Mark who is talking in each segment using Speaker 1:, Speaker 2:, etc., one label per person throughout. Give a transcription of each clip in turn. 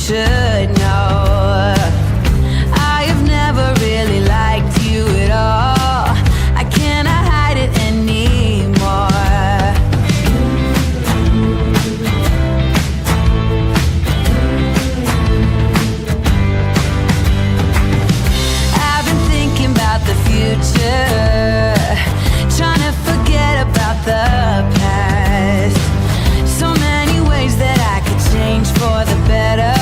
Speaker 1: should know. I have never really liked you at all. I cannot hide it anymore. I've been thinking about the future, trying to forget about the past. So many ways that I could change for the better.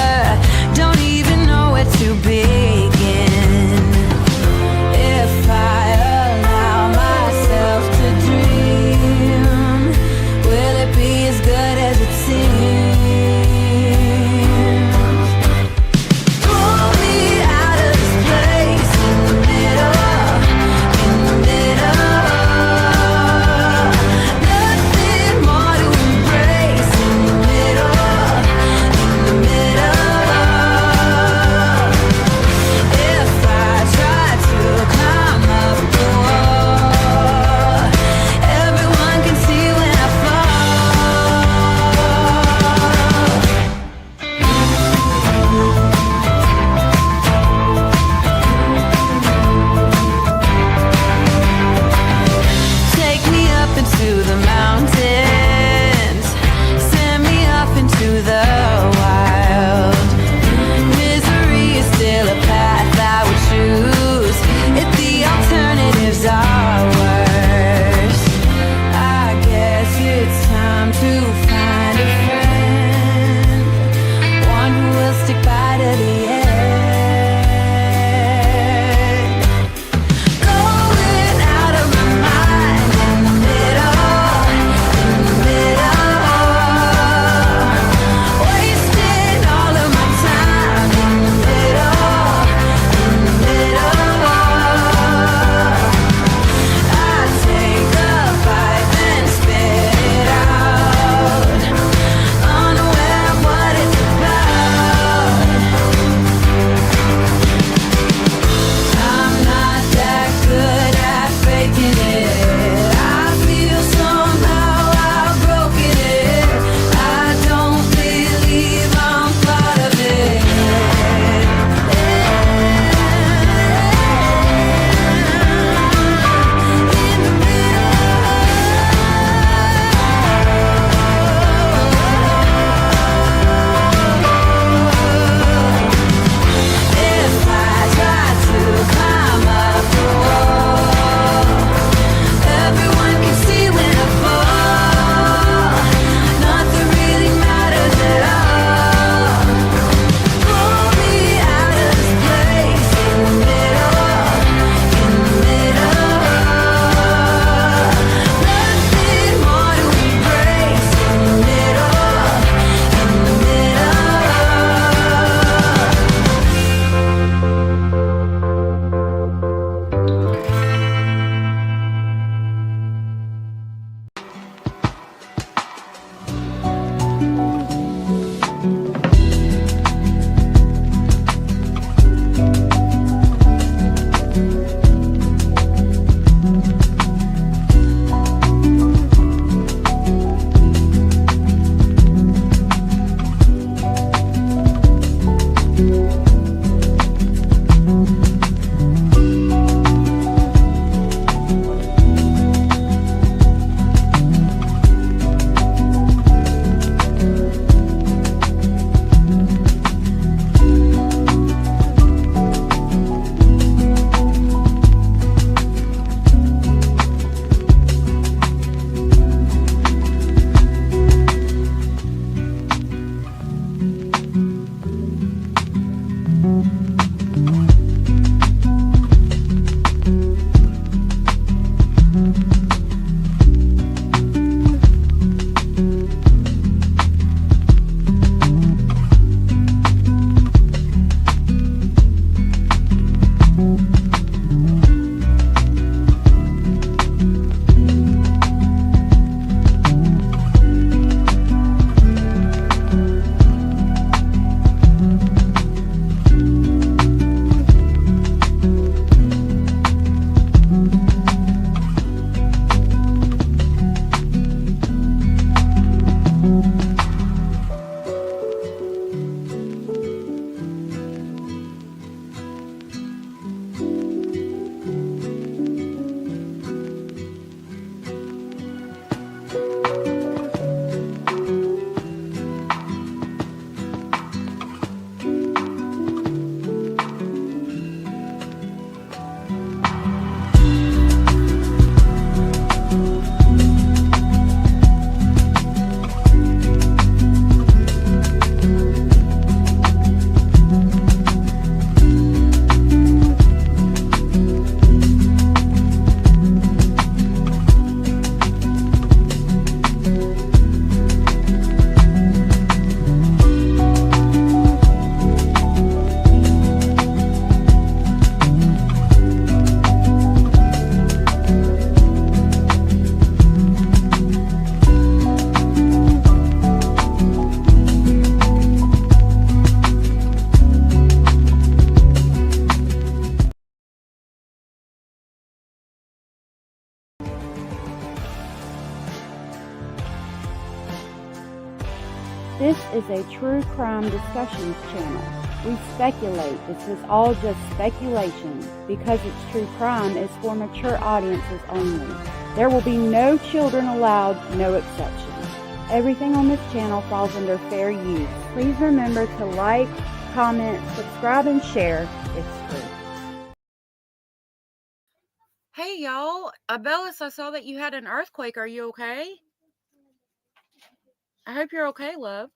Speaker 2: This is a true crime discussions channel. We speculate. This is all just speculation. Because it's true crime, it's for mature audiences only. There will be no children allowed, no exceptions. Everything on this channel falls under fair use. Please remember to like, comment, subscribe, and share. It's free.
Speaker 3: Hey y'all, Abellis, I saw that you had an earthquake. Are you okay? I hope you're okay, love.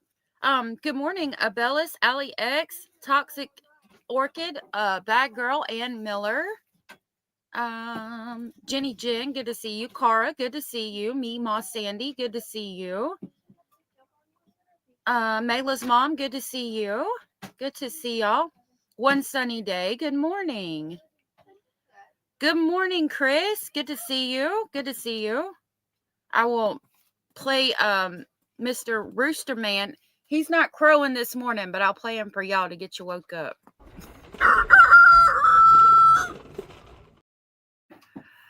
Speaker 3: Good morning, Abellis, Allie X, Toxic Orchid, Bad Girl, Ann Miller. Jenny Jen, good to see you. Cara, good to see you. Me, Moss Sandy, good to see you. Mayla's mom, good to see you. Good to see y'all. One sunny day. Good morning. Good morning, Chris. Good to see you. Good to see you. I will play Mr. Rooster Man. He's not crowing this morning, but I'll play him for y'all to get you woke up.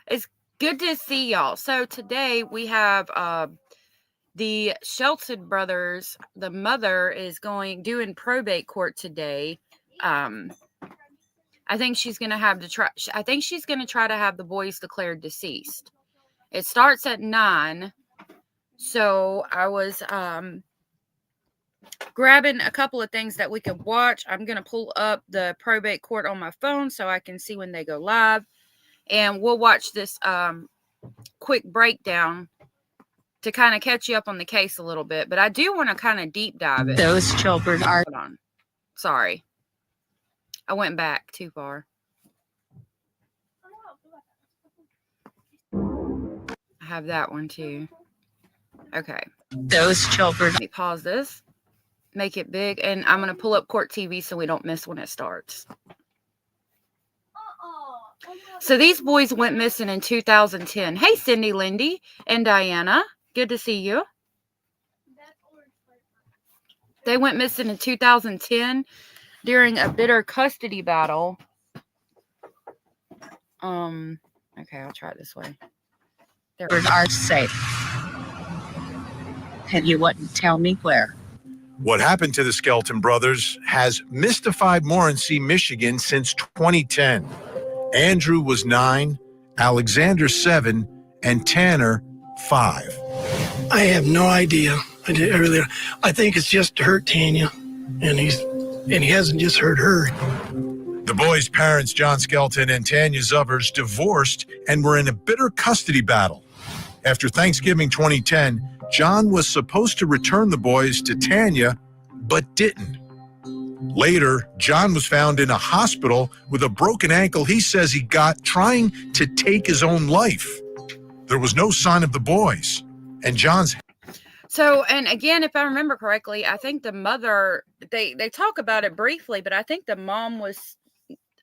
Speaker 3: It's good to see y'all. So today we have the Skelton brothers. The mother is doing probate court today. I think she's gonna try to have the boys declared deceased. It starts at 9. So I was grabbing a couple of things that we could watch. I'm gonna pull up the probate court on my phone so I can see when they go live, and we'll watch this quick breakdown to kind of catch you up on the case a little bit. But I do want to kind of deep dive it.
Speaker 4: Those children are.
Speaker 3: Hold on. Sorry. I went back too far. I have that one too. Okay.
Speaker 4: Those children.
Speaker 3: Let me pause this. Make it big. And I'm going to pull up Court TV so we don't miss when it starts. So these boys went missing in 2010. Hey, Cindy, Lindy, and Diana. Good to see you. They went missing in 2010 during a bitter custody battle. Okay, I'll try it this way.
Speaker 4: There are safe. And you wouldn't tell me where.
Speaker 5: What happened to the Skelton brothers has mystified Morency, Michigan since 2010. Andrew was 9, Alexander 7, and Tanner 5.
Speaker 6: I have no idea. I think it's just to hurt Tanya, and he hasn't just hurt her.
Speaker 5: The boys' parents, John Skelton and Tanya Zubbers, divorced and were in a bitter custody battle. After Thanksgiving 2010, John was supposed to return the boys to Tanya, but didn't. Later, John was found in a hospital with a broken ankle he says he got trying to take his own life. There was no sign of the boys, and John's...
Speaker 3: So, and again, if I remember correctly, I think the mother, they talk about it briefly, but I think the mom was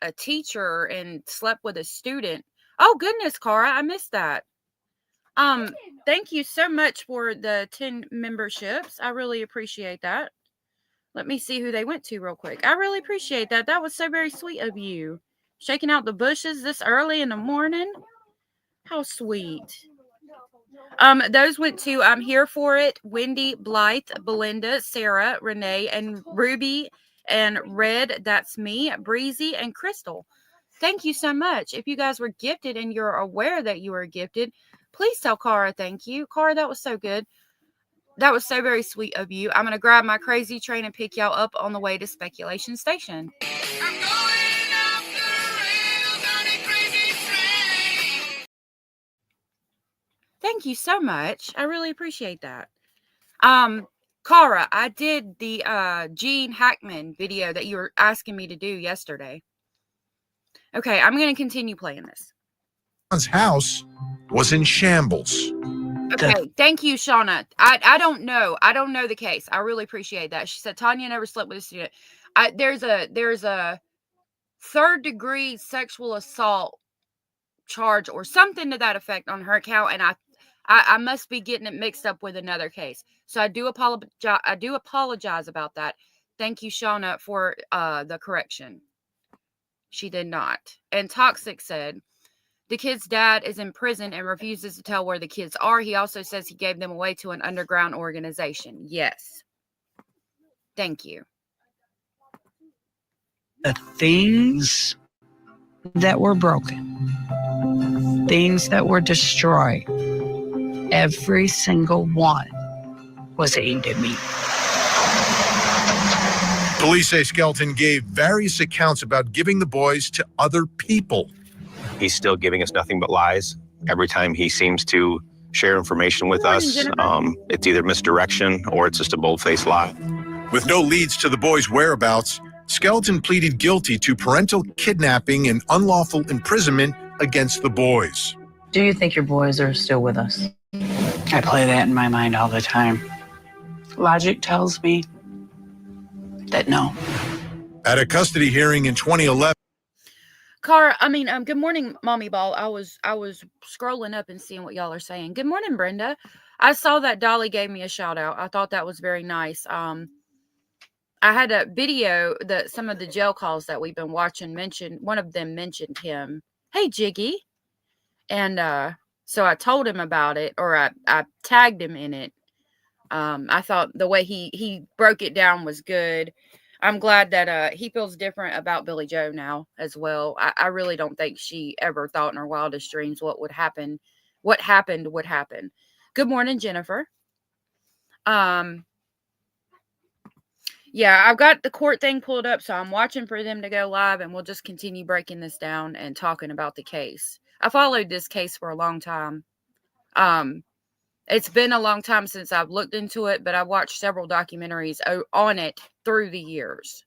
Speaker 3: a teacher and slept with a student. Oh, goodness, Cara, I missed that. Thank you so much for the 10 memberships. I really appreciate that. Let me see who they went to real quick. I really appreciate that. That was so very sweet of you. Shaking out the bushes this early in the morning. How sweet. Those went to I'm Here For It, Wendy, Blythe, Belinda, Sarah, Renee, and Ruby, and Red, that's me, Breezy, and Crystal. Thank you so much. If you guys were gifted and you're aware that you were gifted, please tell Cara thank you. Cara, that was so good. That was so very sweet of you. I'm going to grab my crazy train and pick y'all up on the way to Speculation Station. I'm going off the rails on a crazy train. Thank you so much. I really appreciate that. Cara, I did the Gene Hackman video that you were asking me to do yesterday. Okay, I'm going to continue playing this.
Speaker 5: John's house was in shambles.
Speaker 3: Okay, thank you, Shauna. I don't know. I don't know the case. I really appreciate that. She said Tanya never slept with a student. There's a 3rd-degree sexual assault charge or something to that effect on her account, and I must be getting it mixed up with another case. So I do apologize about that. Thank you, Shauna, for the correction. She did not. And Toxic said, the kid's dad is in prison and refuses to tell where the kids are. He also says he gave them away to an underground organization. Yes. Thank you.
Speaker 4: The things that were broken, things that were destroyed, every single one was aimed at me.
Speaker 5: Police say Skelton gave various accounts about giving the boys to other people.
Speaker 7: He's still giving us nothing but lies. Every time he seems to share information with us, it's either misdirection or it's just a bold-faced lie.
Speaker 5: With no leads to the boys' whereabouts, Skelton pleaded guilty to parental kidnapping and unlawful imprisonment against the boys.
Speaker 8: Do you think your boys are still with us?
Speaker 4: I play that in my mind all the time. Logic tells me that no.
Speaker 5: At a custody hearing in 2011,
Speaker 3: Good morning, Mommy Ball. I was scrolling up and seeing what y'all are saying. Good morning, Brenda. I saw that Dolly gave me a shout out. I thought that was very nice. I had a video that some of the jail calls that we've been watching mentioned, one of them mentioned him. Hey, Jiggy. And so I told him about it, or I tagged him in it. I thought the way he broke it down was good. I'm glad that he feels different about Billy Joe now as well. I really don't think she ever thought in her wildest dreams what would happen. What happened would happen. Good morning, Jennifer. Yeah, I've got the court thing pulled up, so I'm watching for them to go live, and we'll just continue breaking this down and talking about the case. I followed this case for a long time. It's been a long time since I've looked into it, but I've watched several documentaries on it through the years.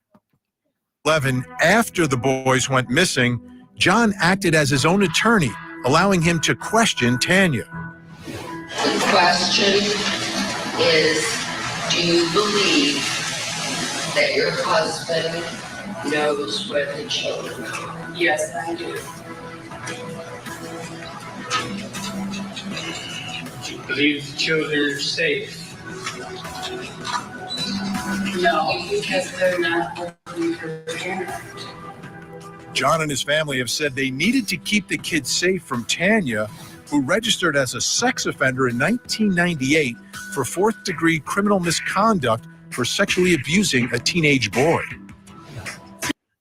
Speaker 5: 11, after the boys went missing, John acted as his own attorney, allowing him to question Tanya.
Speaker 9: The question is, do you believe that your husband knows where the children are?
Speaker 8: Yes, I do.
Speaker 10: Do you believe the children are safe?
Speaker 8: No, because they're not working for parent.
Speaker 5: John and his family have said they needed to keep the kids safe from Tanya, who registered as a sex offender in 1998 for fourth-degree criminal misconduct for sexually abusing a teenage boy.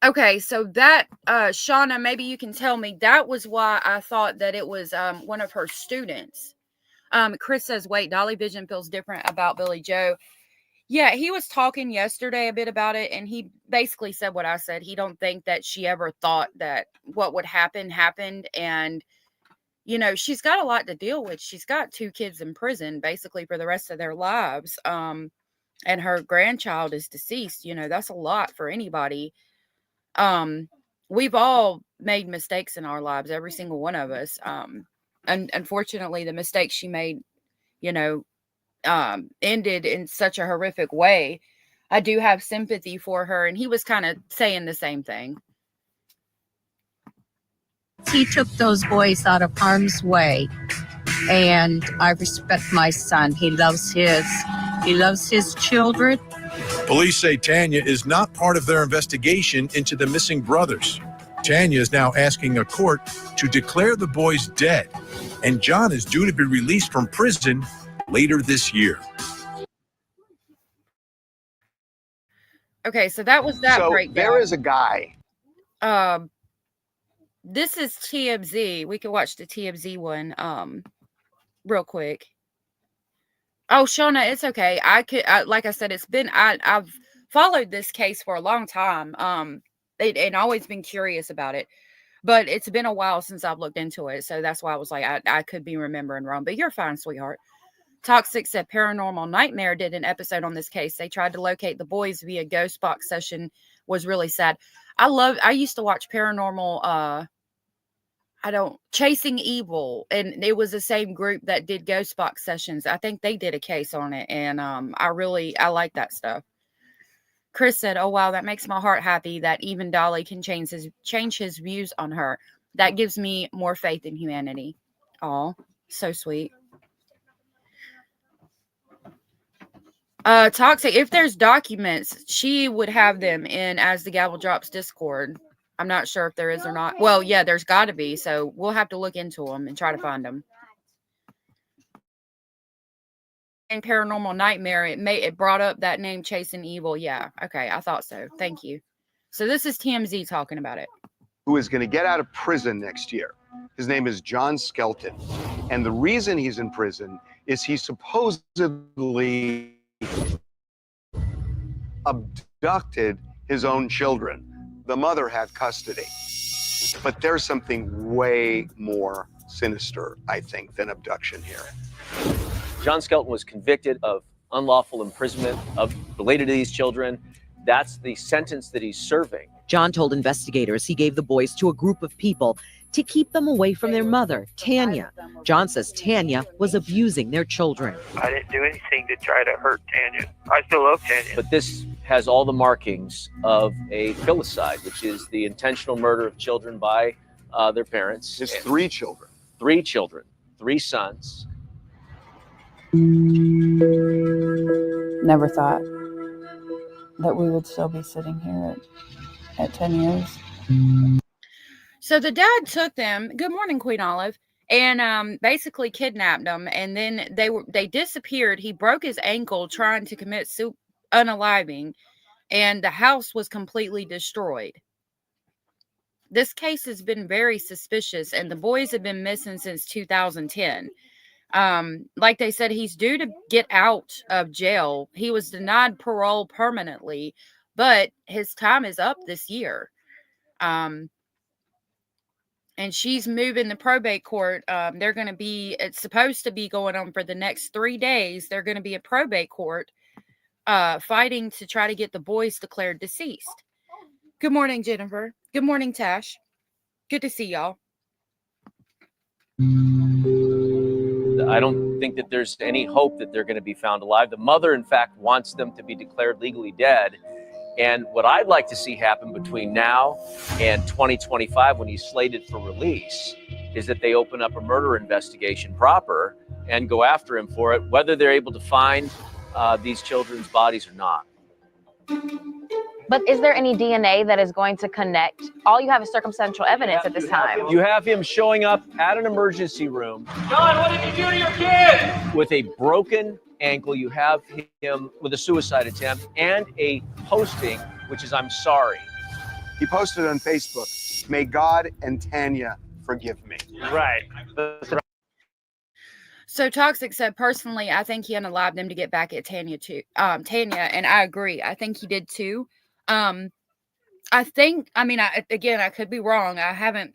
Speaker 3: Okay, so that, Shauna, maybe you can tell me, that was why I thought that it was one of her students. Chris says, wait, Dolly Vision feels different about Billy Joe. Yeah, he was talking yesterday a bit about it, and he basically said what I said. He don't think that she ever thought that what would happen happened, and, you know, she's got a lot to deal with. She's got 2 kids in prison, basically, for the rest of their lives, and her grandchild is deceased. You know, that's a lot for anybody. We've all made mistakes in our lives, every single one of us. And unfortunately, the mistake she made, you know, ended in such a horrific way. I do have sympathy for her, and he was kind of saying the same thing.
Speaker 4: He took those boys out of harm's way, and I respect my son. He loves his children.
Speaker 5: Police say Tanya is not part of their investigation into the missing brothers. Tanya is now asking a court to declare the boys dead, and John is due to be released from prison later this year.
Speaker 3: Okay, so that was that breakdown.
Speaker 7: There is a guy.
Speaker 3: This is TMZ. We can watch the TMZ one real quick. Oh, Shauna, it's okay. Like I said, I've followed this case for a long time. And always been curious about it, but it's been a while since I've looked into it. So that's why I was like, I could be remembering wrong, but you're fine, sweetheart. Toxic said Paranormal Nightmare did an episode on this case. They tried to locate the boys via ghost box session. Was really sad. I used to watch Paranormal, Chasing Evil, and it was the same group that did ghost box sessions. I think they did a case on it, and I like that stuff. Chris said, oh, wow, that makes my heart happy that even Dolly can change his views on her. That gives me more faith in humanity. Oh, so sweet. Toxic, if there's documents, she would have them in as the Gavel Drops Discord. I'm not sure if there is or not. Well, yeah, there's got to be. So we'll have to look into them and try to find them. Paranormal Nightmare, it brought up that name, Chasing Evil. Yeah, okay, I thought so. Thank you. So this is TMZ talking about it.
Speaker 11: Who is going to get out of prison next year. His name is John Skelton. And the reason he's in prison is he supposedly abducted his own children. The mother had custody. But there's something way more sinister, I think, than abduction here.
Speaker 12: John Skelton was convicted of unlawful imprisonment related to these children. That's the sentence that he's serving.
Speaker 13: John told investigators he gave the boys to a group of people to keep them away from their mother, Tanya. John says Tanya was abusing their children.
Speaker 10: I didn't do anything to try to hurt Tanya. I still love Tanya.
Speaker 12: But this has all the markings of a filicide, which is the intentional murder of children by their parents.
Speaker 11: His 3 children.
Speaker 12: 3 children, 3 sons.
Speaker 14: Never thought that we would still be sitting here at 10 years.
Speaker 3: So the dad took them, good morning, Queen Olive, and basically kidnapped them, and then they disappeared. He broke his ankle trying to commit unaliving, and the house was completely destroyed. This case has been very suspicious, and the boys have been missing since 2010. Like they said, he's due to get out of jail. He was denied parole permanently, but his time is up this year. And she's moving the probate court. It's supposed to be going on for the next 3 days. They're going to be a probate court fighting to try to get the boys declared deceased. Good morning, Jennifer. Good morning, Tash. Good to see y'all.
Speaker 12: I don't think that there's any hope that they're going to be found alive. The mother, in fact, wants them to be declared legally dead. And what I'd like to see happen between now and 2025, when he's slated for release, is that they open up a murder investigation proper and go after him for it, whether they're able to find these children's bodies or not.
Speaker 15: But is there any DNA that is going to connect? All you have is circumstantial evidence at this time.
Speaker 12: You have him showing up at an emergency room.
Speaker 10: John, what did you do to your kid?
Speaker 12: With a broken ankle. You have him with a suicide attempt and a posting, which is, "I'm sorry."
Speaker 11: He posted on Facebook, "May God and Tanya forgive me."
Speaker 10: Right. That's right.
Speaker 3: So Toxic said, personally, I think he unalived them to get back at Tanya too. Tanya, and I agree. I think he did too. I could be wrong. I haven't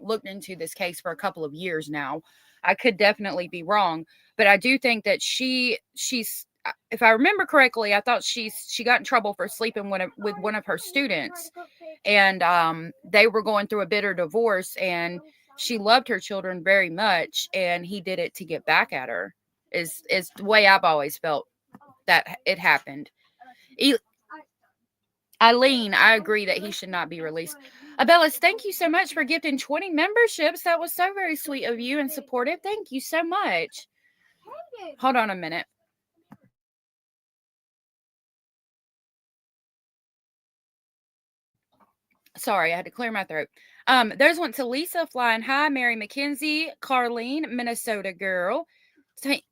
Speaker 3: looked into this case for a couple of years now. I could definitely be wrong, but I do think that she's, if I remember correctly, I thought she got in trouble for sleeping with one of her students, and they were going through a bitter divorce, and she loved her children very much, and he did it to get back at her. Is the way I've always felt that it happened. Eileen, I agree that he should not be released. Abellis, thank you so much for gifting 20 memberships. That was so very sweet of you and supportive. Thank you so much. Hold on a minute. Sorry, I had to clear my throat. There's one to Lisa Flying High, Mary McKenzie, Carlene, Minnesota Girl,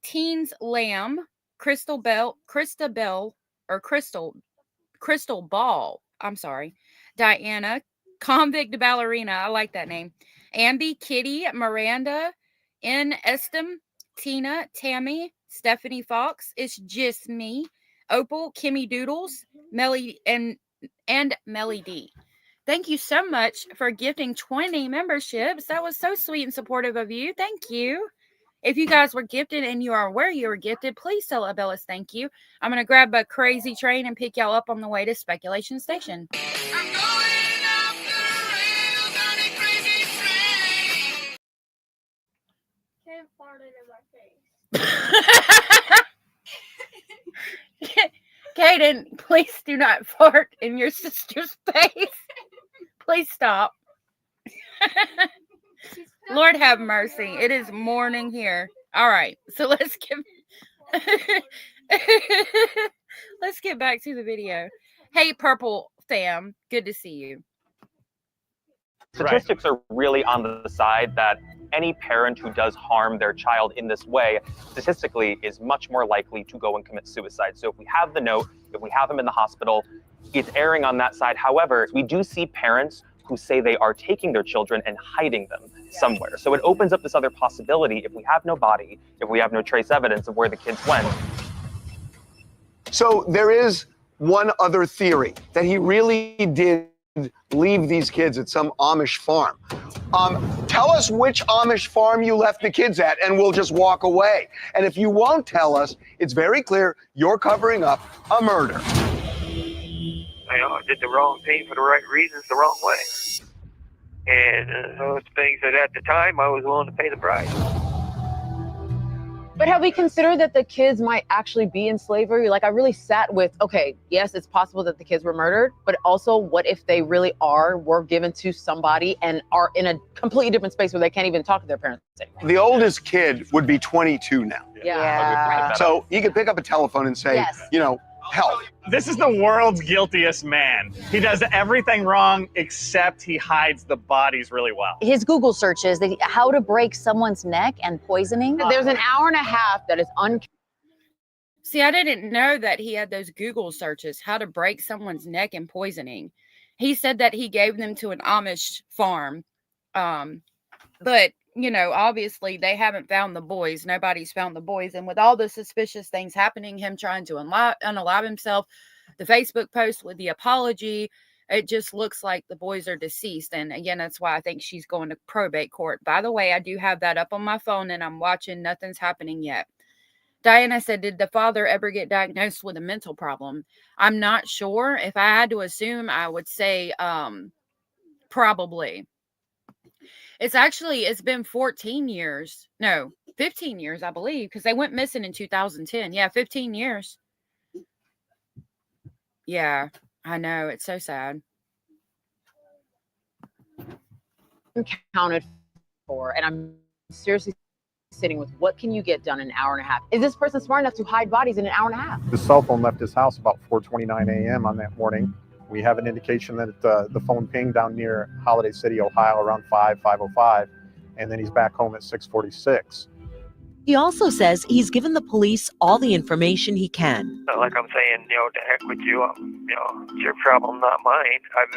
Speaker 3: Teens Lamb, Crystal Ball, I'm sorry, Diana, Convict Ballerina, I like that name, Ambi, Kitty, Miranda, N. Estem, Tina, Tammy, Stephanie Fox, It's Just Me, Opal, Kimmy Doodles, Melly, and Melly D. Thank you so much for gifting 20 memberships. That was so sweet and supportive of you. Thank you. If you guys were gifted and you are aware you were gifted, please tell Abellis thank you. I'm going to grab a crazy train and pick y'all up on the way to Speculation Station.
Speaker 16: Can't fart it in my face.
Speaker 3: Kaden, please do not fart in your sister's face. Please stop. Lord have mercy. It is morning here. All right. So let's get back to the video. Hey, Purple fam. Good to see you.
Speaker 17: Statistics are really on the side that any parent who does harm their child in this way, statistically, is much more likely to go and commit suicide. So if we have the note, if we have him in the hospital, it's erring on that side. However, we do see parents who say they are taking their children and hiding them somewhere. So it opens up this other possibility. If we have no body, if we have no trace evidence of where the kids went.
Speaker 11: So there is one other theory, that he really did leave these kids at some Amish farm. Tell us which Amish farm you left the kids at, and we'll just walk away. And if you won't tell us, it's very clear you're covering up a murder.
Speaker 10: I did the wrong thing for the right reasons the wrong way. And those things that at the time I was willing to pay the price.
Speaker 18: But have we considered that the kids might actually be in slavery? Like, I really sat with, okay, yes, it's possible that the kids were murdered, but also what if they really were given to somebody and are in a completely different space where they can't even talk to their parents anymore?
Speaker 11: The oldest kid would be 22 now.
Speaker 18: Yeah.
Speaker 11: So he could pick up a telephone and say, help.
Speaker 19: This is the world's guiltiest man. He does everything wrong except he hides the bodies really well.
Speaker 20: His Google searches, how to break someone's neck and poisoning.
Speaker 18: There's an hour and a half that is
Speaker 3: See, I didn't know that he had those Google searches, how to break someone's neck and poisoning. He said that he gave them to an Amish farm. But, you know, obviously they haven't found the boys. Nobody's found the boys. And with all the suspicious things happening, him trying to unalive himself, the Facebook post with the apology, it just looks like the boys are deceased. And again, that's why I think she's going to probate court. By the way, I do have that up on my phone and I'm watching. Nothing's happening yet. Diana said, did the father ever get diagnosed with a mental problem? I'm not sure. If I had to assume, I would say probably. It's been 14 years. No, 15 years, I believe, because they went missing in 2010. Yeah, 15 years. Yeah, I know. It's so sad.
Speaker 18: Accounted for, and I'm seriously sitting with what can you get done in an hour and a half? Is this person smart enough to hide bodies in an hour and a half?
Speaker 21: The cell phone left his house about 4:29 a.m. on that morning. We have an indication that the phone pinged down near Holiday City, Ohio around 5:05, and then he's back home at 6:46.
Speaker 13: He also says he's given the police all the information he can.
Speaker 10: Like I'm saying, to heck with you. It's your problem, not mine. I've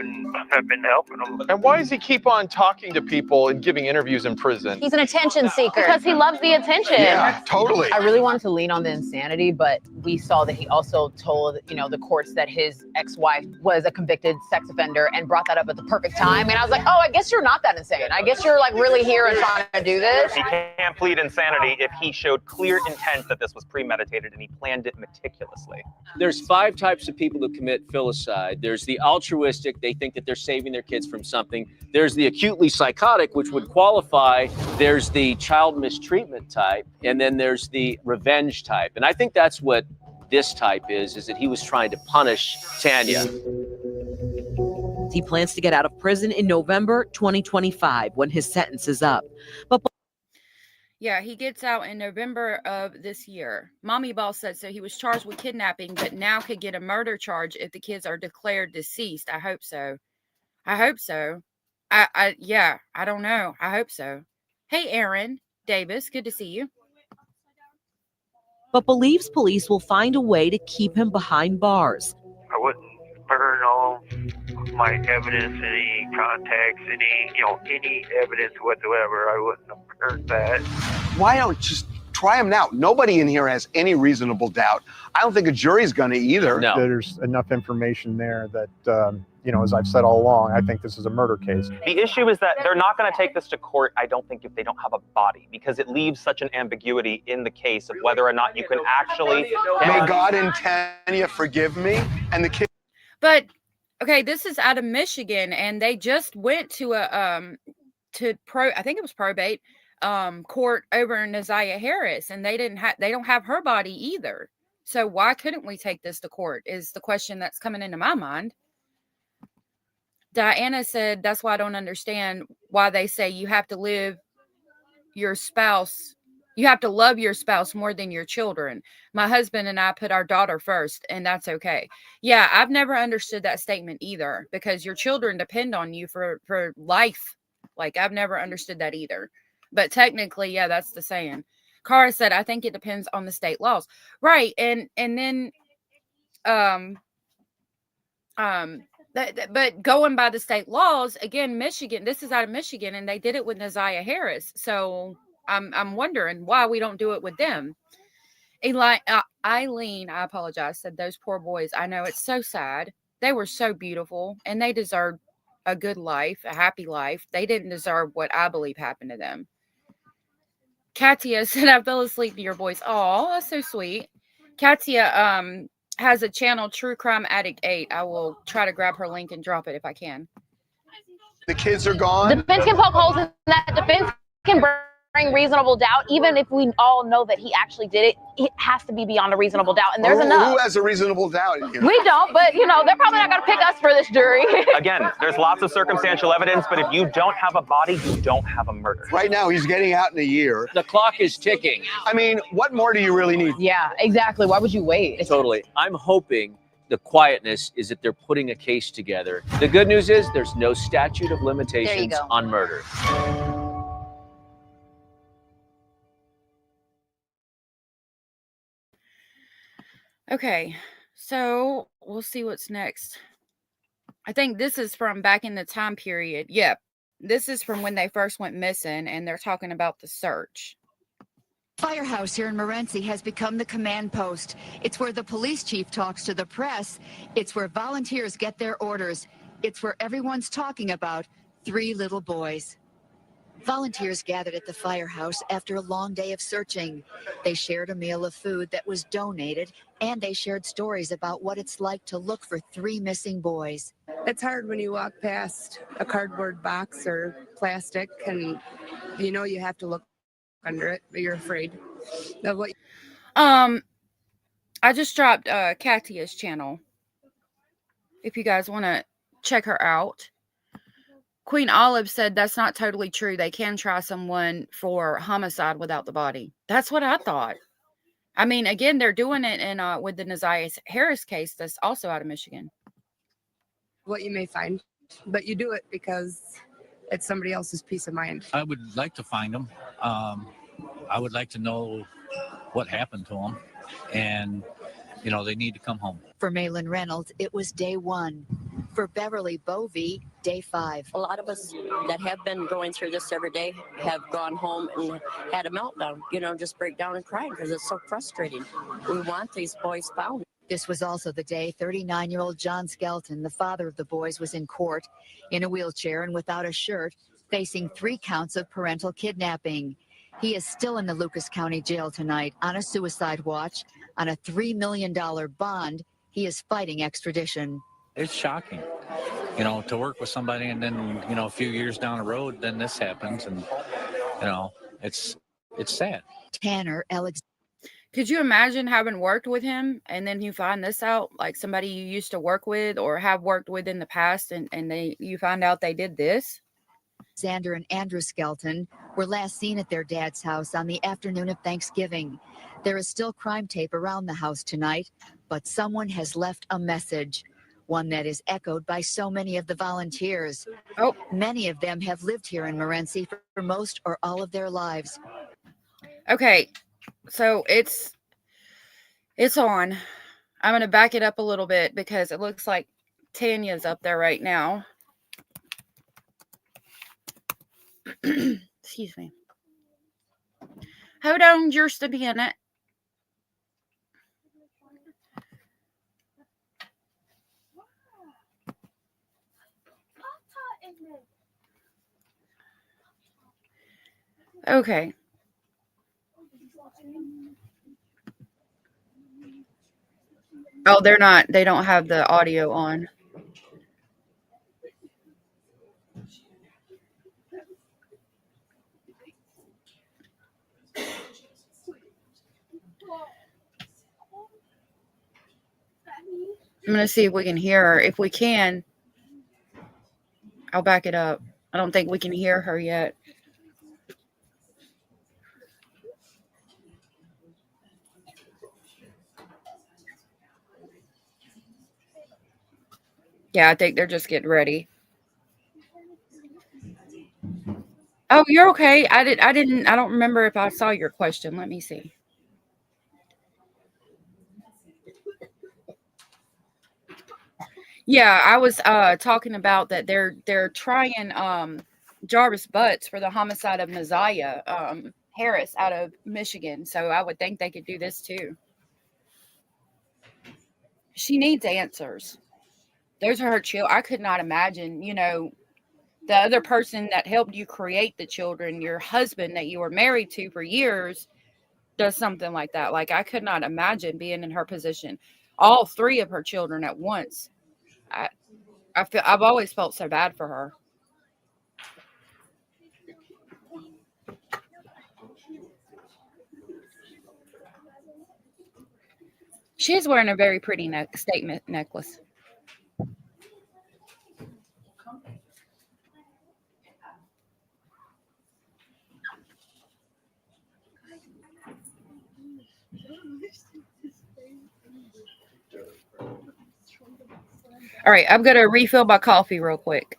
Speaker 10: been helping him.
Speaker 22: And why does he keep on talking to people and giving interviews in prison?
Speaker 20: He's an attention seeker.
Speaker 15: Because he loves the attention.
Speaker 11: Yeah, totally.
Speaker 18: I really wanted to lean on the insanity, but we saw that he also told, the courts that his ex-wife was a convicted sex offender and brought that up at the perfect time. And I was like, oh, I guess you're not that insane. I guess you're like really here and trying to do this.
Speaker 17: He can't plead insanity if he showed clear intent that this was premeditated and he planned it meticulously.
Speaker 12: There's 5 types of people who commit filicide. There's the altruistic, they think that they're saving their kids from something. There's the acutely psychotic, which would qualify. There's the child mistreatment type, and then there's the revenge type. And I think that's what this type is that he was trying to punish Tanya.
Speaker 13: He plans to get out of prison in November 2025 when his sentence is up. But
Speaker 3: yeah, he gets out in November of this year. Mommy Boss said so. He was charged with kidnapping, but now could get a murder charge if the kids are declared deceased. I hope so. I hope so. I don't know. I hope so. Hey, Aaron Davis, good to see you.
Speaker 13: But believes police will find a way to keep him behind bars.
Speaker 10: I wouldn't burn all my evidence, any contacts, any evidence whatsoever. I wouldn't have burned that.
Speaker 11: Why don't just try him now? Nobody in here has any reasonable doubt. I don't think a jury's going to either.
Speaker 21: No. There's enough information there that, as I've said all along, I think this is a murder case.
Speaker 17: The issue is that they're not going to take this to court, I don't think, if they don't have a body, because it leaves such an ambiguity in the case of whether or not you can actually...
Speaker 11: May God and Tanya forgive me, and the kid...
Speaker 3: But, okay, this is out of Michigan, and they just went to I think it was probate court over in Naziah Harris, and they don't have her body either. So why couldn't we take this to court is the question that's coming into my mind. Diana said, that's why I don't understand why they say you have to love your spouse more than your children. My husband and I put our daughter first, and that's okay. Yeah, I've never understood that statement either, because your children depend on you for life. Like, I've never understood that either. But technically, yeah, that's the saying. Kara said, I think it depends on the state laws. Right. And then but going by the state laws, again, Michigan, this is out of Michigan, and they did it with Naziah Harris. So I'm wondering why we don't do it with them. Eileen, I apologize, said those poor boys. I know, it's so sad. They were so beautiful, and they deserved a good life, a happy life. They didn't deserve what I believe happened to them. Katia said, I fell asleep to your voice. Oh, that's so sweet. Katia has a channel, True Crime Addict 8. I will try to grab her link and drop it if I can.
Speaker 11: The kids are gone.
Speaker 15: Defense can poke holes in that. Defense can bring reasonable doubt, even if we all know that he actually did it. It has to be beyond a reasonable doubt, and there's enough.
Speaker 11: Who has a reasonable doubt in here?
Speaker 15: We don't, but they're probably not going to pick us for this jury.
Speaker 17: Again, there's lots of circumstantial evidence, but if you don't have a body, you don't have a murder.
Speaker 11: Right now, he's getting out in a year.
Speaker 12: The clock is ticking.
Speaker 11: I mean, what more do you really need?
Speaker 18: Yeah, exactly. Why would you wait?
Speaker 12: Totally. I'm hoping the quietness is that they're putting a case together. The good news is there's no statute of limitations on murder.
Speaker 3: Okay, so we'll see what's next. I think this is from back in the time period. Yep, this is from when they first went missing, and they're talking about the search.
Speaker 1: Firehouse here in Morenci has become the command post. It's where the police chief talks to the press. It's where volunteers get their orders. It's where everyone's talking about 3 little boys. Volunteers gathered at the firehouse after a long day of searching. They shared a meal of food that was donated, and they shared stories about what it's like to look for 3 missing boys.
Speaker 2: It's hard when you walk past a cardboard box or plastic and you have to look under it, but you're afraid of what.
Speaker 3: I just dropped Katia's channel. If you guys want to check her out. Queen Olive said that's not totally true. They can try someone for homicide without the body. That's what I thought. I mean, again, they're doing it in with the Naziah Harris case that's also out of Michigan.
Speaker 2: What you may find, but you do it because it's somebody else's peace of mind.
Speaker 23: I would like to find them. I would like to know what happened to them, and they need to come home.
Speaker 1: For Malin Reynolds, it was day 1. For Beverly Bovey, day 5.
Speaker 24: A lot of us that have been going through this every day have gone home and had a meltdown, just break down and cry because it's so frustrating. We want these boys found.
Speaker 1: This was also the day 39-year-old John Skelton, the father of the boys, was in court in a wheelchair and without a shirt, facing 3 counts of parental kidnapping. He is still in the Lucas County Jail tonight on a suicide watch. On a $3 million bond, he is fighting extradition.
Speaker 23: It's shocking, to work with somebody and then, a few years down the road, then this happens, and, it's sad.
Speaker 1: Tanner Alex.
Speaker 3: Could you imagine having worked with him and then you find this out, like somebody you used to work with or have worked with in the past, and you find out they did this?
Speaker 1: Xander and Andrew Skelton were last seen at their dad's house on the afternoon of Thanksgiving. There is still crime tape around the house tonight, but someone has left a message, one that is echoed by so many of the volunteers. Many of them have lived here in Morenci for most or all of their lives.
Speaker 3: Okay, so it's on. I'm going to back it up a little bit because it looks like Tanya's up there right now. Excuse me. Hold on just a minute. Okay. Oh, they don't have the audio on. I'm going to see if we can hear her. If we can, I'll back it up. I don't think we can hear her yet. Yeah, I think they're just getting ready. Oh, you're okay. I don't remember if I saw your question. Let me see. Yeah, I was talking about that they're trying Jarvis Butts for the homicide of Messiah Harris out of Michigan. So I would think they could do this too. She needs answers. Those are her children. I could not imagine, the other person that helped you create the children, your husband that you were married to for years, does something like that. Like, I could not imagine being in her position. All three of her children at once. I've always felt so bad for her. She is wearing a very pretty statement necklace. All right, I'm going to refill my coffee real quick.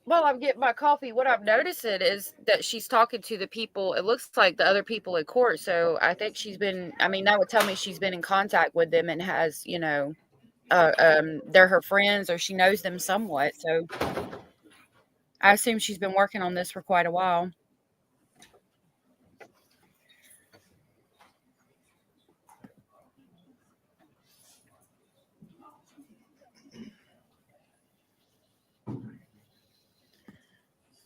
Speaker 3: While I'm getting my coffee, what I've noticed is that she's talking to the people. It looks like the other people in court. So I think that would tell me she's been in contact with them and has, they're her friends or she knows them somewhat. So I assume she's been working on this for quite a while.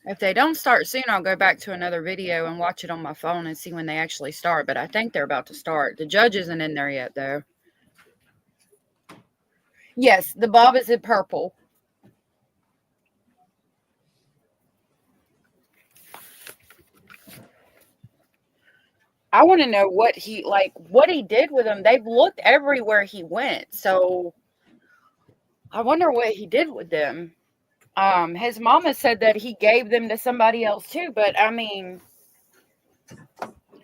Speaker 3: If they don't start soon, I'll go back to another video and watch it on my phone and see when they actually start. But I think they're about to start. The judge isn't in there yet, though. Yes, the bob is in purple. I want to know what he did with them. They've looked everywhere he went. So I wonder what he did with them. His mama said that he gave them to somebody else too, but I mean,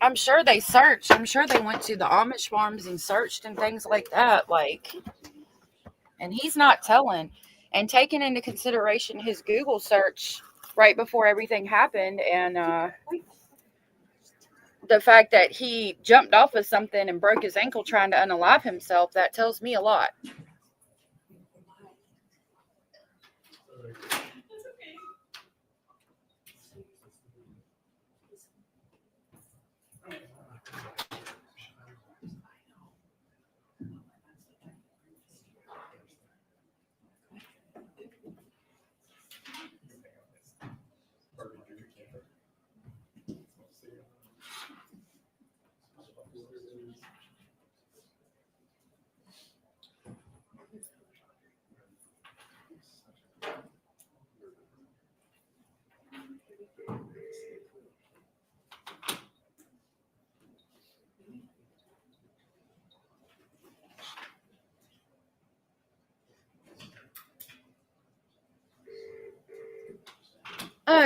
Speaker 3: I'm sure they searched. I'm sure they went to the Amish farms and searched and things like that. And he's not telling. And taking into consideration his Google search right before everything happened, and the fact that he jumped off of something and broke his ankle trying to unalive himself, that tells me a lot.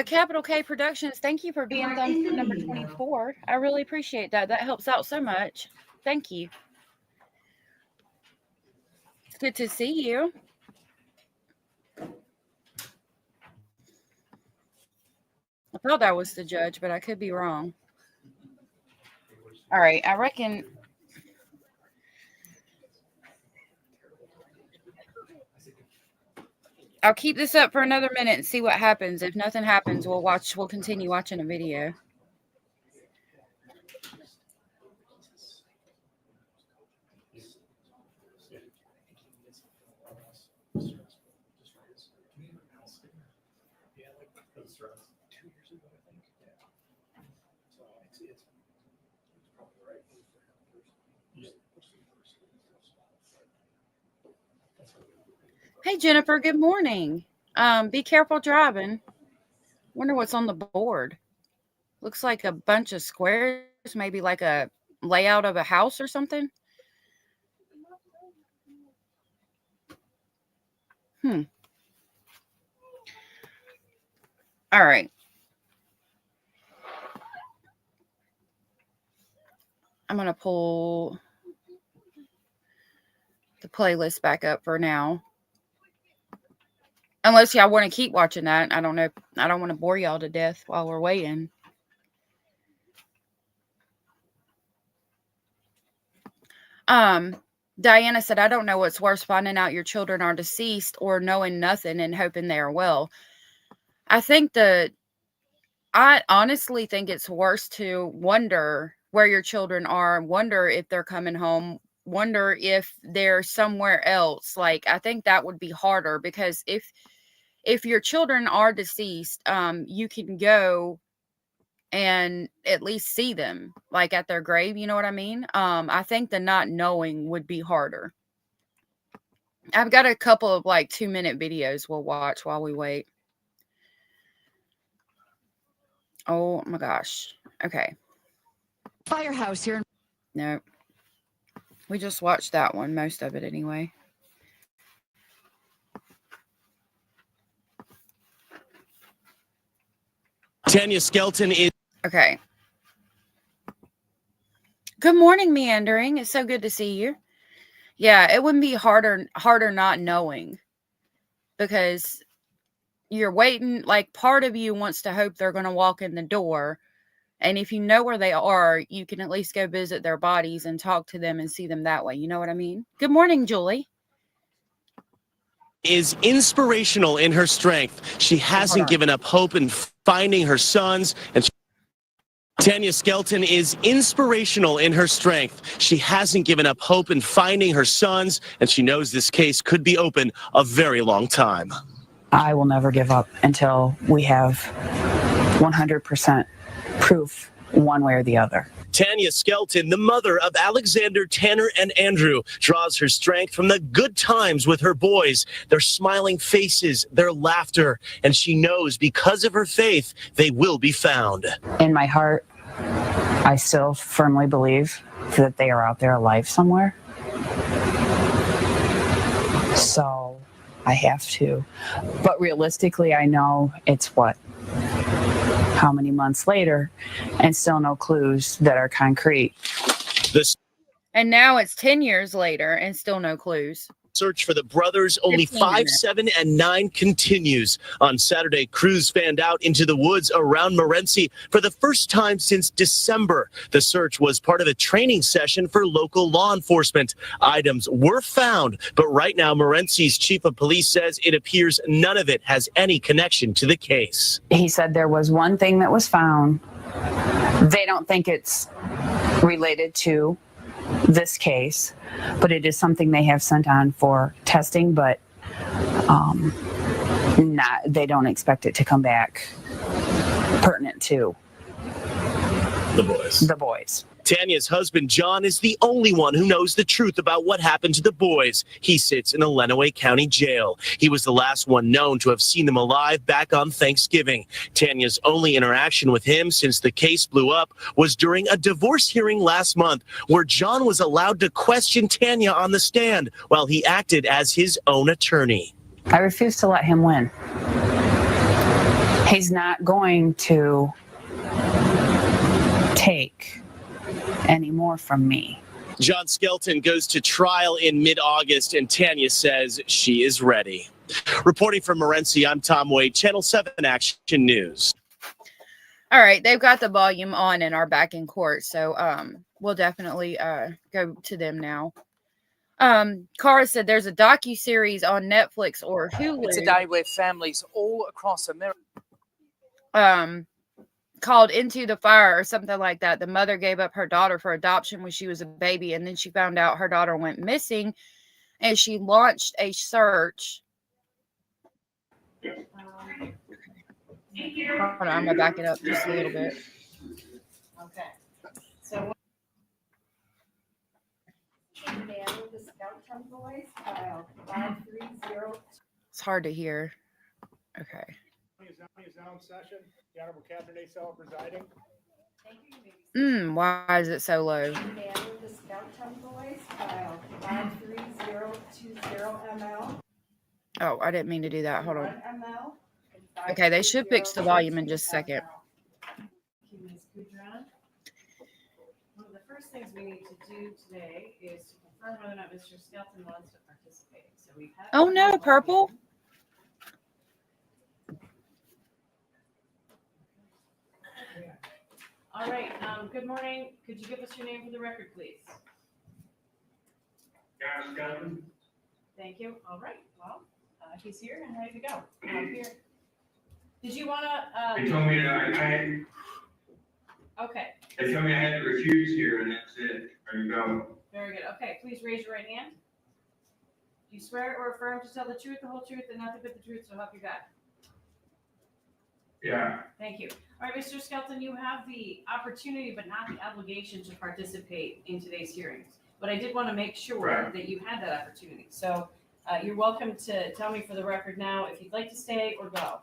Speaker 3: Capital K Productions, thank you for being thumbs number 24. I really appreciate that. That helps out so much. Thank you. It's good to see you. I thought that was the judge, but I could be wrong. All right, I reckon. I'll keep this up for another minute and see what happens. If nothing happens, we'll continue watching a video. Hey, Jennifer, good morning. Be careful driving. Wonder what's on the board. Looks like a bunch of squares, maybe like a layout of a house or something. All right. I'm going to pull the playlist back up for now. Unless y'all want to keep watching that. I don't know. I don't want to bore y'all to death while we're waiting. Diana said, I don't know what's worse, finding out your children are deceased or knowing nothing and hoping they are well. I honestly think it's worse to wonder where your children are, wonder if they're coming home, wonder if they're somewhere else. Like, I think that would be harder, because if your children are deceased, you can go and at least see them, like at their grave, you know what I mean? I think the not knowing would be harder. I've got a couple of like 2-minute videos we'll watch while we wait. Oh my gosh. Okay.
Speaker 1: Firehouse here.
Speaker 3: No. We just watched that one, most of it anyway.
Speaker 4: Tanya Skelton is...
Speaker 3: Okay. Good morning, Meandering. It's so good to see you. Yeah, it wouldn't be harder not knowing, because you're waiting. Like, part of you wants to hope they're going to walk in the door. And if you know where they are, you can at least go visit their bodies and talk to them and see them that way. You know what I mean? Good morning, Julie.
Speaker 4: Is inspirational in her strength. She hasn't given up hope in finding her sons. And Tanya Skelton is inspirational in her strength. She hasn't given up hope in finding her sons, and she knows this case could be open a very long time.
Speaker 14: I will never give up until we have 100% proof one way or the other.
Speaker 4: Tanya Skelton, the mother of Alexander, Tanner, and Andrew, draws her strength from the good times with her boys, their smiling faces, their laughter, and she knows because of her faith, they will be found.
Speaker 14: In my heart, I still firmly believe that they are out there alive somewhere. So I have to. But realistically, I know it's how many months later, and still no clues that are concrete.
Speaker 3: And now it's 10 years later and still no clues.
Speaker 4: Search for the brothers, only 5, 7, and 9, continues. On Saturday, crews fanned out into the woods around Morenci for the first time since December. The search was part of a training session for local law enforcement. Items were found, but right now, Morenci's chief of police says it appears none of it has any connection to the case.
Speaker 14: He said there was one thing that was found. They don't think it's related to this case, but it is something they have sent on for testing, but they don't expect it to come back pertinent to the boys.
Speaker 4: Tanya's husband, John, is the only one who knows the truth about what happened to the boys. He sits in a Lenawee County jail. He was the last one known to have seen them alive back on Thanksgiving. Tanya's only interaction with him since the case blew up was during a divorce hearing last month, where John was allowed to question Tanya on the stand while he acted as his own attorney.
Speaker 14: I refuse to let him win. He's not going to take any more from me.
Speaker 4: John Skelton goes to trial in mid-August, and Tanya says she is ready. Reporting from Morenci, I'm Tom Wade, Channel 7 Action News.
Speaker 3: All right, they've got the volume on and are back in court, so we'll definitely go to them now. Cara said there's a docuseries on Netflix or Hulu
Speaker 6: today where families all across America
Speaker 3: called Into the Fire or something like that. The mother gave up her daughter for adoption when she was a baby, and then she found out her daughter went missing, and she launched a search. Hold on, I'm gonna back it up just a little bit.
Speaker 8: Okay. So
Speaker 5: Skelton boys, file 530.
Speaker 3: It's hard to hear. Okay.
Speaker 21: Is now in session. The Honorable Catherine A. Sell presiding.
Speaker 3: Why is it so low?
Speaker 5: Matter the Skelton boys, file 53020 ml.
Speaker 3: Oh, I didn't mean to do that. Hold on.
Speaker 5: 1 ml.
Speaker 3: Okay, they should fix the volume in just a second.
Speaker 7: Thank you, Ms. Pateron. One of the first things we need to do today is to confirm whether or not Mr. Skelton wants to participate. So we've had.
Speaker 3: Oh no, purple.
Speaker 7: All right. Good morning. Could you give us your name for the record, please?
Speaker 8: John Skelton.
Speaker 7: Thank you. All right. Well, he's here and ready to go. Here. Did you want to?
Speaker 8: They told me that
Speaker 7: Okay.
Speaker 8: They told me I had to refuse here, and that's it. There you go.
Speaker 7: Very good. Okay. Please raise your right hand. Do you swear or affirm to tell the truth, the whole truth, and nothing but the truth, so help you God?
Speaker 8: Yeah.
Speaker 7: Thank you. All right, Mr. Skelton, you have the opportunity but not the obligation to participate in today's hearings. But I did want to make sure that you had that opportunity. So you're welcome to tell me for the record now if you'd like to stay or go.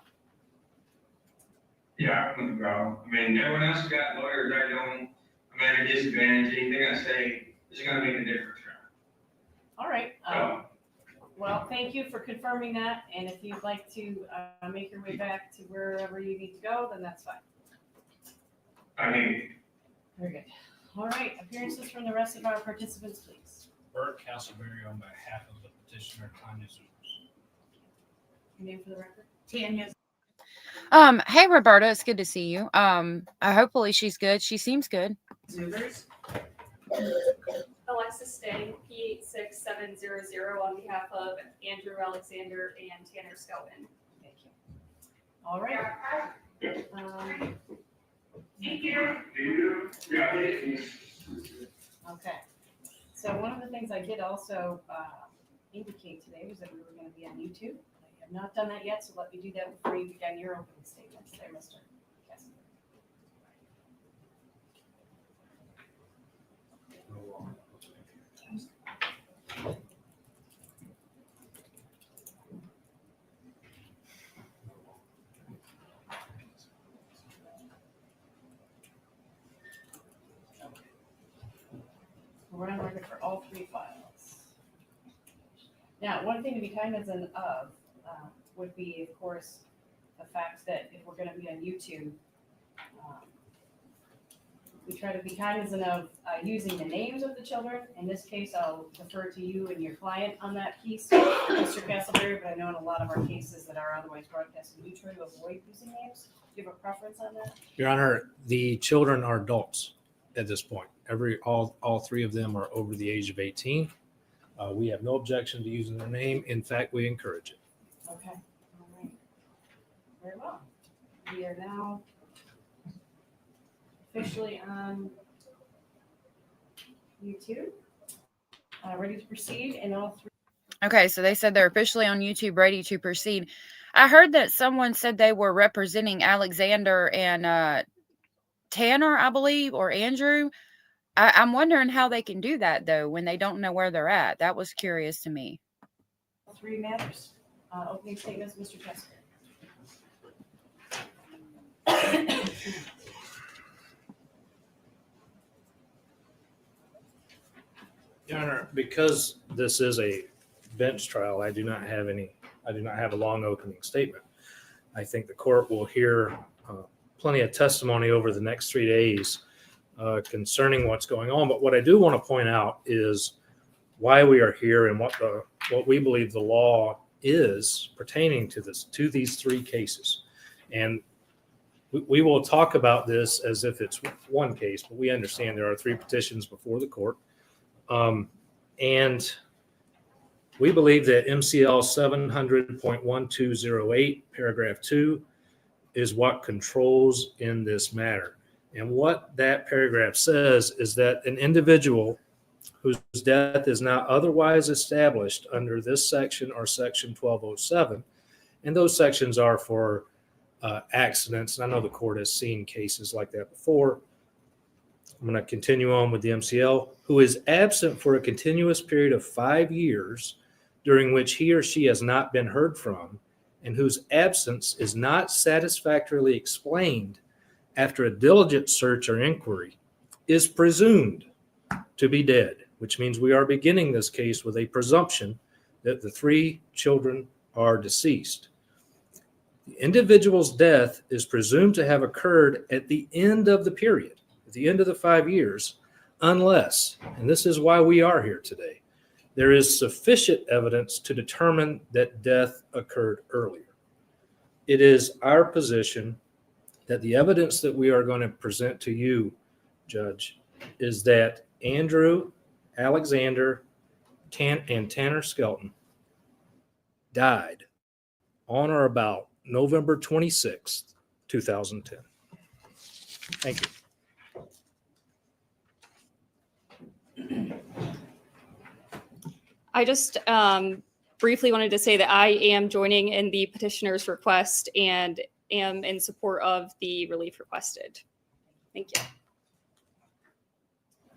Speaker 8: Yeah, I'm gonna go. I mean, everyone else got lawyers. I don't. I'm at a disadvantage. Anything I say is gonna make a difference.
Speaker 7: All right. Well, thank you for confirming that. And if you'd like to make your way back to wherever you need to go, then that's fine.
Speaker 8: I mean,
Speaker 7: very good. All right. Appearances from the rest of our participants, please.
Speaker 9: Bert Castleberry on behalf of the petitioner, Tanya Zoomers.
Speaker 7: Your name for the record?
Speaker 3: Tanya. Hey Roberta, it's good to see you. Hopefully she's good. She seems good.
Speaker 7: Zoomers.
Speaker 16: Alexis Stang, P86700 on behalf of Andrew Alexander and Tanner Skelton.
Speaker 7: Thank you. All right.
Speaker 8: thank you.
Speaker 7: Okay. So one of the things I did also indicate today was that we were going to be on YouTube. I have not done that yet, so let me do that before you begin your opening statements there, Mr. Kessler. We're on record for all three files. Now, one thing to be cognizant of would be, of course, the fact that if we're going to be on YouTube, we try to be cognizant of using the names of the children. In this case, I'll defer to you and your client on that piece, Mr. Castleberry, but I know in a lot of our cases that are otherwise broadcasted, we try to avoid using names. Do you have a preference on that?
Speaker 9: Your Honor, the children are adults at this point. All three of them are over the age of 18. We have no objection to using their name. In fact, we encourage it.
Speaker 7: Okay. All right. Very well. We are now officially on YouTube. Ready to proceed in all three.
Speaker 3: Okay, so they said they're officially on YouTube, ready to proceed. I heard that someone said they were representing Alexander and Tanner, I believe, or Andrew. I'm wondering how they can do that, though, when they don't know where they're at. That was curious to me.
Speaker 7: Three matters. Opening statements, Mr. Kessler.
Speaker 9: Your Honor, because this is a bench trial, I do not have a long opening statement. I think the court will hear plenty of testimony over the next 3 days concerning what's going on. But what I do want to point out is why we are here and what we believe the law is pertaining to these three cases. And we will talk about this as if it's one case, but we understand there are three petitions before the court. And we believe that MCL 700.1208, paragraph 2, is what controls in this matter. And what that paragraph says is that an individual whose death is not otherwise established under this section or section 1207, and those sections are for accidents, and I know the court has seen cases like that before, I'm going to continue on with the MCL, who is absent for a continuous period of 5 years during which he or she has not been heard from, and whose absence is not satisfactorily explained after a diligent search or inquiry, is presumed to be dead, which means we are beginning this case with a presumption that the 3 children are deceased. The individual's death is presumed to have occurred at the end of the period, at the end of the 5 years, unless, and this is why we are here today, there is sufficient evidence to determine that death occurred earlier. It is our position that the evidence that we are going to present to you, Judge, is that Andrew Alexander and Tanner Skelton died on or about November 26th, 2010. Thank you.
Speaker 16: I just briefly wanted to say that I am joining in the petitioner's request and am in support of the relief requested. Thank you.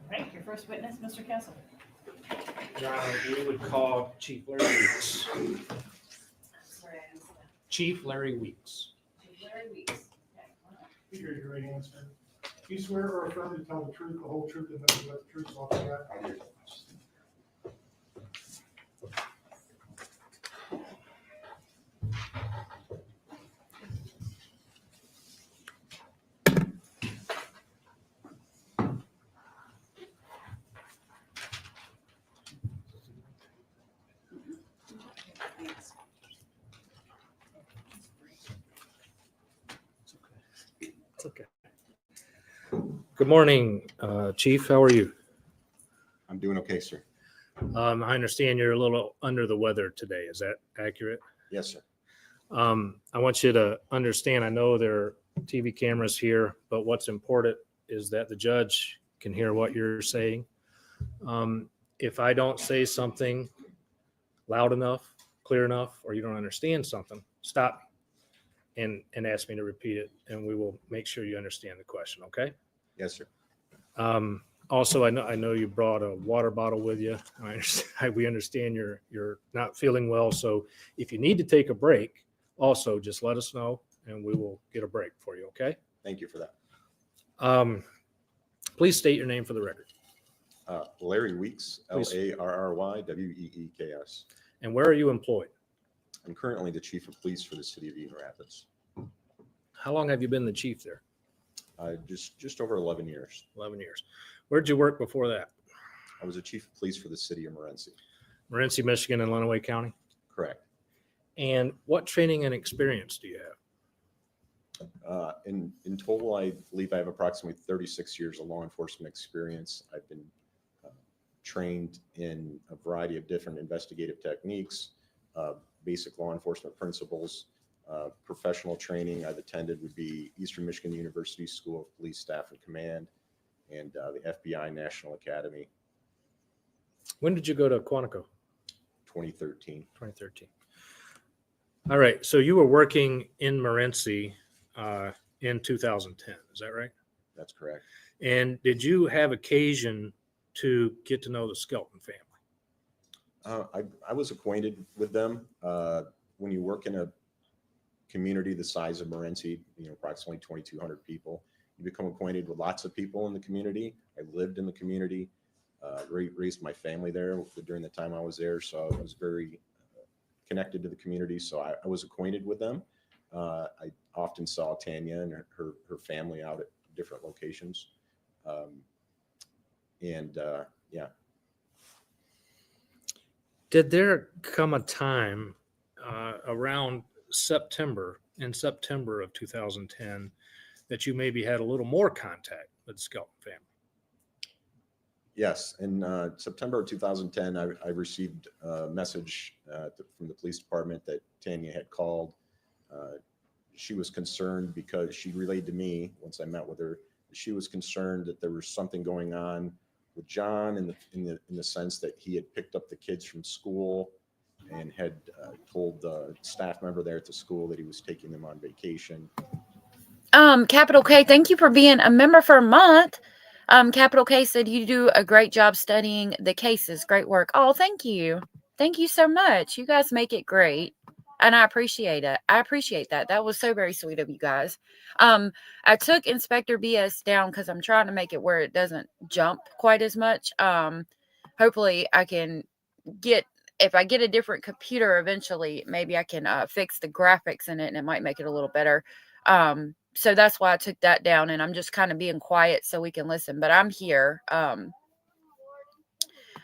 Speaker 7: All right, your first witness, Mr. Castle.
Speaker 9: Your Honor, we would call Chief Larry Weeks. Chief Larry Weeks.
Speaker 13: Raise your right hand, sir. Do you swear or affirm to tell the truth, the whole truth, and nothing but the truth, so help you God?
Speaker 9: It's okay. Good morning, Chief. How are you?
Speaker 19: I'm doing okay, sir.
Speaker 9: I understand you're a little under the weather today. Is that accurate?
Speaker 19: Yes, sir.
Speaker 9: I want you to understand, I know there are TV cameras here, but what's important is that the judge can hear what you're saying. If I don't say something loud enough, clear enough, or you don't understand something, stop me and ask me to repeat it, and we will make sure you understand the question, okay?
Speaker 19: Yes, sir.
Speaker 9: Also, I know you brought a water bottle with you. We understand you're not feeling well, so if you need to take a break, also just let us know, and we will get a break for you, okay?
Speaker 19: Thank you for that.
Speaker 9: Please state your name for the record.
Speaker 19: Larry Weeks, Larryweeks.
Speaker 9: And where are you employed?
Speaker 19: I'm currently the chief of police for the city of Eaton Rapids.
Speaker 9: How long have you been the chief there?
Speaker 19: Just over 11 years.
Speaker 9: 11 years. Where'd you work before that?
Speaker 19: I was a chief of police for the city of Morenci.
Speaker 9: Morenci, Michigan, and Lenawee County?
Speaker 19: Correct.
Speaker 9: And what training and experience do you have?
Speaker 19: In total, I believe I have approximately 36 years of law enforcement experience. I've been trained in a variety of different investigative techniques, basic law enforcement principles. Professional training I've attended would be Eastern Michigan University School of Police Staff and Command and the FBI National Academy.
Speaker 9: When did you go to Quantico?
Speaker 19: 2013.
Speaker 9: 2013. All right. So you were working in Morenci in 2010. Is that right?
Speaker 19: That's correct.
Speaker 9: And did you have occasion to get to know the Skelton family?
Speaker 19: I was acquainted with them. When you work in a community the size of Morenci, approximately 2,200 people, you become acquainted with lots of people in the community. I lived in the community, raised my family there during the time I was there, so I was very connected to the community. So I was acquainted with them. I often saw Tanya and her family out at different locations. Yeah.
Speaker 9: Did there come a time around in September of 2010, that you maybe had a little more contact with the Skelton family?
Speaker 19: Yes. In September of 2010, I received a message from the police department that Tanya had called. She was concerned because she relayed to me, once I met with her, she was concerned that there was something going on with John in the sense that he had picked up the kids from school and had told the staff member there at the school that he was taking them on vacation.
Speaker 3: Capital K, thank you for being a member for a month. Capital K said, you do a great job studying the cases. Great work. Oh, thank you. Thank you so much. You guys make it great. And I appreciate it. I appreciate that. That was so very sweet of you guys. I took Inspector BS down because I'm trying to make it where it doesn't jump quite as much. Hopefully I can get, if I get a different computer eventually, maybe I can fix the graphics in it and it might make it a little better. So that's why I took that down, and I'm just kind of being quiet so we can listen. But I'm here.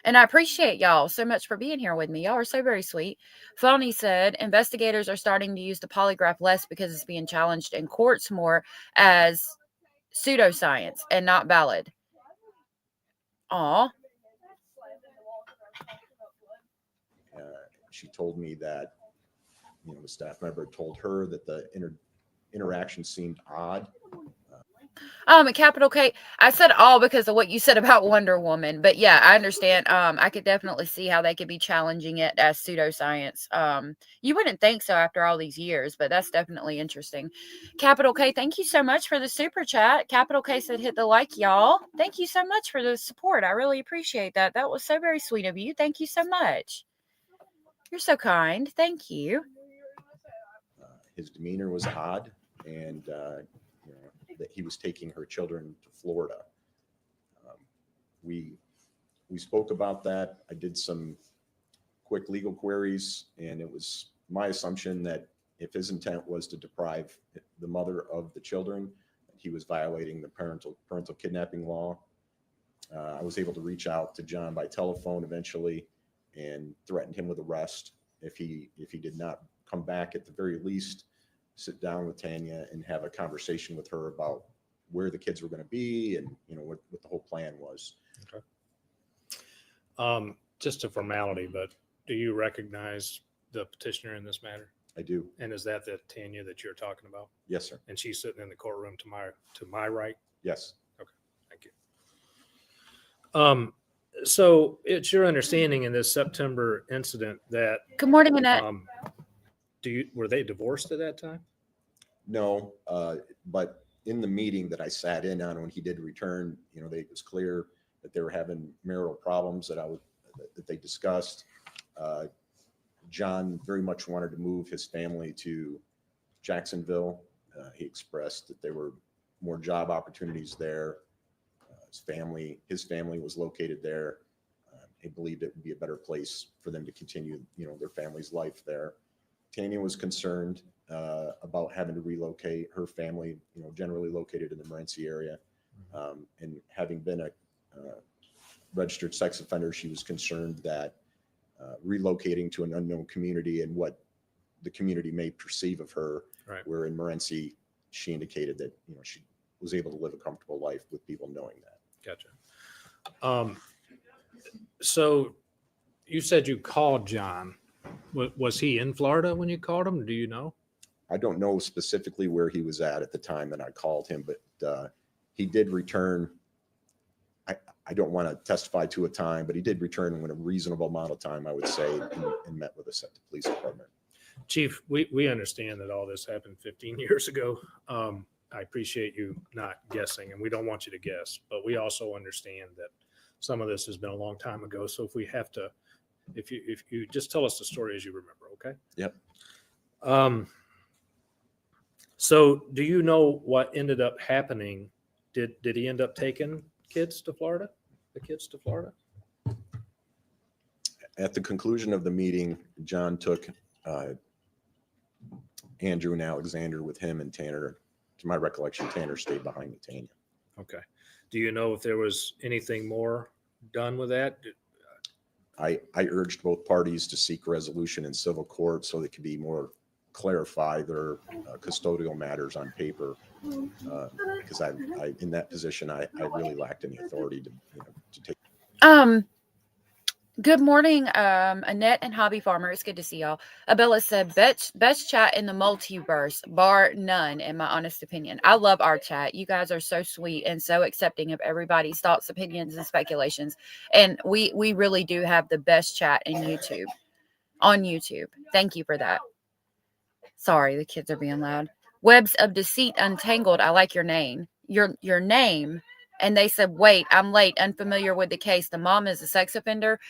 Speaker 3: And I appreciate y'all so much for being here with me. Y'all are so very sweet. Phony said, investigators are starting to use the polygraph less because it's being challenged in courts more as pseudoscience and not valid. Aw.
Speaker 19: She told me that, the staff member told her that the interaction seemed odd.
Speaker 3: A capital K. I said all because of what you said about Wonder Woman, but yeah, I understand. I could definitely see how they could be challenging it as pseudoscience. You wouldn't think so after all these years, but that's definitely interesting. Capital K, thank you so much for the super chat. Capital K said, hit the like, y'all. Thank you so much for the support. I really appreciate that. That was so very sweet of you. Thank you so much. You're so kind. Thank you.
Speaker 19: His demeanor was odd, and that he was taking her children to Florida. We spoke about that. I did some quick legal queries, and it was my assumption that if his intent was to deprive the mother of the children, he was violating the parental kidnapping law. I was able to reach out to John by telephone eventually and threatened him with arrest if he did not come back. At the very least, sit down with Tanya and have a conversation with her about where the kids were going to be and what the whole plan was.
Speaker 9: Okay. Just a formality, but do you recognize the petitioner in this matter?
Speaker 19: I do.
Speaker 9: And is that the Tanya that you're talking about?
Speaker 19: Yes, sir.
Speaker 9: And she's sitting in the courtroom to my right?
Speaker 19: Yes.
Speaker 9: Okay. Thank you. So it's your understanding in this September incident that
Speaker 3: Good morning, Annette.
Speaker 9: Were they divorced at that time?
Speaker 19: No, but in the meeting that I sat in on when he did return, it was clear that they were having marital problems that they discussed. John very much wanted to move his family to Jacksonville. He expressed that there were more job opportunities there. His family was located there. He believed it would be a better place for them to continue, their family's life there. Tanya was concerned about having to relocate her family, generally located in the Morenci area. And having been a registered sex offender, she was concerned that relocating to an unknown community and what the community may perceive of her,
Speaker 9: right.
Speaker 19: Where in Morenci, she indicated that, she was able to live a comfortable life with people knowing that.
Speaker 9: Gotcha. So you said you called John. Was he in Florida when you called him? Do you know?
Speaker 19: I don't know specifically where he was at the time that I called him, but he did return. I don't want to testify to a time, but he did return in a reasonable amount of time, I would say, and met with us at the police department.
Speaker 9: Chief, we understand that all this happened 15 years ago. I appreciate you not guessing, and we don't want you to guess, but we also understand that some of this has been a long time ago. So if you just tell us the story as you remember, okay?
Speaker 19: Yep.
Speaker 9: So do you know what ended up happening? Did he end up taking the kids to Florida?
Speaker 19: At the conclusion of the meeting, John took Andrew and Alexander with him, and Tanner, to my recollection, Tanner stayed behind with Tanya.
Speaker 9: Okay. Do you know if there was anything more done with that?
Speaker 19: I urged both parties to seek resolution in civil court so they could be more clarify their custodial matters on paper, because I in that position I really lacked any authority to take.
Speaker 3: Good morning, Annette and Hobby Farmer. It's good to see y'all. Abella said, best chat in the multiverse, bar none, in my honest opinion. I love our chat. You guys are so sweet and so accepting of everybody's thoughts, opinions, and speculations. And we really do have the best chat on YouTube. Thank you for that. Sorry, the kids are being loud. Webs of Deceit Untangled. I like your name. Your name And they said, wait, I'm late, unfamiliar with the case. The mom is a sex offender.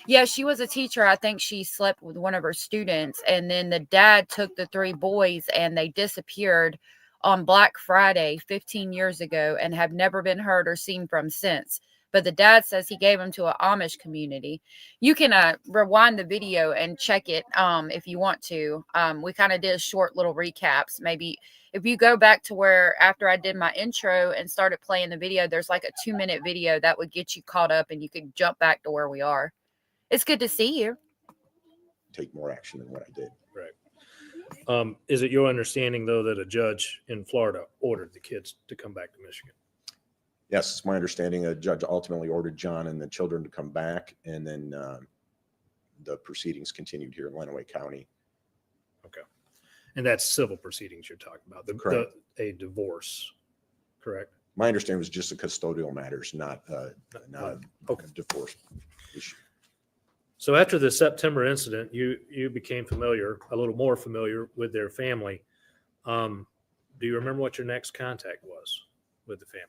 Speaker 3: Yeah, she was a teacher. I think she slept with one of her students. And then the dad took the 3 boys and they disappeared on Black Friday 15 years ago and have never been heard or seen from since. But the dad says he gave them to an Amish community. You can rewind the video and check it if you want to. We kind of did short little recaps. Maybe if you go back to where after I did my intro and started playing the video, there's like a 2-minute video that would get you caught up and you could jump back to where we are. It's good to see you.
Speaker 19: Take more action than what I did.
Speaker 9: Right. Is it your understanding, though, that a judge in Florida ordered the kids to come back to Michigan?
Speaker 19: Yes, it's my understanding a judge ultimately ordered John and the children to come back, and then the proceedings continued here in Lenawee County.
Speaker 9: Okay. And that's civil proceedings you're talking about,
Speaker 19: Correct.
Speaker 9: A divorce, correct?
Speaker 19: My understanding was just the custodial matters, not a divorce issue.
Speaker 9: So after the September incident, you became a little more familiar with their family. Do you remember what your next contact was with the family?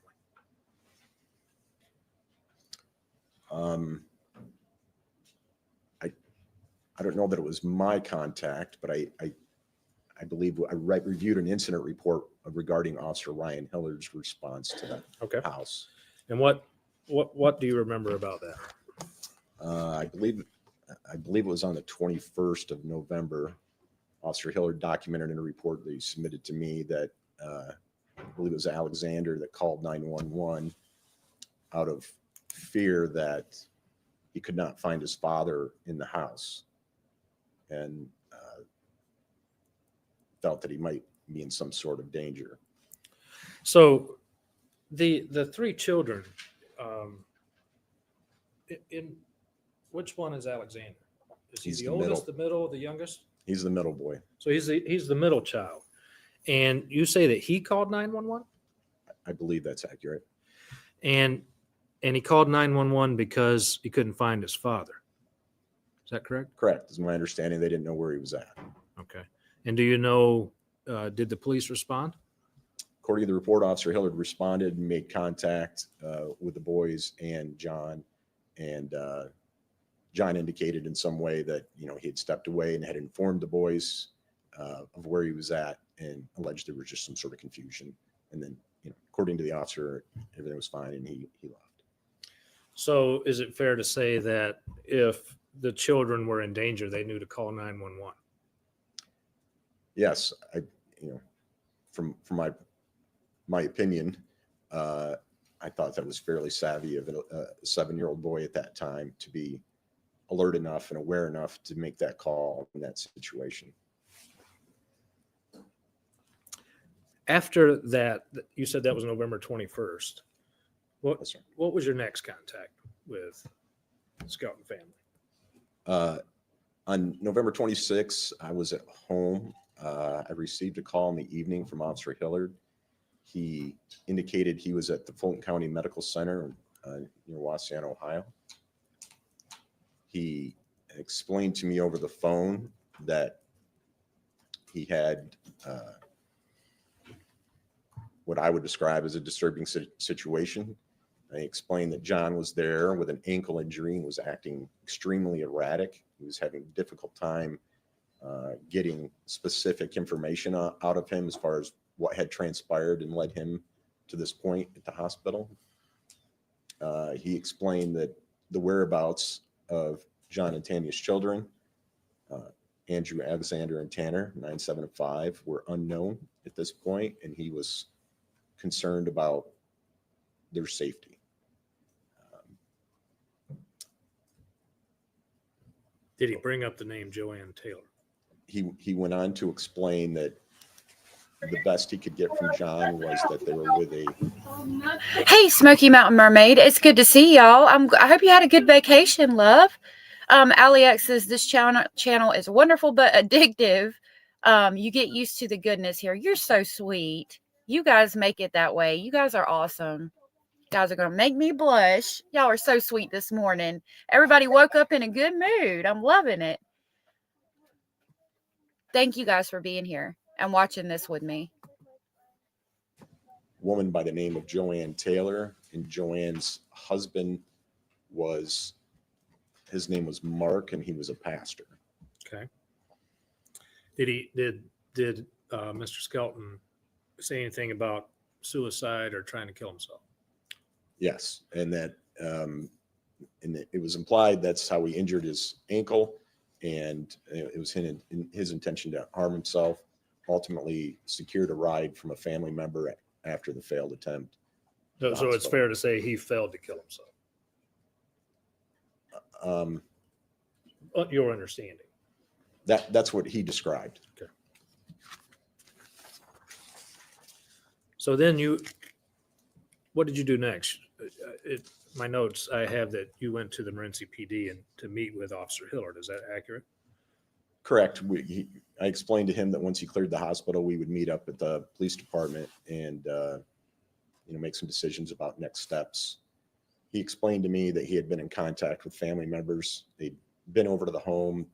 Speaker 19: I don't know that it was my contact, but I believe I reviewed an incident report regarding Officer Ryan Hillard's response to the house.
Speaker 9: And what do you remember about that?
Speaker 19: I believe it was on the 21st of November. Officer Hillard documented in a report that he submitted to me that I believe it was Alexander that called 911 out of fear that he could not find his father in the house and felt that he might be in some sort of danger.
Speaker 9: So the 3 children, in which one is Alexander? Is he
Speaker 19: He's
Speaker 9: the
Speaker 19: the
Speaker 9: oldest,
Speaker 19: middle.
Speaker 9: the middle, the youngest?
Speaker 19: He's the middle boy.
Speaker 9: So he's the middle child. And you say that he called 911?
Speaker 19: I believe that's accurate.
Speaker 9: And he called 911 because he couldn't find his father. Is that correct?
Speaker 19: Correct. Is my understanding. They didn't know where he was at.
Speaker 9: Okay. And do you know, did the police respond?
Speaker 19: According to the report, Officer Hillard responded and made contact with the boys and John. And John indicated in some way that, he had stepped away and had informed the boys of where he was at and alleged there was just some sort of confusion. And then, according to the officer, everything was fine and he left.
Speaker 9: So is it fair to say that if the children were in danger, they knew to call 911?
Speaker 19: Yes, from my opinion, I thought that was fairly savvy of a 7-year-old boy at that time to be alert enough and aware enough to make that call in that situation.
Speaker 9: After that, you said that was November 21st. What was your next contact with Skelton family?
Speaker 19: On November 26th, I was at home. I received a call in the evening from Officer Hillard. He indicated he was at the Fulton County Medical Center near Waseon, Ohio. He explained to me over the phone that he had what I would describe as a disturbing situation. I explained that John was there with an ankle injury and was acting extremely erratic. He was having a difficult time getting specific information out of him as far as what had transpired and led him to this point at the hospital. He explained that the whereabouts of John and Tanya's children, Andrew, Alexander, and Tanner, 9, 7, and 5, were unknown at this point, and he was concerned about their safety.
Speaker 9: Did he bring up the name Joanne Taylor?
Speaker 19: He went on to explain that the best he could get from John was that they were with a...
Speaker 3: Hey, Smoky Mountain Mermaid. It's good to see y'all. I hope you had a good vacation, love. Alex says this channel is wonderful but addictive. You get used to the goodness here. You're so sweet. You guys make it that way. You guys are awesome. You guys are going to make me blush. Y'all are so sweet this morning. Everybody woke up in a good mood. I'm loving it. Thank you guys for being here and watching this with me.
Speaker 19: Woman by the name of Joanne Taylor and Joanne's husband his name was Mark, and he was a pastor.
Speaker 9: Okay. Did Mr. Skelton say anything about suicide or trying to kill himself?
Speaker 19: Yes, and that it was implied that's how he injured his ankle, and it was in his intention to harm himself. Ultimately, secured a ride from a family member after the failed attempt.
Speaker 9: So it's fair to say he failed to kill himself. Your understanding.
Speaker 19: That's what he described.
Speaker 9: Okay. So then what did you do next? My notes, I have that you went to the Morenci PD and to meet with Officer Hillard. Is that accurate?
Speaker 19: Correct. I explained to him that once he cleared the hospital, we would meet up at the police department and make some decisions about next steps. He explained to me that he had been in contact with family members. They'd been over to the home.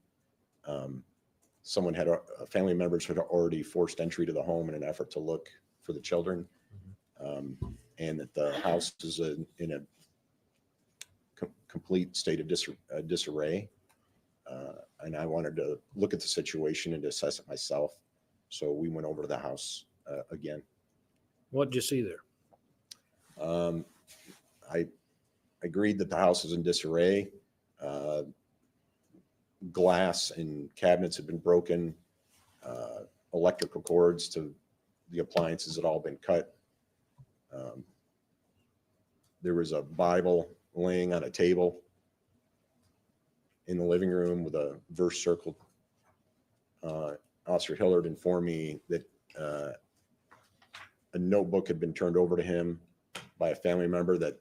Speaker 19: Family members had already forced entry to the home in an effort to look for the children, and that the house is in a complete state of disarray. And I wanted to look at the situation and assess it myself. So we went over to the house again.
Speaker 9: What did you see there?
Speaker 19: I agreed that the house is in disarray. Glass and cabinets had been broken. Electrical cords to the appliances had all been cut. There was a Bible laying on a table in the living room with a verse circled. Officer Hillard informed me that a notebook had been turned over to him by a family member that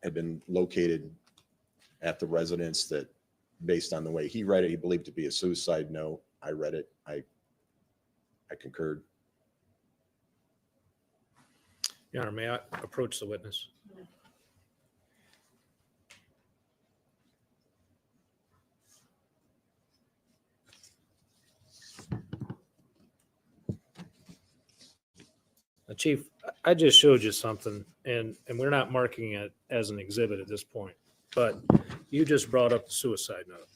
Speaker 19: had been located at the residence, that based on the way he read it, he believed to be a suicide note. I read it. I concurred.
Speaker 9: Your Honor, may I approach the witness? Chief, I just showed you something, and we're not marking it as an exhibit at this point, but you just brought up the suicide note.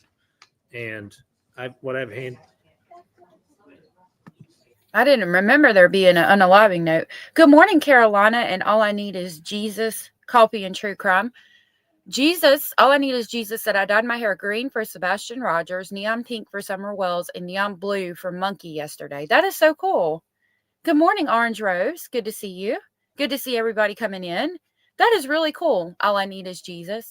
Speaker 9: And I
Speaker 3: didn't remember there being an unaliving note. Good morning, Carolina, and all I need is Jesus, coffee, and true crime. Jesus, all I need is Jesus said I dyed my hair green for Sebastian Rogers, neon pink for Summer Wells, and neon blue for Monkey yesterday. That is so cool. Good morning, Orange Rose. Good to see you. Good to see everybody coming in. That is really cool. All I need is Jesus.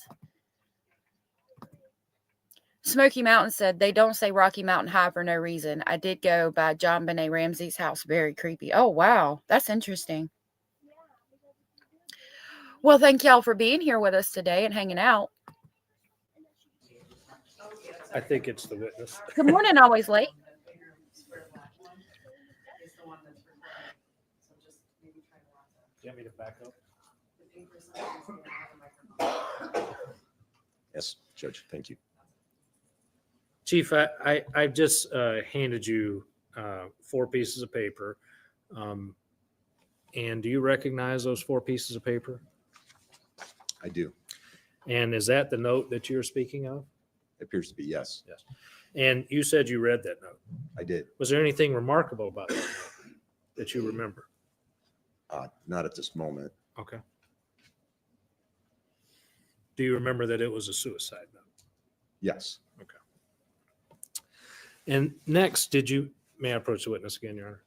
Speaker 3: Smoky Mountain said they don't say Rocky Mountain High for no reason. I did go by John Benet Ramsey's house. Very creepy. Oh, wow. That's interesting. Well, thank y'all for being here with us today and hanging out.
Speaker 9: I think it's the witness.
Speaker 3: Good morning, always late.
Speaker 9: You want me to back up?
Speaker 19: Yes, Judge. Thank you.
Speaker 9: Chief, I just handed you 4 pieces of paper. And do you recognize those 4 pieces of paper?
Speaker 19: I do.
Speaker 9: And is that the note that you're speaking of?
Speaker 19: It appears to be, yes.
Speaker 9: Yes. And you said you read that note.
Speaker 19: I did.
Speaker 9: Was there anything remarkable about that note that you remember?
Speaker 19: Not at this moment.
Speaker 9: Okay. Do you remember that it was a suicide note?
Speaker 19: Yes.
Speaker 9: Okay. And next, may I approach the witness again, Your Honor?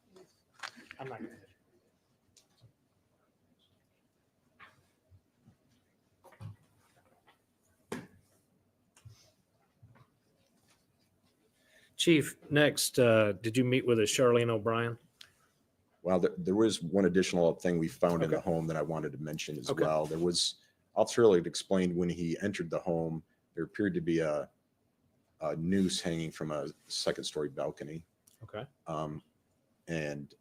Speaker 9: I'm not going to. Chief, next, did you meet with a Charlene O'Brien?
Speaker 19: Well, there was one additional thing we found in the home that I wanted to mention as well. There was, Officer Hillard explained when he entered the home, there appeared to be a noose hanging from a second-story balcony.
Speaker 9: Okay.
Speaker 19: And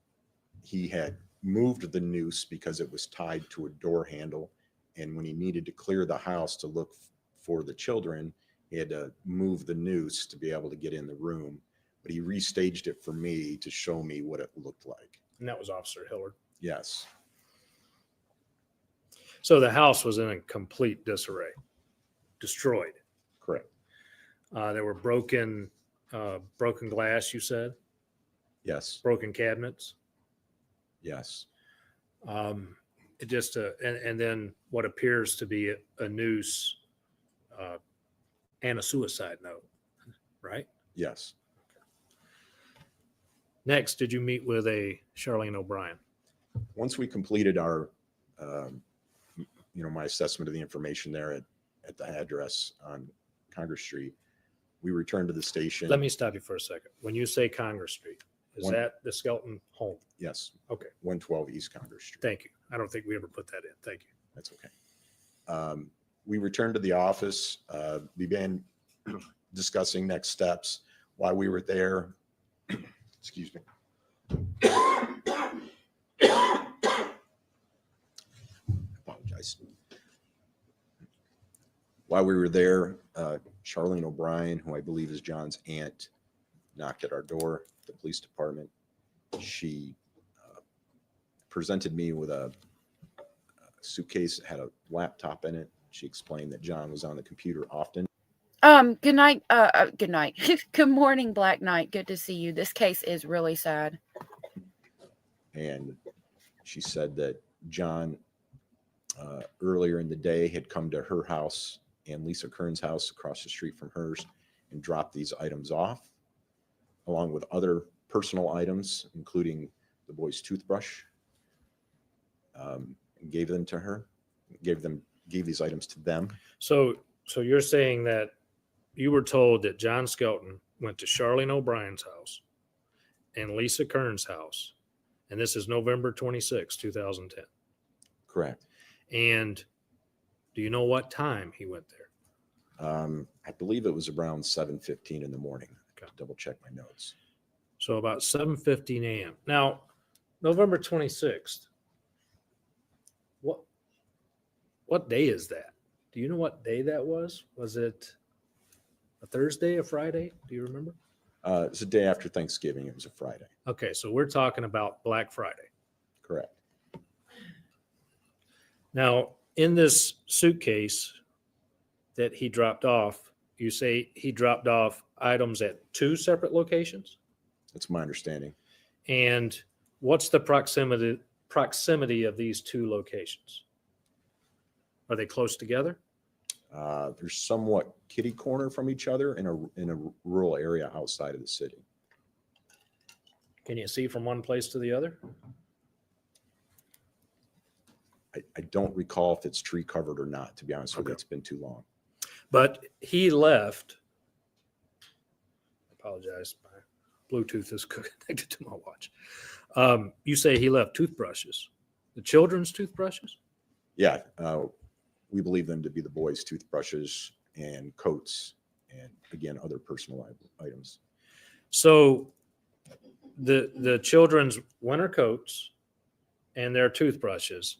Speaker 19: he had moved the noose because it was tied to a door handle. And when he needed to clear the house to look for the children, he had to move the noose to be able to get in the room. But he restaged it for me to show me what it looked like.
Speaker 9: And that was Officer Hillard.
Speaker 19: Yes.
Speaker 9: So the house was in a complete disarray, destroyed.
Speaker 19: Correct.
Speaker 9: There were broken glass, you said?
Speaker 19: Yes.
Speaker 9: Broken cabinets?
Speaker 19: Yes.
Speaker 9: It just, and then what appears to be a noose and a suicide note, right?
Speaker 19: Yes.
Speaker 9: Next, did you meet with a Charlene O'Brien?
Speaker 19: Once we completed our, my assessment of the information there at the address on Congress Street, we returned to the station.
Speaker 9: Let me stop you for a second. When you say Congress Street, is that the Skelton home?
Speaker 19: Yes.
Speaker 9: Okay.
Speaker 19: 112 East Congress Street.
Speaker 9: Thank you. I don't think we ever put that in. Thank you.
Speaker 19: That's okay. We returned to the office, began discussing next steps. While we were there, excuse me. Apologize. While we were there, Charlene O'Brien, who I believe is John's aunt, knocked at our door, the police department. She presented me with a suitcase that had a laptop in it. She explained that John was on the computer often.
Speaker 3: Good night. Good night. Good morning, Black Knight. Good to see you. This case is really sad.
Speaker 19: And she said that John earlier in the day had come to her house and Lisa Kern's house across the street from hers and dropped these items off, along with other personal items, including the boy's toothbrush, and gave them to her, gave these items to them.
Speaker 9: So you're saying that you were told that John Skelton went to Charlene O'Brien's house and Lisa Kern's house, and this is November 26, 2010.
Speaker 19: Correct.
Speaker 9: And do you know what time he went there?
Speaker 19: I believe it was around 7:15 in the morning. I got to double check my notes.
Speaker 9: So about 7:15 a.m. Now, November 26th. What day is that? Do you know what day that was? Was it a Thursday, a Friday? Do you remember?
Speaker 19: It's a day after Thanksgiving. It was a Friday.
Speaker 9: Okay, so we're talking about Black Friday.
Speaker 19: Correct.
Speaker 9: Now, in this suitcase that he dropped off, you say he dropped off items at 2 separate locations?
Speaker 19: That's my understanding.
Speaker 9: And what's the proximity of these 2 locations? Are they close together?
Speaker 19: They're somewhat kitty corner from each other in a rural area outside of the city.
Speaker 9: Can you see from one place to the other?
Speaker 19: I don't recall if it's tree covered or not, to be honest with you. It's been too long.
Speaker 9: But he left. I apologize. My Bluetooth is connected to my watch. You say he left toothbrushes, the children's toothbrushes?
Speaker 19: Yeah. We believe them to be the boys' toothbrushes and coats and, again, other personal items.
Speaker 9: So the children's winter coats and their toothbrushes,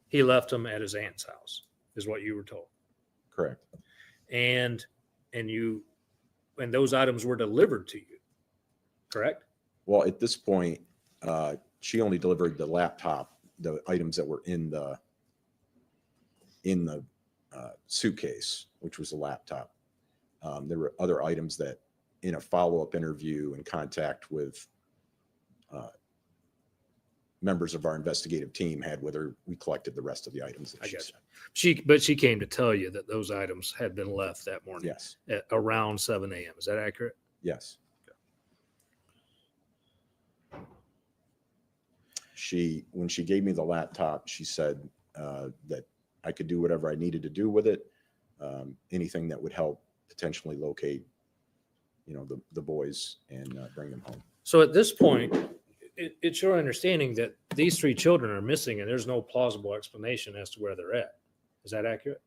Speaker 9: he left them at his aunt's house, is what you were told.
Speaker 19: Correct.
Speaker 9: And those items were delivered to you, correct?
Speaker 19: Well, at this point, she only delivered the laptop, the items that were in the suitcase, which was a laptop. There were other items that, in a follow-up interview and contact with members of our investigative team had, whether we collected the rest of the items that she said.
Speaker 9: But she came to tell you that those items had been left that morning.
Speaker 19: Yes.
Speaker 9: At around 7 a.m. Is that accurate?
Speaker 19: Yes. When she gave me the laptop, she said that I could do whatever I needed to do with it, anything that would help potentially locate, the boys and bring them home.
Speaker 9: So at this point, it's your understanding that these 3 children are missing and there's no plausible explanation as to where they're at. Is that accurate?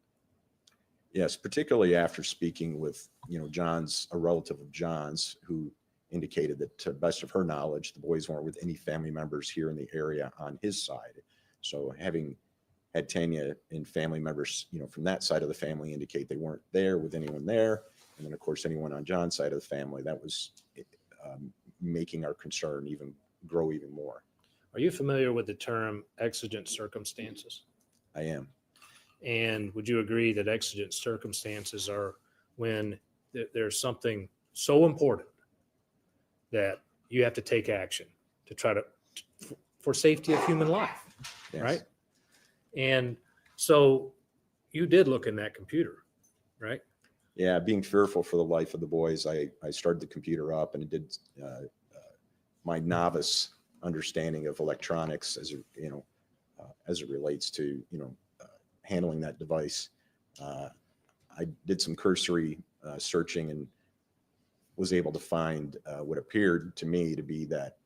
Speaker 19: Yes, particularly after speaking with, a relative of John's, who indicated that, to the best of her knowledge, the boys weren't with any family members here in the area on his side. So having had Tanya and family members, from that side of the family indicate they weren't there with anyone there, and then of course anyone on John's side of the family, that was making our concern grow even more.
Speaker 9: Are you familiar with the term exigent circumstances?
Speaker 19: I am.
Speaker 9: And would you agree that exigent circumstances are when there's something so important that you have to take action to try to, for safety of human life,
Speaker 19: Yes.
Speaker 9: right? And so you did look in that computer, right?
Speaker 19: Yeah, being fearful for the life of the boys, I started the computer up, and it did my novice understanding of electronics as as it relates to handling that device. I did some cursory searching and was able to find what appeared to me to be that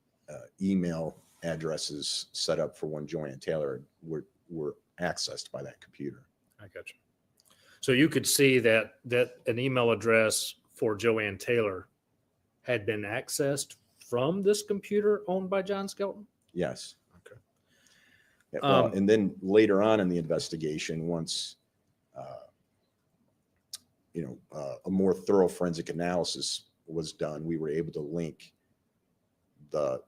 Speaker 19: email addresses set up for one Joanne Taylor were accessed by that computer.
Speaker 9: I got you. So you could see that an email address for Joanne Taylor had been accessed from this computer owned by John Skelton?
Speaker 19: Yes.
Speaker 9: Okay.
Speaker 19: Yeah, well, and then later on in the investigation, once a more thorough forensic analysis was done, we were able to link the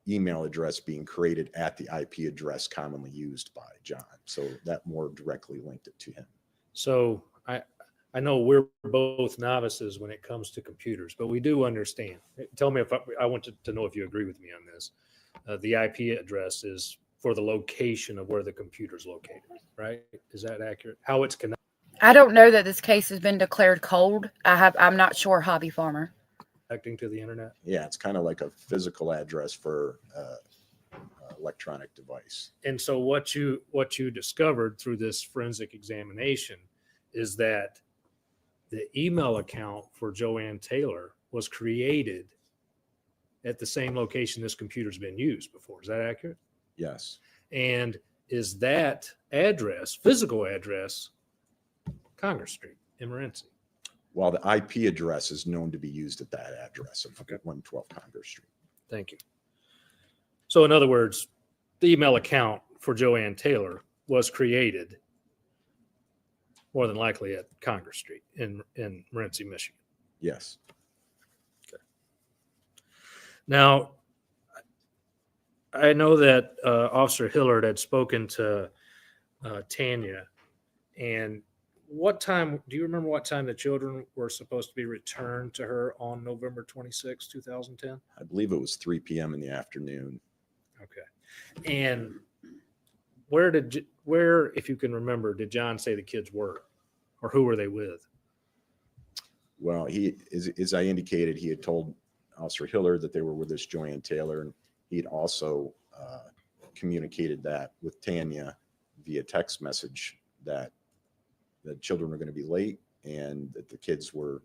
Speaker 19: email address being created at the IP address commonly used by John. So that more directly linked it to him.
Speaker 9: So I know we're both novices when it comes to computers, but we do understand. Tell me if I want to know if you agree with me on this. The IP address is for the location of where the computer's located, right? Is that accurate? How it's connected?
Speaker 3: I don't know that this case has been declared cold. I'm not sure, hobby farmer.
Speaker 9: Connecting to the internet?
Speaker 19: Yeah, it's kind of like a physical address for electronic device.
Speaker 9: And so what you discovered through this forensic examination is that the email account for Joanne Taylor was created at the same location this computer's been used before. Is that accurate?
Speaker 19: Yes.
Speaker 9: And is that address, physical address, Congress Street in Morenci?
Speaker 19: While the IP address is known to be used at that address of 112 Congress Street.
Speaker 9: Thank you. So in other words, the email account for Joanne Taylor was created more than likely at Congress Street in Morenci, Michigan.
Speaker 19: Yes.
Speaker 9: Okay. Now, I know that Officer Hillard had spoken to Tanya, and what time, do you remember what time the children were supposed to be returned to her on November 26, 2010?
Speaker 19: I believe it was 3 p.m. in the afternoon.
Speaker 9: Okay. And where, if you can remember, did John say the kids were, or who were they with?
Speaker 19: Well, as I indicated, he had told Officer Hillard that they were with this Joanne Taylor, and he'd also communicated that with Tanya via text message that the children were going to be late and that the kids were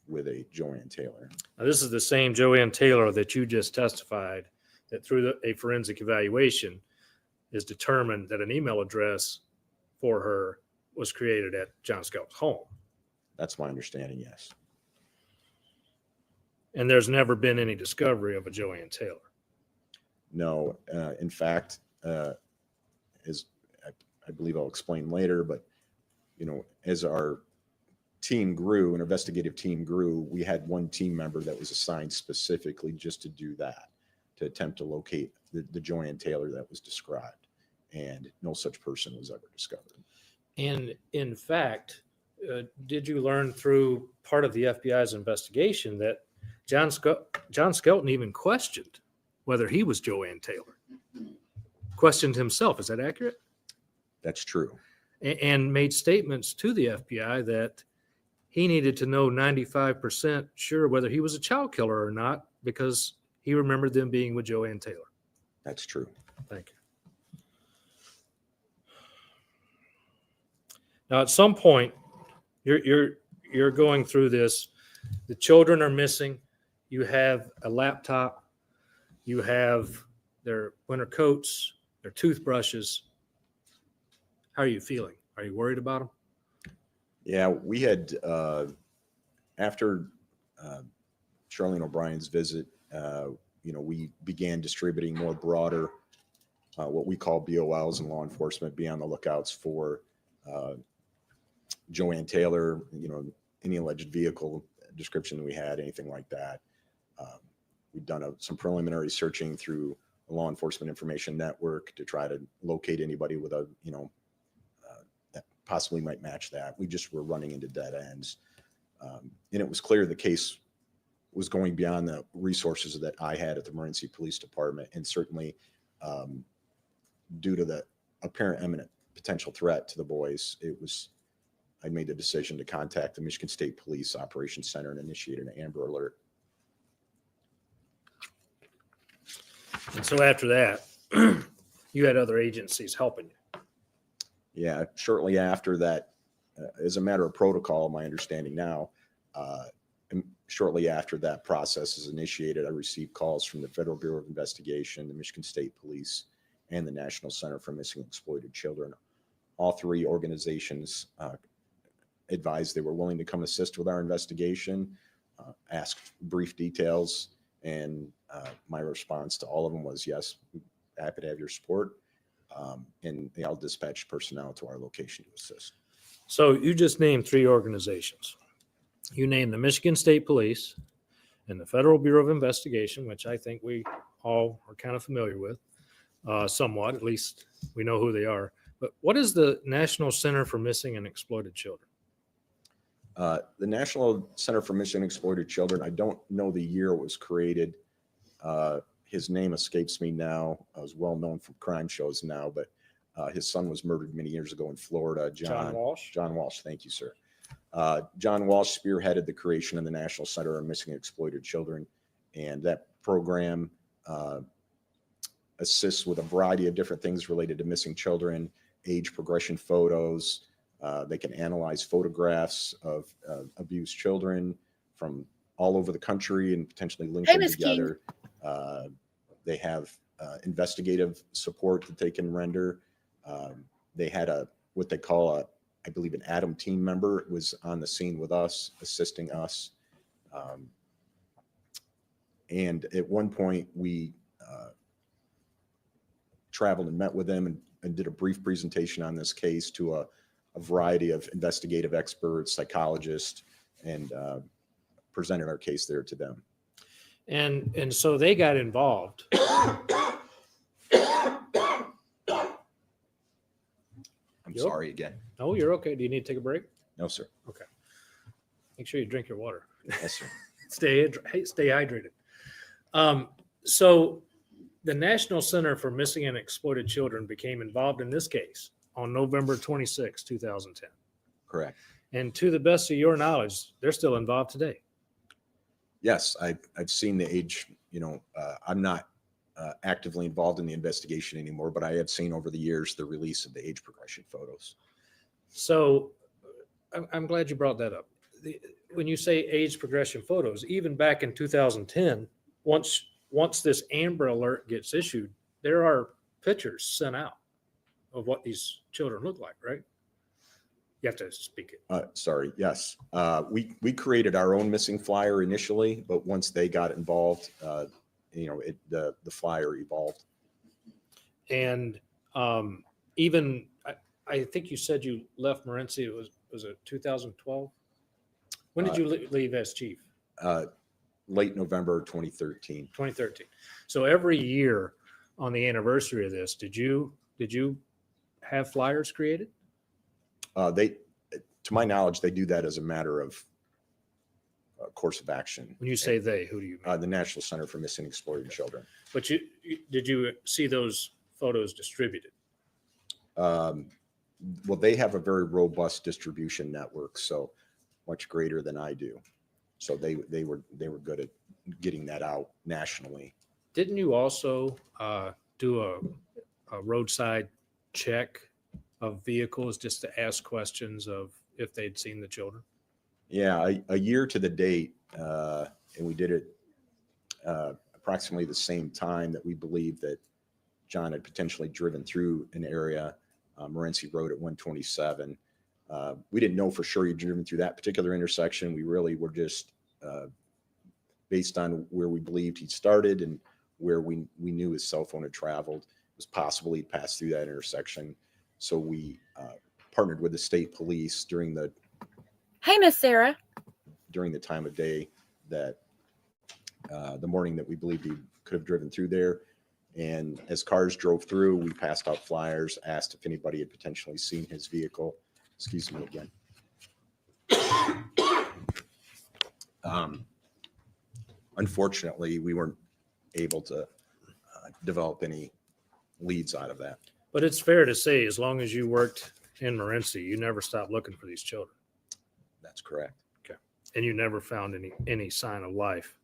Speaker 19: with a Joanne Taylor.
Speaker 9: Now, this is the same Joanne Taylor that you just testified that through a forensic evaluation is determined that an email address for her was created at John Skelton's home.
Speaker 19: That's my understanding, yes.
Speaker 9: And there's never been any discovery of a Joanne Taylor.
Speaker 19: No, in fact, as I believe I'll explain later, but as our team grew, an investigative team grew, we had one team member that was assigned specifically just to do that, to attempt to locate the Joanne Taylor that was described. And no such person was ever discovered.
Speaker 9: And in fact, did you learn through part of the FBI's investigation that John Skelton even questioned whether he was Joanne Taylor? Questioned himself. Is that accurate?
Speaker 19: That's true.
Speaker 9: And made statements to the FBI that he needed to know 95% sure whether he was a child killer or not because he remembered them being with Joanne Taylor.
Speaker 19: That's true.
Speaker 9: Thank you. Now, at some point, you're going through this. The children are missing. You have a laptop. You have their winter coats, their toothbrushes. How are you feeling? Are you worried about them?
Speaker 19: Yeah, we had, after Charlene O'Brien's visit, we began distributing more broader, what we call BOLs in law enforcement, be on the lookouts for Joanne Taylor, any alleged vehicle description we had, anything like that. We've done some preliminary searching through a law enforcement information network to try to locate anybody with a, possibly might match that. We just were running into dead ends. And it was clear the case was going beyond the resources that I had at the Morenci Police Department. And certainly due to the apparent imminent potential threat to the boys, I made the decision to contact the Michigan State Police Operations Center and initiate an Amber Alert.
Speaker 9: And so after that, you had other agencies helping you.
Speaker 19: Yeah, shortly after that, as a matter of protocol, my understanding now, and shortly after that process is initiated, I received calls from the Federal Bureau of Investigation, the Michigan State Police, and the National Center for Missing and Exploited Children. All three organizations advised they were willing to come assist with our investigation, asked brief details, and my response to all of them was, yes, happy to have your support, and I'll dispatch personnel to our location to assist.
Speaker 9: So you just named three organizations. You named the Michigan State Police and the Federal Bureau of Investigation, which I think we all are kind of familiar with, somewhat, at least we know who they are. But what is the National Center for Missing and Exploited Children?
Speaker 19: The National Center for Missing and Exploited Children, I don't know the year it was created. His name escapes me now. I was well known from crime shows now, but his son was murdered many years ago in Florida.
Speaker 9: John Walsh?
Speaker 19: John Walsh, thank you, sir. John Walsh spearheaded the creation of the National Center for Missing and Exploited Children, and that program assists with a variety of different things related to missing children, age progression photos. They can analyze photographs of abused children from all over the country and potentially link them together. They have investigative support that they can render. They had what they call I believe an ATOM team member was on the scene with us, assisting us. And at one point we traveled and met with them and did a brief presentation on this case to a variety of investigative experts, psychologists, and presented our case there to them.
Speaker 9: And so they got involved.
Speaker 19: I'm sorry again.
Speaker 9: No, you're okay. Do you need to take a break?
Speaker 19: No, sir.
Speaker 9: Okay. Make sure you drink your water.
Speaker 19: Yes, sir.
Speaker 9: Stay hydrated. So the National Center for Missing and Exploited Children became involved in this case on November 26, 2010.
Speaker 19: Correct.
Speaker 9: And to the best of your knowledge, they're still involved today.
Speaker 19: Yes, I've seen the age, I'm not actively involved in the investigation anymore, but I have seen over the years the release of the age progression photos.
Speaker 9: So I'm glad you brought that up. When you say age progression photos, even back in 2010, once this Amber Alert gets issued, there are pictures sent out of what these children look like, right? You have to speak it.
Speaker 19: Sorry. Yes. We created our own missing flyer initially, but once they got involved, the flyer evolved.
Speaker 9: And even I think you said you left Morenci. Was it 2012? When did you leave as chief?
Speaker 19: Late November 2013.
Speaker 9: 2013. So every year on the anniversary of this, did you have flyers created?
Speaker 19: To my knowledge, they do that as a matter of course of action.
Speaker 9: When you say they, who do you mean?
Speaker 19: The National Center for Missing and Exploited Children.
Speaker 9: But did you see those photos distributed?
Speaker 19: Well, they have a very robust distribution network, so much greater than I do. So they were good at getting that out nationally.
Speaker 9: Didn't you also do a roadside check of vehicles just to ask questions of if they'd seen the children?
Speaker 19: Yeah, a year to the date, and we did it approximately the same time that we believed that John had potentially driven through an area, Morenci Road at 127. We didn't know for sure he'd driven through that particular intersection. We really were just based on where we believed he started and where we knew his cell phone had traveled. It was possible he'd passed through that intersection. So we partnered with the state police during the
Speaker 3: Miss Sarah.
Speaker 19: During the time of day that the morning that we believed he could have driven through there. And as cars drove through, we passed out flyers, asked if anybody had potentially seen his vehicle. Excuse me again. Unfortunately, we weren't able to develop any leads out of that.
Speaker 9: But it's fair to say, as long as you worked in Morenci, you never stopped looking for these children.
Speaker 19: That's correct.
Speaker 9: Okay. And you never found any sign of life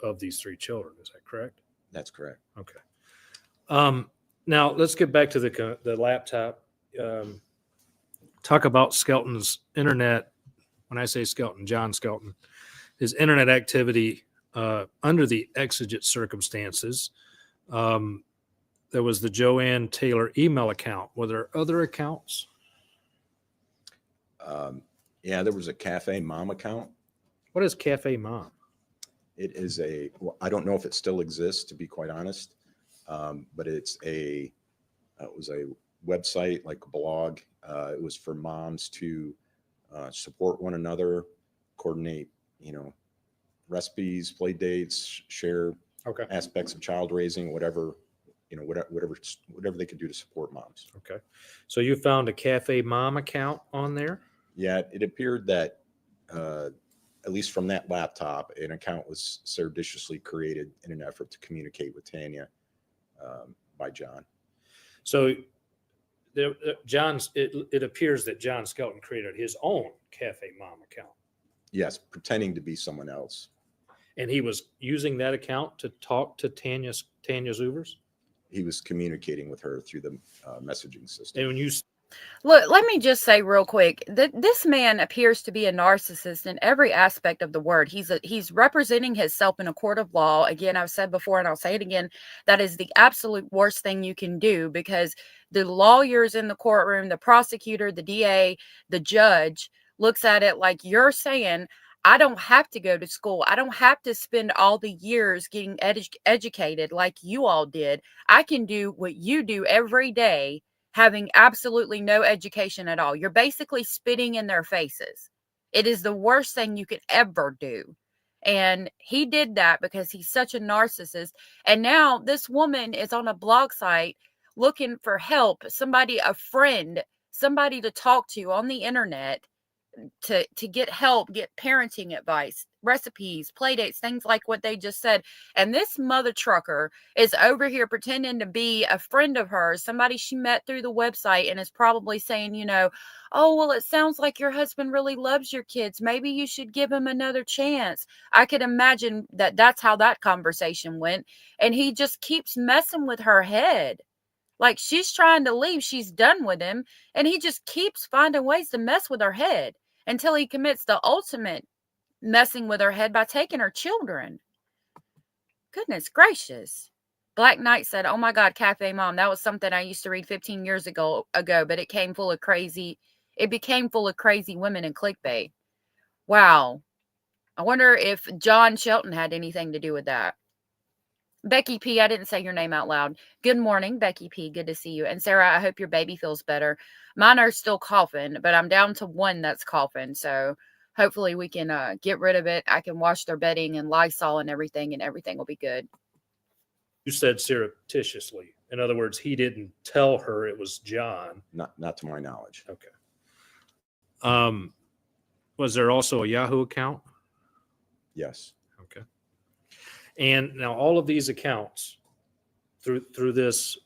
Speaker 9: of these 3 children. Is that correct?
Speaker 19: That's correct.
Speaker 9: Okay. Now let's get back to the laptop. Talk about Skelton's internet. When I say Skelton, John Skelton, his internet activity under the exigent circumstances. There was the Joanne Taylor email account. Were there other accounts?
Speaker 19: Yeah, there was a Cafe Mom account.
Speaker 9: What is Cafe Mom?
Speaker 19: It is well, I don't know if it still exists, to be quite honest, but it was a website, like a blog. It was for moms to support one another, coordinate, recipes, play dates, share aspects of child raising, whatever they could do to support moms.
Speaker 9: Okay. So you found a Cafe Mom account on there?
Speaker 19: Yeah, it appeared that, at least from that laptop, an account was surreptitiously created in an effort to communicate with Tanya by John.
Speaker 9: So it appears that John Skelton created his own Cafe Mom account.
Speaker 19: Yes, pretending to be someone else.
Speaker 9: And he was using that account to talk to Tanya Zuvers?
Speaker 19: He was communicating with her through the messaging system.
Speaker 9: And when you
Speaker 3: Look, let me just say real quick that this man appears to be a narcissist in every aspect of the word. He's representing himself in a court of law. Again, I've said before and I'll say it again, that is the absolute worst thing you can do, because the lawyers in the courtroom, the prosecutor, the DA, the judge looks at it like you're saying, I don't have to go to school. I don't have to spend all the years getting educated like you all did. I can do what you do every day, having absolutely no education at all. You're basically spitting in their faces. It is the worst thing you could ever do. And he did that because he's such a narcissist. And now this woman is on a blog site looking for help, a friend, somebody to talk to on the internet, to get help, get parenting advice, recipes, play dates, things like what they just said. And this mother trucker is over here pretending to be a friend of hers, somebody she met through the website, and is probably saying, oh, well, it sounds like your husband really loves your kids. Maybe you should give him another chance. I could imagine that's how that conversation went. And he just keeps messing with her head. Like, she's trying to leave. She's done with him. And he just keeps finding ways to mess with her head until he commits the ultimate messing with her head by taking her children. Goodness gracious. Black Knight said, oh my God, Cafe Mom. That was something I used to read 15 years ago, but it became full of crazy women and clickbait. Wow. I wonder if John Shelton had anything to do with that. Becky P, I didn't say your name out loud. Good morning, Becky P. Good to see you. And Sarah, I hope your baby feels better. Mine are still coughing, but I'm down to one that's coughing. So hopefully we can get rid of it. I can wash their bedding and Lysol and everything will be good.
Speaker 9: You said surreptitiously. In other words, he didn't tell her it was John.
Speaker 19: Not to my knowledge.
Speaker 9: Okay. Was there also a Yahoo account?
Speaker 19: Yes.
Speaker 9: Okay. And now all of these accounts through this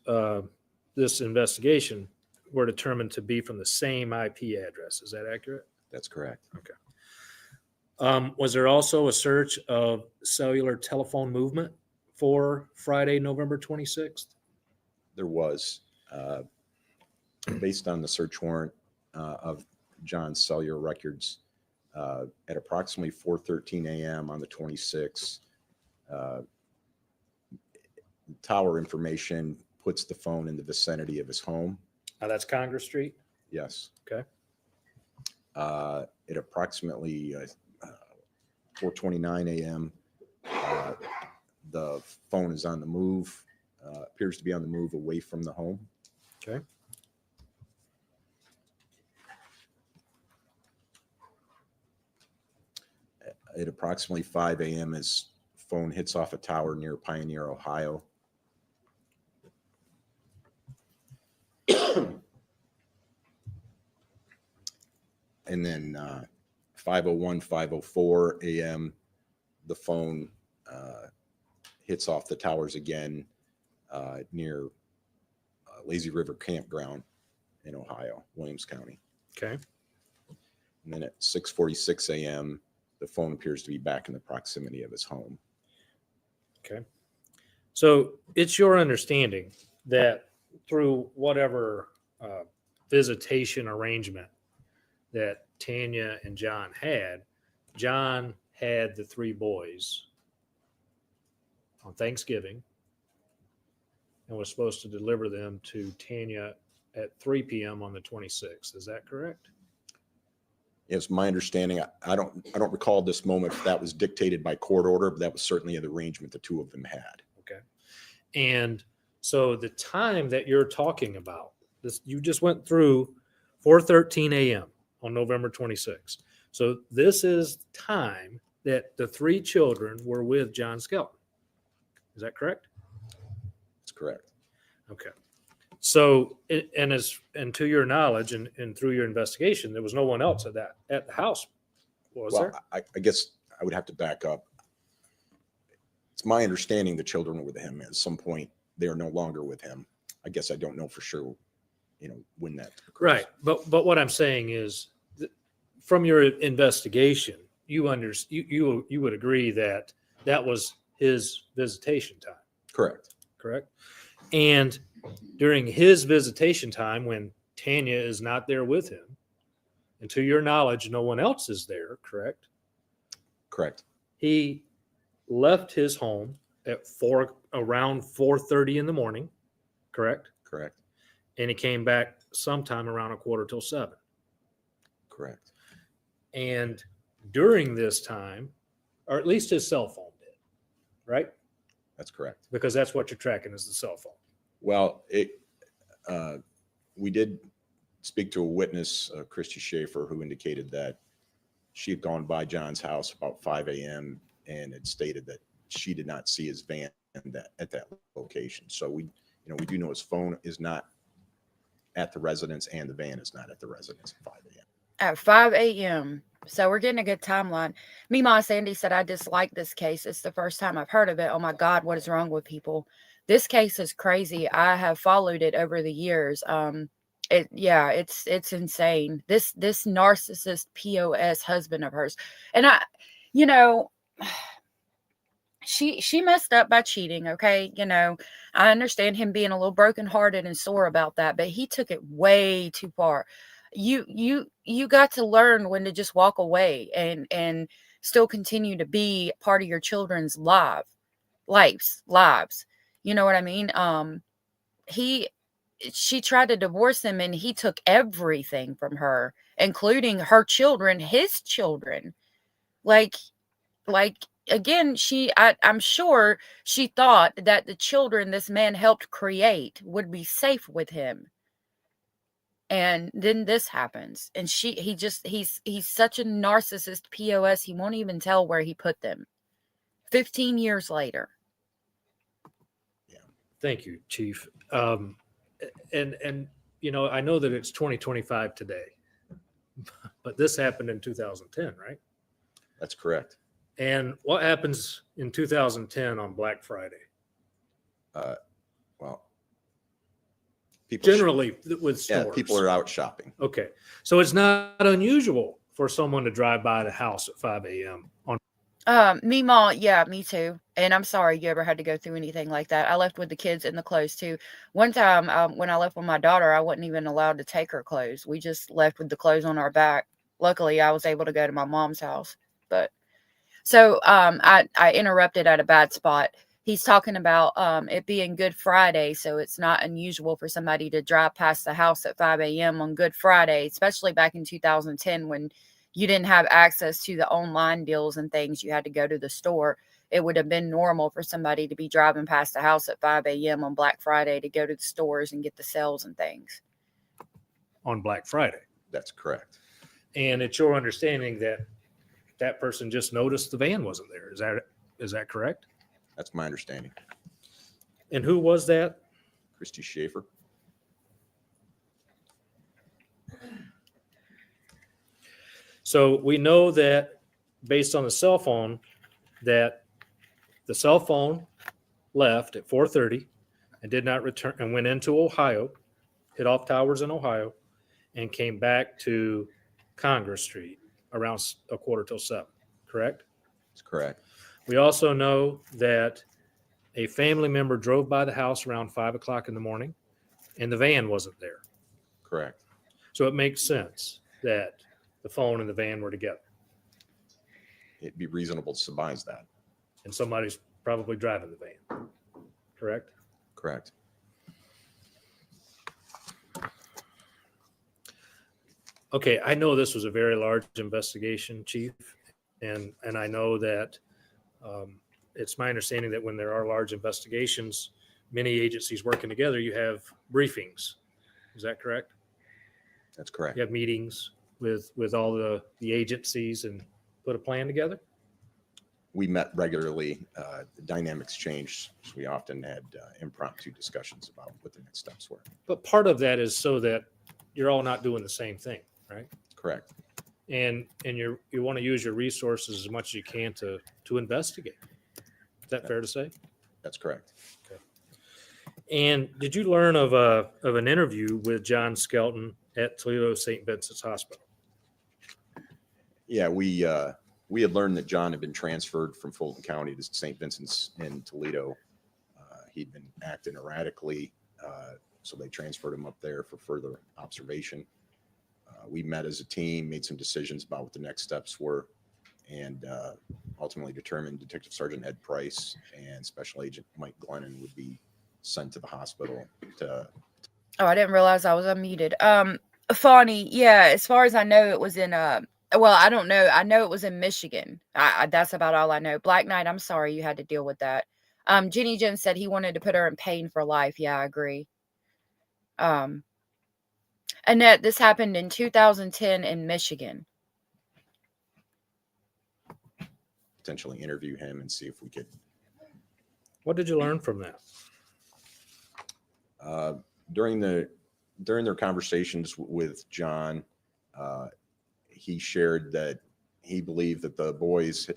Speaker 9: this investigation were determined to be from the same IP address. Is that accurate?
Speaker 19: That's correct.
Speaker 9: Okay. Was there also a search of cellular telephone movement for Friday, November 26th?
Speaker 19: There was, based on the search warrant of John's cellular records, at approximately 4:13 a.m. on the 26th, tower information puts the phone in the vicinity of his home.
Speaker 9: That's Congress Street?
Speaker 19: Yes.
Speaker 9: Okay.
Speaker 19: At approximately 4:29 a.m., the phone is on the move, appears to be on the move away from the home.
Speaker 9: Okay.
Speaker 19: At approximately 5 a.m., his phone hits off a tower near Pioneer, Ohio. And then 5:01, 5:04 a.m., the phone hits off the towers again near Lazy River Campground in Ohio, Williams County.
Speaker 9: Okay.
Speaker 19: And then at 6:46 a.m., the phone appears to be back in the proximity of his home.
Speaker 9: Okay. So it's your understanding that through whatever visitation arrangement that Tanya and John had the 3 boys on Thanksgiving and was supposed to deliver them to Tanya at 3 p.m. on the 26th. Is that correct?
Speaker 19: It's my understanding. I don't recall this moment if that was dictated by court order, but that was certainly the arrangement the 2 of them had.
Speaker 9: Okay. And so the time that you're talking about, this you just went through 4:13 a.m. on November 26th. So this is time that the 3 children were with John Skelton. Is that correct?
Speaker 19: That's correct.
Speaker 9: Okay. So, and to your knowledge and through your investigation, there was no one else at the house, was there?
Speaker 19: I guess I would have to back up. It's my understanding the children were with him. At some point, they are no longer with him. I guess I don't know for sure, when that occurs.
Speaker 9: Right. But what I'm saying is, from your investigation, you would agree that that was his visitation time.
Speaker 19: Correct.
Speaker 9: Correct. And during his visitation time, when Tanya is not there with him, and to your knowledge, no one else is there, correct?
Speaker 19: Correct.
Speaker 9: He left his home at around 4:30 in the morning, correct?
Speaker 19: Correct.
Speaker 9: And he came back sometime around 6:45.
Speaker 19: Correct.
Speaker 9: And during this time, or at least his cell phone did, right?
Speaker 19: That's correct.
Speaker 9: Because that's what you're tracking is the cell phone.
Speaker 19: Well, we did speak to a witness, Christy Schaefer, who indicated that she had gone by John's house about 5 a.m. and had stated that she did not see his van at that location. So we do know his phone is not at the residence and the van is not at the residence at 5 a.m.
Speaker 3: At 5 a.m. So we're getting a good timeline. Meemaw Sandy said, I dislike this case. It's the first time I've heard of it. Oh my God, what is wrong with people? This case is crazy. I have followed it over the years. It's insane. This narcissist POS husband of hers. And she messed up by cheating. Okay. I understand him being a little brokenhearted and sore about that, but he took it way too far. You got to learn when to just walk away and still continue to be part of your children's lives. You know what I mean? She tried to divorce him and he took everything from her, including her children, his children. Like again, I'm sure she thought that the children this man helped create would be safe with him. And then this happens. And he's such a narcissist POS, he won't even tell where he put them. 15 years later.
Speaker 9: Thank you, Chief. And I know that it's 2025 today, but this happened in 2010, right?
Speaker 19: That's correct.
Speaker 9: And what happens in 2010 on Black Friday?
Speaker 19: People
Speaker 9: generally with stores.
Speaker 19: Yeah, people are out shopping.
Speaker 9: Okay. So it's not unusual for someone to drive by the house at 5 a.m. on
Speaker 3: Meemaw, yeah, me too. And I'm sorry you ever had to go through anything like that. I left with the kids and the clothes too. One time when I left with my daughter, I wasn't even allowed to take her clothes. We just left with the clothes on our back. Luckily, I was able to go to my mom's house. But so I interrupted at a bad spot. He's talking about it being Good Friday, so it's not unusual for somebody to drive past the house at 5 a.m. on Good Friday, especially back in 2010 when you didn't have access to the online deals and things. You had to go to the store. It would have been normal for somebody to be driving past the house at 5 a.m. on Black Friday to go to the stores and get the sales and things.
Speaker 9: On Black Friday.
Speaker 19: That's correct.
Speaker 9: And it's your understanding that that person just noticed the van wasn't there. Is that correct?
Speaker 19: That's my understanding.
Speaker 9: And who was that?
Speaker 19: Christy Schaefer.
Speaker 9: So we know that based on the cell phone, that the cell phone left at 4:30 and did not return and went into Ohio, hit off towers in Ohio, and came back to Congress Street around 6:45, correct?
Speaker 19: That's correct.
Speaker 9: We also know that a family member drove by the house around 5 o'clock in the morning and the van wasn't there.
Speaker 19: Correct.
Speaker 9: So it makes sense that the phone and the van were together.
Speaker 19: It'd be reasonable to surmise that.
Speaker 9: And somebody's probably driving the van, correct?
Speaker 19: Correct.
Speaker 9: Okay, I know this was a very large investigation, Chief, and I know that it's my understanding that when there are large investigations, many agencies working together, you have briefings. Is that correct?
Speaker 19: That's correct.
Speaker 9: You have meetings with all the agencies and put a plan together?
Speaker 19: We met regularly. The dynamics changed. So we often had impromptu discussions about what the next steps were.
Speaker 9: But part of that is so that you're all not doing the same thing, right?
Speaker 19: Correct.
Speaker 9: And you want to use your resources as much as you can to investigate. Is that fair to say?
Speaker 19: That's correct.
Speaker 9: Okay. And did you learn of an interview with John Skelton at Toledo St. Vincent's Hospital?
Speaker 19: Yeah, we had learned that John had been transferred from Fulton County to St. Vincent's in Toledo. He'd been acting erratically, so they transferred him up there for further observation. We met as a team, made some decisions about what the next steps were, and ultimately determined Detective Sergeant Ed Price and Special Agent Mike Glennon would be sent to the hospital to.
Speaker 3: Oh, I didn't realize I was unmuted. Fawny, yeah, as far as I know, it was in well, I don't know. I know it was in Michigan. That's about all I know. Black Knight, I'm sorry you had to deal with that. Jenny Jen said he wanted to put her in pain for life. Yeah, I agree. Annette, this happened in 2010 in Michigan.
Speaker 19: Potentially interview him and see if we could.
Speaker 9: What did you learn from that?
Speaker 19: During their conversations with John, he shared that he believed that the boys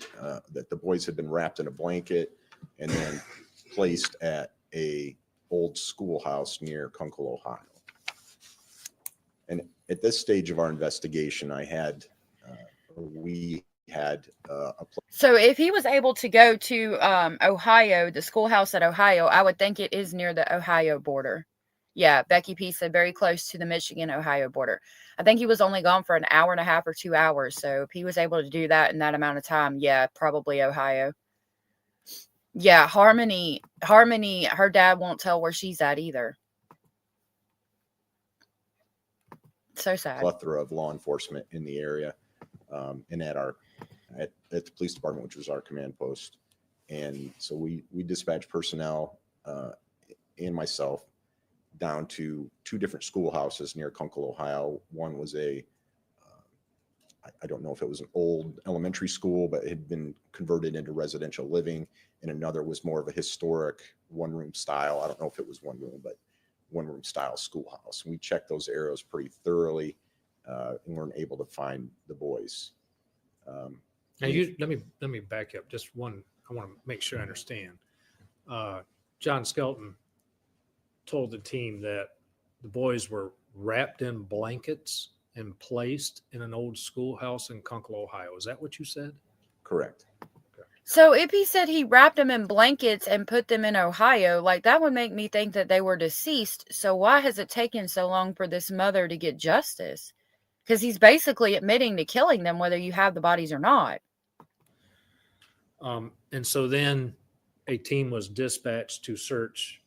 Speaker 19: had been wrapped in a blanket and then placed at a old schoolhouse near Kunkel, Ohio. And at this stage of our investigation, we had
Speaker 3: So if he was able to go to Ohio, the schoolhouse at Ohio, I would think it is near the Ohio border. Yeah, Becky P said very close to the Michigan-Ohio border. I think he was only gone for an hour and a half or 2 hours. So if he was able to do that in that amount of time, yeah, probably Ohio. Yeah, Harmony, her dad won't tell where she's at either. So sad.
Speaker 19: plethora of law enforcement in the area, and at the police department, which was our command post. And so we dispatched personnel and myself down to two different schoolhouses near Kunkel, Ohio. One was I don't know if it was an old elementary school, but it had been converted into residential living. And another was more of a historic one-room style. I don't know if it was one room, but one-room style schoolhouse. We checked those areas pretty thoroughly and weren't able to find the boys.
Speaker 9: Now let me back up just one. I want to make sure I understand. John Skelton told the team that the boys were wrapped in blankets and placed in an old schoolhouse in Kunkel, Ohio. Is that what you said?
Speaker 19: Correct.
Speaker 3: So if he said he wrapped them in blankets and put them in Ohio, like that would make me think that they were deceased. So why has it taken so long for this mother to get justice? Because he's basically admitting to killing them, whether you have the bodies or not.
Speaker 9: And so then a team was dispatched to search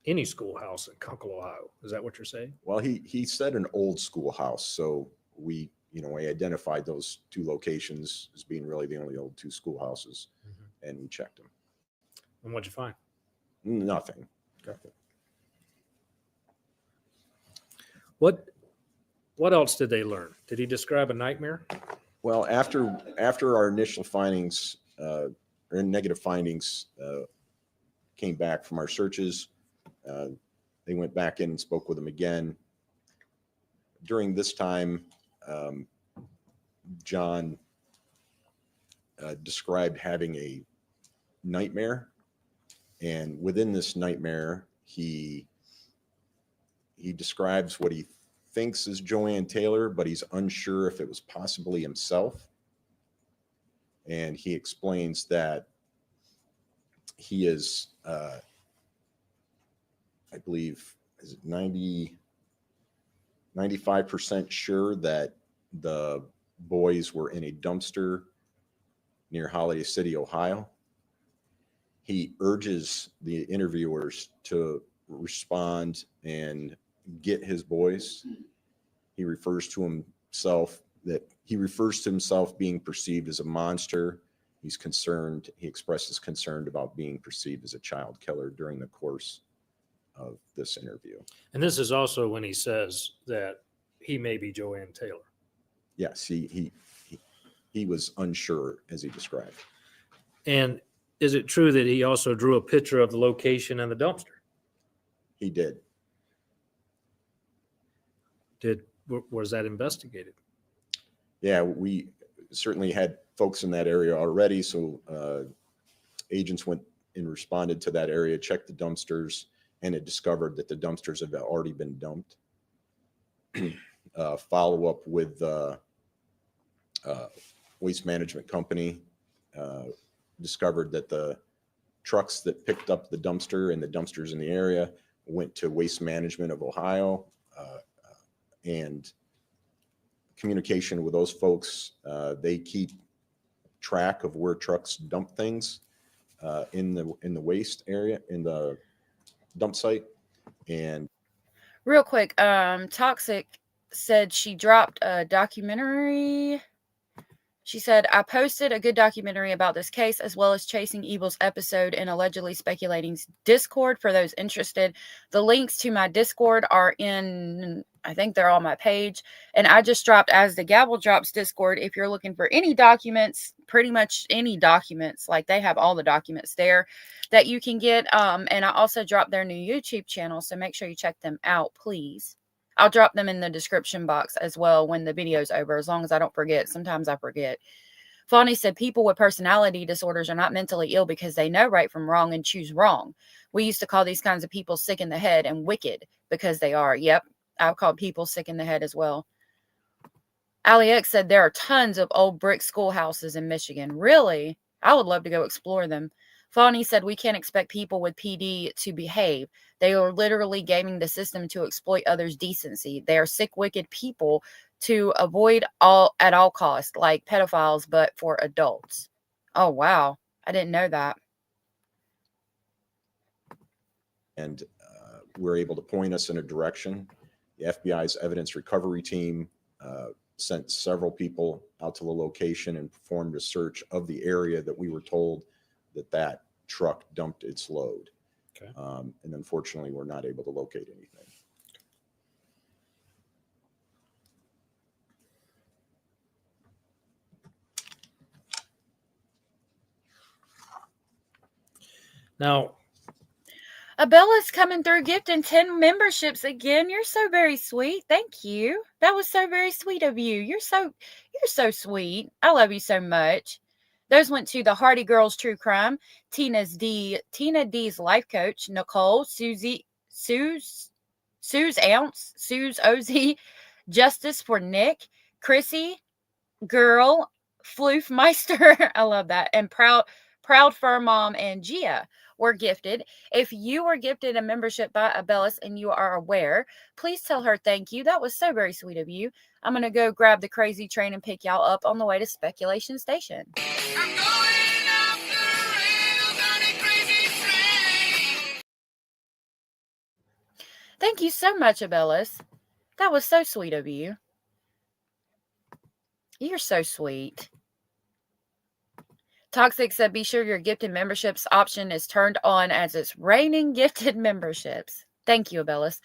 Speaker 9: any schoolhouse in Kunkel, Ohio. Is that what you're saying?
Speaker 19: Well, he said an old schoolhouse. So we identified those two locations as being really the only old two schoolhouses, and we checked them.
Speaker 9: And what'd you find?
Speaker 19: Nothing.
Speaker 9: Okay. What else did they learn? Did he describe a nightmare?
Speaker 19: Well, after our initial findings or negative findings came back from our searches, they went back in and spoke with him again. During this time, John described having a nightmare, and within this nightmare, he describes what he thinks is Joanne Taylor, but he's unsure if it was possibly himself. And he explains that he is, I believe, is it 95% sure that the boys were in a dumpster near Holiday City, Ohio. He urges the interviewers to respond and get his boys. He refers to himself being perceived as a monster. He's concerned, he expresses concern about being perceived as a child killer during the course of this interview.
Speaker 9: And this is also when he says that he may be Joanne Taylor.
Speaker 19: Yes, he was unsure, as he described.
Speaker 9: And is it true that he also drew a picture of the location and the dumpster?
Speaker 19: He did.
Speaker 9: Was that investigated?
Speaker 19: Yeah, we certainly had folks in that area already. So agents went and responded to that area, checked the dumpsters, and it discovered that the dumpsters have already been dumped. Follow up with waste management company discovered that the trucks that picked up the dumpster and the dumpsters in the area went to Waste Management of Ohio, and communication with those folks. They keep track of where trucks dump things in the waste area, in the dump site. And
Speaker 3: Real quick, Toxic said she dropped a documentary. She said, I posted a good documentary about this case as well as Chasing Evil's episode in Allegedly Speculating's Discord for those interested. The links to my Discord are in, I think they're on my page. And I just dropped As the Gavel Drops Discord. If you're looking for any documents, pretty much any documents, like they have all the documents there that you can get. And I also dropped their new YouTube channel. So make sure you check them out, please. I'll drop them in the description box as well when the video's over, as long as I don't forget. Sometimes I forget. Fawny said people with personality disorders are not mentally ill because they know right from wrong and choose wrong. We used to call these kinds of people sick in the head and wicked because they are. Yep, I've called people sick in the head as well. AliX said there are tons of old brick schoolhouses in Michigan. Really? I would love to go explore them. Fawny said we can't expect people with PD to behave. They are literally gaming the system to exploit others' decency. They are sick, wicked people to avoid at all costs, like pedophiles, but for adults. Oh, wow. I didn't know that.
Speaker 19: And were able to point us in a direction. The FBI's evidence recovery team sent several people out to the location and performed a search of the area that we were told that truck dumped its load. Okay. And unfortunately, we're not able to locate anything.
Speaker 9: Now,
Speaker 3: Abella's coming through gifting 10 memberships again. You're so very sweet. Thank you. That was so very sweet of you. You're so sweet. I love you so much. Those went to the Hardy Girls True Crime, Tina D's life coach, Nicole, Sue's Ounce, Sue's OZ, Justice for Nick, Chrissy, Girl, Floofmeister, I love that, and Proud Fur Mom and Gia were gifted. If you were gifted a membership by Abellis and you are aware, please tell her thank you. That was so very sweet of you. I'm going to go grab the crazy train and pick y'all up on the way to Speculation Station. Thank you so much, Abellis. That was so sweet of you. You're so sweet. Toxic said, be sure your gifted memberships option is turned on as it's raining gifted memberships. Thank you, Abellis.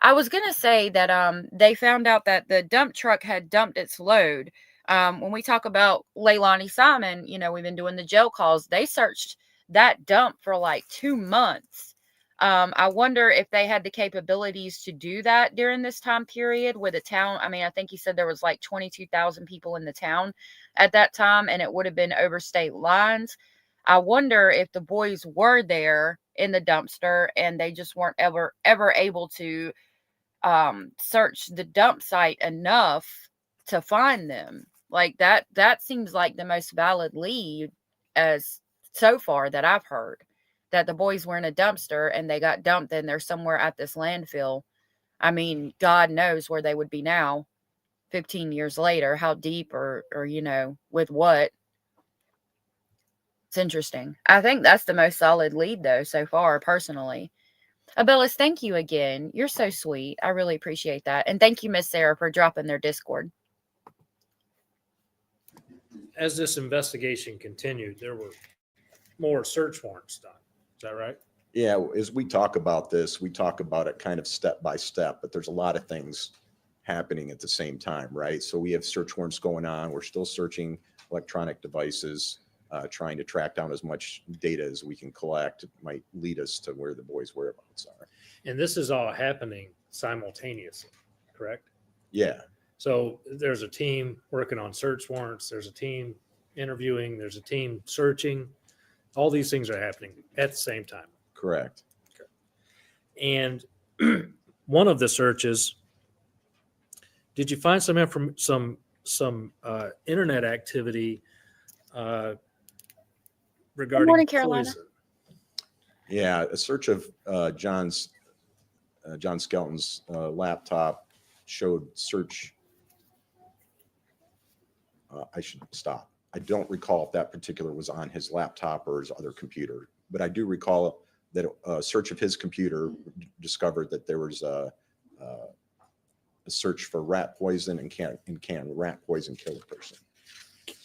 Speaker 3: I was going to say that they found out that the dump truck had dumped its load. When we talk about Leilani Simon, you know, we've been doing the jail calls. They searched that dump for like 2 months. I wonder if they had the capabilities to do that during this time period with a town. I mean, I think he said there was like 22,000 people in the town at that time, and it would have been over state lines. I wonder if the boys were there in the dumpster and they just weren't ever able to search the dump site enough to find them. Like that seems like the most valid lead as so far that I've heard, that the boys were in a dumpster and they got dumped and they're somewhere at this landfill. I mean, God knows where they would be now 15 years later, how deep or with what. It's interesting. I think that's the most solid lead though so far, personally. Abellis, thank you again. You're so sweet. I really appreciate that. And thank you, Miss Sarah, for dropping their Discord.
Speaker 9: As this investigation continued, there were more search warrants done. Is that right?
Speaker 19: Yeah, as we talk about this, we talk about it kind of step by step, but there's a lot of things happening at the same time, right? So we have search warrants going on. We're still searching electronic devices, trying to track down as much data as we can collect. It might lead us to where the boys' whereabouts are.
Speaker 9: And this is all happening simultaneously, correct?
Speaker 19: Yeah.
Speaker 9: So there's a team working on search warrants. There's a team interviewing. There's a team searching. All these things are happening at the same time.
Speaker 19: Correct.
Speaker 9: Okay. And one of the searches, did you find some internet activity regarding
Speaker 3: Good morning, Carolina.
Speaker 9: poison?
Speaker 19: Yeah, a search of John Skelton's laptop showed search. I should stop. I don't recall if that particular was on his laptop or his other computer, but I do recall that a search of his computer discovered that there was a search for rat poison and can rat poison kill a person.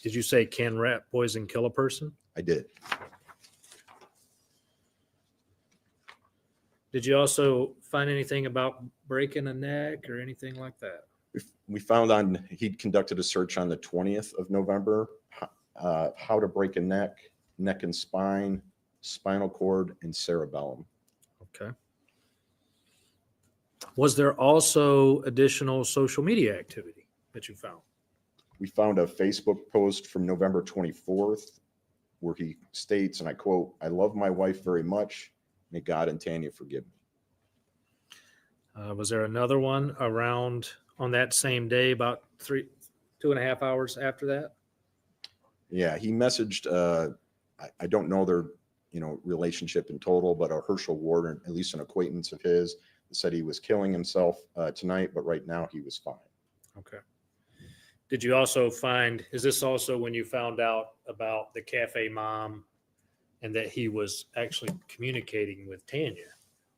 Speaker 9: Did you say can rat poison kill a person?
Speaker 19: I did.
Speaker 9: Did you also find anything about breaking a neck or anything like that?
Speaker 19: We found he'd conducted a search on the 20th of November, how to break a neck and spine, spinal cord, and cerebellum.
Speaker 9: Okay. Was there also additional social media activity that you found?
Speaker 19: We found a Facebook post from November 24th where he states, and I quote, "I love my wife very much. May God and Tanya forgive me."
Speaker 9: Was there another one around on that same day, about 2.5 hours after that?
Speaker 19: Yeah, he messaged, I don't know their relationship in total, but a Herschel Ward, at least an acquaintance of his, said he was killing himself tonight, but right now he was fine.
Speaker 9: Okay. Did you also find, is this also when you found out about the cafe mom and that he was actually communicating with Tanya?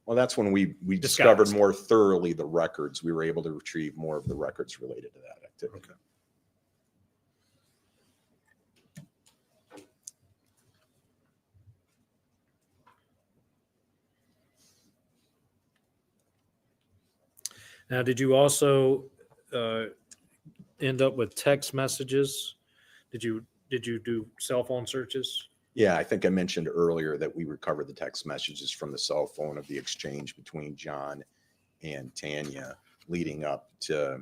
Speaker 19: Well, that's when we discovered more thoroughly the records. We were able to retrieve more of the records related to that activity.
Speaker 9: Okay. Now, did you also end up with text messages? Did you do cell phone searches?
Speaker 19: Yeah, I think I mentioned earlier that we recovered the text messages from the cell phone of the exchange between John and Tanya leading up to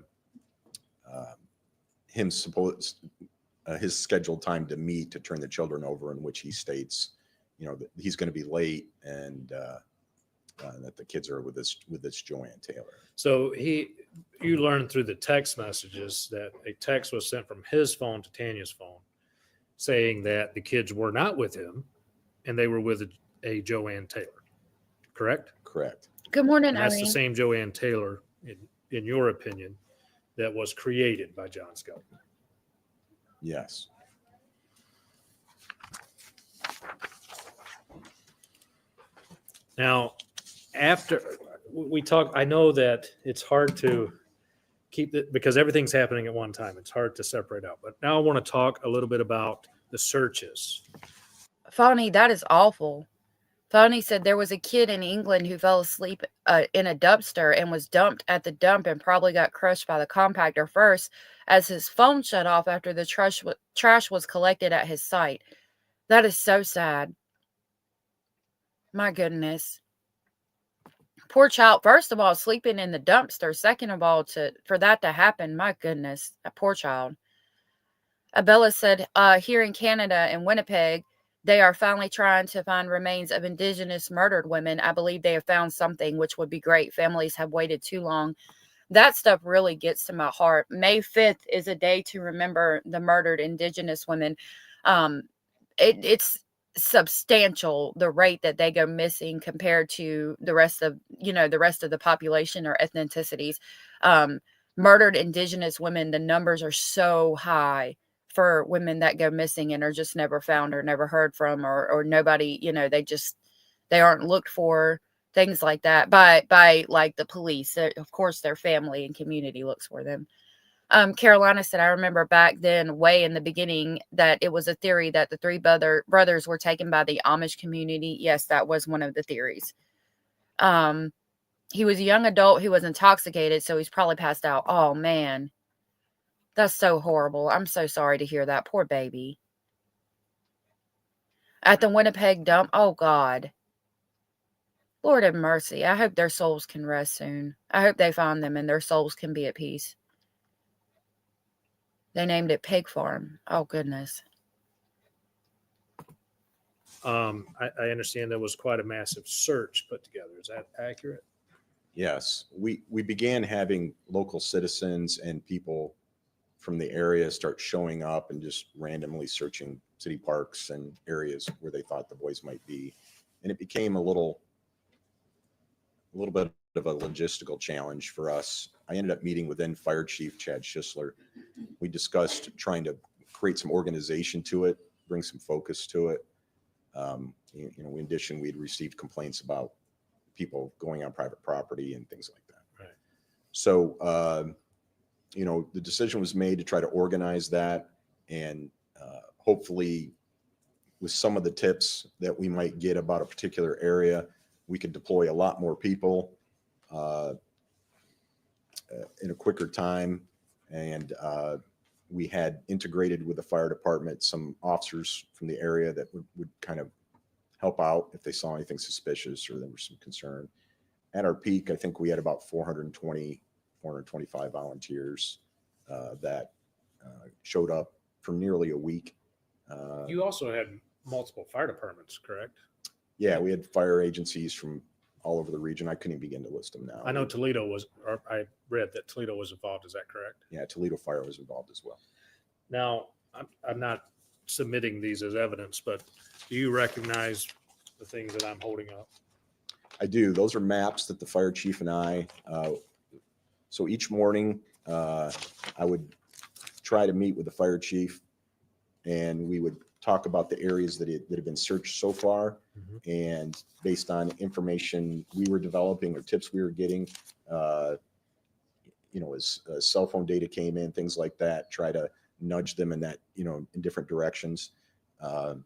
Speaker 19: his scheduled time to meet to turn the children over, in which he states, that he's going to be late and that the kids are with this Joanne Taylor.
Speaker 9: So you learned through the text messages that a text was sent from his phone to Tanya's phone saying that the kids were not with him and they were with a Joanne Taylor, correct?
Speaker 19: Correct.
Speaker 3: Good morning,
Speaker 9: And that's
Speaker 3: Irene.
Speaker 9: the same Joanne Taylor, in your opinion, that was created by John Skelton.
Speaker 19: Yes.
Speaker 9: Now, after we talk, I know that it's hard to keep it because everything's happening at one time. It's hard to separate out. But now I want to talk a little bit about the searches.
Speaker 3: Fawny, that is awful. Fawny said there was a kid in England who fell asleep in a dumpster and was dumped at the dump and probably got crushed by the compactor first as his phone shut off after the trash was collected at his site. That is so sad. My goodness. Poor child. First of all, sleeping in the dumpster. Second of all, for that to happen, my goodness, a poor child. Abella said, here in Canada, in Winnipeg, they are finally trying to find remains of Indigenous murdered women. I believe they have found something, which would be great. Families have waited too long. That stuff really gets to my heart. May 5th is a day to remember the murdered Indigenous women. It's substantial, the rate that they go missing compared to the rest of the population or ethnicities. Murdered Indigenous women, the numbers are so high for women that go missing and are just never found or never heard from, or nobody, they aren't looked for, things like that by like the police. Of course, their family and community looks for them. Carolina said, I remember back then, way in the beginning, that it was a theory that the three brothers were taken by the Amish community. Yes, that was one of the theories. He was a young adult who was intoxicated, so he's probably passed out. Oh, man. That's so horrible. I'm so sorry to hear that. Poor baby. At the Winnipeg dump. Oh, God. Lord have mercy. I hope their souls can rest soon. I hope they find them and their souls can be at peace. They named it Pig Farm. Oh, goodness.
Speaker 9: I understand there was quite a massive search put together. Is that accurate?
Speaker 19: Yes, we began having local citizens and people from the area start showing up and just randomly searching city parks and areas where they thought the boys might be. And it became a little bit of a logistical challenge for us. I ended up meeting with then Fire Chief Chad Schisler. We discussed trying to create some organization to it, bring some focus to it. In addition, we'd received complaints about people going on private property and things like that.
Speaker 9: Right.
Speaker 19: So, the decision was made to try to organize that, and hopefully with some of the tips that we might get about a particular area, we could deploy a lot more people in a quicker time. And we had integrated with the fire department some officers from the area that would kind of help out if they saw anything suspicious or there was some concern. At our peak, I think we had about 425 volunteers that showed up for nearly a week.
Speaker 9: You also had multiple fire departments, correct?
Speaker 19: Yeah, we had fire agencies from all over the region. I couldn't even begin to list them now.
Speaker 9: I know Toledo was, or I read that Toledo was involved. Is that correct?
Speaker 19: Yeah, Toledo Fire was involved as well.
Speaker 9: Now, I'm not submitting these as evidence, but do you recognize the things that I'm holding up?
Speaker 19: I do. Those are maps that the fire chief and I, so each morning I would try to meet with the fire chief and we would talk about the areas that have been searched so far. Mm-hmm. And based on information we were developing or tips we were getting, as cell phone data came in, things like that, try to nudge them in that, in different directions. And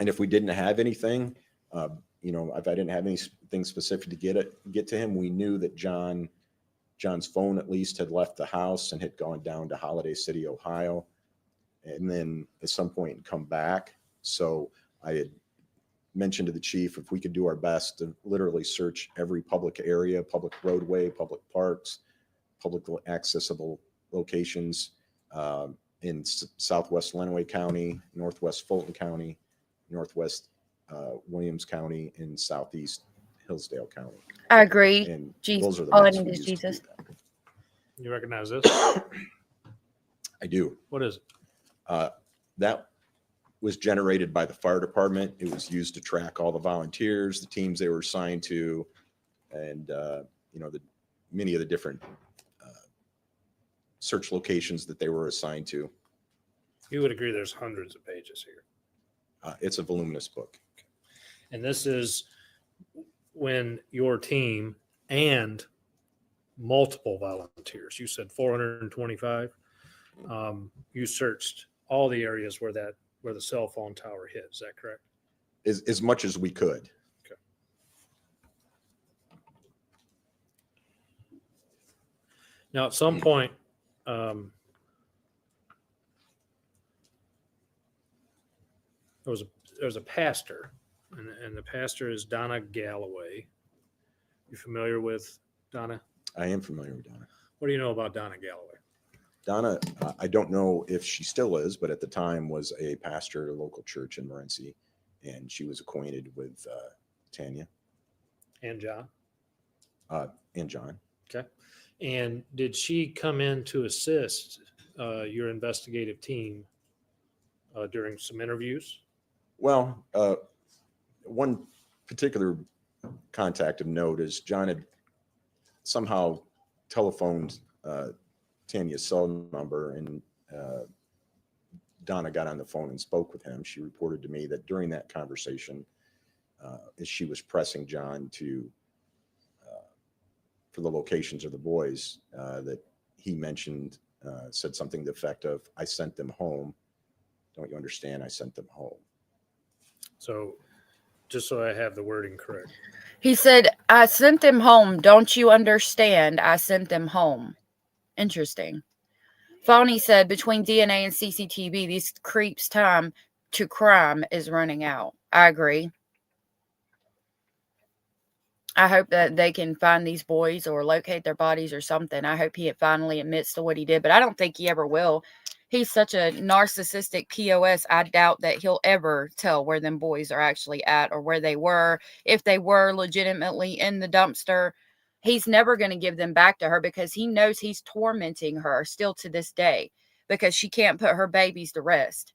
Speaker 19: if we didn't have anything, if I didn't have anything specific to get to him, we knew that John's phone at least had left the house and had gone down to Holiday City, Ohio, and then at some point come back. So I had mentioned to the chief if we could do our best to literally search every public area, public roadway, public parks, publicly accessible locations in Southwest Lenawee County, Northwest Fulton County, Northwest Williams County, and Southeast Hillsdale County.
Speaker 3: I agree.
Speaker 19: And
Speaker 3: Jesus.
Speaker 19: those are the
Speaker 3: All I
Speaker 19: maps
Speaker 3: need
Speaker 19: we
Speaker 3: is
Speaker 19: used to do
Speaker 3: Jesus.
Speaker 19: that.
Speaker 9: You recognize this?
Speaker 19: I do.
Speaker 9: What is it?
Speaker 19: That was generated by the fire department. It was used to track all the volunteers, the teams they were assigned to, and many of the different search locations that they were assigned to.
Speaker 9: You would agree there's hundreds of pages here.
Speaker 19: It's a voluminous book.
Speaker 9: And this is when your team and multiple volunteers, you said 425, you searched all the areas where the cell phone tower hit. Is that correct?
Speaker 19: As much as we could.
Speaker 9: Okay. Now, at some point, there was a pastor, and the pastor is Donna Galloway. You familiar with Donna?
Speaker 19: I am familiar with Donna.
Speaker 9: What do you know about Donna Galloway?
Speaker 19: Donna, I don't know if she still is, but at the time was a pastor at a local church in Morenci, and she was acquainted with Tanya.
Speaker 9: And John?
Speaker 19: And John.
Speaker 9: Okay. And did she come in to assist your investigative team during some interviews?
Speaker 19: Well, one particular contact of note is John had somehow telephoned Tanya's cell number, and Donna got on the phone and spoke with him. She reported to me that during that conversation, as she was pressing John to for the locations of the boys, that he mentioned, said something to the effect of, "I sent them home. Don't you understand? I sent them home."
Speaker 9: So, just so I have the wording correct.
Speaker 3: He said, I sent them home. Don't you understand? I sent them home. Interesting. Fawny said, between DNA and CCTV, these creeps' time to crime is running out. I agree. I hope that they can find these boys or locate their bodies or something. I hope he finally admits to what he did, but I don't think he ever will. He's such a narcissistic POS. I doubt that he'll ever tell where them boys are actually at or where they were. If they were legitimately in the dumpster, he's never going to give them back to her because he knows he's tormenting her still to this day because she can't put her babies to rest.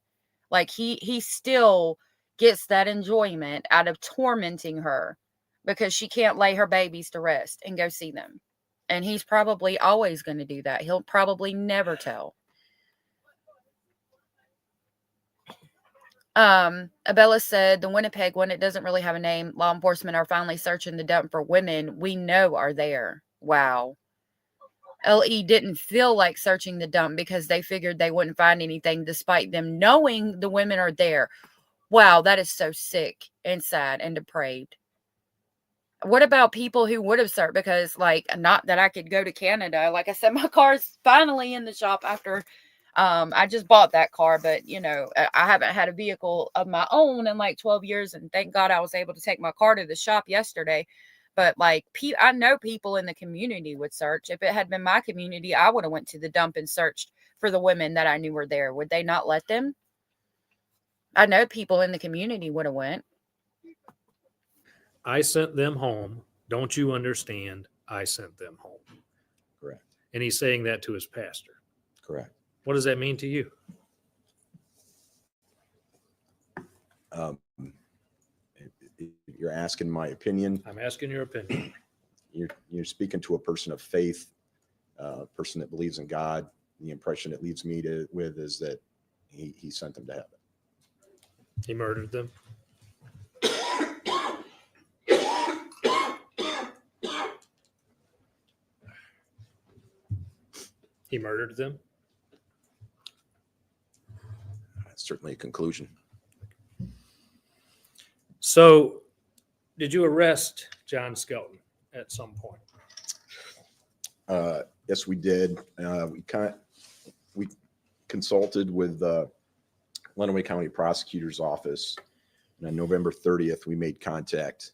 Speaker 3: Like he still gets that enjoyment out of tormenting her because she can't lay her babies to rest and go see them. And he's probably always going to do that. He'll probably never tell. Abella said, the Winnipeg one, it doesn't really have a name. Law enforcement are finally searching the dump for women we know are there. Wow. LE didn't feel like searching the dump because they figured they wouldn't find anything despite them knowing the women are there. Wow, that is so sick and sad and depraved. What about people who would have searched? Because, like, not that I could go to Canada. Like I said, my car's finally in the shop after I just bought that car, but, you know, I haven't had a vehicle of my own in like 12 years. And thank God I was able to take my car to the shop yesterday. But, like, I know people in the community would search. If it had been my community, I would have went to the dump and searched for the women that I knew were there. Would they not let them? I know people in the community would have went.
Speaker 9: I sent them home. Don't you understand? I sent them home.
Speaker 19: Correct.
Speaker 9: And he's saying that to his pastor.
Speaker 19: Correct.
Speaker 9: What does that mean to you?
Speaker 19: You're asking my opinion.
Speaker 9: I'm asking your opinion.
Speaker 19: You're speaking to a person of faith, a person that believes in God. The impression it leaves me with is that he sent them to heaven.
Speaker 9: He murdered them. He murdered them.
Speaker 19: That's certainly a conclusion.
Speaker 9: So, did you arrest John Skelton at some point?
Speaker 19: Yes, we did. We consulted with the Lenawee County Prosecutor's Office. And on November 30th, we made contact,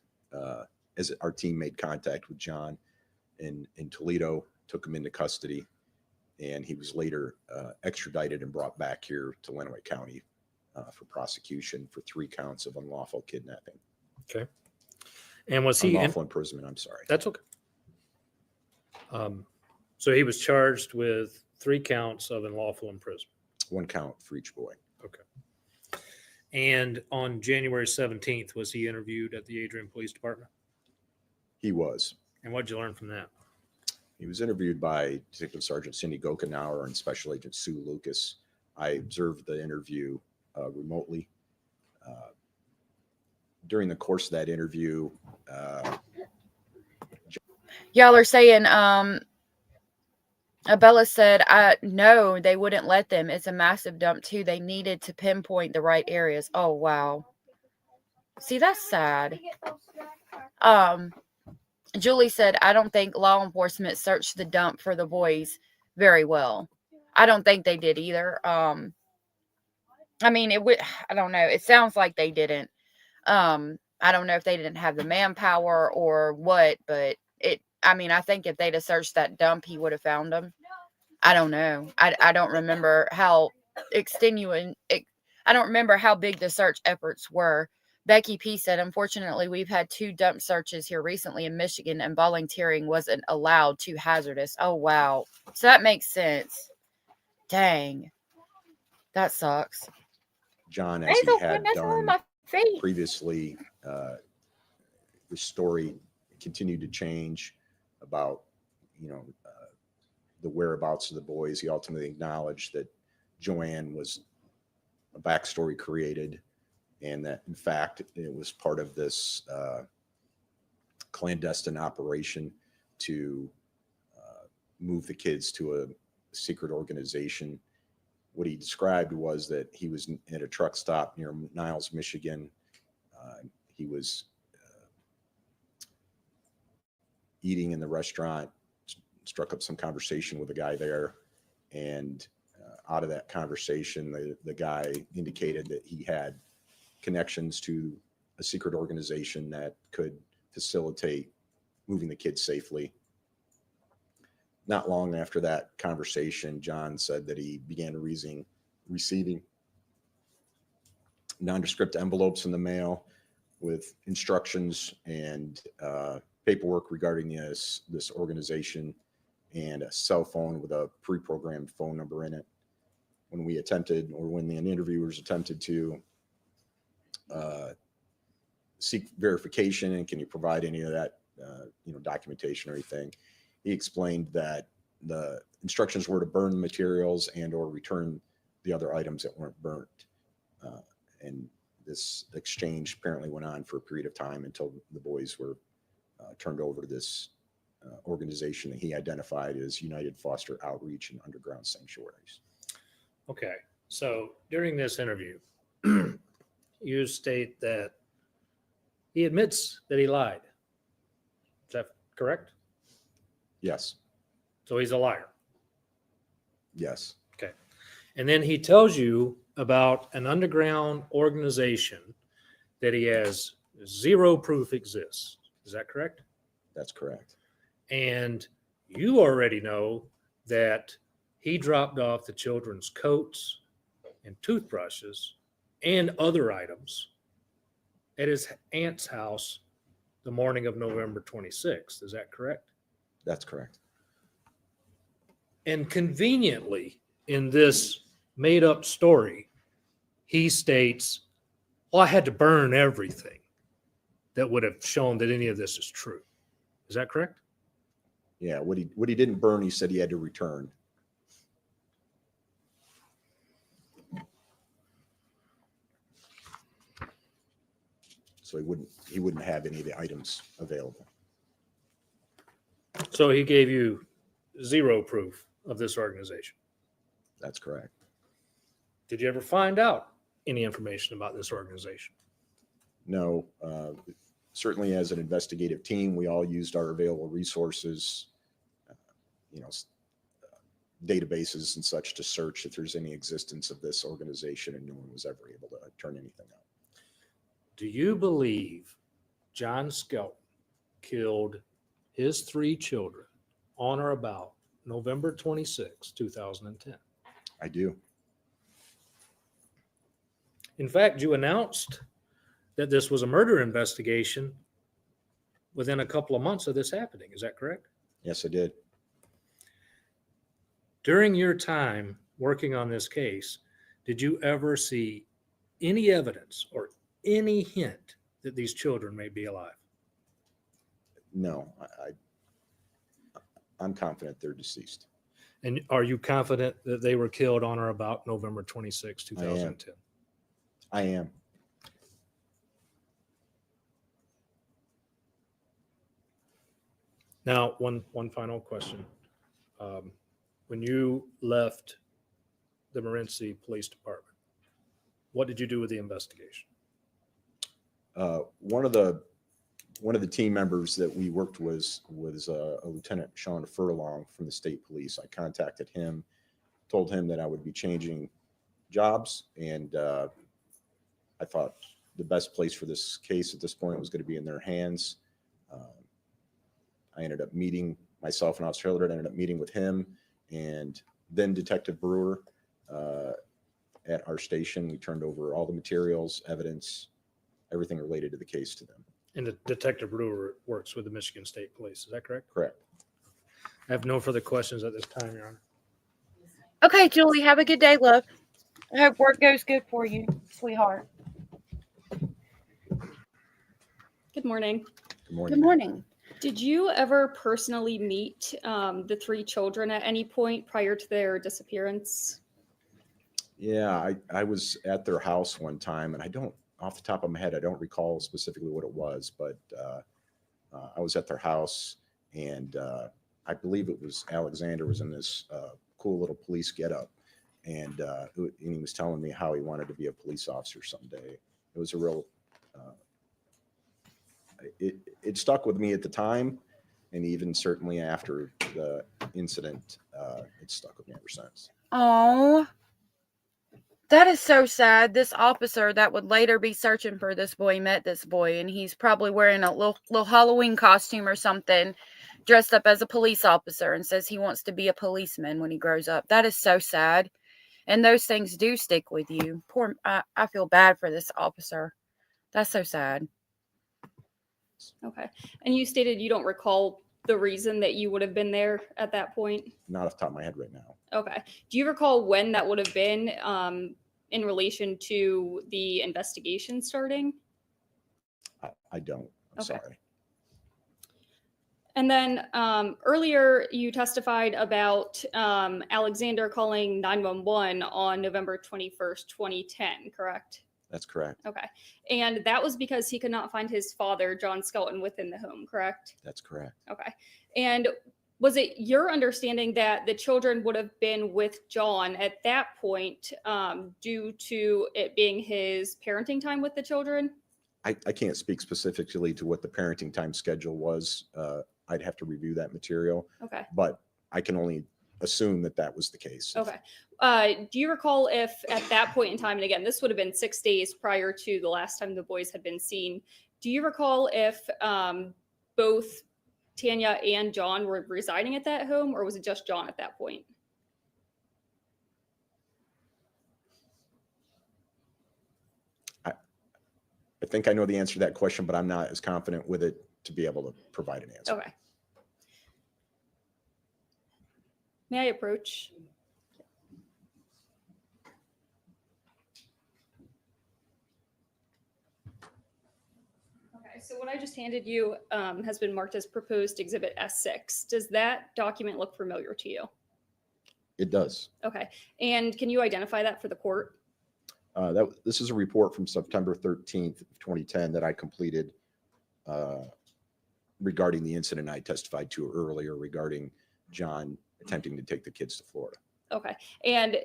Speaker 19: as our team made contact with John in Toledo, took him into custody, and he was later extradited and brought back here to Lenawee County for prosecution for 3 counts of unlawful kidnapping.
Speaker 9: Okay. And was he
Speaker 19: unlawful imprisonment? I'm sorry.
Speaker 9: That's okay. So he was charged with 3 counts of unlawful imprisonment.
Speaker 19: 1 count for each boy.
Speaker 9: Okay. And on January 17th, was he interviewed at the Adrian Police Department?
Speaker 19: He was.
Speaker 9: And what did you learn from that?
Speaker 19: He was interviewed by Detective Sergeant Cindy Gokenauer and Special Agent Sue Lucas. I observed the interview remotely. During the course of that interview,
Speaker 3: Y'all are saying, Abella said, no, they wouldn't let them. It's a massive dump too. They needed to pinpoint the right areas. Oh, wow. See, that's sad. Julie said, I don't think law enforcement searched the dump for the boys very well. I don't think they did either. I mean, I don't know. It sounds like they didn't. I don't know if they didn't have the manpower or what, but I mean, I think if they'd have searched that dump, he would have found them. I don't know. I don't remember how I don't remember how big the search efforts were. Becky P said, unfortunately, we've had 2 dump searches here recently in Michigan, and volunteering wasn't allowed, too hazardous. Oh, wow. So that makes sense. Dang. That sucks.
Speaker 19: John, as he had done previously, the story continued to change about, the whereabouts of the boys. He ultimately acknowledged that Joanne was a backstory created, and that in fact it was part of this clandestine operation to move the kids to a secret organization. What he described was that he was at a truck stop near Niles, Michigan. He was eating in the restaurant, struck up some conversation with a guy there, and out of that conversation, the guy indicated that he had connections to a secret organization that could facilitate moving the kids safely. Not long after that conversation, John said that he began receiving nondescript envelopes in the mail with instructions and paperwork regarding this organization, and a cell phone with a pre-programmed phone number in it. When we attempted, or when the interviewers attempted to seek verification, and can you provide any of that, documentation or anything, he explained that the instructions were to burn the materials and or return the other items that weren't burnt. And this exchange apparently went on for a period of time until the boys were turned over to this organization that he identified as United Foster Outreach and Underground Sanctuaries.
Speaker 9: Okay. So during this interview, you state that he admits that he lied. Is that correct?
Speaker 19: Yes.
Speaker 9: So he's a liar.
Speaker 19: Yes.
Speaker 9: Okay. And then he tells you about an underground organization that he has zero proof exists. Is that correct?
Speaker 19: That's correct.
Speaker 9: And you already know that he dropped off the children's coats and toothbrushes and other items at his aunt's house the morning of November 26th. Is that correct?
Speaker 19: That's correct.
Speaker 9: And conveniently, in this made-up story, he states, well, I had to burn everything that would have shown that any of this is true. Is that correct?
Speaker 19: Yeah, what he didn't burn, he said he had to return. So he wouldn't have any of the items available.
Speaker 9: So he gave you zero proof of this organization.
Speaker 19: That's correct.
Speaker 9: Did you ever find out any information about this organization?
Speaker 19: No, certainly as an investigative team, we all used our available resources, databases and such, to search if there's any existence of this organization, and no one was ever able to turn anything up.
Speaker 9: Do you believe John Skelton killed his 3 children on or about November 26, 2010?
Speaker 19: I do.
Speaker 9: In fact, you announced that this was a murder investigation within a couple of months of this happening. Is that correct?
Speaker 19: Yes, I did.
Speaker 9: During your time working on this case, did you ever see any evidence or any hint that these children may be alive?
Speaker 19: No, I'm confident they're deceased.
Speaker 9: And are you confident that they were killed on or about November 26, 2010?
Speaker 19: I am.
Speaker 9: Now, one final question. When you left the Morenci Police Department, what did you do with the investigation?
Speaker 19: One of the team members that we worked with was a Lieutenant Sean Furlong from the state police. I contacted him, told him that I would be changing jobs, and I thought the best place for this case at this point was going to be in their hands. I ended up meeting, myself and Officer Hildred ended up meeting with him and then Detective Brewer at our station. We turned over all the materials, evidence, everything related to the case to them.
Speaker 9: And the Detective Brewer works with the Michigan State Police. Is that correct?
Speaker 19: Correct.
Speaker 9: I have no further questions at this time, Your Honor.
Speaker 3: Okay, Julie, have a good day, love. I hope work goes good for you, sweetheart.
Speaker 16: Good morning.
Speaker 19: Good morning.
Speaker 3: Good morning.
Speaker 16: Did you ever personally meet the 3 children at any point prior to their disappearance?
Speaker 19: Yeah, I was at their house one time, and I don't, off the top of my head, I don't recall specifically what it was, but I was at their house, and I believe it was Alexander was in this cool little police getup, and he was telling me how he wanted to be a police officer someday. It was a real, it stuck with me at the time, and even certainly after the incident, it stuck with me ever since.
Speaker 3: Oh, that is so sad. This officer that would later be searching for this boy met this boy, and he's probably wearing a little Halloween costume or something, dressed up as a police officer, and says he wants to be a policeman when he grows up. That is so sad. And those things do stick with you. Poor, I feel bad for this officer. That's so sad.
Speaker 16: Okay. And you stated you don't recall the reason that you would have been there at that point?
Speaker 19: Not off the top of my head right now.
Speaker 16: Okay. Do you recall when that would have been in relation to the investigation starting?
Speaker 19: I don't. I'm
Speaker 16: Okay.
Speaker 19: sorry.
Speaker 16: And then earlier you testified about Alexander calling 911 on November 21st, 2010, correct?
Speaker 19: That's correct.
Speaker 16: Okay. And that was because he could not find his father, John Skelton, within the home, correct?
Speaker 19: That's correct.
Speaker 16: Okay. And was it your understanding that the children would have been with John at that point due to it being his parenting time with the children?
Speaker 19: I can't speak specifically to what the parenting time schedule was. I'd have to review that material.
Speaker 16: Okay.
Speaker 19: But I can only assume that that was the case.
Speaker 16: Okay. Do you recall if at that point in time, and again, this would have been 6 days prior to the last time the boys had been seen, do you recall if both Tanya and John were residing at that home, or was it just John at that point?
Speaker 19: I think I know the answer to that question, but I'm not as confident with it to be able to provide an answer.
Speaker 16: Okay. May I approach? Okay, so what I just handed you has been marked as proposed exhibit S6. Does that document look familiar to you?
Speaker 19: It does.
Speaker 16: Okay, and can you identify that for the court?
Speaker 19: This is a report from September 13th of 2010 that I completed regarding the incident I testified to earlier regarding John attempting to take the kids to Florida.
Speaker 16: Okay, and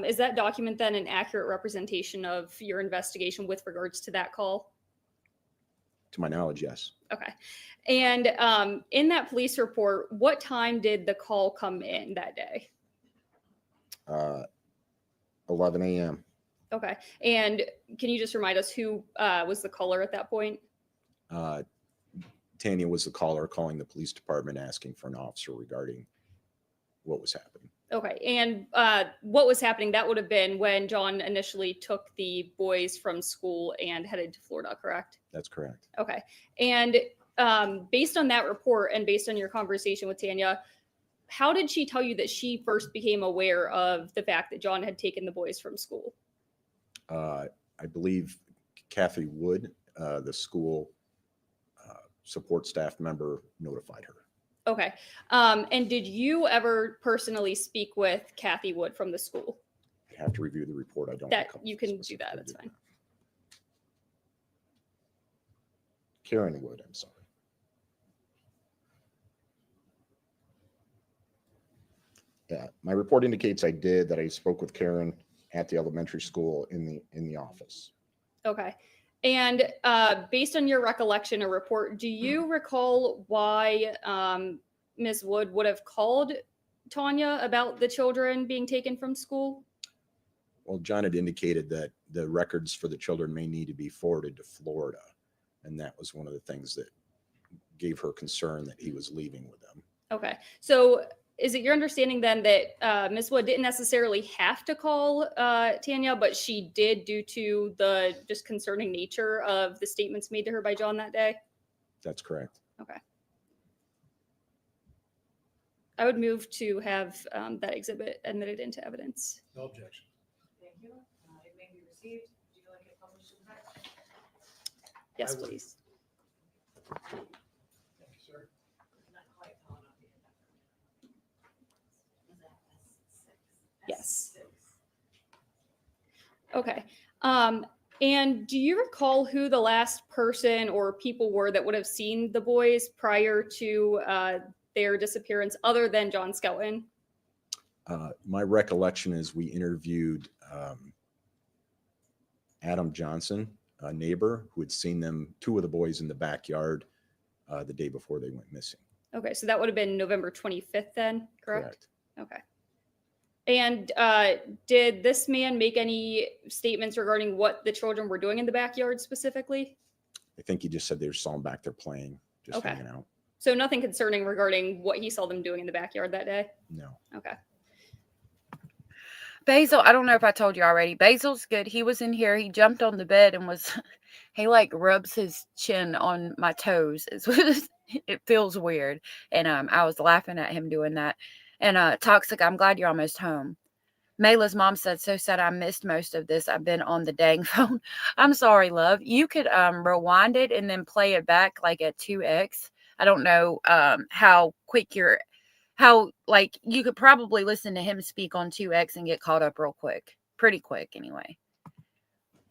Speaker 16: is that document then an accurate representation of your investigation with regards to that call?
Speaker 19: To my knowledge, yes.
Speaker 16: Okay, and in that police report, what time did the call come in that day?
Speaker 19: 11 a.m.
Speaker 16: Okay, and can you just remind us who was the caller at that point?
Speaker 19: Tanya was the caller calling the police department asking for an officer regarding what was happening.
Speaker 16: Okay, and what was happening, that would have been when John initially took the boys from school and headed to Florida, correct?
Speaker 19: That's correct.
Speaker 16: Okay, and based on that report and based on your conversation with Tanya, how did she tell you that she first became aware of the fact that John had taken the boys from school?
Speaker 19: I believe Kathy Wood, the school support staff member, notified her.
Speaker 16: Okay, and did you ever personally speak with Kathy Wood from the school?
Speaker 19: I have to review the report. I don't.
Speaker 16: That you can do that. That's fine.
Speaker 19: Karen Wood, I'm sorry. Yeah, my report indicates I did, that I spoke with Karen at the elementary school in the office.
Speaker 16: Okay. And based on your recollection or report, do you recall why Ms. Wood would have called Tanya about the children being taken from school?
Speaker 19: Well, John had indicated that the records for the children may need to be forwarded to Florida. And that was one of the things that gave her concern that he was leaving with them.
Speaker 16: Okay. So is it your understanding then that Ms. Wood didn't necessarily have to call Tanya, but she did due to the just concerning nature of the statements made to her by John that day?
Speaker 19: That's correct.
Speaker 16: Okay. I would move to have that exhibit admitted into evidence.
Speaker 9: No objection.
Speaker 7: Thank you. It may be received. Would you like it published in the record?
Speaker 16: Yes, please.
Speaker 13: Thank you, sir.
Speaker 7: Not quite tall enough to hit that.
Speaker 16: Yes. Okay. And do you recall who the last person or people were that would have seen the boys prior to their disappearance other than John Skelton?
Speaker 19: My recollection is we interviewed Adam Johnson, a neighbor who had seen them, two of the boys in the backyard the day before they went missing.
Speaker 16: Okay, so that would have been November 25th then, correct? Okay. And did this man make any statements regarding what the children were doing in the backyard specifically?
Speaker 19: I think he just said they saw them back there playing, just
Speaker 16: Okay.
Speaker 19: hanging out.
Speaker 16: So nothing concerning regarding what he saw them doing in the backyard that day?
Speaker 19: No.
Speaker 16: Okay.
Speaker 3: Basil, I don't know if I told you already. Basil's good. He was in here. He jumped on the bed and he like rubs his chin on my toes. It feels weird. And I was laughing at him doing that. And Toxic, I'm glad you're almost home. Mayla's mom said, so sad I missed most of this. I've been on the dang phone. I'm sorry, love. You could rewind it and then play it back like at 2x. I don't know how quick you could probably listen to him speak on 2x and get caught up real quick. Pretty quick anyway.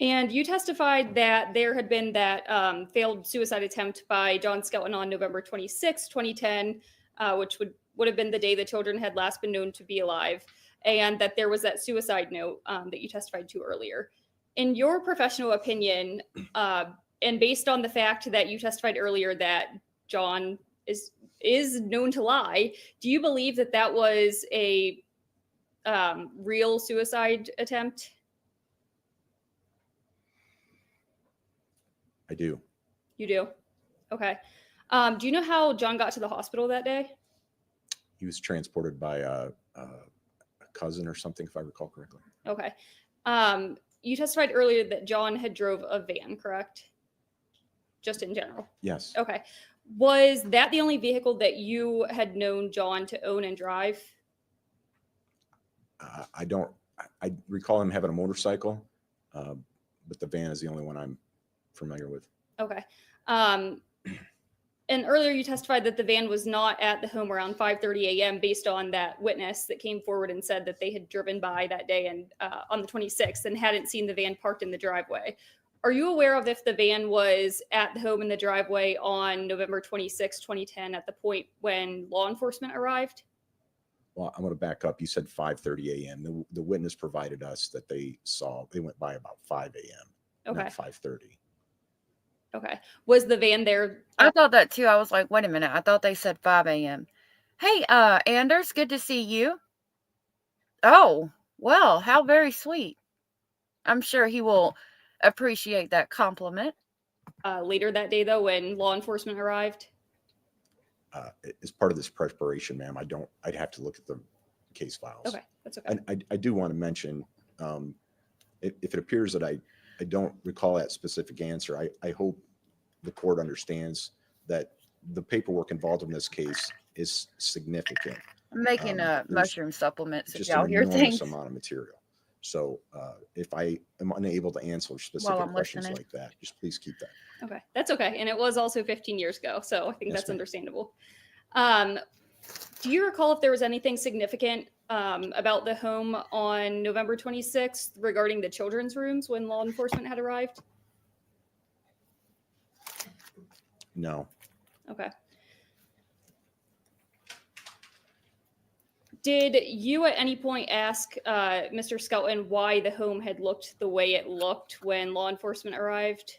Speaker 16: And you testified that there had been that failed suicide attempt by John Skelton on November 26, 2010, which would have been the day the children had last been known to be alive, and that there was that suicide note that you testified to earlier. In your professional opinion, and based on the fact that you testified earlier that John is known to lie, do you believe that that was a real suicide attempt?
Speaker 19: I do.
Speaker 16: You do? Okay. Do you know how John got to the hospital that day?
Speaker 19: He was transported by a cousin or something, if I recall correctly.
Speaker 16: Okay. You testified earlier that John had drove a van, correct? Just in general.
Speaker 19: Yes.
Speaker 16: Okay. Was that the only vehicle that you had known John to own and drive?
Speaker 19: I recall him having a motorcycle, but the van is the only one I'm familiar with.
Speaker 16: Okay. And earlier you testified that the van was not at the home around 5:30 a.m. based on that witness that came forward and said that they had driven by that day and on the 26th and hadn't seen the van parked in the driveway. Are you aware of if the van was at the home in the driveway on November 26, 2010 at the point when law enforcement arrived?
Speaker 19: Well, I'm going to back up. You said 5:30 a.m. The witness provided us that they went by about 5 a.m.
Speaker 16: Okay.
Speaker 19: Not 5:30.
Speaker 16: Okay. Was the van there?
Speaker 3: I thought that too. I was like, wait a minute. I thought they said 5 a.m. Hey, Anders, good to see you. Oh, well, how very sweet. I'm sure he will appreciate that compliment.
Speaker 16: Later that day, though, when law enforcement arrived?
Speaker 19: As part of this preparation, ma'am, I'd have to look at the case files.
Speaker 16: Okay, that's okay.
Speaker 19: I do want to mention, if it appears that I don't recall that specific answer, I hope the court understands that the paperwork involved in this case is significant.
Speaker 3: I'm making mushroom supplements. If
Speaker 19: Just
Speaker 3: y'all
Speaker 19: an
Speaker 3: hear
Speaker 19: enormous
Speaker 3: things.
Speaker 19: amount of material. So if I am unable to answer specific
Speaker 16: I'm
Speaker 19: questions
Speaker 16: listening.
Speaker 19: like that, just please keep that.
Speaker 16: Okay, that's okay. And it was also 15 years ago, so I think
Speaker 19: Yes,
Speaker 16: that's
Speaker 19: ma'am.
Speaker 16: understandable. Do you recall if there was anything significant about the home on November 26th regarding the children's rooms when law enforcement had arrived?
Speaker 19: No.
Speaker 16: Okay. Did you at any point ask Mr. Skelton why the home had looked the way it looked when law enforcement arrived?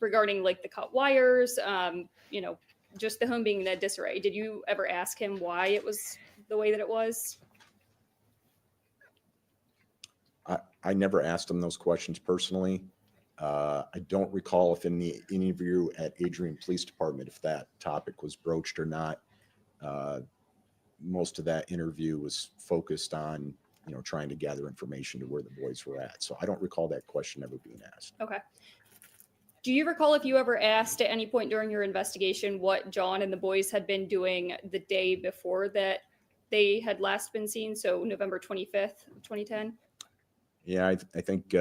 Speaker 16: Regarding like the cut wires, just the home being in that disarray. Did you ever ask him why it was the way that it was?
Speaker 19: I never asked him those questions personally. I don't recall if in the interview at Adrian Police Department, if that topic was broached or not. Most of that interview was focused on, trying to gather information to where the boys were at. So I don't recall that question ever being asked.
Speaker 16: Okay. Do you recall if you ever asked at any point during your investigation what John and the boys had been doing the day before that they had last been seen? So November 25th, 2010?
Speaker 19: Yeah, I think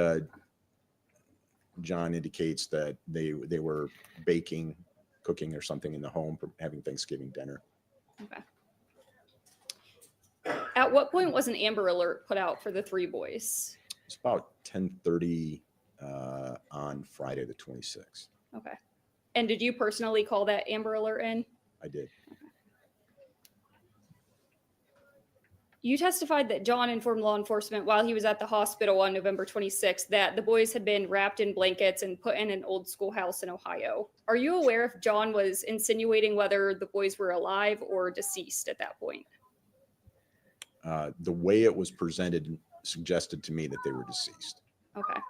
Speaker 19: John indicates that they were baking, cooking or something in the home, having Thanksgiving dinner.
Speaker 16: Okay. At what point was an Amber Alert put out for the 3 boys?
Speaker 19: It's about 10:30 on Friday the 26th.
Speaker 16: Okay. And did you personally call that Amber Alert in?
Speaker 19: I did.
Speaker 16: You testified that John informed law enforcement while he was at the hospital on November 26th that the boys had been wrapped in blankets and put in an old schoolhouse in Ohio. Are you aware if John was insinuating whether the boys were alive or deceased at that point?
Speaker 19: The way it was presented suggested to me that they were deceased.
Speaker 16: Okay.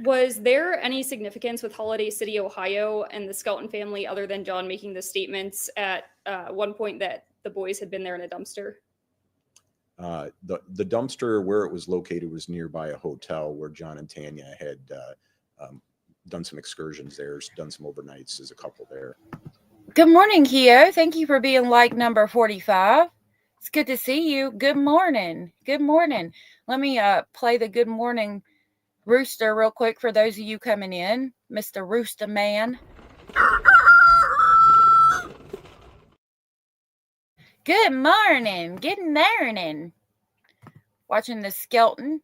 Speaker 16: Was there any significance with Holiday City, Ohio and the Skelton family other than John making the statements at one point that the boys had been there in a dumpster?
Speaker 19: The dumpster where it was located was nearby a hotel where John and Tanya had done some excursions there, done some overnights as a couple there.
Speaker 3: Good morning, Keo. Thank you for being like number 45. It's good to see you. Good morning. Good morning. Let me play the good morning rooster real quick for those of you coming in. Mr. Rooster Man. Good morning. Good morning. Watching the Skelton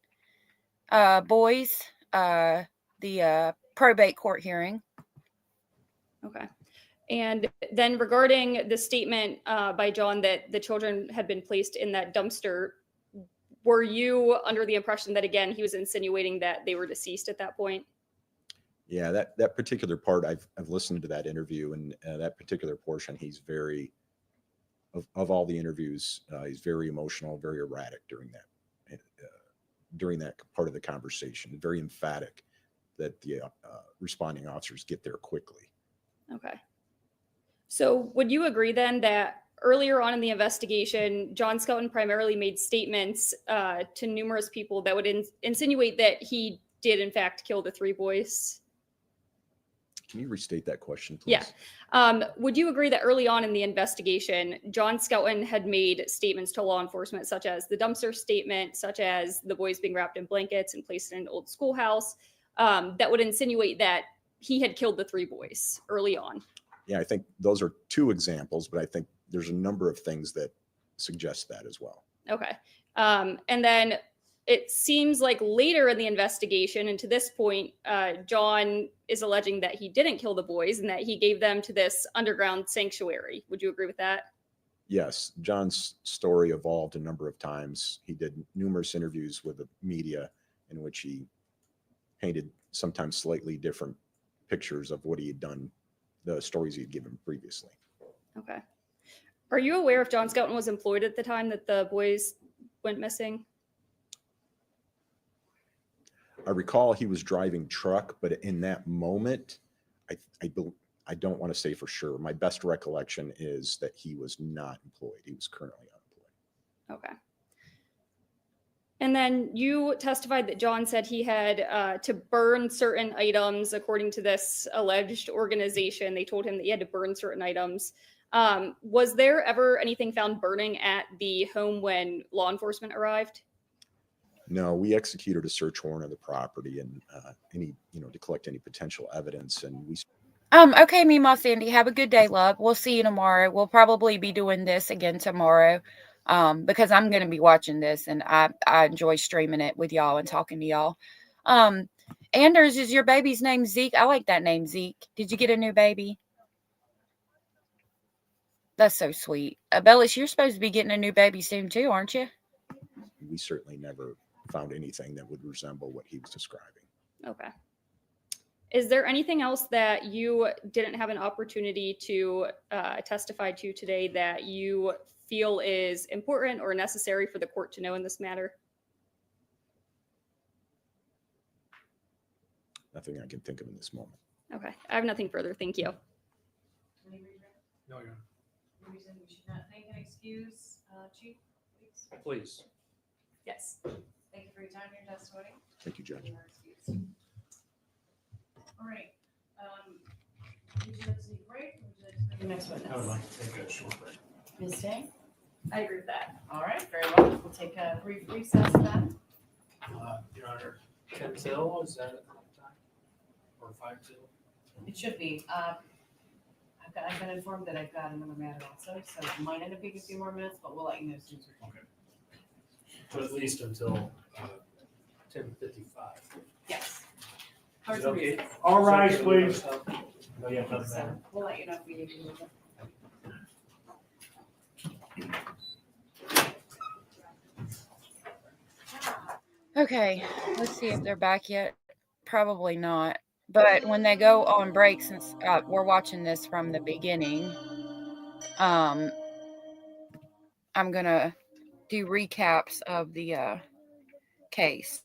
Speaker 3: boys, the probate court hearing.
Speaker 16: Okay. And then regarding the statement by John that the children had been placed in that dumpster, were you under the impression that, again, he was insinuating that they were deceased at that point?
Speaker 19: Yeah, that particular part, I've listened to that interview, and that particular portion, he's very, of all the interviews, he's very emotional, very erratic during that part of the conversation, very emphatic that the responding officers get there quickly.
Speaker 16: Okay. So would you agree then that earlier on in the investigation, John Skelton primarily made statements to numerous people that would insinuate that he did, in fact, kill the 3 boys?
Speaker 19: Can you restate that question, please?
Speaker 16: Yeah. Would you agree that early on in the investigation, John Skelton had made statements to law enforcement, such as the dumpster statement, such as the boys being wrapped in blankets and placed in an old schoolhouse, that would insinuate that he had killed the 3 boys early on?
Speaker 19: Yeah, I think those are 2 examples, but I think there's a number of things that suggest that as well.
Speaker 16: Okay. And then it seems like later in the investigation, and to this point, John is alleging that he didn't kill the boys and that he gave them to this underground sanctuary. Would you agree with that?
Speaker 19: Yes, John's story evolved a number of times. He did numerous interviews with the media in which he painted sometimes slightly different pictures of what he had done, the stories he had given previously.
Speaker 16: Okay. Are you aware if John Skelton was employed at the time that the boys went missing?
Speaker 19: I recall he was driving truck, but in that moment, I don't want to say for sure. My best recollection is that he was not employed. He was currently unemployed.
Speaker 16: Okay. And then you testified that John said he had to burn certain items according to this alleged organization. They told him that he had to burn certain items. Was there ever anything found burning at the home when law enforcement arrived?
Speaker 19: No, we executed a search warrant of the property and to collect any potential evidence. And we.
Speaker 3: Okay, Mima Sandy, have a good day, love. We'll see you tomorrow. We'll probably be doing this again tomorrow. Because I'm going to be watching this and I enjoy streaming it with y'all and talking to y'all. Anders, is your baby's name Zeke? I like that name, Zeke. Did you get a new baby? That's so sweet. Bellis, you're supposed to be getting a new baby soon too, aren't you?
Speaker 19: We certainly never found anything that would resemble what he was describing.
Speaker 16: Okay. Is there anything else that you didn't have an opportunity to testify to today that you feel is important or necessary for the court to know in this matter?
Speaker 19: Nothing I can think of in this moment.
Speaker 16: Okay, I have nothing further. Thank you.
Speaker 9: No, Your Honor.
Speaker 7: Any reason we should not thank and excuse Chief, please?
Speaker 9: Please.
Speaker 7: Yes. Thank you for your time and your testimony.
Speaker 19: Thank you, Judge.
Speaker 7: You are excused. All right. Would you like to take a break? Or would you like to bring the next witness?
Speaker 9: I would like to take a short break.
Speaker 7: Ms. Stang?
Speaker 16: I agree with that.
Speaker 7: All right, very well. We'll take a brief recess then.
Speaker 9: Your Honor, 10 till, is that at the time? Or 5 till?
Speaker 7: It should be. I've been informed that I've got another matter also, so it might end up being a few more minutes, but we'll let you know as soon as we can.
Speaker 9: Okay. But at least until 10:55.
Speaker 7: Yes.
Speaker 9: Is it okay?
Speaker 13: All rise,
Speaker 9: Is it okay with
Speaker 13: please.
Speaker 9: us? No, you have nothing
Speaker 7: So
Speaker 9: there.
Speaker 7: we'll let you know if we need to move it.
Speaker 3: Okay, let's see if they're back yet. Probably not. But when they go on break, since we're watching this from the beginning, I'm gonna do recaps of the case.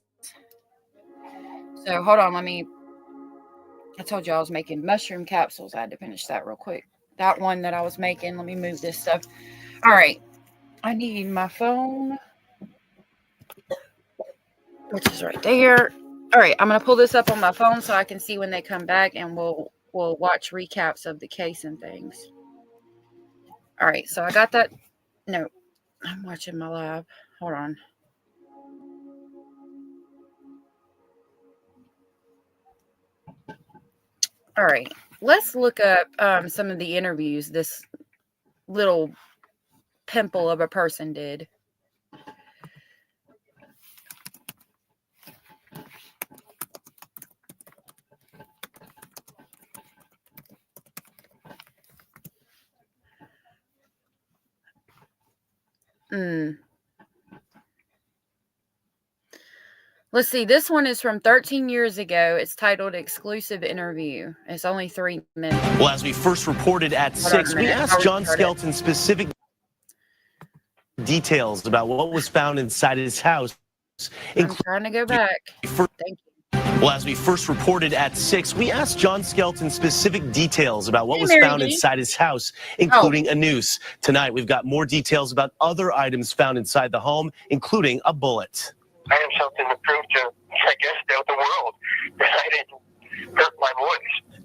Speaker 3: So hold on, I told you I was making mushroom capsules. I had to finish that real quick. That one that I was making, let me move this stuff. All right, I need my phone, which is right there. All right, I'm gonna pull this up on my phone so I can see when they come back, and we'll watch recaps of the case and things. All right, so I got that. No, I'm watching my live. Hold on. All right, let's look up some of the interviews this little pimple of a person did. Let's see. This one is from 13 years ago. It's titled Exclusive Interview. It's only 3 minutes.
Speaker 4: Well, as we first reported at 6, we asked John Skelton specific details about what was found inside his house.
Speaker 3: I'm trying to go back. Thank you.
Speaker 4: Well, as we first reported at 6, we asked John Skelton specific details about what was
Speaker 3: Mary
Speaker 4: found
Speaker 3: D.
Speaker 4: inside his house, including a noose. Tonight, we've got more details about other items found inside the home, including a bullet.
Speaker 10: I have something to prove to, I guess, the world that I didn't hurt my boys.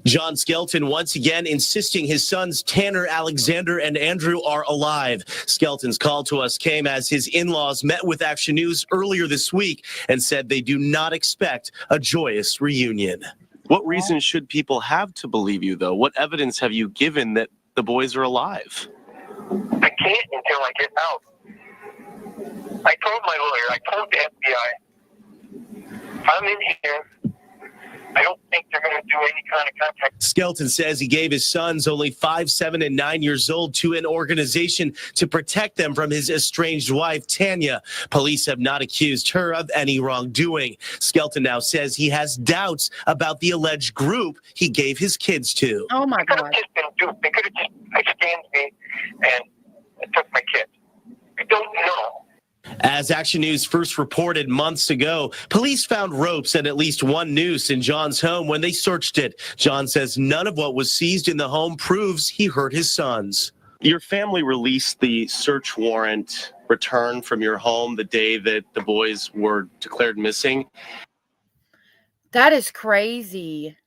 Speaker 4: John Skelton once again insisting his sons Tanner, Alexander, and Andrew are alive. Skelton's call to us came as his in-laws met with Action News earlier this week and said they do not expect a joyous reunion. What reason should people have to believe you, though? What evidence have you given that the boys are alive?
Speaker 10: I can't until I get out. I told my lawyer, I told the FBI, I'm in here. I don't think they're going to do any kind of contact.
Speaker 4: Skelton says he gave his sons, only 5, 7, and 9 years old, to an organization to protect them from his estranged wife, Tanya. Police have not accused her of any wrongdoing. Skelton now says he has doubts about the alleged group he gave his kids to.
Speaker 3: Oh, my God.
Speaker 10: They could have just scammed me and took my kids. I don't know.
Speaker 4: As Action News first reported months ago, police found ropes and at least one noose in John's home when they searched it. John says none of what was seized in the home proves he hurt his sons. Your family released the search warrant return from your home the day that the boys were declared missing.
Speaker 3: That is crazy.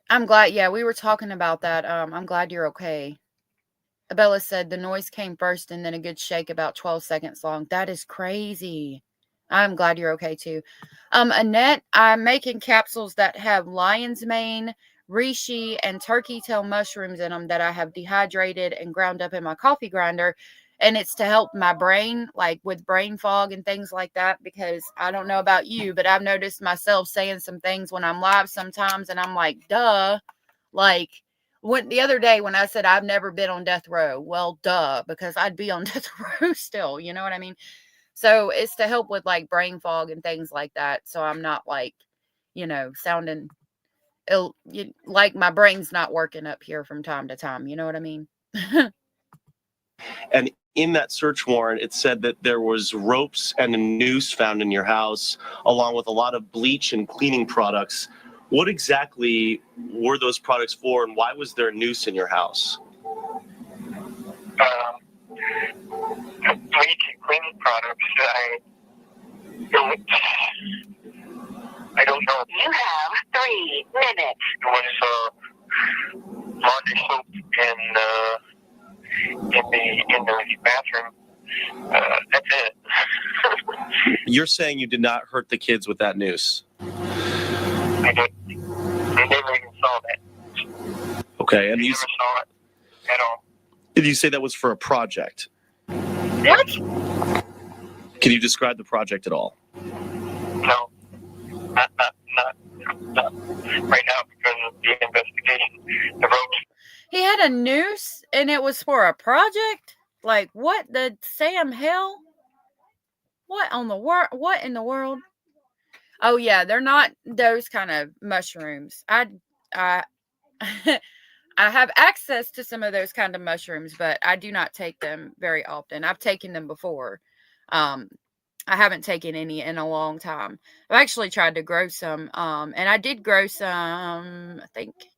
Speaker 3: I'm glad. Yeah, we were talking about that. I'm glad you're okay. Abella said the noise came first and then a good shake about 12 seconds long. That is crazy. I'm glad you're okay too. Annette, I'm making capsules that have lion's mane, reishi, and turkey tail mushrooms in them that I have dehydrated and ground up in my coffee grinder. And it's to help my brain, like with brain fog and things like that, because I don't know about you, but I've noticed myself saying some things when I'm live sometimes and I'm like, duh, like, the other day when I said I've never been on death row, well, duh, because I'd be on death row still, you know what I mean? So it's to help with like brain fog and things like that. So I'm not like, sounding ill, like my brain's not working up here from time to time. You know what I mean?
Speaker 4: And in that search warrant, it said that there was ropes and a noose found in your house, along with a lot of bleach and cleaning products. What exactly were those products for, and why was there a noose in your house?
Speaker 10: Bleach and cleaning products. I don't know. You have 3 minutes. It was laundry soap in the bathroom. That's it.
Speaker 4: You're saying you did not hurt the kids with that noose?
Speaker 10: I did. They never even saw that.
Speaker 4: Okay, and
Speaker 10: They
Speaker 4: you
Speaker 10: never saw it at all.
Speaker 4: did you say that was for a project?
Speaker 10: What?
Speaker 4: Can you describe the project at all?
Speaker 10: No. Not right now because of the investigation. The ropes.
Speaker 3: He had a noose and it was for a project? Like, what the Sam hell? What on the world? What in the world? Oh yeah, they're not those kind of mushrooms. I I have access to some of those kind of mushrooms, but I do not take them very often. I've taken them before. I haven't taken any in a long time. I've actually tried to grow some, and I did grow some. I think it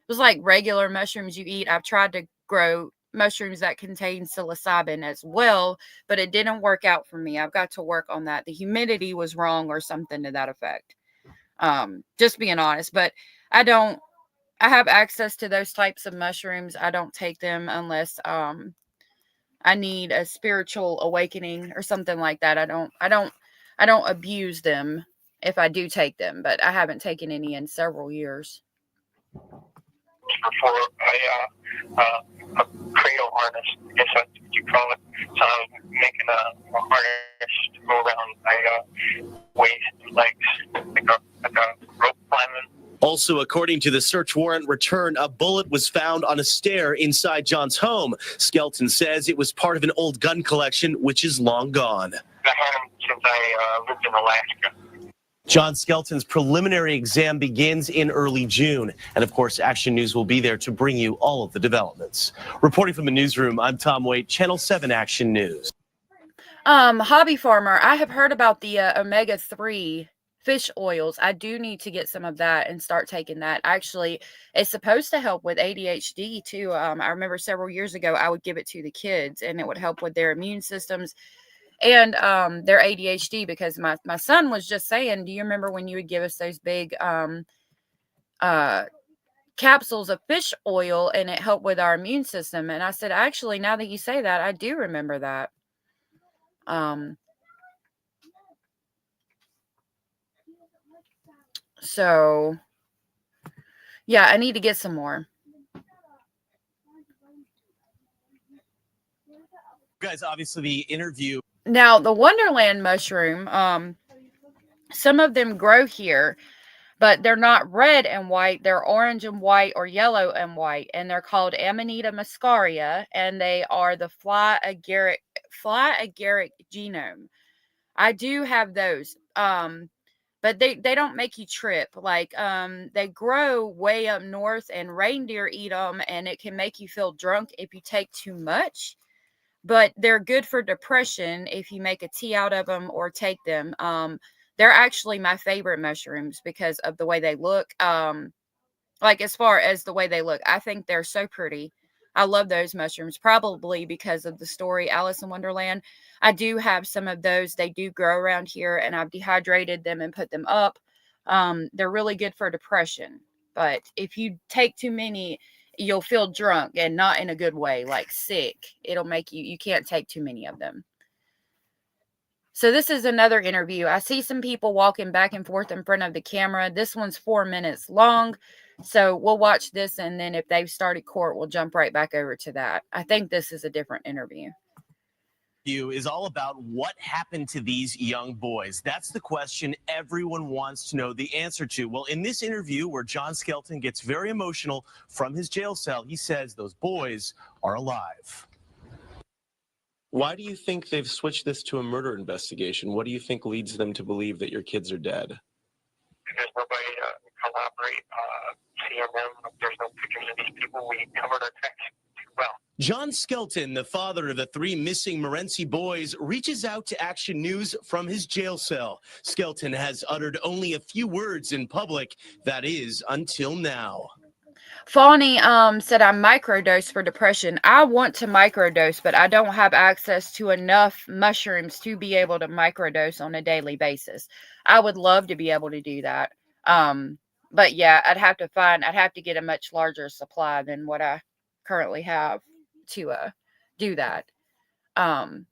Speaker 3: was like regular mushrooms you eat. I've tried to grow mushrooms that contain psilocybin as well, but it didn't work out for me. I've got to work on that. The humidity was wrong or something to that effect. Just being honest, but I I have access to those types of mushrooms. I don't take them unless I need a spiritual awakening or something like that. I don't abuse them if I do take them, but I haven't taken any in several years.
Speaker 10: For a cradle harness, I guess that's what you call it. So I was making a harness to go around my waist, legs, like a rope climbing.
Speaker 4: Also, according to the search warrant return, a bullet was found on a stair inside John's home. Skelton says it was part of an old gun collection, which is long gone.
Speaker 10: I had them since I lived in Alaska.
Speaker 4: John Skelton's preliminary exam begins in early June. And of course, Action News will be there to bring you all of the developments. Reporting from the newsroom, I'm Tom Waite, Channel 7 Action News.
Speaker 3: Hobby farmer, I have heard about the omega-3 fish oils. I do need to get some of that and start taking that. Actually, it's supposed to help with ADHD too. I remember several years ago, I would give it to the kids and it would help with their immune systems and their ADHD, because my son was just saying, do you remember when you would give us those big capsules of fish oil and it helped with our immune system? And I said, actually, now that you say that, I do remember that. So yeah, I need to get some more.
Speaker 4: Guys, obviously the interview.
Speaker 3: Now, the Wonderland mushroom, some of them grow here, but they're not red and white. They're orange and white or yellow and white, and they're called Amanita muscaria, and they are the fly agaric genome. I do have those, but they don't make you trip. Like, they grow way up north, and reindeer eat them, and it can make you feel drunk if you take too much. But they're good for depression if you make a tea out of them or take them. They're actually my favorite mushrooms because of the way they look. Like, as far as the way they look, I think they're so pretty. I love those mushrooms, probably because of the story Alice in Wonderland. I do have some of those. They do grow around here, and I've dehydrated them and put them up. They're really good for depression. But if you take too many, you'll feel drunk, and not in a good way, like sick. It'll make you can't take too many of them. So this is another interview. I see some people walking back and forth in front of the camera. This one's 4 minutes long. So we'll watch this, and then if they've started court, we'll jump right back over to that. I think this is a different interview.
Speaker 4: Is all about what happened to these young boys. That's the question everyone wants to know the answer to. Well, in this interview where John Skelton gets very emotional from his jail cell, he says those boys are alive. Why do you think they've switched this to a murder investigation? What do you think leads them to believe that your kids are dead?
Speaker 10: There's nobody to collaborate, seeing them. There's no pictures of these people. We covered our text too well.
Speaker 4: John Skelton, the father of the 3 missing Morenci boys, reaches out to Action News from his jail cell. Skelton has uttered only a few words in public, that is, until now.
Speaker 3: Fawny said I microdose for depression. I want to microdose, but I don't have access to enough mushrooms to be able to microdose on a daily basis. I would love to be able to do that. But yeah, I'd have to get a much larger supply than what I currently have to do that. I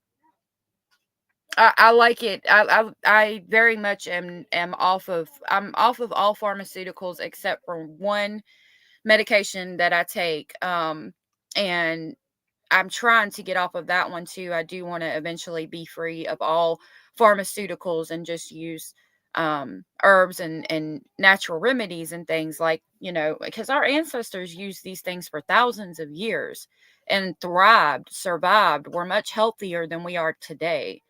Speaker 3: like it. I very much am off of all pharmaceuticals except for one medication that I take. And I'm trying to get off of that one too. I do want to eventually be free of all pharmaceuticals and just use herbs and natural remedies and things like, because our ancestors used these things for thousands of years and survived, were much healthier than we are today.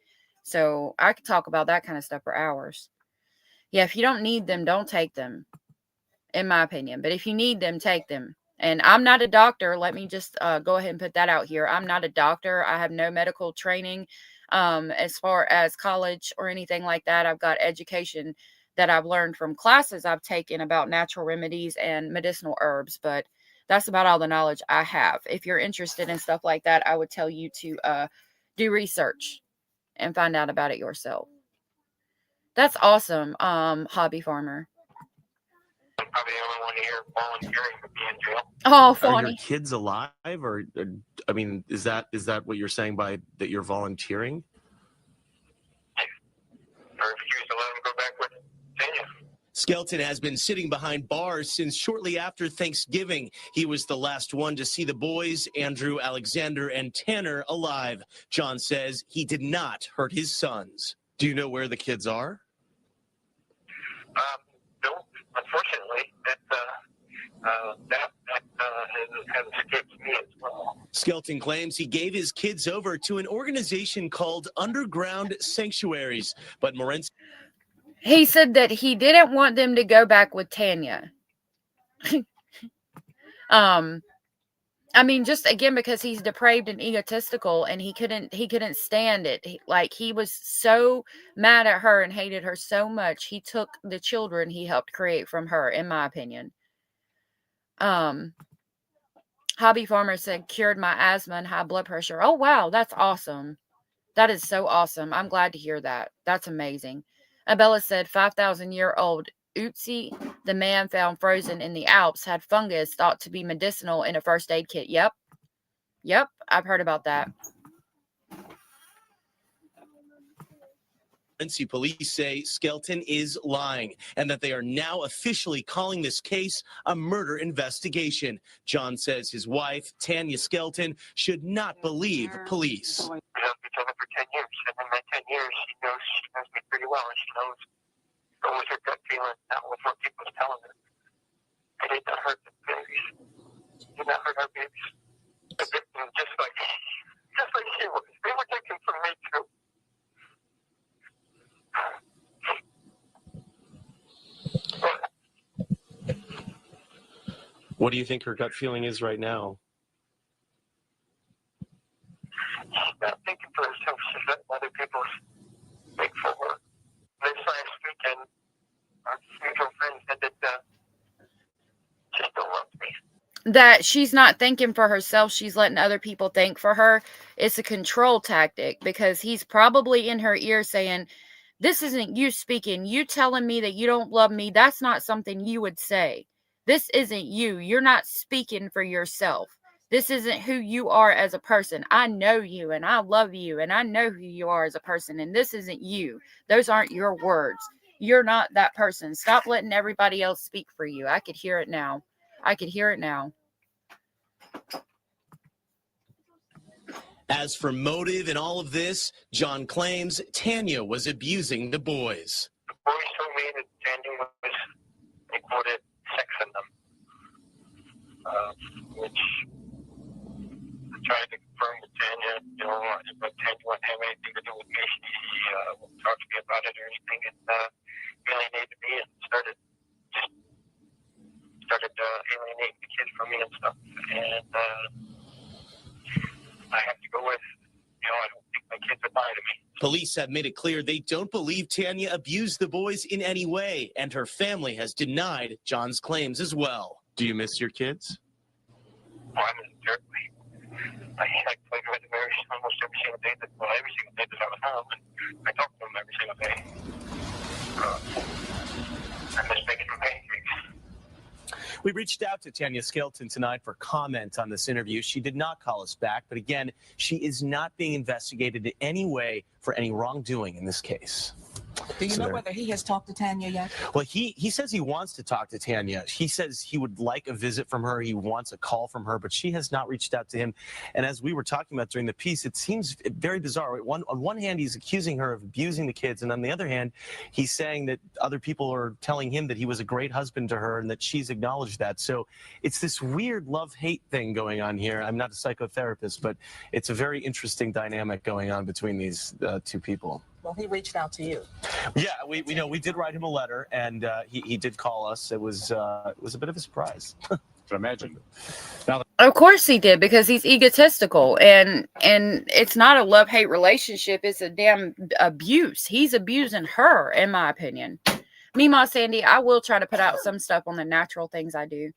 Speaker 3: So I could talk about that kind of stuff for hours. Yeah, if you don't need them, don't take them, in my opinion. But if you need them, take them. And I'm not a doctor. Let me just go ahead and put that out here. I'm not a doctor. I have no medical training as far as college or anything like that. I've got education that I've learned from classes I've taken about natural remedies and medicinal herbs. But that's about all the knowledge I have. If you're interested in stuff like that, I would tell you to do research and find out about it yourself. That's awesome, hobby farmer.
Speaker 10: Probably the only one here volunteering to be in jail.
Speaker 3: Oh,
Speaker 4: Are
Speaker 3: funny.
Speaker 4: your kids alive, or I mean, is that what you're saying by that you're volunteering?
Speaker 10: Or refuse to let them go back with Tanya.
Speaker 4: Skelton has been sitting behind bars since shortly after Thanksgiving. He was the last one to see the boys, Andrew, Alexander, and Tanner, alive. John says he did not hurt his sons. Do you know where the kids are?
Speaker 10: No, unfortunately, that has escaped me as well.
Speaker 4: Skelton claims he gave his kids over to an organization called Underground Sanctuaries, but Morenci...
Speaker 3: He said that he didn't want them to go back with Tanya. I mean, just again, because he's depraved and egotistical, and he couldn't stand it. He was so mad at her and hated her so much, he took the children he helped create from her, in my opinion. Hobby Farmer said, cured my asthma and high blood pressure. Oh, wow. That's awesome. That is so awesome. I'm glad to hear that. That's amazing. Abella said, 5,000-year-old Utsi, the man found frozen in the Alps, had fungus thought to be medicinal in a first aid kit. Yep. I've heard about that.
Speaker 4: Police say Skelton is lying and that they are now officially calling this case a murder investigation. John says his wife, Tanya Skelton, should not believe police.
Speaker 10: We have each other for 10 years, and in that 10 years, she knows me pretty well, and she knows what was her gut feeling, not what people was telling her. I did not hurt the babies. Did not hurt our babies. The victim, just like she was. They were taken from me too.
Speaker 4: What do you think her gut feeling is right now?
Speaker 10: She's not thinking for herself. She's letting other people think for her. This last weekend, our mutual friend said that she still loves me.
Speaker 3: That she's not thinking for herself, she's letting other people think for her. It's a control tactic, because he's probably in her ear saying, this isn't you speaking. You telling me that you don't love me, that's not something you would say. This isn't you. You're not speaking for yourself. This isn't who you are as a person. I know you, and I love you, and I know who you are as a person, and this isn't you. Those aren't your words. You're not that person. Stop letting everybody else speak for you. I could hear it now.
Speaker 4: As for motive in all of this, John claims Tanya was abusing the boys.
Speaker 10: The boys told me that Tanya was, they quoted, sexing them, which I tried to confirm with Tanya, but Tanya wouldn't have anything to do with me. She wouldn't talk to me about it or anything, and alienated me and started alienating the kids from me and stuff. And goodbye to me.
Speaker 4: Police have made it clear they don't believe Tanya abused the boys in any way, and her family has denied John's claims as well. Do you miss your kids?
Speaker 10: Well, I mean, certainly. I played with them almost every single day that I was home, and I talked to them every single day. I miss making them pancakes.
Speaker 4: We reached out to Tanya Skelton tonight for comment on this interview. She did not call us back, but again, she is not being investigated in any way for any wrongdoing in this case.
Speaker 15: Do you know whether he has talked to Tanya yet?
Speaker 4: Well, he says he wants to talk to Tanya. He says he would like a visit from her. He wants a call from her, but she has not reached out to him. And as we were talking about during the piece, it seems very bizarre. On one hand, he's accusing her of abusing the kids, and on the other hand, he's saying that other people are telling him that he was a great husband to her and that she's acknowledged that. So it's this weird love-hate thing going on here. I'm not a psychotherapist, but it's a very interesting dynamic going on between these two people.
Speaker 15: Well, he reached out to you.
Speaker 4: Yeah, we did write him a letter, and he did call us. It was a bit of a surprise.
Speaker 17: I imagine. Now,
Speaker 3: Of course he did, because he's egotistical, and it's not a love-hate relationship. It's a damn abuse. He's abusing her, in my opinion. Meemaw Sandy, I will try to put out some stuff on the natural things I do.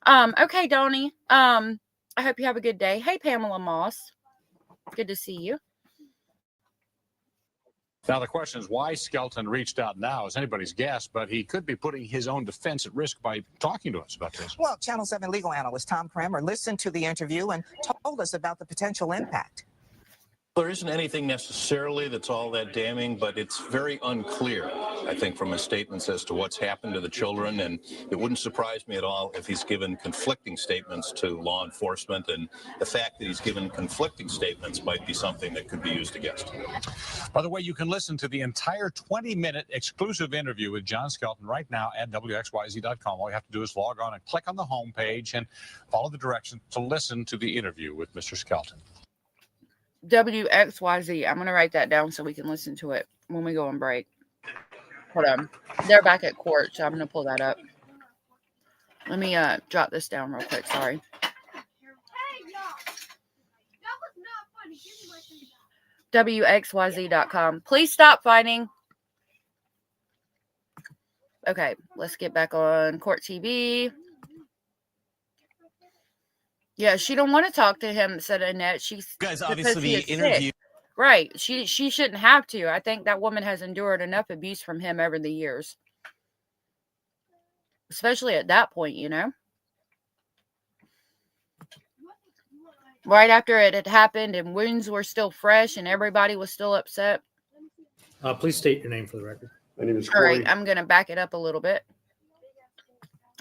Speaker 3: Okay, Donnie. I hope you have a good day. Hey, Pamela Moss. Good to see you.
Speaker 17: Now, the question is why Skelton reached out now is anybody's guess, but he could be putting his own defense at risk by talking to us about this.
Speaker 15: Well, Channel 7 legal analyst Tom Kramer listened to the interview and told us about the potential impact.
Speaker 20: There isn't anything necessarily that's all that damning, but it's very unclear, I think, from his statements as to what's happened to the children. And it wouldn't surprise me at all if he's given conflicting statements to law enforcement. And the fact that he's given conflicting statements might be something that could be used against him.
Speaker 17: By the way, you can listen to the entire 20-minute exclusive interview with John Skelton right now at WXYZ.com. All you have to do is log on and click on the home page and follow the directions to listen to the interview with Mr. Skelton.
Speaker 3: WXYZ. I'm going to write that down so we can listen to it when we go on break. Hold on. They're back at court, so I'm going to pull that up. Let me drop this down real quick. Sorry. WXYZ.com. Please stop fighting. Okay, let's get back on Court TV. Yeah, she don't want to talk to him, said Annette. She's
Speaker 4: guys, obviously the interview.
Speaker 3: Sick. Right. She shouldn't have to. I think that woman has endured enough abuse from him over the years. Especially at that point, you know. Right after it had happened and wounds were still fresh and everybody was still upset.
Speaker 9: Please state your name for the record.
Speaker 21: My name is
Speaker 3: All right, I'm going to back it up a little bit.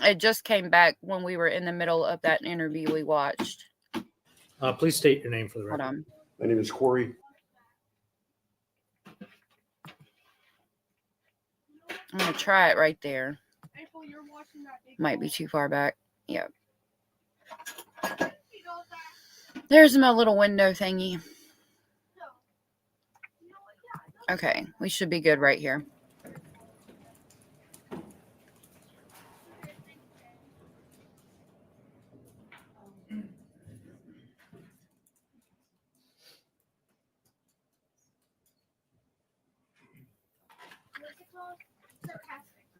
Speaker 3: It just came back when we were in the middle of that interview we watched.
Speaker 9: Please state your name for the record.
Speaker 3: Hold on.
Speaker 21: My name is Corey.
Speaker 3: I'm going to try it right there. Might be too far back. Yep. There's my little window thingy. Okay, we should be good right here.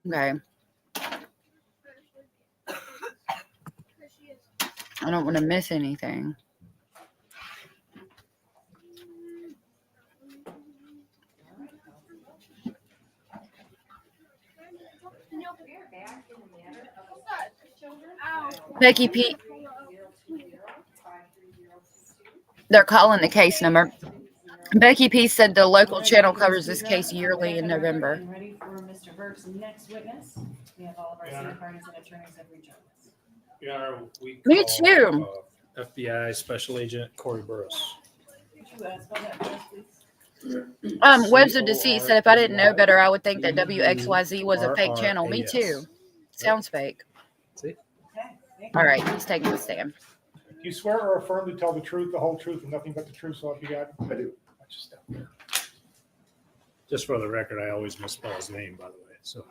Speaker 3: Okay. I don't want to miss anything. Becky P. They're calling the case number. Becky P said the local channel covers this case yearly in November.
Speaker 7: Ready for Mr. Burke's next witness. We have all of our city parties and attorneys have rejoined us.
Speaker 9: Yeah,
Speaker 3: Me too.
Speaker 9: FBI Special Agent Corey Burris.
Speaker 7: Could you spell that for us, please?
Speaker 3: Webs of Deceit said if I didn't know better, I would think that WXYZ was a fake channel. Me too. Sounds fake.
Speaker 9: See?
Speaker 3: All right, he's taking the stand.
Speaker 13: Do you swear or affirm to tell the truth, the whole truth, and nothing but the truth, so help you God?
Speaker 21: I do.
Speaker 9: Just for the record, I always misspell his name, by the way. So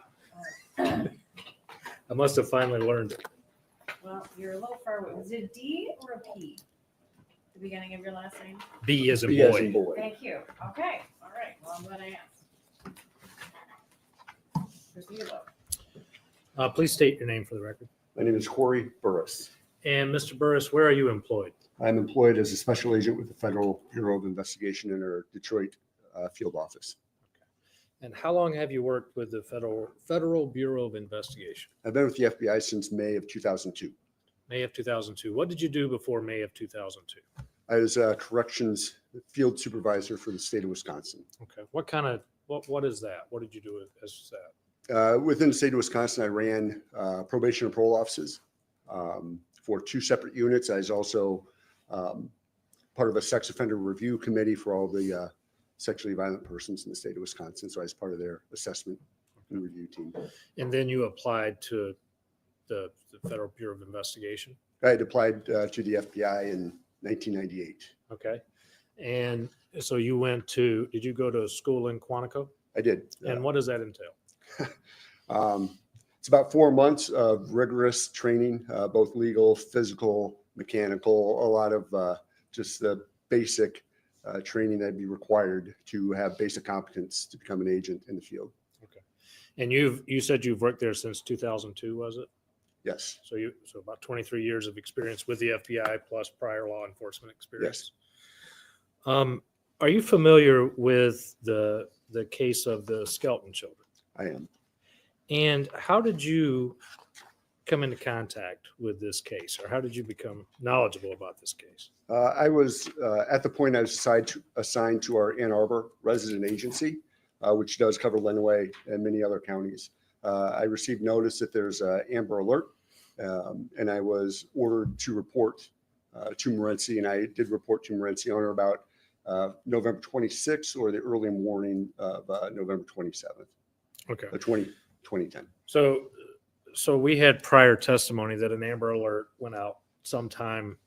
Speaker 9: I must have finally learned it.
Speaker 7: Well, you're a little far away. Was it a D or a P? the beginning of your last name?
Speaker 9: B as in
Speaker 11: B as
Speaker 9: boy.
Speaker 11: in boy.
Speaker 7: Thank you. Okay, all right, well, I'm glad I asked. Proceed to vote.
Speaker 9: Please state your name for the record.
Speaker 11: My name is Corey Burris.
Speaker 9: And Mr. Burris, where are you employed?
Speaker 11: I'm employed as a special agent with the Federal Bureau of Investigation in our Detroit field office.
Speaker 9: And how long have you worked with the Federal Bureau of Investigation?
Speaker 11: I've been with the FBI since May of 2002.
Speaker 9: May of 2002. What did you do before May of 2002?
Speaker 11: I was a corrections field supervisor for the state of Wisconsin.
Speaker 9: Okay. What is that? What did you do as that?
Speaker 11: Within the state of Wisconsin, I ran probation and parole offices for 2 separate units. I was also part of a sex offender review committee for all the sexually violent persons in the state of Wisconsin. So I was part of their assessment and review team.
Speaker 9: And then you applied to the Federal Bureau of Investigation?
Speaker 11: I had applied to the FBI in 1998.
Speaker 9: Okay. And so you did you go to school in Quantico?
Speaker 11: I did.
Speaker 9: And what does that entail?
Speaker 11: It's about 4 months of rigorous training, both legal, physical, mechanical, a lot of just the basic training that'd be required to have basic competence to become an agent in the field.
Speaker 9: Okay. And you said you've worked there since 2002, was it?
Speaker 11: Yes.
Speaker 9: So about 23 years of experience with the FBI plus prior law enforcement experience. Yes. Are you familiar with the case of the Skelton children?
Speaker 11: I am.
Speaker 9: And how did you come into contact with this case, or how did you become knowledgeable about this case?
Speaker 11: I was at the point I was assigned to our Ann Arbor resident agency, which does cover Lenawee and many other counties. I received notice that there's an Amber Alert, and I was ordered to report to Morenci, and I did report to Morenci on or about November 26th or the early morning of November 27th.
Speaker 9: Okay.
Speaker 11: 2010.
Speaker 9: So we had prior testimony that an Amber Alert went out sometime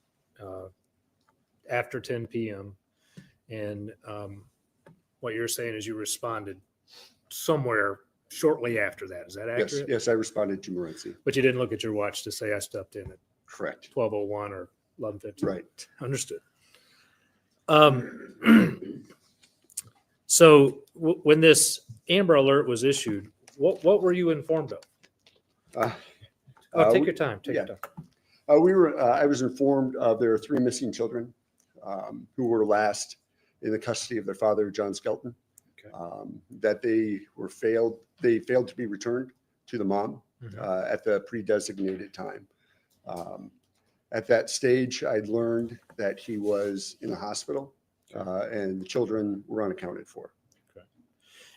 Speaker 9: after 10 p.m. And what you're saying is you responded somewhere shortly after that. Is that accurate?
Speaker 11: Yes, I responded to Morenci.
Speaker 9: But you didn't look at your watch to say I stepped in at
Speaker 11: correct
Speaker 9: 12:01 or 11:15.
Speaker 11: Right.
Speaker 9: Understood. So when this Amber Alert was issued, what were you informed of? Take your time. Take your time.
Speaker 11: I was informed there are 3 missing children who were last in the custody of their father, John Skelton. Okay. That they failed to be returned to the mom at the pre-designated time. At that stage, I'd learned that he was in the hospital and the children were unaccounted for.
Speaker 9: Okay.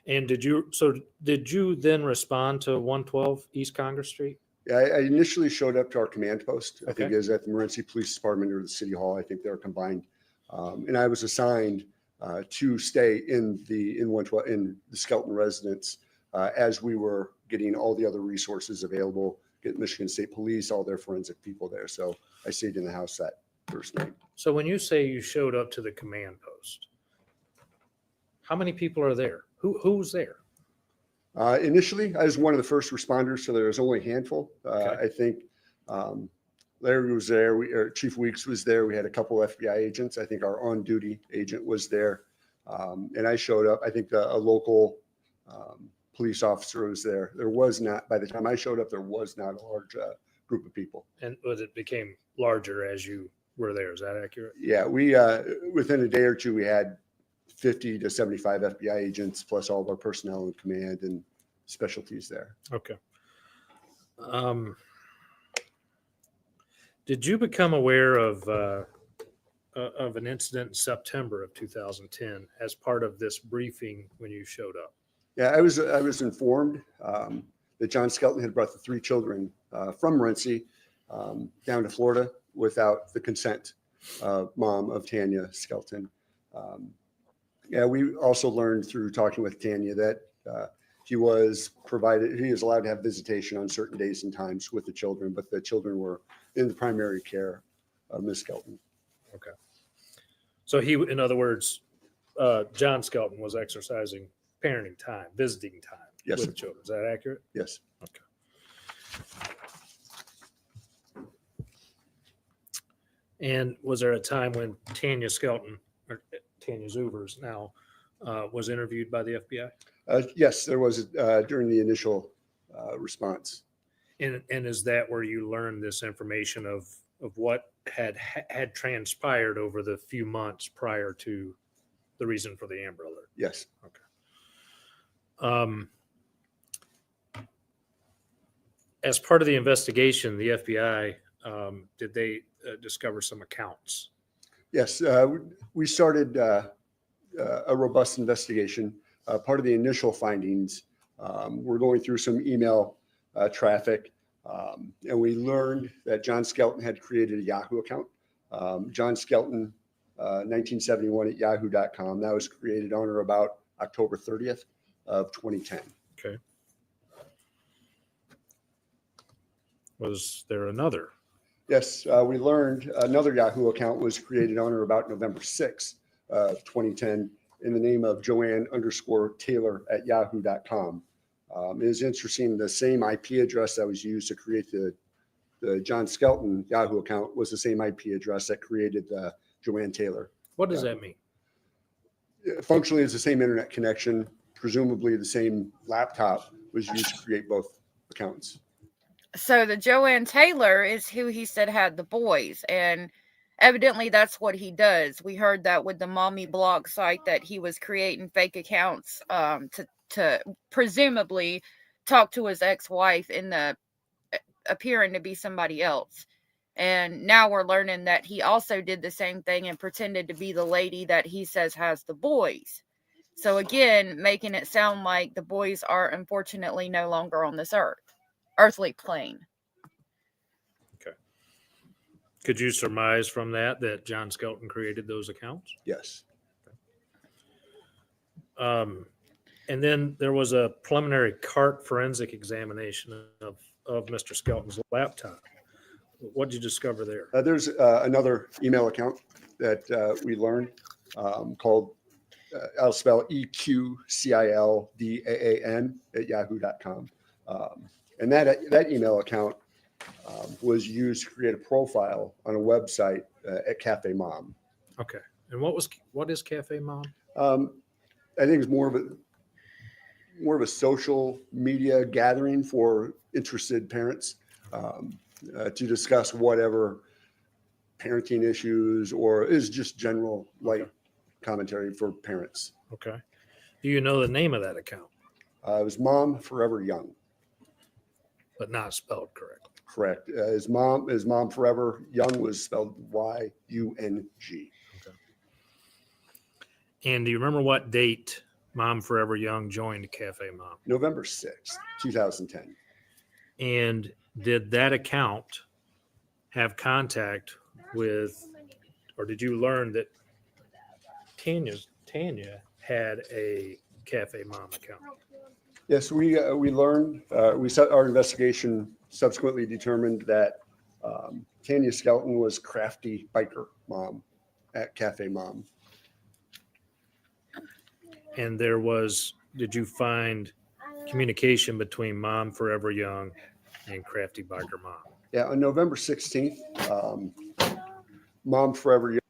Speaker 9: And did you then respond to 112 East Congress Street?
Speaker 11: Yeah, I initially showed up to our command post. I think it was at the Morenci Police Department or the City Hall. I think they're combined. And I was assigned to stay in the Skelton residence as we were getting all the other resources available, get Michigan State Police, all their forensic people there. So I stayed in the house that first night.
Speaker 9: So when you say you showed up to the command post, how many people are there? Who's there?
Speaker 11: Initially, I was one of the first responders, so there was only a handful. I think Larry was there. Chief Weeks was there. We had a couple FBI agents. I think our on-duty agent was there. And I showed up. I think a local police officer was there. There was not, by the time I showed up, there was not a large group of people.
Speaker 9: And it became larger as you were there. Is that accurate?
Speaker 11: Yeah, we within a day or two, we had 50 to 75 FBI agents, plus all of our personnel in command and specialties there.
Speaker 9: Okay. Did you become aware of an incident in September of 2010 as part of this briefing when you showed up?
Speaker 11: Yeah, I was informed that John Skelton had brought the 3 children from Morenci down to Florida without the consent of mom of Tanya Skelton. Yeah, we also learned through talking with Tanya that he was allowed to have visitation on certain days and times with the children, but the children were in the primary care of Ms. Skelton.
Speaker 9: Okay. So in other words, John Skelton was exercising parenting time, visiting time
Speaker 11: Yes,
Speaker 9: with
Speaker 11: sir.
Speaker 9: the children. Is that accurate?
Speaker 11: Yes.
Speaker 9: Okay. And was there a time when Tanya Skelton, or Tanya Zoovers now, was interviewed by the FBI?
Speaker 11: Yes, there was during the initial response.
Speaker 9: And is that where you learned this information of what had transpired over the few months prior to the reason for the Amber Alert?
Speaker 11: Yes.
Speaker 9: Okay. As part of the investigation, the FBI, did they discover some accounts?
Speaker 11: Yes, we started a robust investigation. Part of the initial findings, we're going through some email traffic, and we learned that John Skelton had created a Yahoo account. John Skelton, 1971 at yahoo.com. That was created on or about October 30th of 2010.
Speaker 9: Okay. Was there another?
Speaker 11: Yes, we learned another Yahoo account was created on or about November 6th of 2010 in the name of Joanne_Taylor at yahoo.com. It is interesting, the same IP address that was used to create the John Skelton Yahoo account was the same IP address that created the Joanne Taylor.
Speaker 9: What does that mean?
Speaker 11: Functionally, it's the same internet connection. Presumably the same laptop was used to create both accounts.
Speaker 3: So the Joanne Taylor is who he said had the boys, and evidently that's what he does. We heard that with the mommy blog site that he was creating fake accounts to presumably talk to his ex-wife in the appearing to be somebody else. And now we're learning that he also did the same thing and pretended to be the lady that he says has the boys. So again, making it sound like the boys are unfortunately no longer on this earthly plane.
Speaker 9: Okay. Could you surmise from that John Skelton created those accounts?
Speaker 11: Yes.
Speaker 9: And then there was a preliminary cart forensic examination of Mr. Skelton's laptop. What did you discover there?
Speaker 11: There's another email account that we learned called, I'll spell EQCILDAAN at yahoo.com. And that email account was used to create a profile on a website at Cafe Mom.
Speaker 9: Okay. And what is Cafe Mom?
Speaker 11: I think it's more of a social media gathering for interested parents to discuss whatever parenting issues or is just general light commentary for parents.
Speaker 9: Okay. Do you know the name of that account?
Speaker 11: It was Mom Forever Young.
Speaker 9: But not spelled correctly.
Speaker 11: Correct. His mom Forever Young was spelled YUNG.
Speaker 9: Okay. And do you remember what date Mom Forever Young joined Cafe Mom?
Speaker 11: November 6th, 2010.
Speaker 9: And did that account have contact with, or did you learn that Tanya had a Cafe Mom account?
Speaker 11: Yes, we learned, our investigation subsequently determined that Tanya Skelton was crafty biker mom at Cafe Mom.
Speaker 9: And did you find communication between Mom Forever Young and Crafty Biker Mom?
Speaker 11: Yeah, on November 16th, Mom Forever Young.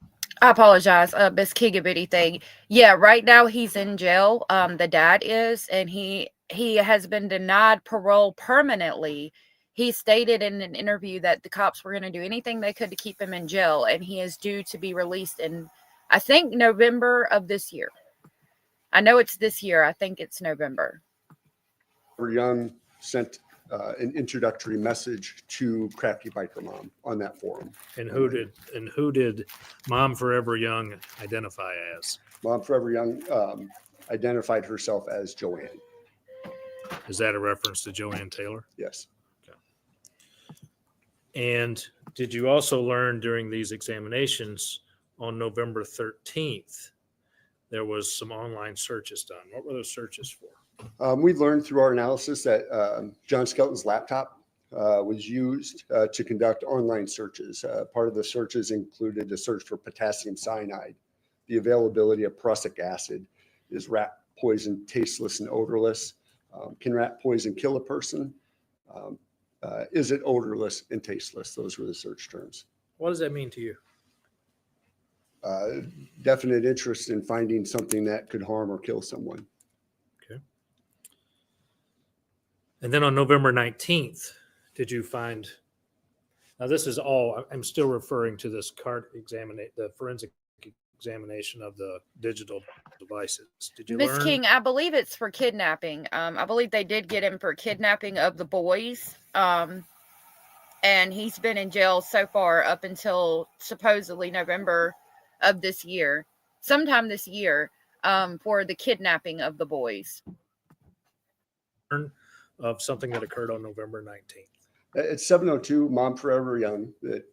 Speaker 3: I apologize, this Kigabitty thing. Yeah, right now he's in jail. The dad is, and he has been denied parole permanently. He stated in an interview that the cops were going to do anything they could to keep him in jail, and he is due to be released in, I think, November of this year. I know it's this year. I think it's November.
Speaker 11: Young sent an introductory message to Crafty Biker Mom on that forum.
Speaker 9: And who did Mom Forever Young identify as?
Speaker 11: Mom Forever Young identified herself as Joanne.
Speaker 9: Is that a reference to Joanne Taylor?
Speaker 11: Yes.
Speaker 9: Okay. And did you also learn during these examinations on November 13th, there was some online searches done? What were those searches for?
Speaker 11: We learned through our analysis that John Skelton's laptop was used to conduct online searches. Part of the searches included a search for potassium cyanide, the availability of prussic acid. Is rat poison tasteless and odorless? Can rat poison kill a person? Is it odorless and tasteless? Those were the search terms.
Speaker 9: What does that mean to you?
Speaker 11: definite interest in finding something that could harm or kill someone.
Speaker 9: Okay. And then on November 19th, did you find, now this is all, I'm still referring to this the forensic examination of the digital devices. Did you
Speaker 3: Miss
Speaker 9: learn?
Speaker 3: King, I believe it's for kidnapping. I believe they did get him for kidnapping of the boys. And he's been in jail so far up until supposedly November of this year, sometime this year, for the kidnapping of the boys.
Speaker 9: Of something that occurred on November 19th.
Speaker 11: At 7:02, Mom Forever Young that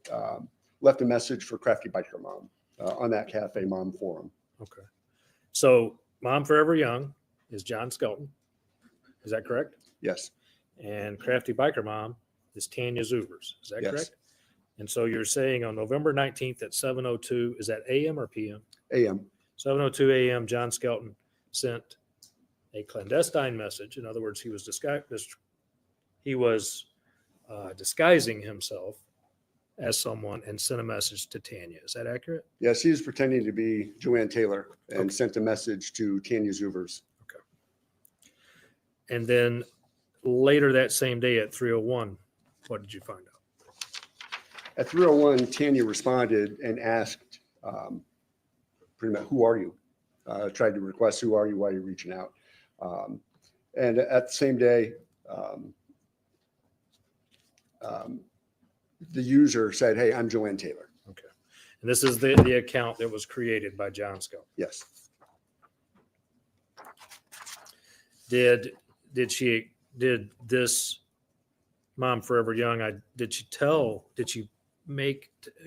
Speaker 11: left a message for Crafty Biker Mom on that Cafe Mom forum.
Speaker 9: Okay. So Mom Forever Young is John Skelton. Is that correct?
Speaker 11: Yes.
Speaker 9: And Crafty Biker Mom is Tanya Zubers. Is that
Speaker 11: Yes.
Speaker 9: correct? And so you're saying on November 19th at 7:02, is that AM or PM?
Speaker 11: AM.
Speaker 9: 7:02 AM, John Skelton sent a clandestine message. In other words, he was disguising himself as someone and sent a message to Tanya. Is that accurate?
Speaker 11: Yes, he was pretending to be Joanne Taylor and sent a message to Tanya Zubers.
Speaker 9: And then later that same day at 3:01, what did you find out?
Speaker 11: At 3:01, Tanya responded and asked, pretty much, who are you? Tried to request, who are you? Why are you reaching out? And at the same day, the user said, hey, I'm Joanne Taylor.
Speaker 9: Okay. And this is the account that was created by John Skelton.
Speaker 11: Yes.
Speaker 9: Did this Mom Forever Young, did she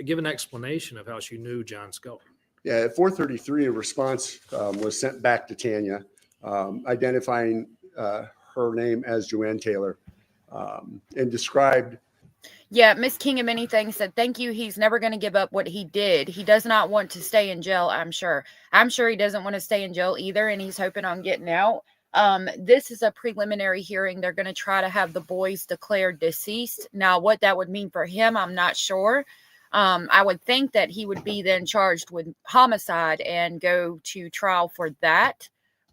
Speaker 9: give an explanation of how she knew John Skelton?
Speaker 11: Yeah, at 4:33, a response was sent back to Tanya, identifying her name as Joanne Taylor, and described.
Speaker 3: Yeah, Miss King of Many Things said, thank you. He's never going to give up what he did. He does not want to stay in jail, I'm sure. I'm sure he doesn't want to stay in jail either, and he's hoping on getting out. This is a preliminary hearing. They're going to try to have the boys declared deceased. Now, what that would mean for him, I'm not sure. I would think that he would be then charged with homicide and go to trial for that,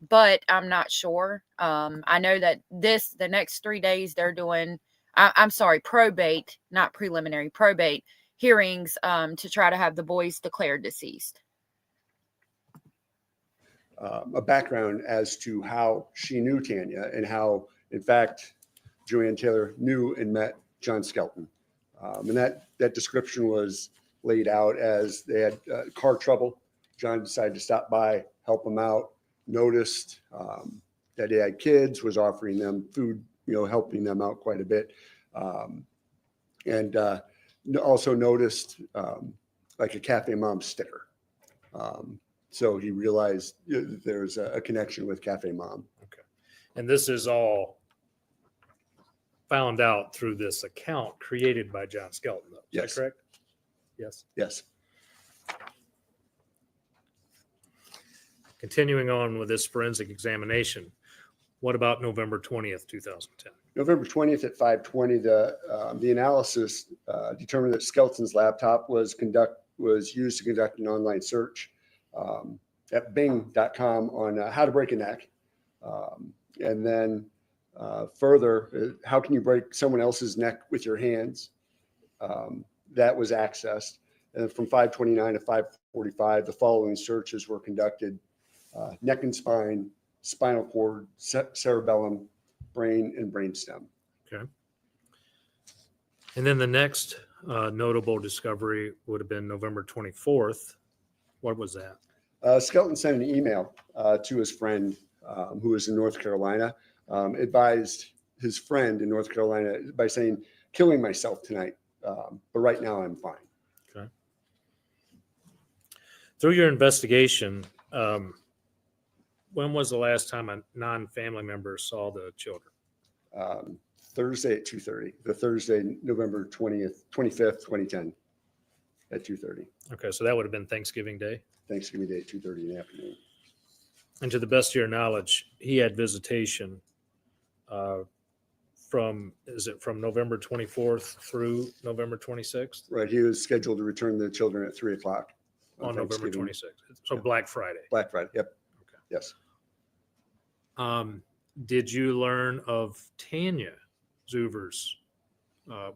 Speaker 3: but I'm not sure. I know that the next 3 days they're doing, I'm sorry, probate, not preliminary, probate hearings to try to have the boys declared deceased.
Speaker 11: A background as to how she knew Tanya and how, in fact, Joanne Taylor knew and met John Skelton. And that description was laid out as they had car trouble. John decided to stop by, help them out, noticed that he had kids, was offering them food, helping them out quite a bit. And also noticed like a Cafe Mom sticker. So he realized there's a connection with Cafe Mom.
Speaker 9: Okay. And this is all found out through this account created by John Skelton, though. Is
Speaker 11: Yes.
Speaker 9: that correct? Yes.
Speaker 11: Yes.
Speaker 9: Continuing on with this forensic examination, what about November 20th, 2010?
Speaker 11: November 20th at 5:20, the analysis determined that Skelton's laptop was used to conduct an online search at bing.com on how to break a neck. And then further, how can you break someone else's neck with your hands? That was accessed. And from 5:29 to 5:45, the following searches were conducted: neck and spine, spinal cord, cerebellum, brain, and brainstem.
Speaker 9: Okay. And then the next notable discovery would have been November 24th. What was that?
Speaker 11: Skelton sent an email to his friend who was in North Carolina, advised his friend in North Carolina by saying, killing myself tonight, but right now I'm fine.
Speaker 9: Okay. Through your investigation, when was the last time a non-family member saw the children?
Speaker 11: Thursday at 2:30, the Thursday, November 25th, 2010 at 2:30.
Speaker 9: Okay, so that would have been Thanksgiving Day?
Speaker 11: Thanksgiving Day at 2:30 in the afternoon.
Speaker 9: And to the best of your knowledge, he had visitation from November 24th through November 26th?
Speaker 11: Right, he was scheduled to return the children at 3 o'clock.
Speaker 9: On November
Speaker 11: Thanksgiving.
Speaker 9: 26th. So Black Friday.
Speaker 11: Black Friday, yep.
Speaker 9: Okay.
Speaker 11: Yes.
Speaker 9: Did you learn of Tanya Zuver's?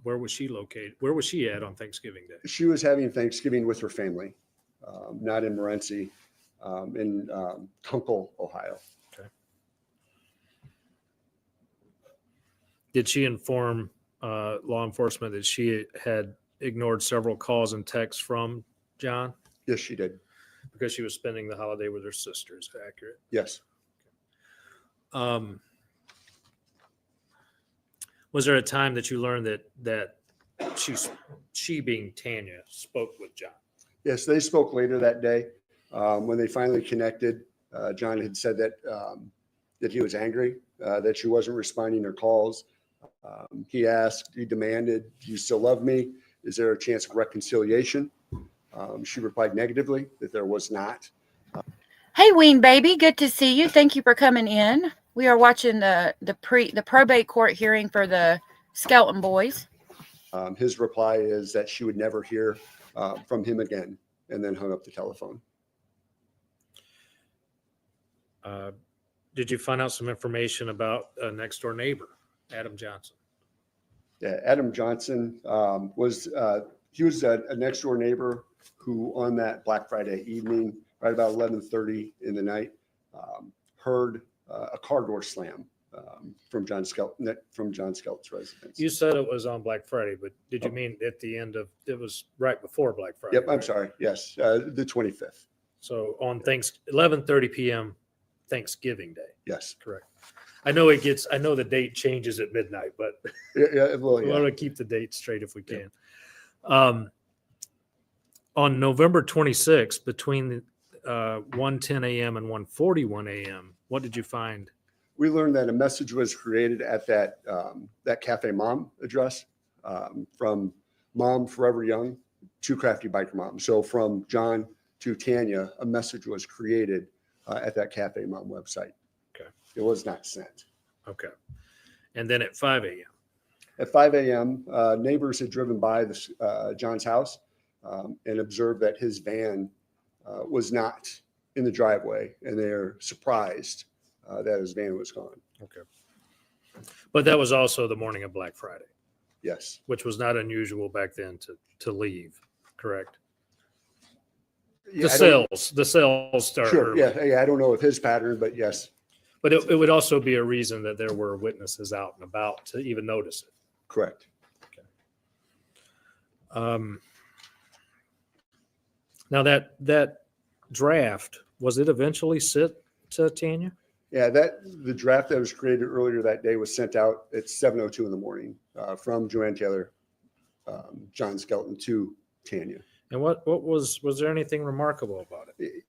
Speaker 9: Where was she located? Where was she at on Thanksgiving Day?
Speaker 11: She was having Thanksgiving with her family, not in Morenci, in Kunkel, Ohio.
Speaker 9: Okay. Did she inform law enforcement that she had ignored several calls and texts from John?
Speaker 11: Yes, she did.
Speaker 9: Because she was spending the holiday with her sister. Is that accurate?
Speaker 11: Yes.
Speaker 9: Was there a time that you learned that she being Tanya spoke with John?
Speaker 11: Yes, they spoke later that day. When they finally connected, John had said that he was angry, that she wasn't responding to calls. He demanded, "Do you still love me? Is there a chance of reconciliation?" She replied negatively that there was not.
Speaker 3: Hey, Ween baby, good to see you. Thank you for coming in. We are watching the probate court hearing for the Skelton boys.
Speaker 11: His reply is that she would never hear from him again, and then hung up the telephone.
Speaker 9: Did you find out some information about a next door neighbor, Adam Johnson?
Speaker 11: Yeah, Adam Johnson was a next door neighbor who, on that Black Friday evening, right about 11:30 in the night, heard a car door slam from John Skelton's residence.
Speaker 9: You said it was on Black Friday, but did you mean at the end of? It was right before Black Friday.
Speaker 11: Yep, I'm
Speaker 9: right?
Speaker 11: sorry. Yes, the 25th.
Speaker 9: So on 11:30 p.m. Thanksgiving Day.
Speaker 11: Yes,
Speaker 9: correct. I know the date changes at midnight, but
Speaker 11: well,
Speaker 9: we want to keep the date straight if we can. On November 26th, between 1:10 a.m. and 1:41 a.m., what did you find?
Speaker 11: We learned that a message was created at that Cafe Mom address from Mom Forever Young to Crafty Biker Mom. So from John to Tanya, a message was created at that Cafe Mom website.
Speaker 9: Okay.
Speaker 11: It was not sent.
Speaker 9: Okay. And then at 5 a.m.
Speaker 11: At 5 a.m., neighbors had driven by John's house and observed that his van was not in the driveway, and they're surprised that his van was gone.
Speaker 9: Okay. But that was also the morning of Black Friday.
Speaker 11: Yes.
Speaker 9: Which was not unusual back then to leave, correct?
Speaker 11: Yeah,
Speaker 9: the sales start
Speaker 11: Sure.
Speaker 9: early.
Speaker 11: Yeah. I don't know of his pattern, but yes.
Speaker 9: But it would also be a reason that there were witnesses out and about to even notice it.
Speaker 11: Correct.
Speaker 9: Now that draft, was it eventually sent to Tanya?
Speaker 11: Yeah, the draft that was created earlier that day was sent out at 7:02 in the morning from Joanne Taylor, John Skelton to Tanya.
Speaker 9: And what was there anything remarkable about it?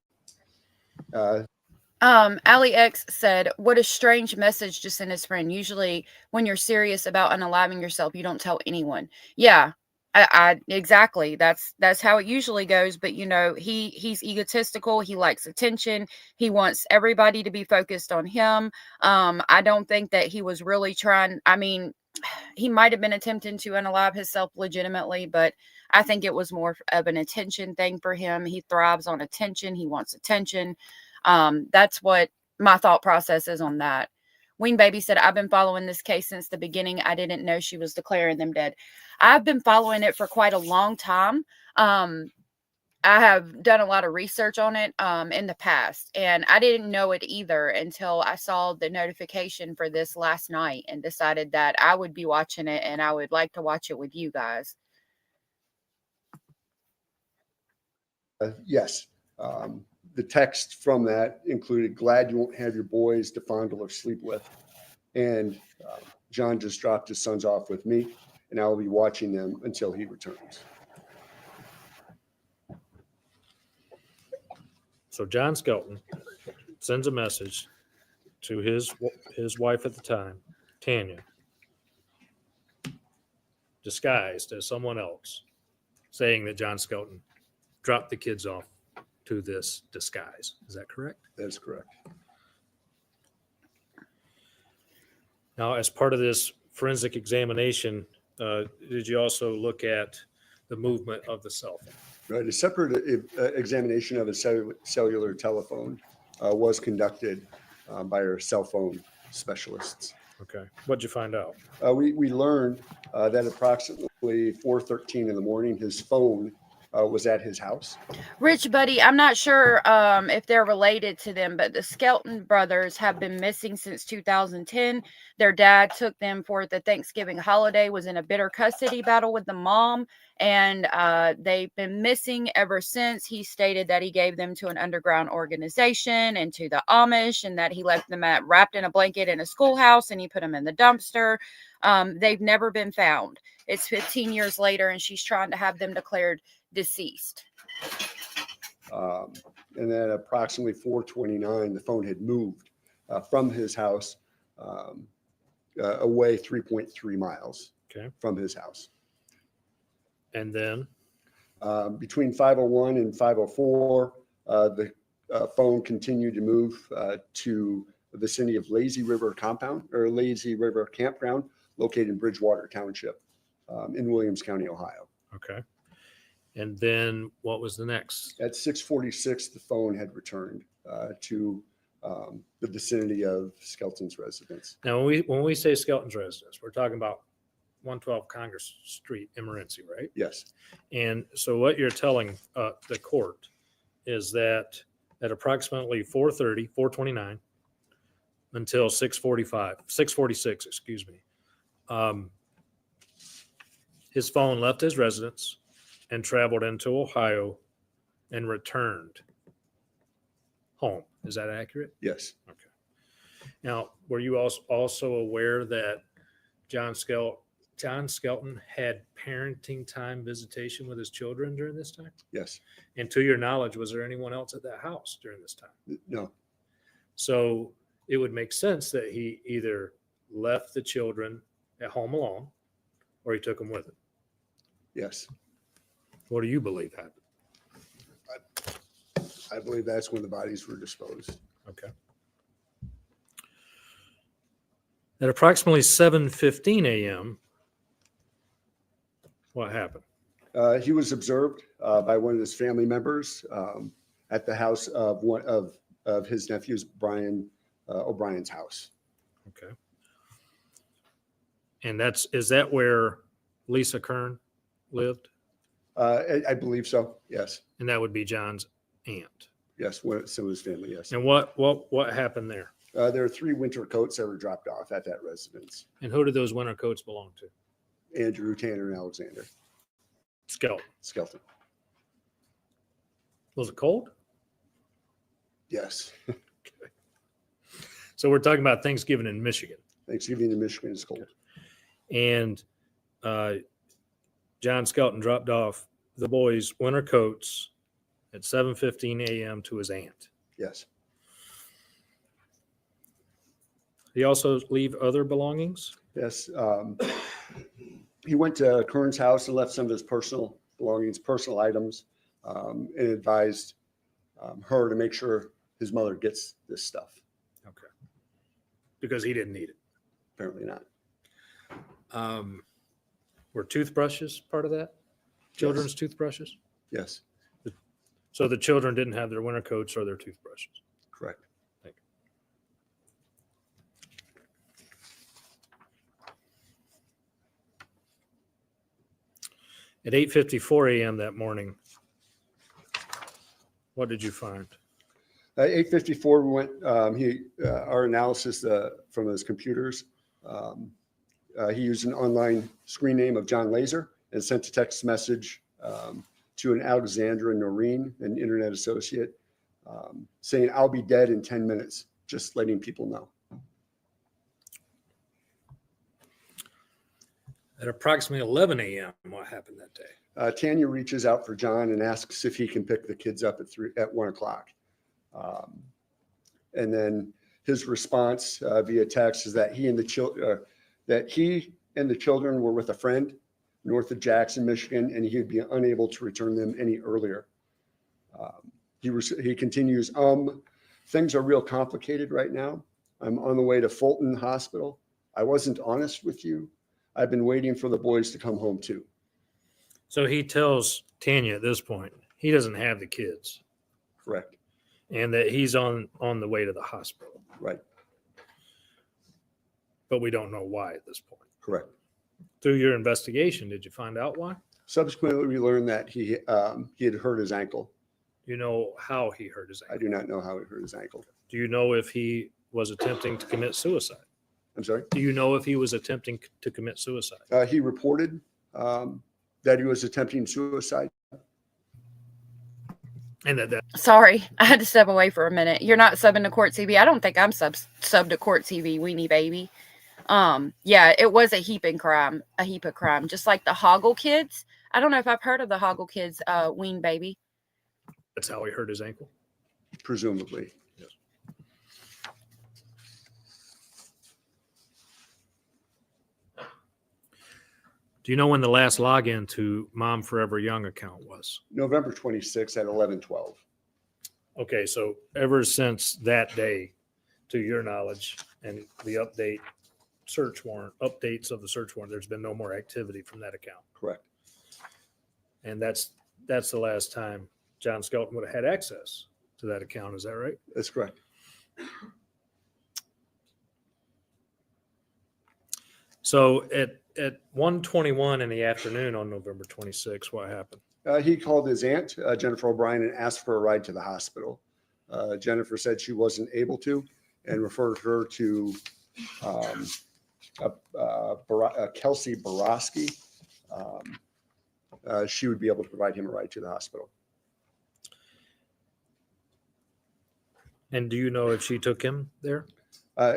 Speaker 3: Ali X said, "What a strange message to send his friend. Usually when you're serious about unaliving yourself, you don't tell anyone." Yeah, I exactly. That's how it usually goes. But he's egotistical. He likes attention. He wants everybody to be focused on him. I don't think that he was really trying. I mean, he might have been attempting to unalive himself legitimately, but I think it was more of an attention thing for him. He thrives on attention. He wants attention. That's what my thought process is on that. Ween Baby said, "I've been following this case since the beginning. I didn't know she was declaring them dead." I've been following it for quite a long time. I have done a lot of research on it in the past, and I didn't know it either until I saw the notification for this last night and decided that I would be watching it and I would like to watch it with you guys.
Speaker 11: Yes. The text from that included, "Glad you won't have your boys to fondle or sleep with." And John just dropped his sons off with me, and I will be watching them until he returns.
Speaker 9: So John Skelton sends a message to his wife at the time, Tanya, disguised as someone else, saying that John Skelton dropped the kids off to this disguise. Is that correct?
Speaker 11: That is correct.
Speaker 9: Now, as part of this forensic examination, did you also look at the movement of the cell phone?
Speaker 11: Right. A separate examination of his cellular telephone was conducted by our cell phone specialists.
Speaker 9: Okay. What'd you find out?
Speaker 11: We learned that approximately 4:13 in the morning, his phone was at his house.
Speaker 3: Rich, buddy, I'm not sure if they're related to them, but the Skelton brothers have been missing since 2010. Their dad took them for the Thanksgiving holiday, was in a bitter custody battle with the mom, and they've been missing ever since. He stated that he gave them to an underground organization and to the Amish, and that he left them wrapped in a blanket in a schoolhouse, and he put them in the dumpster. They've never been found. It's 15 years later, and she's trying to have them declared deceased.
Speaker 11: And then approximately 4:29, the phone had moved from his house away 3.3 miles from his house.
Speaker 9: And then?
Speaker 11: Between 5:01 and 5:04, the phone continued to move to the vicinity of Lazy River Campground, located in Bridgewater Township in Williams County, Ohio.
Speaker 9: Okay. And then what was the next?
Speaker 11: At 6:46, the phone had returned to the vicinity of Skelton's residence.
Speaker 9: Now, when we say Skelton's residence, we're talking about 112 Congress Street in Morenci, right?
Speaker 11: Yes.
Speaker 9: And so what you're telling the court is that at approximately 4:29 until 6:46, excuse me, his phone left his residence and traveled into Ohio and returned home. Is that accurate?
Speaker 11: Yes.
Speaker 9: Okay. Now, were you also aware that John Skelton had parenting time visitation with his children during this time?
Speaker 11: Yes.
Speaker 9: And to your knowledge, was there anyone else at that house during this time?
Speaker 11: No.
Speaker 9: So it would make sense that he either left the children at home alone or he took them with him.
Speaker 11: Yes.
Speaker 9: What do you believe happened?
Speaker 11: I believe that's when the bodies were disposed.
Speaker 9: Okay. At approximately 7:15 a.m., what happened?
Speaker 11: He was observed by one of his family members at the house of one of his nephews, Brian O'Brien's house.
Speaker 9: Okay. And is that where Lisa Kern lived?
Speaker 11: I believe so. Yes.
Speaker 9: And that would be John's aunt.
Speaker 11: Yes. Some of his family. Yes.
Speaker 9: And what happened there?
Speaker 11: There are 3 winter coats that were dropped off at that residence.
Speaker 9: And who did those winter coats belong to?
Speaker 11: Andrew, Tanner, and Alexander.
Speaker 9: Skelton. Was it cold?
Speaker 11: Yes.
Speaker 9: Okay. So we're talking about Thanksgiving in Michigan.
Speaker 11: Thanksgiving in Michigan is cold.
Speaker 9: And John Skelton dropped off the boys' winter coats at 7:15 a.m. to his aunt.
Speaker 11: Yes.
Speaker 9: He also leave other belongings?
Speaker 11: Yes. He went to Kern's house and left some of his personal belongings, personal items, and advised her to make sure his mother gets this stuff.
Speaker 9: Okay. Because he didn't need it.
Speaker 11: Apparently not.
Speaker 9: Were toothbrushes part of that? Children's toothbrushes?
Speaker 11: Yes.
Speaker 9: So the children didn't have their winter coats or their toothbrushes?
Speaker 11: Correct.
Speaker 9: Thank you. At 8:54 a.m. that morning, what did you find?
Speaker 11: At 8:54, we went. Our analysis from his computers. He used an online screen name of John Laser and sent a text message to an Alexandra Noreen, an internet associate, saying, "I'll be dead in 10 minutes." Just letting people know.
Speaker 9: At approximately 11 a.m., what happened that day?
Speaker 11: Tanya reaches out for John and asks if he can pick the kids up at 1 o'clock. And then his response via text is that he and the children were with a friend north of Jackson, Michigan, and he would be unable to return them any earlier. He continues, things are real complicated right now. I'm on the way to Fulton Hospital. I wasn't honest with you. I've been waiting for the boys to come home too.
Speaker 9: So he tells Tanya at this point, he doesn't have the kids.
Speaker 11: Correct.
Speaker 9: And that he's on the way to the hospital.
Speaker 11: Right.
Speaker 9: But we don't know why at this point.
Speaker 11: Correct.
Speaker 9: Through your investigation, did you find out why?
Speaker 11: Subsequently, we learned that he had hurt his ankle.
Speaker 9: Do you know how he hurt his ankle?
Speaker 11: I do not know how he hurt his ankle.
Speaker 9: Do you know if he was attempting to commit suicide?
Speaker 11: I'm sorry?
Speaker 9: Do you know if he was attempting to commit suicide?
Speaker 11: He reported that he was attempting suicide.
Speaker 9: And that
Speaker 3: Sorry, I had to step away for a minute. You're not subbing to Court TV. I don't think I'm sub to Court TV, weenie baby. Yeah, it was a heap of crime, just like the Hoggle kids. I don't know if I've heard of the Hoggle kids, ween baby.
Speaker 9: That's how he hurt his ankle?
Speaker 11: Presumably.
Speaker 9: Yes. Do you know when the last login to Mom Forever Young account was?
Speaker 11: November 26th at 11:12.
Speaker 9: Okay, so ever since that day, to your knowledge, and the updates of the search warrant, there's been no more activity from that account.
Speaker 11: Correct.
Speaker 9: And that's the last time John Skelton would have had access to that account. Is that right?
Speaker 11: That's correct.
Speaker 9: So at 1:21 in the afternoon on November 26th, what happened?
Speaker 11: He called his aunt, Jennifer O'Brien, and asked for a ride to the hospital. Jennifer said she wasn't able to and referred her to Kelsey Borowski. She would be able to provide him a ride to the hospital.
Speaker 9: And do you know if she took him there?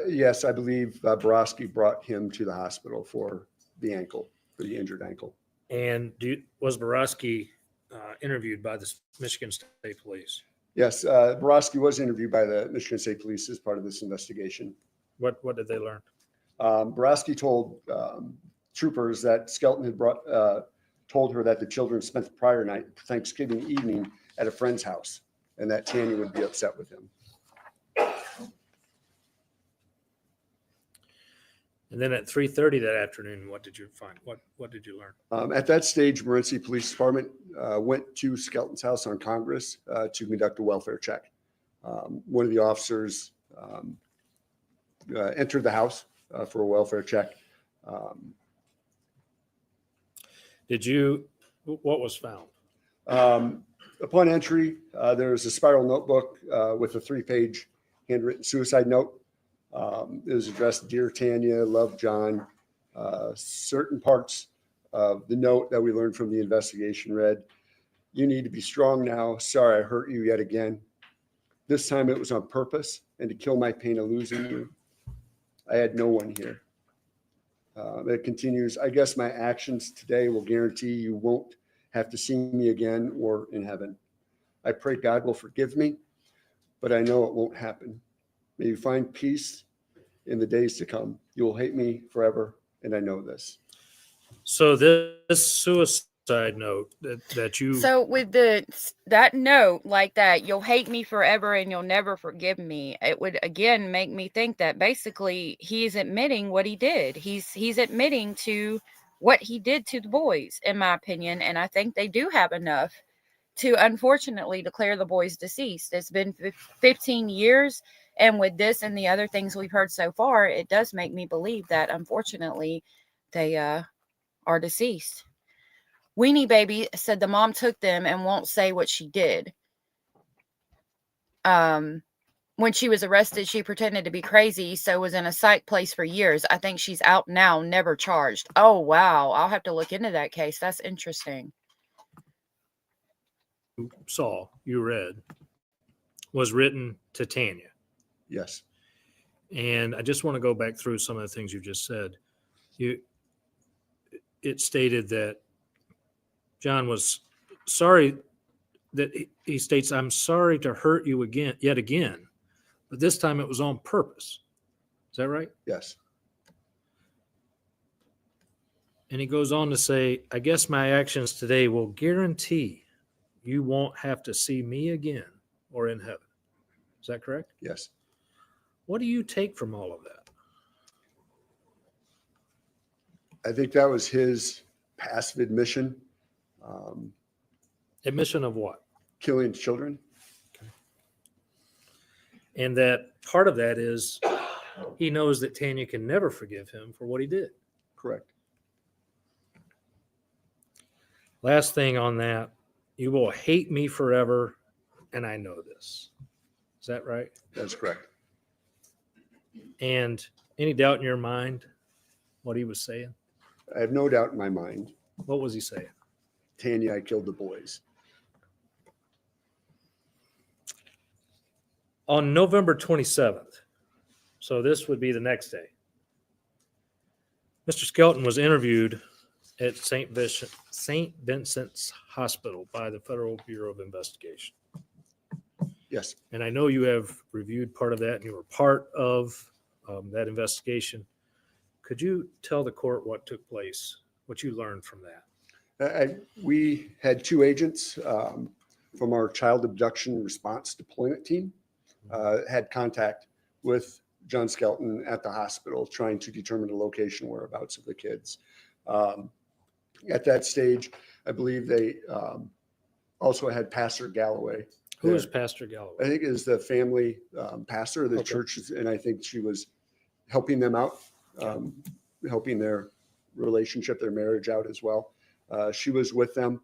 Speaker 11: Yes, I believe Borowski brought him to the hospital for the ankle, for the injured ankle.
Speaker 9: And was Borowski interviewed by the Michigan State Police?
Speaker 11: Yes, Borowski was interviewed by the Michigan State Police as part of this investigation.
Speaker 9: What did they learn?
Speaker 11: Borowski told troopers that Skelton had told her that the children spent the prior night, Thanksgiving evening, at a friend's house, and that Tanya would be upset with him.
Speaker 9: And then at 3:30 that afternoon, what did you find? What did you learn?
Speaker 11: At that stage, Morenci Police Department went to Skelton's house on Congress to conduct a welfare check. One of the officers entered the house for a welfare check.
Speaker 9: What was found?
Speaker 11: Upon entry, there was a spiral notebook with a 3-page handwritten suicide note. It was addressed, "Dear Tanya, love John." Certain parts of the note that we learned from the investigation read, "You need to be strong now. Sorry I hurt you yet again. This time it was on purpose and to kill my pain of losing you. I had no one here." It continues, "I guess my actions today will guarantee you won't have to see me again or in heaven. I pray God will forgive me, but I know it won't happen. May you find peace in the days to come. You will hate me forever, and I know this."
Speaker 9: So this suicide note that you...
Speaker 3: So with that note like that, "You'll hate me forever and you'll never forgive me," it would again make me think that basically he's admitting what he did. He's admitting to what he did to the boys, in my opinion, and I think they do have enough to unfortunately declare the boys deceased. It's been 15 years, and with this and the other things we've heard so far, it does make me believe that unfortunately they are deceased. Weenie Baby said the mom took them and won't say what she did. When she was arrested, she pretended to be crazy, so was in a psych place for years. I think she's out now, never charged. Oh, wow. I'll have to look into that case. That's interesting.
Speaker 9: You read, was written to Tanya.
Speaker 11: Yes.
Speaker 9: And I just want to go back through some of the things you just said. It stated that John was sorry, that he states, "I'm sorry to hurt you yet again, but this time it was on purpose." Is that right?
Speaker 11: Yes.
Speaker 9: And he goes on to say, "I guess my actions today will guarantee you won't have to see me again or in heaven." Is that correct?
Speaker 11: Yes.
Speaker 9: What do you take from all of that?
Speaker 11: I think that was his passive admission.
Speaker 9: Admission of what?
Speaker 11: killing children.
Speaker 9: And that part of that is he knows that Tanya can never forgive him for what he did.
Speaker 11: Correct.
Speaker 9: Last thing on that, you will hate me forever, and I know this. Is that right?
Speaker 11: That's correct.
Speaker 9: And any doubt in your mind what he was saying?
Speaker 11: I have no doubt in my mind.
Speaker 9: What was he saying?
Speaker 11: Tanya, I killed the boys.
Speaker 9: On November 27th, so this would be the next day, Mr. Skelton was interviewed at St. Vincent's Hospital by the Federal Bureau of Investigation.
Speaker 11: Yes.
Speaker 9: And I know you have reviewed part of that and you were part of that investigation. Could you tell the court what took place, what you learned from that?
Speaker 11: We had two agents from our child abduction response deployment team had contact with John Skelton at the hospital trying to determine the location whereabouts of the kids. At that stage, I believe they also had Pastor Galloway.
Speaker 9: Who is Pastor Galloway?
Speaker 11: I think is the family pastor of the church, and I think she was helping them out, helping their relationship, their marriage out as well. She was with them.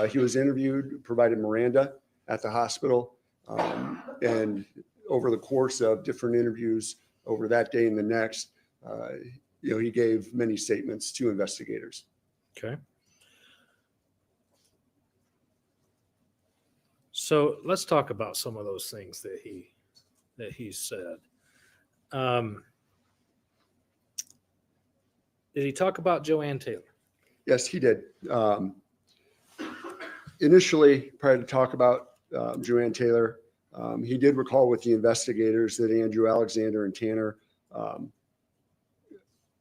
Speaker 11: He was interviewed, provided Miranda at the hospital, and over the course of different interviews over that day and the next, he gave many statements to investigators.
Speaker 9: Okay. So let's talk about some of those things that he said. Did he talk about Joanne Taylor?
Speaker 11: Yes, he did. Initially, prior to talk about Joanne Taylor, he did recall with the investigators that Andrew Alexander and Tanner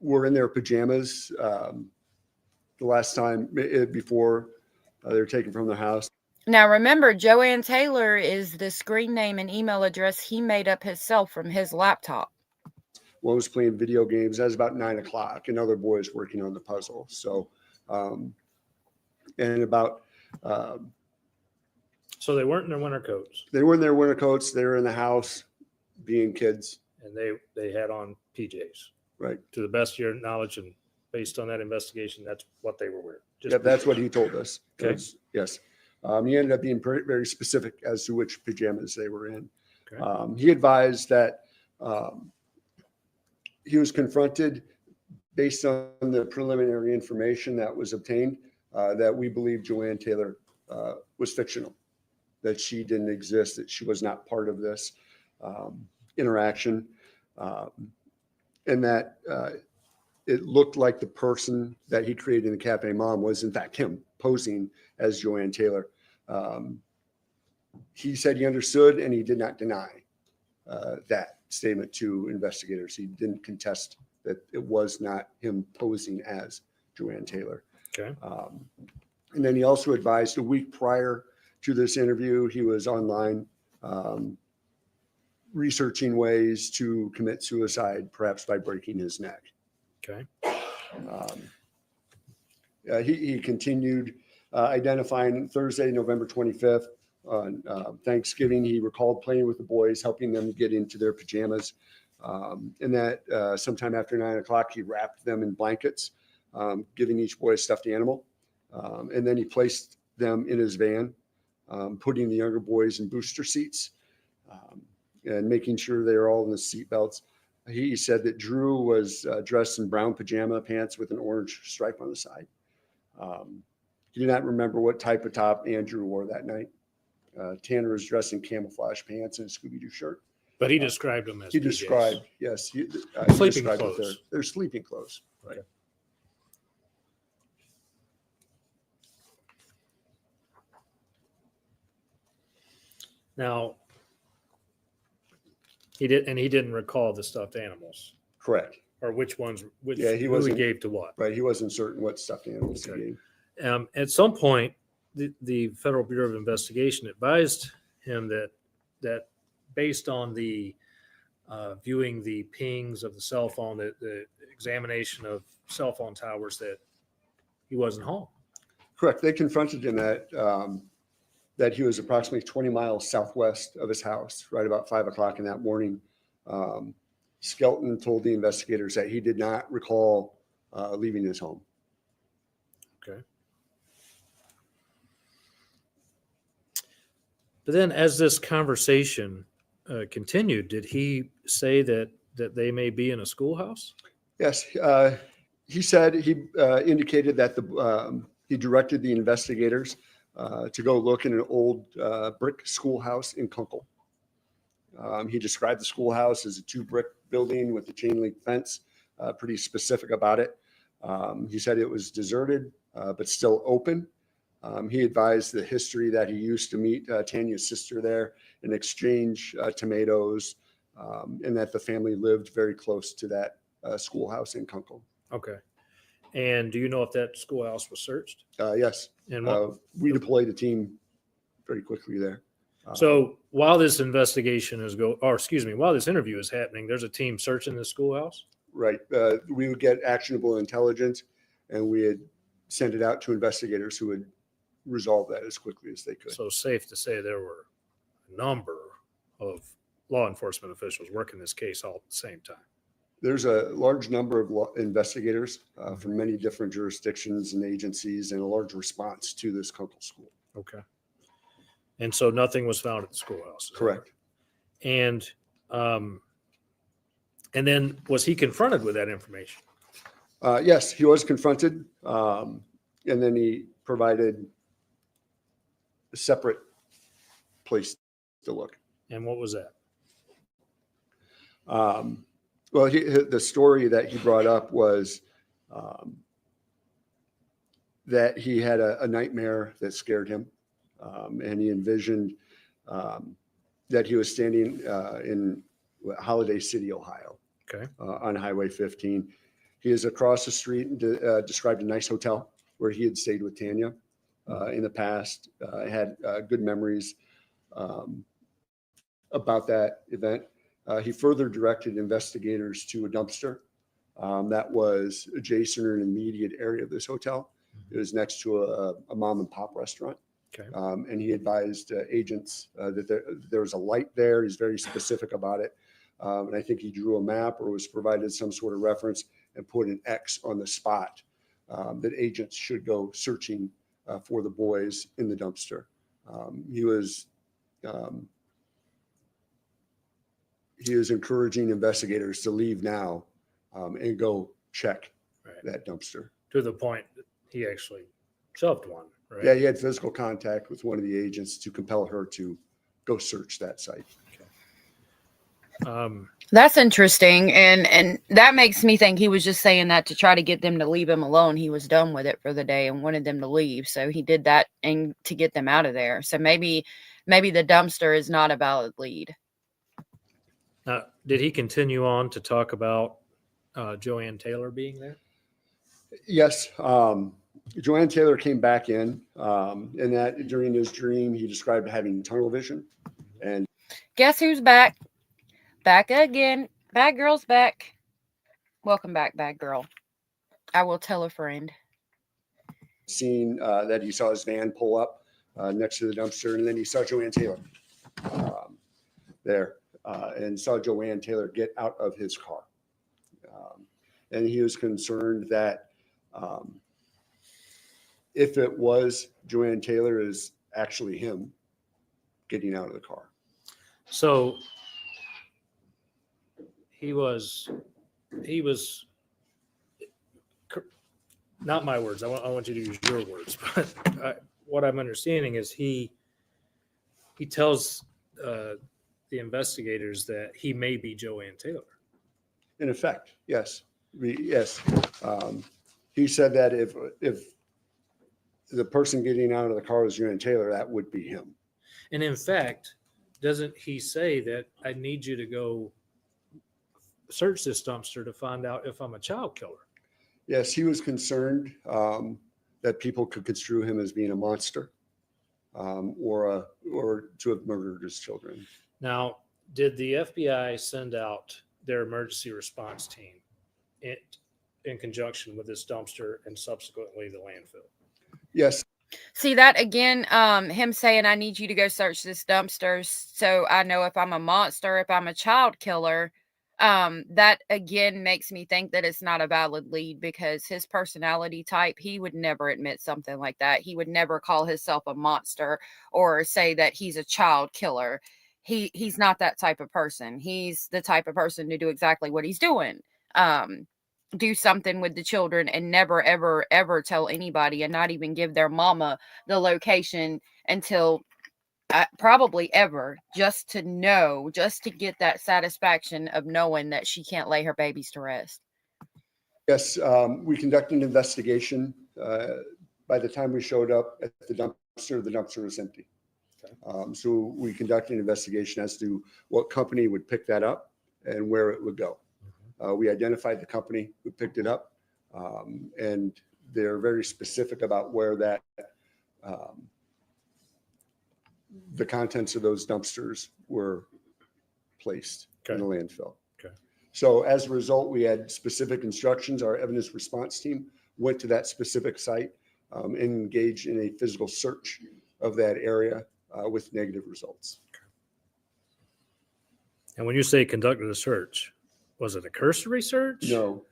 Speaker 11: were in their pajamas the last time before they were taken from the house.
Speaker 3: Now, remember, Joanne Taylor is the screen name and email address he made up himself from his laptop.
Speaker 11: One was playing video games. That was about 9 o'clock. Another boy was working on the puzzle. So, and about.
Speaker 9: So they weren't in their winter coats.
Speaker 11: They were in their winter coats. They were in the house being kids.
Speaker 9: And they had on PJs.
Speaker 11: Right.
Speaker 9: To the best of your knowledge and based on that investigation, that's what they were wearing.
Speaker 11: Yep, that's what he told us.
Speaker 9: Okay.
Speaker 11: Yes. He ended up being very specific as to which pajamas they were in.
Speaker 9: Okay.
Speaker 11: He advised that he was confronted based on the preliminary information that was obtained that we believe Joanne Taylor was fictional, that she didn't exist, that she was not part of this interaction, and that it looked like the person that he created in the Cafe Mom was in fact him posing as Joanne Taylor. He said he understood and he did not deny that statement to investigators. He didn't contest that it was not him posing as Joanne Taylor.
Speaker 9: Okay.
Speaker 11: And then he also advised a week prior to this interview, he was online researching ways to commit suicide, perhaps by breaking his neck.
Speaker 9: Okay.
Speaker 11: He continued identifying Thursday, November 25th on Thanksgiving. He recalled playing with the boys, helping them get into their pajamas. And that sometime after 9 o'clock, he wrapped them in blankets, giving each boy a stuffed animal. And then he placed them in his van, putting the younger boys in booster seats and making sure they were all in the seat belts. He said that Drew was dressed in brown pajama pants with an orange stripe on the side. He did not remember what type of top Andrew wore that night. Tanner was dressed in camouflage pants and a Scooby-Doo shirt.
Speaker 9: But he described them as
Speaker 11: he
Speaker 9: PJs.
Speaker 11: described, yes, he
Speaker 9: Sleeping
Speaker 11: described
Speaker 9: clothes.
Speaker 11: They're sleeping clothes. Right.
Speaker 9: Okay. Now, he didn't recall the stuffed animals.
Speaker 11: Correct.
Speaker 9: Or which ones,
Speaker 11: Yeah, he
Speaker 9: who
Speaker 11: wasn't
Speaker 9: gave to what.
Speaker 11: Right. He wasn't certain what stuffed animals he gave.
Speaker 9: At some point, the Federal Bureau of Investigation advised him that based on the viewing the pings of the cell phone, the examination of cell phone towers, that he wasn't home.
Speaker 11: Correct. They confronted him at that he was approximately 20 miles southwest of his house, right about 5 o'clock in that morning. Skelton told the investigators that he did not recall leaving his home.
Speaker 9: Okay. But then as this conversation continued, did he say that they may be in a schoolhouse?
Speaker 11: Yes. He said he indicated that he directed the investigators to go look in an old brick schoolhouse in Kunkel. He described the schoolhouse as a 2-brick building with a chain link fence, pretty specific about it. He said it was deserted, but still open. He advised the history that he used to meet Tanya's sister there and exchange tomatoes, and that the family lived very close to that schoolhouse in Kunkel.
Speaker 9: Okay. And do you know if that schoolhouse was searched?
Speaker 11: Yes.
Speaker 9: And
Speaker 11: we deployed a team very quickly there.
Speaker 9: So while this investigation is while this interview is happening, there's a team searching the schoolhouse?
Speaker 11: Right. We would get actionable intelligence, and we had sent it out to investigators who would resolve that as quickly as they could.
Speaker 9: So safe to say there were a number of law enforcement officials working this case all at the same time.
Speaker 11: There's a large number of investigators from many different jurisdictions and agencies, and a large response to this Kunkel school.
Speaker 9: Okay. And so nothing was found at the schoolhouse.
Speaker 11: Correct.
Speaker 9: And then was he confronted with that information?
Speaker 11: Yes, he was confronted, and then he provided a separate place to look.
Speaker 9: And what was that?
Speaker 11: Well, the story that he brought up was that he had a nightmare that scared him, and he envisioned that he was standing in Holiday City, Ohio, on Highway 15. He is across the street and described a nice hotel where he had stayed with Tanya in the past. Had good memories about that event. He further directed investigators to a dumpster that was adjacent or an immediate area of this hotel. It was next to a mom and pop restaurant.
Speaker 9: Okay.
Speaker 11: And he advised agents that there was a light there. He's very specific about it. And I think he drew a map or was provided some sort of reference and put an X on the spot that agents should go searching for the boys in the dumpster. He was encouraging investigators to leave now and go check that dumpster.
Speaker 9: To the point that he actually shoved one, right?
Speaker 11: Yeah, he had physical contact with one of the agents to compel her to go search that site.
Speaker 3: That's interesting, and that makes me think he was just saying that to try to get them to leave him alone. He was done with it for the day and wanted them to leave, so he did that and to get them out of there. So maybe the dumpster is not a valid lead.
Speaker 9: Now, did he continue on to talk about Joanne Taylor being there?
Speaker 11: Yes. Joanne Taylor came back in, and that during his dream, he described having tunnel vision. And
Speaker 3: Guess who's back? Back again. Bad girl's back. Welcome back, bad girl. I will tell a friend.
Speaker 11: Seen that he saw his van pull up next to the dumpster, and then he saw Joanne Taylor there, and saw Joanne Taylor get out of his car. And he was concerned that if it was Joanne Taylor, is actually him getting out of the car.
Speaker 9: So he was not my words. I want you to use your words, but what I'm understanding is he tells the investigators that he may be Joanne Taylor.
Speaker 11: In effect, yes. Yes. He said that if the person getting out of the car was Joanne Taylor, that would be him.
Speaker 9: And in fact, doesn't he say that I need you to go search this dumpster to find out if I'm a child killer?
Speaker 11: Yes, he was concerned that people could construe him as being a monster or to have murdered his children.
Speaker 9: Now, did the FBI send out their emergency response team in conjunction with this dumpster and subsequently the landfill?
Speaker 11: Yes,
Speaker 3: See that again, him saying, I need you to go search this dumpster so I know if I'm a monster, if I'm a child killer. That again makes me think that it's not a valid lead because his personality type, he would never admit something like that. He would never call himself a monster or say that he's a child killer. He's not that type of person. He's the type of person to do exactly what he's doing. Do something with the children and never ever ever tell anybody and not even give their mama the location until probably ever, just to know, just to get that satisfaction of knowing that she can't lay her babies to rest.
Speaker 11: Yes, we conducted an investigation. By the time we showed up at the dumpster was empty. So we conducted an investigation as to what company would pick that up and where it would go. We identified the company who picked it up, and they're very specific about where that the contents of those dumpsters were placed in the landfill.
Speaker 9: Okay.
Speaker 11: So as a result, we had specific instructions. Our evidence response team went to that specific site and engaged in a physical search of that area with negative results.
Speaker 9: And when you say conducted a search, was it a cursory search?
Speaker 11: No,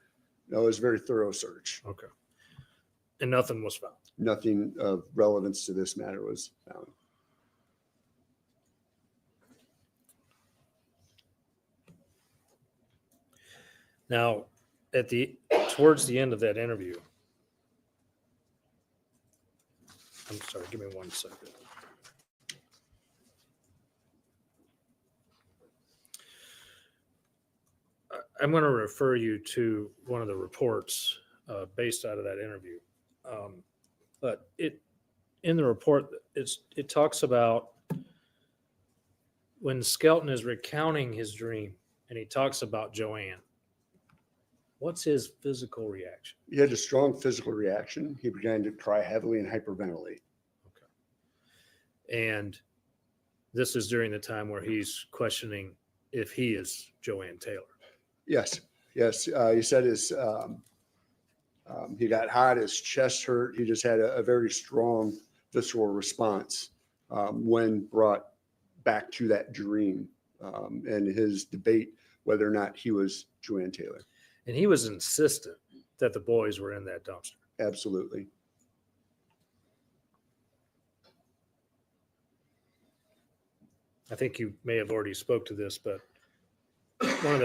Speaker 11: it was a very thorough search.
Speaker 9: Okay. And nothing was found?
Speaker 11: Nothing of relevance to this matter was found.
Speaker 9: Now, towards the end of that interview, I'm sorry, give me 1 second. I'm going to refer you to one of the reports based out of that interview. But in the report, it talks about when Skelton is recounting his dream and he talks about Joanne. What's his physical reaction?
Speaker 11: He had a strong physical reaction. He began to cry heavily and hyperventilate.
Speaker 9: Okay. And this is during the time where he's questioning if he is Joanne Taylor.
Speaker 11: Yes. He said he got hot, his chest hurt. He just had a very strong visceral response when brought back to that dream and his debate whether or not he was Joanne Taylor.
Speaker 9: And he was insistent that the boys were in that dumpster.
Speaker 11: Absolutely.
Speaker 9: I think you may have already spoke to this, but one of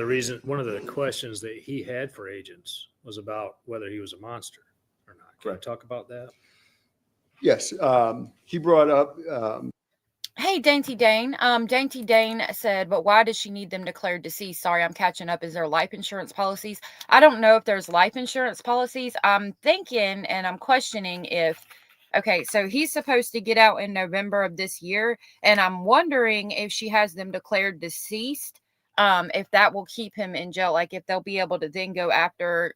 Speaker 9: the questions that he had for agents was about whether he was a monster or not. Can you talk about that?
Speaker 11: Yes. He brought up.
Speaker 3: Hey, Dainty Dane. Dainty Dane said, but why does she need them declared deceased? Sorry, I'm catching up. Is there life insurance policies? I don't know if there's life insurance policies. I'm thinking and I'm questioning if, okay, so he's supposed to get out in November of this year. And I'm wondering if she has them declared deceased, if that will keep him in jail. Like if they'll be able to then go after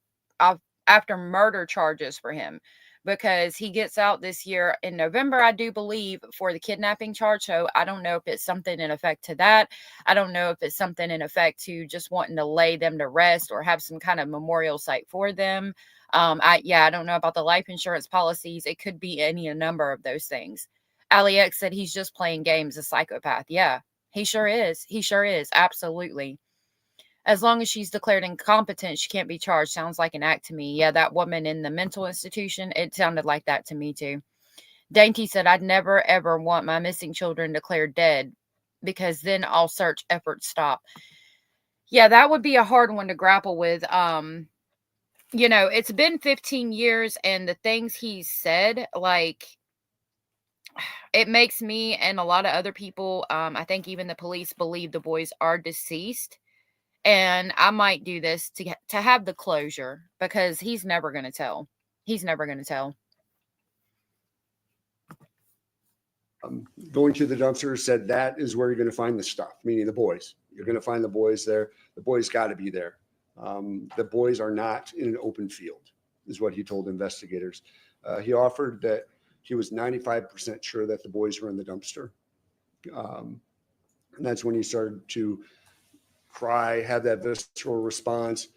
Speaker 3: murder charges for him. Because he gets out this year in November, I do believe, for the kidnapping charge. So I don't know if it's something in effect to that. I don't know if it's something in effect to just wanting to lay them to rest or have some kind of memorial site for them. I don't know about the life insurance policies. It could be any number of those things. Ali X said he's just playing games, a psychopath. Yeah, he sure is. He sure is. Absolutely. As long as she's declared incompetent, she can't be charged. Sounds like an act to me. Yeah, that woman in the mental institution, it sounded like that to me too. Dainty said, I'd never, ever want my missing children declared dead because then all search efforts stop. Yeah, that would be a hard one to grapple with. It's been 15 years and the things he said, like, it makes me and a lot of other people, I think even the police believe the boys are deceased. And I might do this to have the closure because he's never going to tell. He's never going to tell.
Speaker 11: Going to the dumpster said that is where you're going to find the stuff, meaning the boys. You're going to find the boys there. The boys got to be there. The boys are not in an open field, is what he told investigators. He offered that he was 95% sure that the boys were in the dumpster. And that's when he started to cry, have that visceral response,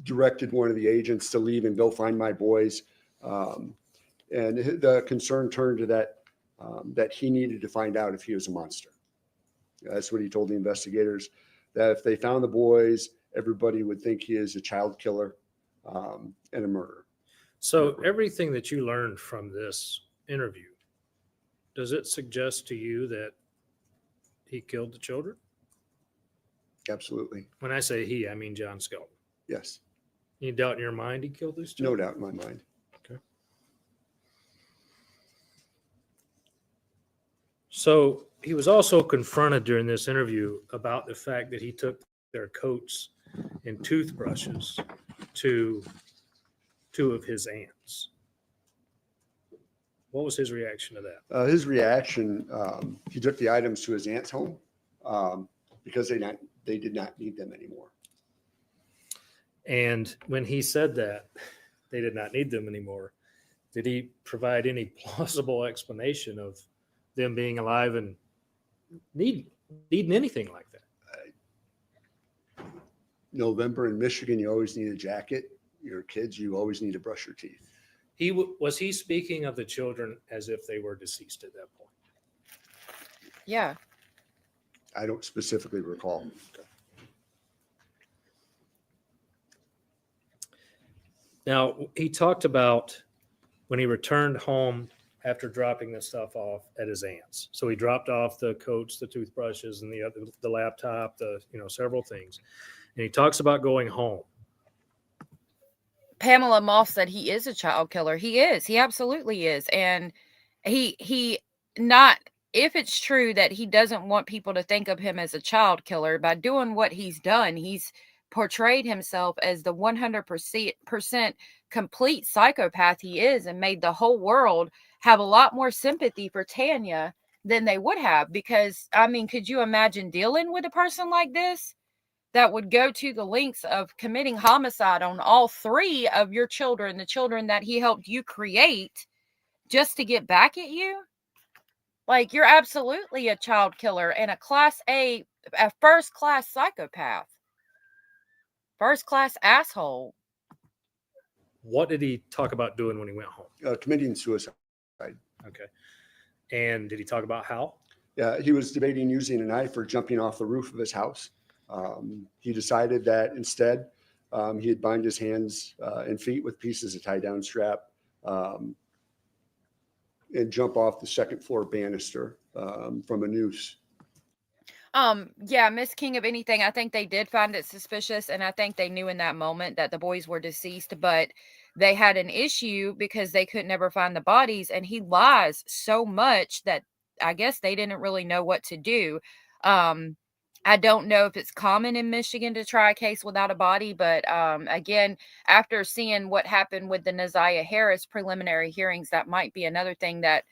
Speaker 11: directed one of the agents to leave and go find my boys. And the concern turned to that, that he needed to find out if he was a monster. That's what he told the investigators, that if they found the boys, everybody would think he is a child killer and a murderer.
Speaker 9: So everything that you learned from this interview, does it suggest to you that he killed the children?
Speaker 11: Absolutely.
Speaker 9: When I say he, I mean John Skelton.
Speaker 11: Yes.
Speaker 9: Any doubt in your mind he killed these
Speaker 11: No
Speaker 9: children?
Speaker 11: doubt in my mind.
Speaker 9: Okay. So he was also confronted during this interview about the fact that he took their coats and toothbrushes to two of his aunts. What was his reaction to that?
Speaker 11: His reaction, he took the items to his aunt's home because they did not need them anymore.
Speaker 9: And when he said that they did not need them anymore, did he provide any plausible explanation of them being alive and needing anything like that?
Speaker 11: November in Michigan, you always need a jacket. Your kids, you always need to brush your teeth.
Speaker 9: Was he speaking of the children as if they were deceased at that point?
Speaker 3: Yeah.
Speaker 11: I don't specifically recall.
Speaker 9: Now, he talked about when he returned home after dropping this stuff off at his aunt's. So he dropped off the coats, the toothbrushes, and the laptop, several things. And he talks about going home.
Speaker 3: Pamela Moss said he is a child killer. He is. He absolutely is. And he not, if it's true that he doesn't want people to think of him as a child killer, by doing what he's done, he's portrayed himself as the 100% complete psychopath he is, and made the whole world have a lot more sympathy for Tanya than they would have. Because, I mean, could you imagine dealing with a person like this that would go to the lengths of committing homicide on all three of your children, the children that he helped you create, just to get back at you? Like, you're absolutely a child killer and a first-class psychopath. First-class asshole.
Speaker 9: What did he talk about doing when he went home?
Speaker 11: Committing suicide.
Speaker 9: Okay. And did he talk about how?
Speaker 11: Yeah, he was debating using a knife or jumping off the roof of his house. He decided that instead he'd bind his hands and feet with pieces of tie-down strap and jump off the second floor banister from a noose.
Speaker 3: Yeah, Miss King of anything, I think they did find it suspicious, and I think they knew in that moment that the boys were deceased, but they had an issue because they could never find the bodies, and he lies so much that I guess they didn't really know what to do. I don't know if it's common in Michigan to try a case without a body, but again, after seeing what happened with the Naziah Harris preliminary hearings, that might be another thing that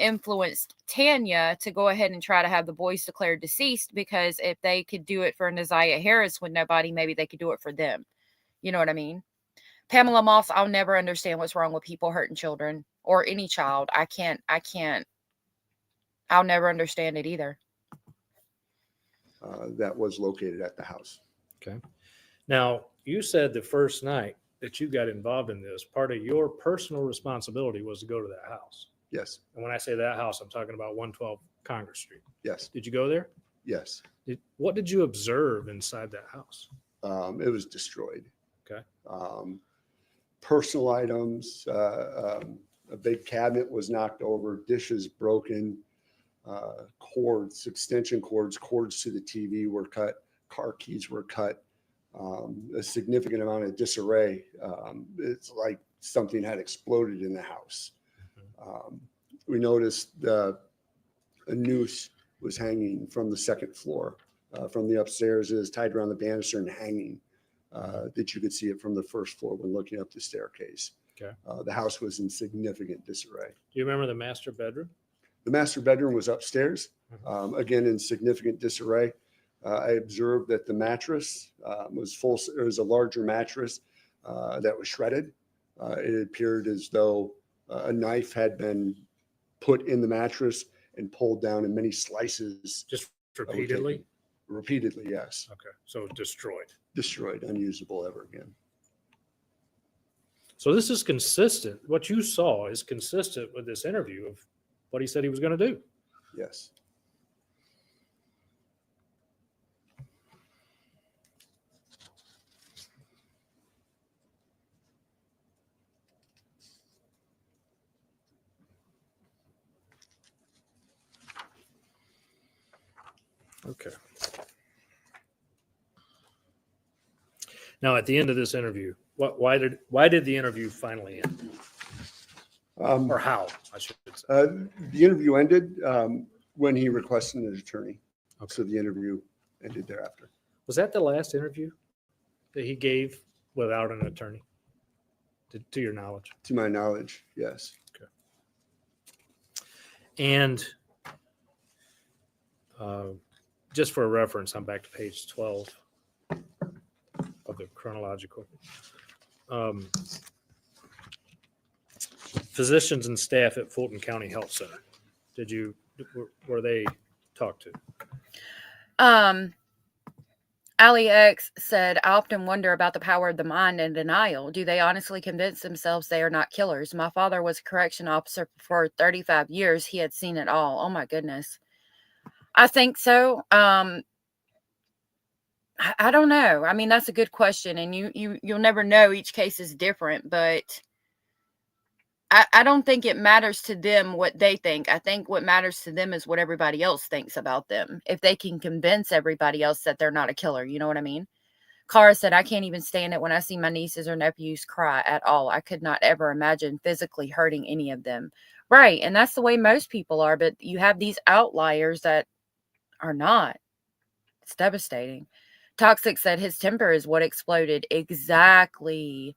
Speaker 3: influenced Tanya to go ahead and try to have the boys declared deceased, because if they could do it for Naziah Harris with nobody, maybe they could do it for them. You know what I mean? Pamela Moss, I'll never understand what's wrong with people hurting children or any child. I can't. I'll never understand it either.
Speaker 11: That was located at the house.
Speaker 9: Okay. Now, you said the first night that you got involved in this, part of your personal responsibility was to go to that house.
Speaker 11: Yes.
Speaker 9: And when I say that house, I'm talking about 112 Congress Street.
Speaker 11: Yes.
Speaker 9: Did you go there?
Speaker 11: Yes.
Speaker 9: What did you observe inside that house?
Speaker 11: It was destroyed.
Speaker 9: Okay.
Speaker 11: Personal items, a big cabinet was knocked over, dishes broken, cords, extension cords to the TV were cut, car keys were cut, a significant amount of disarray. It's like something had exploded in the house. We noticed a noose was hanging from the second floor. From the upstairs, it was tied around the banister and hanging, that you could see it from the first floor when looking up the staircase.
Speaker 9: Okay.
Speaker 11: The house was in significant disarray.
Speaker 9: Do you remember the master bedroom?
Speaker 11: The master bedroom was upstairs, again in significant disarray. I observed that the mattress was full. There was a larger mattress that was shredded. It appeared as though a knife had been put in the mattress and pulled down in many slices.
Speaker 9: Just repeatedly?
Speaker 11: Repeatedly, yes.
Speaker 9: Okay. So destroyed.
Speaker 11: Destroyed, unusable ever again.
Speaker 9: So this is consistent. What you saw is consistent with this interview of what he said he was going to do.
Speaker 11: Yes.
Speaker 9: Okay. Now, at the end of this interview, why did the interview finally end? Or how, I should say.
Speaker 11: The interview ended when he requested an attorney.
Speaker 9: Okay.
Speaker 11: So the interview ended thereafter.
Speaker 9: Was that the last interview that he gave without an attorney? To your knowledge?
Speaker 11: To my knowledge, yes.
Speaker 9: Okay. And just for a reference, I'm back to page 12 of the chronological. Physicians and staff at Fulton County Health Center. Were they talked to?
Speaker 3: Ali X said, I often wonder about the power of the mind and denial. Do they honestly convince themselves they are not killers? My father was a correction officer for 35 years. He had seen it all. Oh my goodness. I think so. I don't know. I mean, that's a good question. And you'll never know. Each case is different, but I don't think it matters to them what they think. I think what matters to them is what everybody else thinks about them. If they can convince everybody else that they're not a killer, you know what I mean? Cara said, I can't even stand it when I see my nieces or nephews cry at all. I could not ever imagine physically hurting any of them. Right. And that's the way most people are. But you have these outliers that are not. It's devastating. Toxic said his temper is what exploded. Exactly.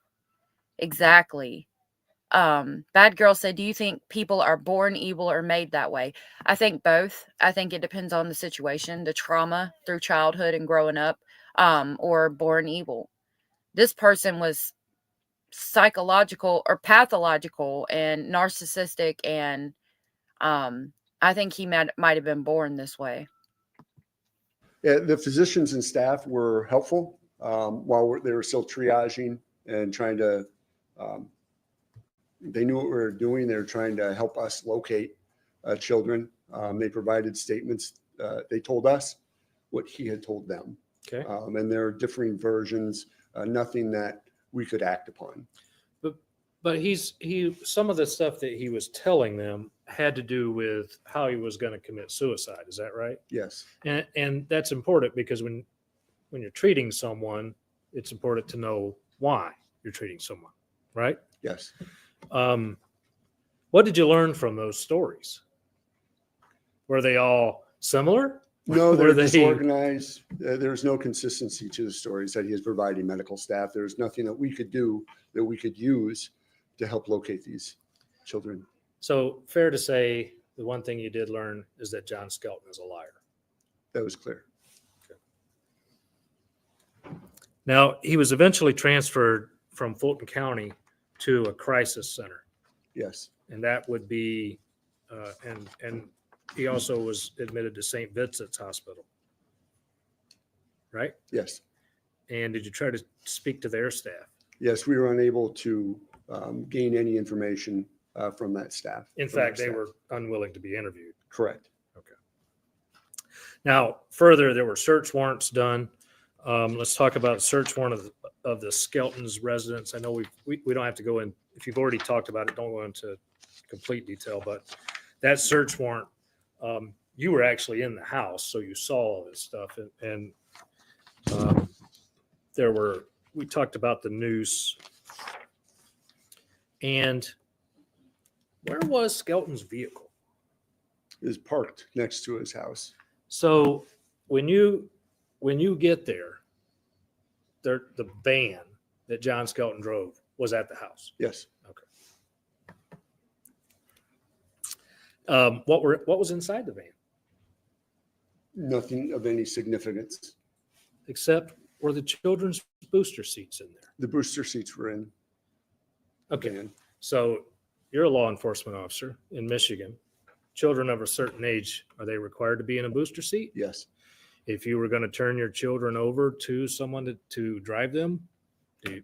Speaker 3: Bad Girl said, do you think people are born evil or made that way? I think both. I think it depends on the situation, the trauma through childhood and growing up, or born evil. This person was psychological or pathological and narcissistic, and I think he might have been born this way.
Speaker 11: Yeah, the physicians and staff were helpful while they were still triaging and trying to they knew what we were doing. They were trying to help us locate children. They provided statements. They told us what he had told them.
Speaker 9: Okay.
Speaker 11: And there are differing versions, nothing that we could act upon.
Speaker 9: But some of the stuff that he was telling them had to do with how he was going to commit suicide. Is that right?
Speaker 11: Yes.
Speaker 9: And that's important because when you're treating someone, it's important to know why you're treating someone, right?
Speaker 11: Yes.
Speaker 9: What did you learn from those stories? Were they all similar?
Speaker 11: No, they're disorganized. There's no consistency to the stories that he is providing medical staff. There's nothing that we could do that we could use to help locate these children.
Speaker 9: So fair to say the one thing you did learn is that John Skelton is a liar.
Speaker 11: That was clear.
Speaker 9: Okay. Now, he was eventually transferred from Fulton County to a crisis center.
Speaker 11: Yes.
Speaker 9: And that would be, and he also was admitted to St. Vincent's Hospital, right?
Speaker 11: Yes.
Speaker 9: And did you try to speak to their staff?
Speaker 11: Yes, we were unable to gain any information from that staff.
Speaker 9: In fact, they were unwilling to be interviewed.
Speaker 11: Correct.
Speaker 9: Okay. Now, further, there were search warrants done. Let's talk about a search warrant of the Skelton's residence. I know we don't have to go in. If you've already talked about it, don't go into complete detail. But that search warrant, you were actually in the house, so you saw all this stuff. And we talked about the noose. And where was Skelton's vehicle?
Speaker 11: It was parked next to his house.
Speaker 9: So when you get there, the van that John Skelton drove was at the house.
Speaker 11: Yes.
Speaker 9: Okay. What was inside the van?
Speaker 11: Nothing of any significance.
Speaker 9: Except were the children's booster seats in there?
Speaker 11: The booster seats were in.
Speaker 9: Okay. So you're a law enforcement officer in Michigan. Children of a certain age, are they required to be in a booster seat?
Speaker 11: Yes.
Speaker 9: If you were going to turn your children over to someone to drive them,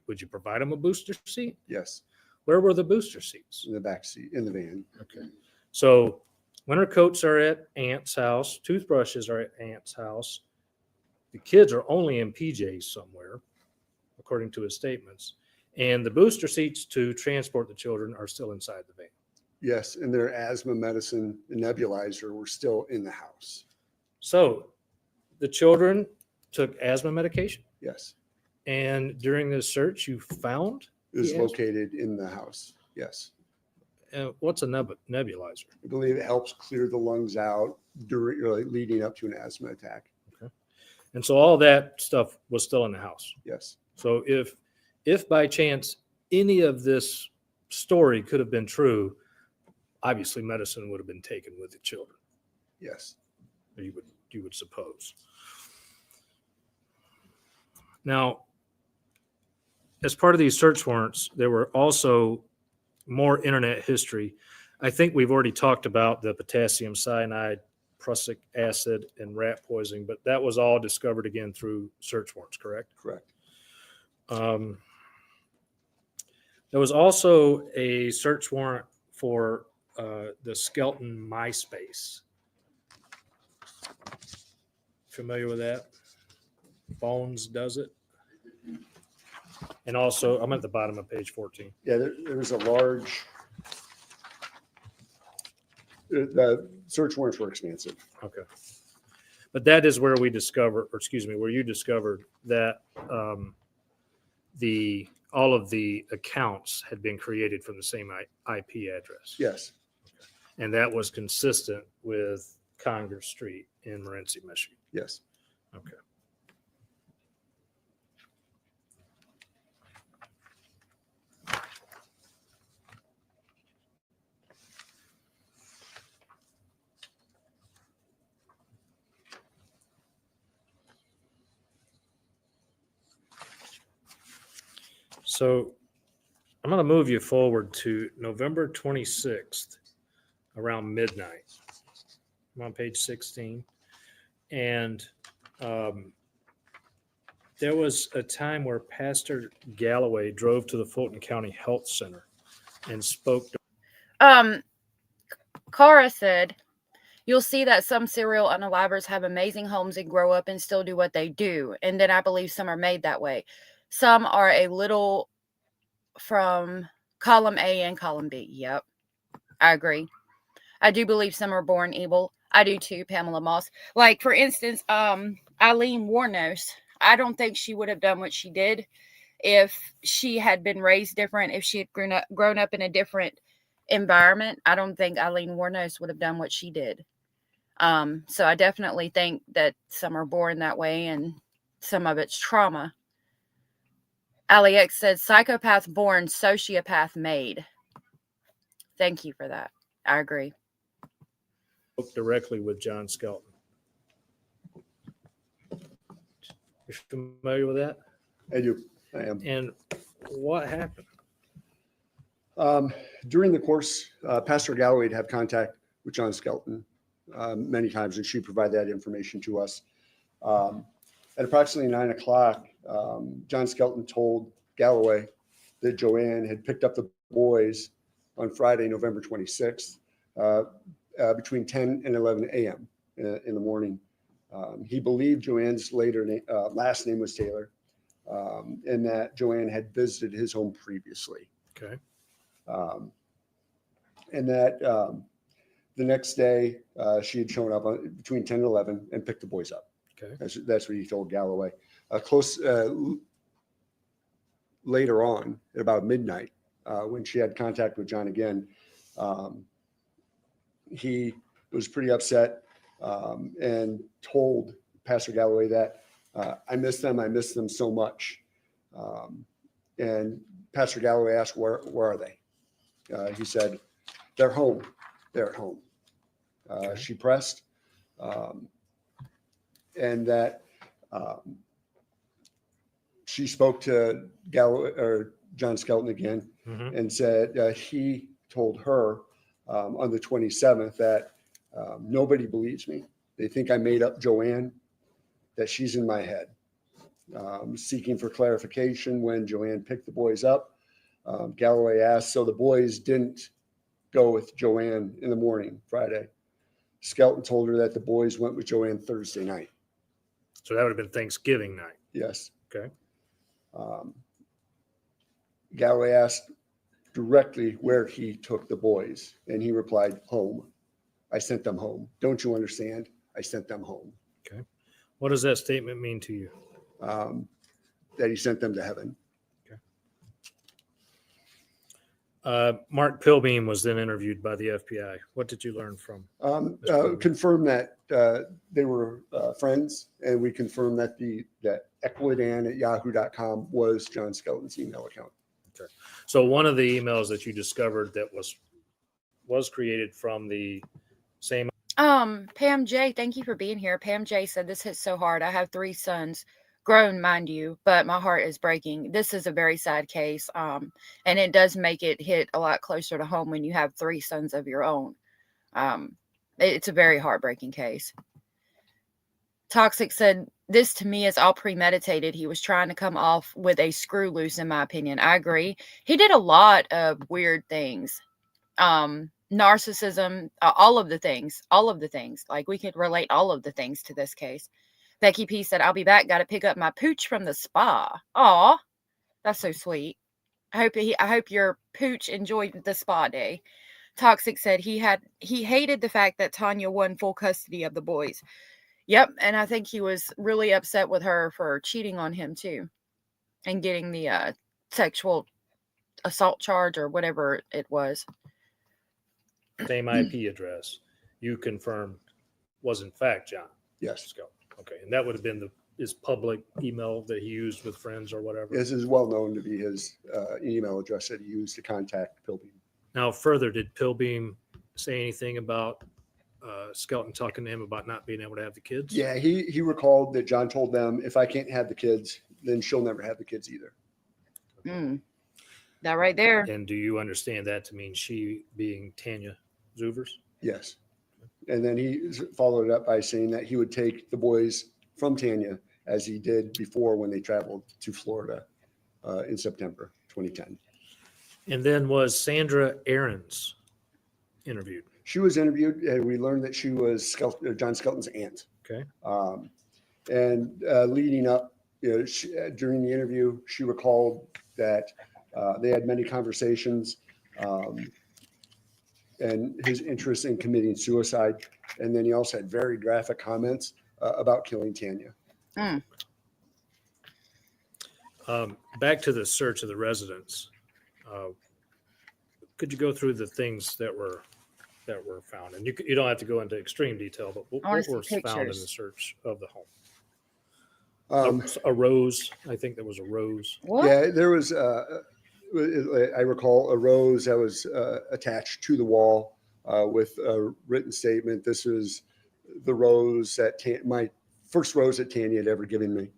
Speaker 9: Would you provide them a booster seat?
Speaker 11: Yes,
Speaker 9: Where were the booster seats?
Speaker 11: in the back seat, in the van.
Speaker 9: Okay. So winter coats are at aunt's house. Toothbrushes are at aunt's house. The kids are only in PJs somewhere, according to his statements. And the booster seats to transport the children are still inside the van.
Speaker 11: Yes, and their asthma medicine and nebulizer were still in the house.
Speaker 9: So the children took asthma medication.
Speaker 11: Yes,
Speaker 9: And during the search, you found
Speaker 11: it was
Speaker 9: the asthma?
Speaker 11: located in the house. Yes.
Speaker 9: What's a nebulizer?
Speaker 11: I believe it helps clear the lungs out during leading up to an asthma attack.
Speaker 9: Okay. And so all that stuff was still in the house.
Speaker 11: Yes.
Speaker 9: So if by chance any of this story could have been true, obviously medicine would have been taken with the children.
Speaker 11: Yes.
Speaker 9: You would suppose. Now, as part of these search warrants, there were also more internet history. I think we've already talked about the potassium cyanide, prussic acid, and rat poisoning, but that was all discovered again through search warrants, correct?
Speaker 11: Correct.
Speaker 9: There was also a search warrant for the Skelton MySpace. Familiar with that? Bones does it. And also, I'm at the bottom of page 14.
Speaker 11: Yeah, there was a large, the search warrants were expansive.
Speaker 9: Okay. But that is where we discovered, where you discovered that all of the accounts had been created from the same IP address.
Speaker 11: Yes.
Speaker 9: And that was consistent with Congress Street in Morenci, Michigan.
Speaker 11: Yes.
Speaker 9: Okay. So I'm going to move you forward to November 26th around midnight. I'm on page 16. And there was a time where Pastor Galloway drove to the Fulton County Health Center and spoke.
Speaker 3: Cara said, you'll see that some serial unalivers have amazing homes and grow up and still do what they do. And then I believe some are made that way. Some are a little from column A and column B. Yep, I agree. I do believe some are born evil. I do too, Pamela Moss. Like, for instance, Eileen Warnos. I don't think she would have done what she did if she had been raised different, if she had grown up in a different environment. I don't think Eileen Warnos would have done what she did. So I definitely think that some are born that way and some of it's trauma. Ali X said, psychopath born, sociopath made. Thank you for that. I agree.
Speaker 9: Spoke directly with John Skelton. You're familiar with that?
Speaker 11: I do. I am.
Speaker 9: And what happened?
Speaker 11: During the course, Pastor Galloway would have contact with John Skelton many times, and she provided that information to us. At approximately 9 o'clock, John Skelton told Galloway that Joanne had picked up the boys on Friday, November 26th, between 10 and 11 a.m. In the morning. He believed Joanne's last name was Taylor, and that Joanne had visited his home previously.
Speaker 9: Okay.
Speaker 11: And that the next day she had shown up between 10 and 11 and picked the boys up.
Speaker 9: Okay.
Speaker 11: That's what he told Galloway. Later on, at about midnight, when she had contact with John again, he was pretty upset and told Pastor Galloway that I miss them so much. And Pastor Galloway asked, where are they? He said, they're home. They're at home. She pressed, and that she spoke to Galloway or John Skelton again, and said he told her on the 27th that nobody believes me. They think I made up Joanne, that she's in my head. seeking for clarification when Joanne picked the boys up. Galloway asked, so the boys didn't go with Joanne in the morning, Friday. Skelton told her that the boys went with Joanne Thursday night.
Speaker 9: So that would have been Thanksgiving night.
Speaker 11: Yes.
Speaker 9: Okay.
Speaker 11: Galloway asked directly where he took the boys, and he replied, home. I sent them home. Don't you understand? I sent them home.
Speaker 9: Okay. What does that statement mean to you?
Speaker 11: That he sent them to heaven.
Speaker 9: Mark Pilbeam was then interviewed by the FBI. What did you learn from?
Speaker 11: Confirmed that they were friends, and we confirmed that that equidan@yahoo.com was John Skelton's email account.
Speaker 9: Okay. So one of the emails that you discovered that was created from the same.
Speaker 3: Pam J, thank you for being here. Pam J said, this hits so hard. I have 3 sons, grown, mind you, but my heart is breaking. This is a very sad case. And it does make it hit a lot closer to home when you have 3 sons of your own. It's a very heartbreaking case. Toxic said, this to me is all premeditated. He was trying to come off with a screw loose, in my opinion. I agree. He did a lot of weird things. Narcissism, all of the things. Like, we could relate all of the things to this case. Becky P said, I'll be back. Got to pick up my pooch from the spa. Aw, that's so sweet. I hope your pooch enjoyed the spa day. Toxic said he hated the fact that Tanya won full custody of the boys. Yep, and I think he was really upset with her for cheating on him too, and getting the sexual assault charge or whatever it was.
Speaker 9: Same IP address you confirmed was in fact John.
Speaker 11: Yes.
Speaker 9: Okay, and that would have been his public email that he used with friends or whatever.
Speaker 11: This is well known to be his email address that he used to contact Pilbeam.
Speaker 9: Now, further, did Pilbeam say anything about Skelton talking to him about not being able to have the kids?
Speaker 11: Yeah, he recalled that John told them, if I can't have the kids, then she'll never have the kids either.
Speaker 3: That right there.
Speaker 9: And do you understand that to mean she being Tanya Zuvers?
Speaker 11: Yes. And then he followed it up by saying that he would take the boys from Tanya as he did before when they traveled to Florida in September 2010.
Speaker 9: And then was Sandra Aarons interviewed?
Speaker 11: She was interviewed, and we learned that she was John Skelton's aunt.
Speaker 9: Okay.
Speaker 11: And leading up, during the interview, she recalled that they had many conversations and his interest in committing suicide. And then he also had very graphic comments about killing Tanya.
Speaker 9: Back to the search of the residence. Could you go through the things that were found? And you don't have to go into extreme detail, but what was found in the search of the home? A rose. I think there was a rose.
Speaker 11: What? Yeah, there was. I recall a rose that was attached to the wall with a written statement. This was the rose that my first rose that Tanya had ever given me.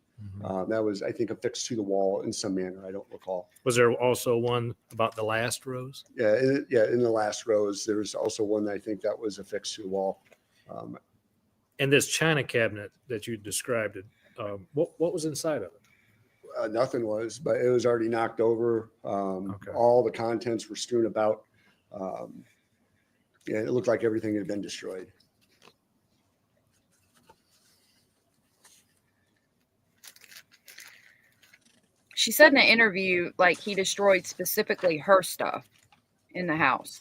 Speaker 11: That was, I think, affixed to the wall in some manner. I don't recall.
Speaker 9: Was there also one about the last rose?
Speaker 11: Yeah, in the last rose, there's also one that I think that was affixed to the wall.
Speaker 9: And this china cabinet that you described, what was inside of it?
Speaker 11: Nothing was, but it was already knocked over. All the contents were strewn about. It looked like everything had been destroyed.
Speaker 3: She said in an interview, like, he destroyed specifically her stuff in the house.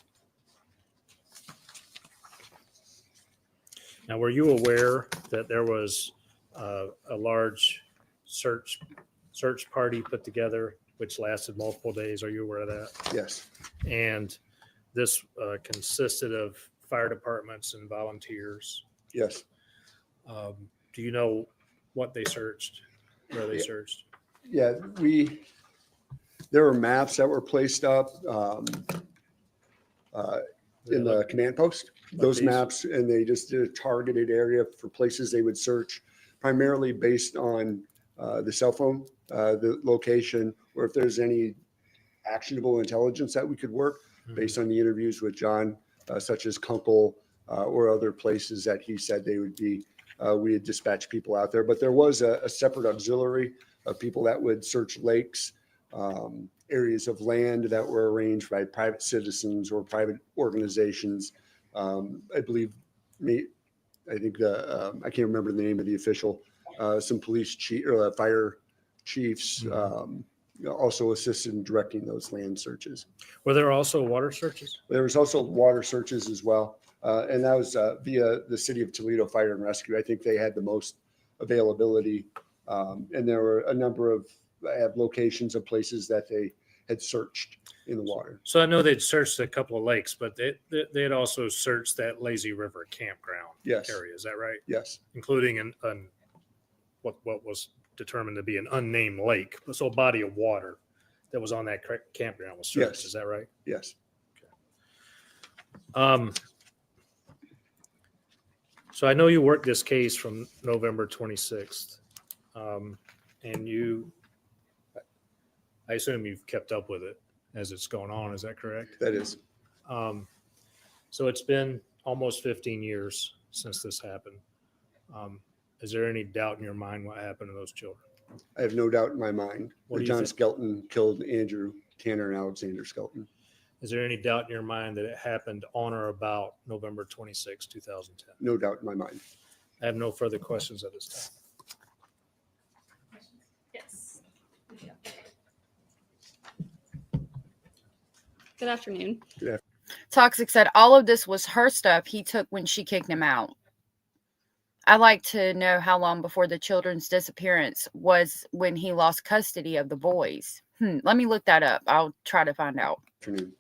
Speaker 9: Now, were you aware that there was a large search party put together, which lasted multiple days? Are you aware of that?
Speaker 11: Yes.
Speaker 9: And this consisted of fire departments and volunteers.
Speaker 11: Yes.
Speaker 9: Do you know what they searched, where they searched?
Speaker 11: Yeah, there were maps that were placed up in the command post. Those maps, and they just did a targeted area for places they would search, primarily based on the cell phone, the location, or if there's any actionable intelligence that we could work based on the interviews with John, such as Kunkel or other places that he said they would be. We had dispatched people out there, but there was a separate auxiliary of people that would search lakes, areas of land that were arranged by private citizens or private organizations. I believe, I think I can't remember the name of the official, some police chief or fire chiefs also assisted in directing those land searches.
Speaker 9: Were there also water searches?
Speaker 11: There was also water searches as well. And that was via the City of Toledo Fire and Rescue. I think they had the most availability. And there were a number of locations of places that they had searched in the water.
Speaker 9: So I know they'd searched a couple of lakes, but they had also searched that Lazy River campground area. Is that right?
Speaker 11: Yes.
Speaker 9: Including what was determined to be an unnamed lake. So a body of water that was on that campground was searched.
Speaker 11: Yes.
Speaker 9: Is that right?
Speaker 11: Yes.
Speaker 9: So I know you worked this case from November 26th, and I assume you've kept up with it as it's going on. Is that correct?
Speaker 11: That is.
Speaker 9: So it's been almost 15 years since this happened. Is there any doubt in your mind what happened to those children?
Speaker 11: I have no doubt in my mind
Speaker 9: What
Speaker 11: that
Speaker 9: do you
Speaker 11: John
Speaker 9: think?
Speaker 11: Skelton killed Andrew Tanner and Alexander Skelton.
Speaker 9: Is there any doubt in your mind that it happened on or about November 26, 2010?
Speaker 11: No doubt in my mind.
Speaker 9: I have no further questions at this time.
Speaker 16: Yes. Good afternoon.
Speaker 11: Good afternoon.
Speaker 3: Toxic said all of this was her stuff he took when she kicked him out. I'd like to know how long before the children's disappearance was when he lost custody of the boys. Let me look that up. I'll try to find out.
Speaker 11: Afternoon.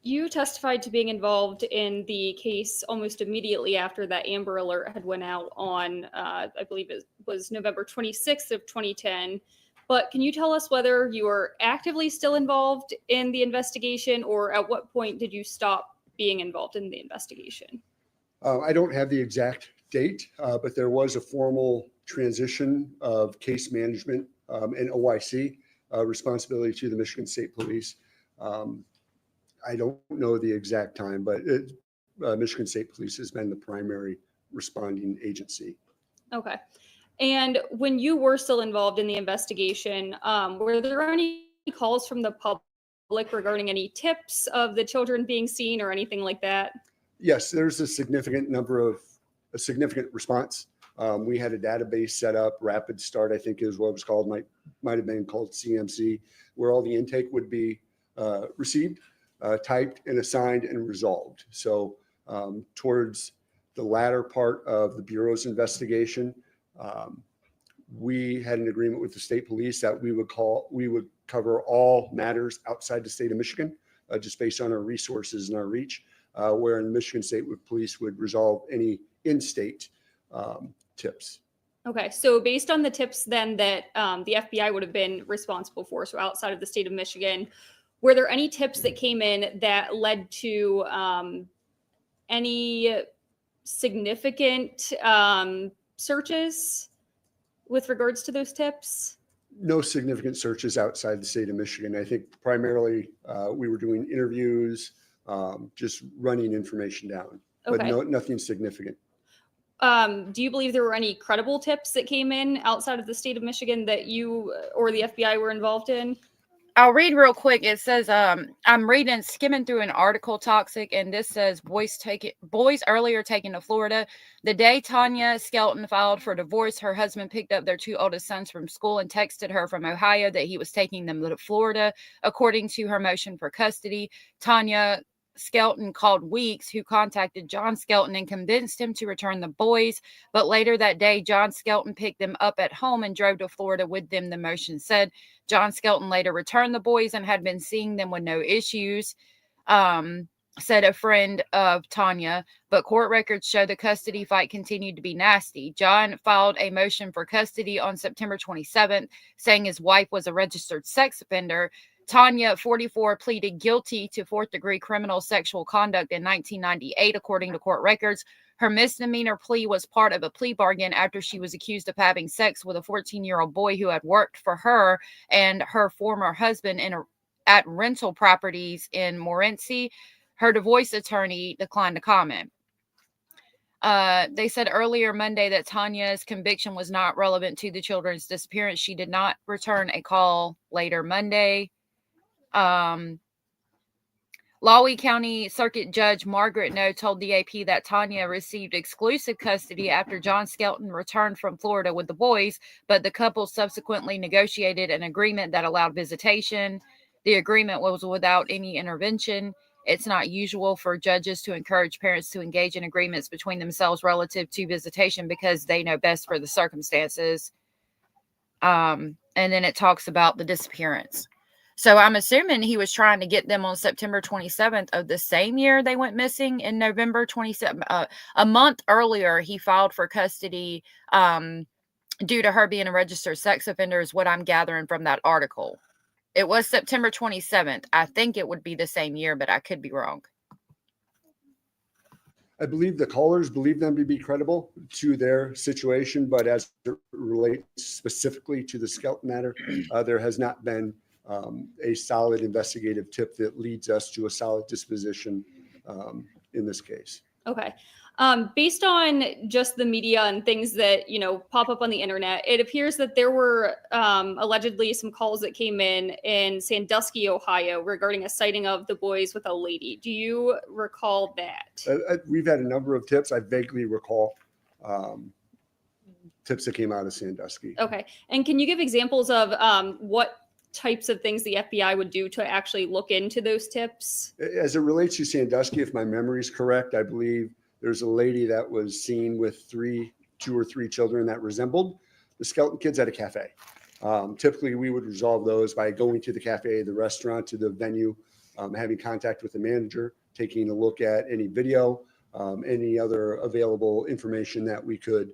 Speaker 16: You testified to being involved in the case almost immediately after that Amber Alert had went out on, I believe it was November 26th of 2010. But can you tell us whether you were actively still involved in the investigation, or at what point did you stop being involved in the investigation?
Speaker 11: I don't have the exact date, but there was a formal transition of case management and OIC responsibility to the Michigan State Police. I don't know the exact time, but Michigan State Police has been the primary responding agency.
Speaker 16: Okay. And when you were still involved in the investigation, were there any calls from the public regarding any tips of the children being seen or anything like that?
Speaker 11: Yes, there's a significant response. We had a database set up, Rapid Start, I think is what it was called, might have been called CMC, where all the intake would be received, typed and assigned and resolved. So towards the latter part of the Bureau's investigation, we had an agreement with the state police that we would cover all matters outside the state of Michigan, just based on our resources and our reach, where in the Michigan State Police would resolve any in-state tips.
Speaker 16: Okay, so based on the tips then that the FBI would have been responsible for, so outside of the state of Michigan, were there any tips that came in that led to any significant searches with regards to those tips?
Speaker 11: No significant searches outside the state of Michigan. I think primarily we were doing interviews, just running information down, but
Speaker 16: Okay.
Speaker 11: nothing significant.
Speaker 16: Do you believe there were any credible tips that came in outside of the state of Michigan that you or the FBI were involved in?
Speaker 3: I'll read real quick. It says, I'm skimming through an article, Toxic, and this says boys earlier taken to Florida. The day Tanya Skelton filed for divorce, her husband picked up their two oldest sons from school and texted her from Ohio that he was taking them to Florida. According to her motion for custody, Tanya Skelton called Weeks, who contacted John Skelton and convinced him to return the boys. But later that day, John Skelton picked them up at home and drove to Florida with them, the motion said. John Skelton later returned the boys and had been seeing them with no issues, said a friend of Tanya. But court records show the custody fight continued to be nasty. John filed a motion for custody on September 27th, saying his wife was a registered sex offender. Tanya, 44, pleaded guilty to fourth-degree criminal sexual conduct in 1998, according to court records. Her misdemeanor plea was part of a plea bargain after she was accused of having sex with a 14-year-old boy who had worked for her and her former husband at rental properties in Morenci. Her divorce attorney declined to comment. They said earlier Monday that Tanya's conviction was not relevant to the children's disappearance. She did not return a call later Monday. Lowry County Circuit Judge Margaret No told the AP that Tanya received exclusive custody after John Skelton returned from Florida with the boys, but the couple subsequently negotiated an agreement that allowed visitation. The agreement was without any intervention. It's not usual for judges to encourage parents to engage in agreements between themselves relative to visitation because they know best for the circumstances. And then it talks about the disappearance. So I'm assuming he was trying to get them on September 27th of the same year they went missing in November 27th. A month earlier, he filed for custody due to her being a registered sex offender is what I'm gathering from that article. It was September 27th. I think it would be the same year, but I could be wrong.
Speaker 11: I believe the callers believe them to be credible to their situation, but as it relates specifically to the Skelton matter, there has not been a solid investigative tip that leads us to a solid disposition in this case.
Speaker 16: Okay. Based on just the media and things that, you know, pop up on the internet, it appears that there were allegedly some calls that came in Sandusky, Ohio, regarding a sighting of the boys with a lady. Do you recall that?
Speaker 11: We've had a number of tips. I vaguely recall tips that came out of Sandusky.
Speaker 16: Okay. And can you give examples of what types of things the FBI would do to actually look into those tips?
Speaker 11: As it relates to Sandusky, if my memory is correct, I believe there's a lady that was seen with two or three children that resembled the Skelton kids at a cafe. Typically, we would resolve those by going to the cafe, the restaurant, to the venue, having contact with the manager, taking a look at any video, any other available information that we could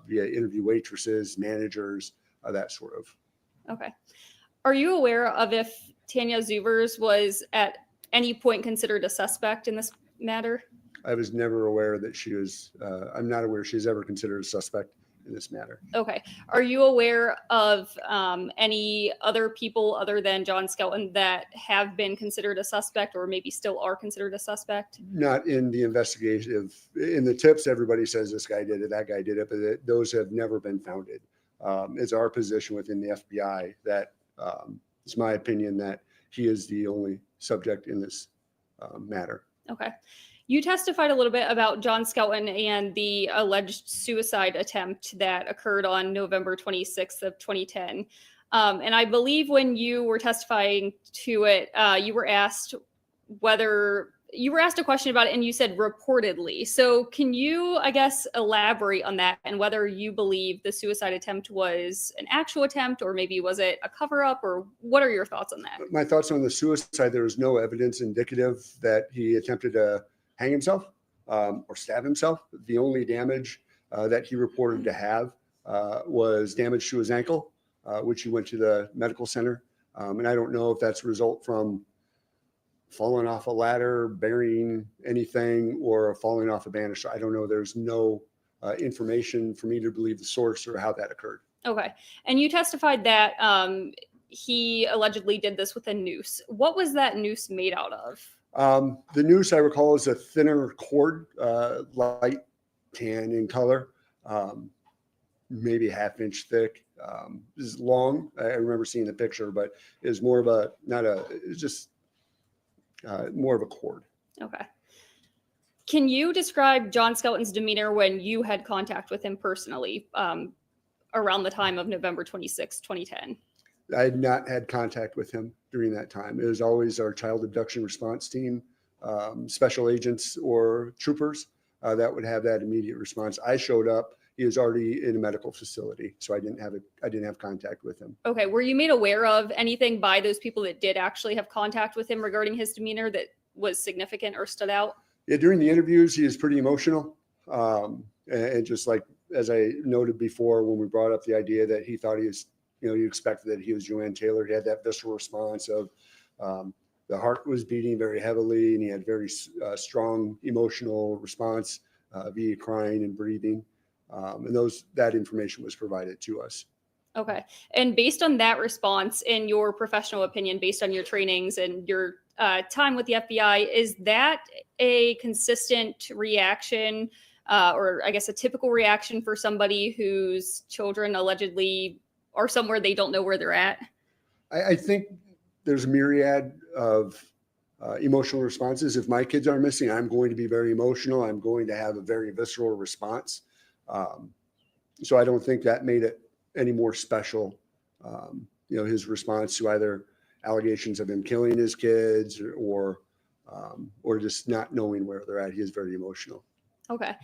Speaker 11: via interview waitresses, managers, that sort of.
Speaker 16: Okay. Are you aware of if Tanya Zuvers was at any point considered a suspect in this matter?
Speaker 11: I was never aware that she was, I'm not aware she's ever considered a suspect in this matter.
Speaker 16: Okay. Are you aware of any other people other than John Skelton that have been considered a suspect or maybe still are considered a suspect?
Speaker 11: Not in the investigative. In the tips, everybody says this guy did it, that guy did it, but those have never been founded. It's our position within the FBI that it's my opinion that he is the only subject in this matter.
Speaker 16: Okay. You testified a little bit about John Skelton and the alleged suicide attempt that occurred on November 26th of 2010. And I believe when you were testifying to it, you were asked a question about it and you said reportedly. So can you, I guess, elaborate on that and whether you believe the suicide attempt was an actual attempt or maybe was it a cover up, or what are your thoughts on that?
Speaker 11: My thoughts on the suicide, there is no evidence indicative that he attempted to hang himself or stab himself. The only damage that he reported to have was damage to his ankle, which he went to the medical center. And I don't know if that's a result from falling off a ladder, burying anything, or falling off a banister. I don't know. There's no information for me to believe the source or how that occurred.
Speaker 16: Okay. And you testified that he allegedly did this with a noose. What was that noose made out of?
Speaker 11: The noose, I recall, is a thinner cord, light tan in color, maybe a half-inch thick. This is long. I remember seeing the picture, but it was more of a, it's just more of a cord. Okay.
Speaker 16: Can you describe John Skelton's demeanor when you had contact with him personally around the time of November 26, 2010?
Speaker 11: I had not had contact with him during that time. It was always our child abduction response team, special agents or troopers that would have that immediate response. I showed up. He was already in a medical facility, so I didn't have contact with him.
Speaker 16: Okay. Were you made aware of anything by those people that did actually have contact with him regarding his demeanor that was significant or stood out?
Speaker 11: Yeah, during the interviews, he is pretty emotional. And just like, as I noted before, when we brought up the idea that he thought he was, you expected that he was Joanne Taylor. He had that visceral response of the heart was beating very heavily, and he had very strong emotional response via crying and breathing. And that information was provided to us.
Speaker 16: Okay. And based on that response, in your professional opinion, based on your trainings and your time with the FBI, is that a consistent reaction or I guess a typical reaction for somebody whose children allegedly are somewhere they don't know where they're at?
Speaker 11: I think there's a myriad of emotional responses. If my kids are missing, I'm going to be very emotional. I'm going to have a very visceral response. So I don't think that made it any more special. His response to either allegations of him killing his kids or just not knowing where they're at. He is very emotional.
Speaker 16: Okay.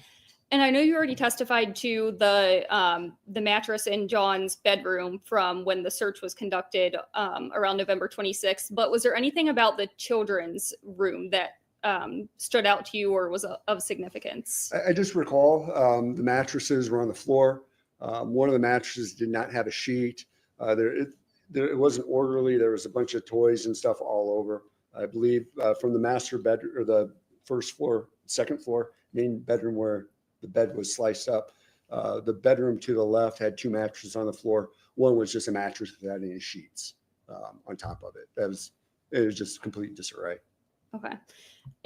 Speaker 16: And I know you already testified to the mattress in John's bedroom from when the search was conducted around November 26th. But was there anything about the children's room that stood out to you or was of significance?
Speaker 11: I just recall the mattresses were on the floor. One of the mattresses did not have a sheet. It wasn't orderly. There was a bunch of toys and stuff all over. I believe from the master bedroom or the first floor, second floor, main bedroom where the bed was sliced up. The bedroom to the left had two mattresses on the floor. One was just a mattress without any sheets on top of it. It was just complete disarray.
Speaker 16: Okay.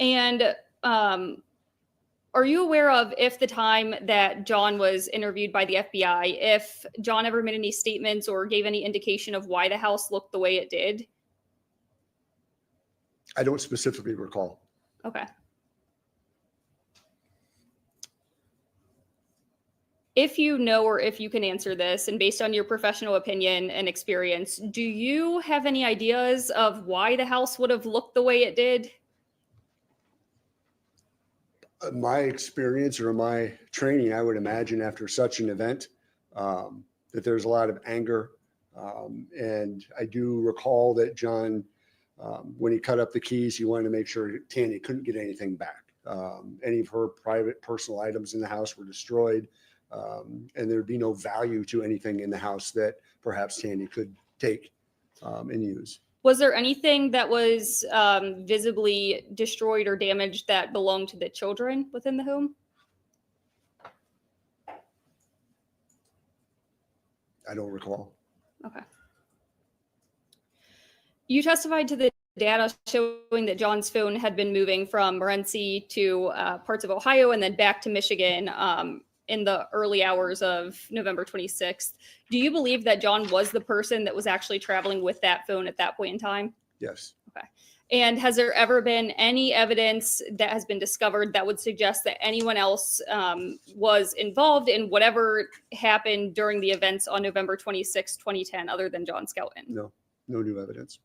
Speaker 16: And are you aware of if the time that John was interviewed by the FBI, if John ever made any statements or gave any indication of why the house looked the way it did?
Speaker 11: I don't specifically recall.
Speaker 16: Okay. If you know, or if you can answer this, and based on your professional opinion and experience, do you have any ideas of why the house would have looked the way it did?
Speaker 11: My experience or my training, I would imagine after such an event, that there's a lot of anger. And I do recall that John, when he cut up the keys, he wanted to make sure Tanya couldn't get anything back. Any of her private personal items in the house were destroyed. And there'd be no value to anything in the house that perhaps Tanya could take and use.
Speaker 16: Was there anything that was visibly destroyed or damaged that belonged to the children within the home?
Speaker 11: I don't recall.
Speaker 16: Okay. You testified to the data showing that John's phone had been moving from Morenci to parts of Ohio and then back to Michigan in the early hours of November 26th. Do you believe that John was the person that was actually traveling with that phone at that point in time?
Speaker 11: Yes.
Speaker 16: Okay. And has there ever been any evidence that has been discovered that would suggest that anyone else was involved in whatever happened during the events on November 26, 2010, other than John Skelton?
Speaker 11: No new evidence.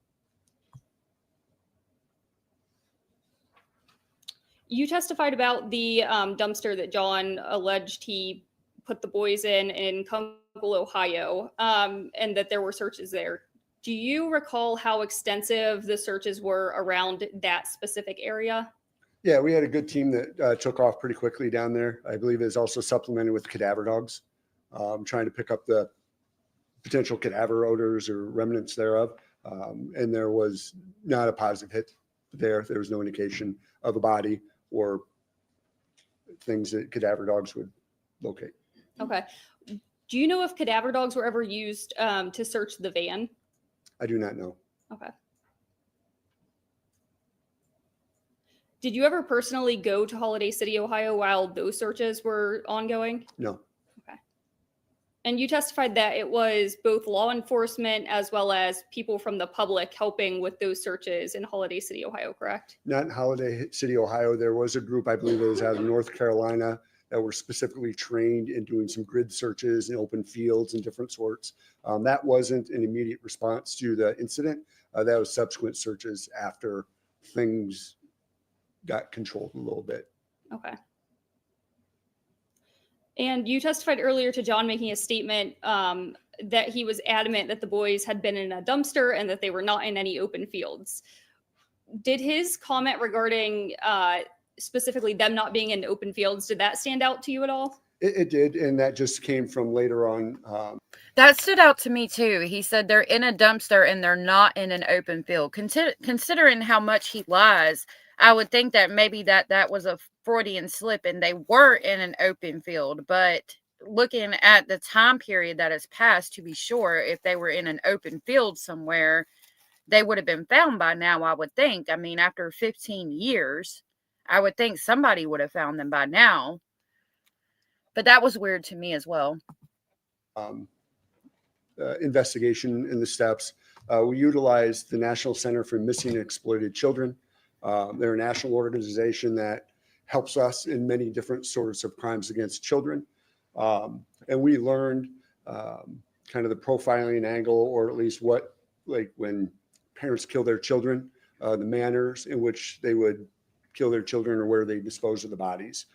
Speaker 16: You testified about the dumpster that John alleged he put the boys in Kunkel, Ohio, and that there were searches there. Do you recall how extensive the searches were around that specific area?
Speaker 11: Yeah, we had a good team that took off pretty quickly down there. I believe it was also supplemented with cadaver dogs, trying to pick up the potential cadaver odors or remnants thereof. And there was not a positive hit there. There was no indication of a body or things that cadaver dogs would locate.
Speaker 16: Okay. Do you know if cadaver dogs were ever used to search the van?
Speaker 11: I do not know.
Speaker 16: Okay. Did you ever personally go to Holiday City, Ohio while those searches were ongoing?
Speaker 11: No.
Speaker 16: Okay. And you testified that it was both law enforcement as well as people from the public helping with those searches in Holiday City, Ohio, correct?
Speaker 11: Not in Holiday City, Ohio. There was a group, I believe it was out of North Carolina, that were specifically trained in doing some grid searches in open fields and different sorts. That wasn't an immediate response to the incident. That was subsequent searches after things got controlled a little bit.
Speaker 16: Okay. And you testified earlier to John making a statement that he was adamant that the boys had been in a dumpster and that they were not in any open fields. Did his comment regarding specifically them not being in open fields, did that stand out to you at all?
Speaker 11: It did, and that just came from later on.
Speaker 3: That stood out to me too. He said they're in a dumpster and they're not in an open field. Considering how much he lies, I would think that maybe that was a Freudian slip and they were in an open field. But looking at the time period that has passed, to be sure, if they were in an open field somewhere, they would have been found by now, I would think. I mean, after 15 years, I would think somebody would have found them by now. But that was weird to me as well.
Speaker 11: Investigation in the steps. We utilized the National Center for Missing and Exploited Children. They're a national organization that helps us in many different sorts of crimes against children. And we learned kind of the profiling angle, or at least what, like when parents kill their children, the manners in which they would kill their children or where they dispose of the bodies.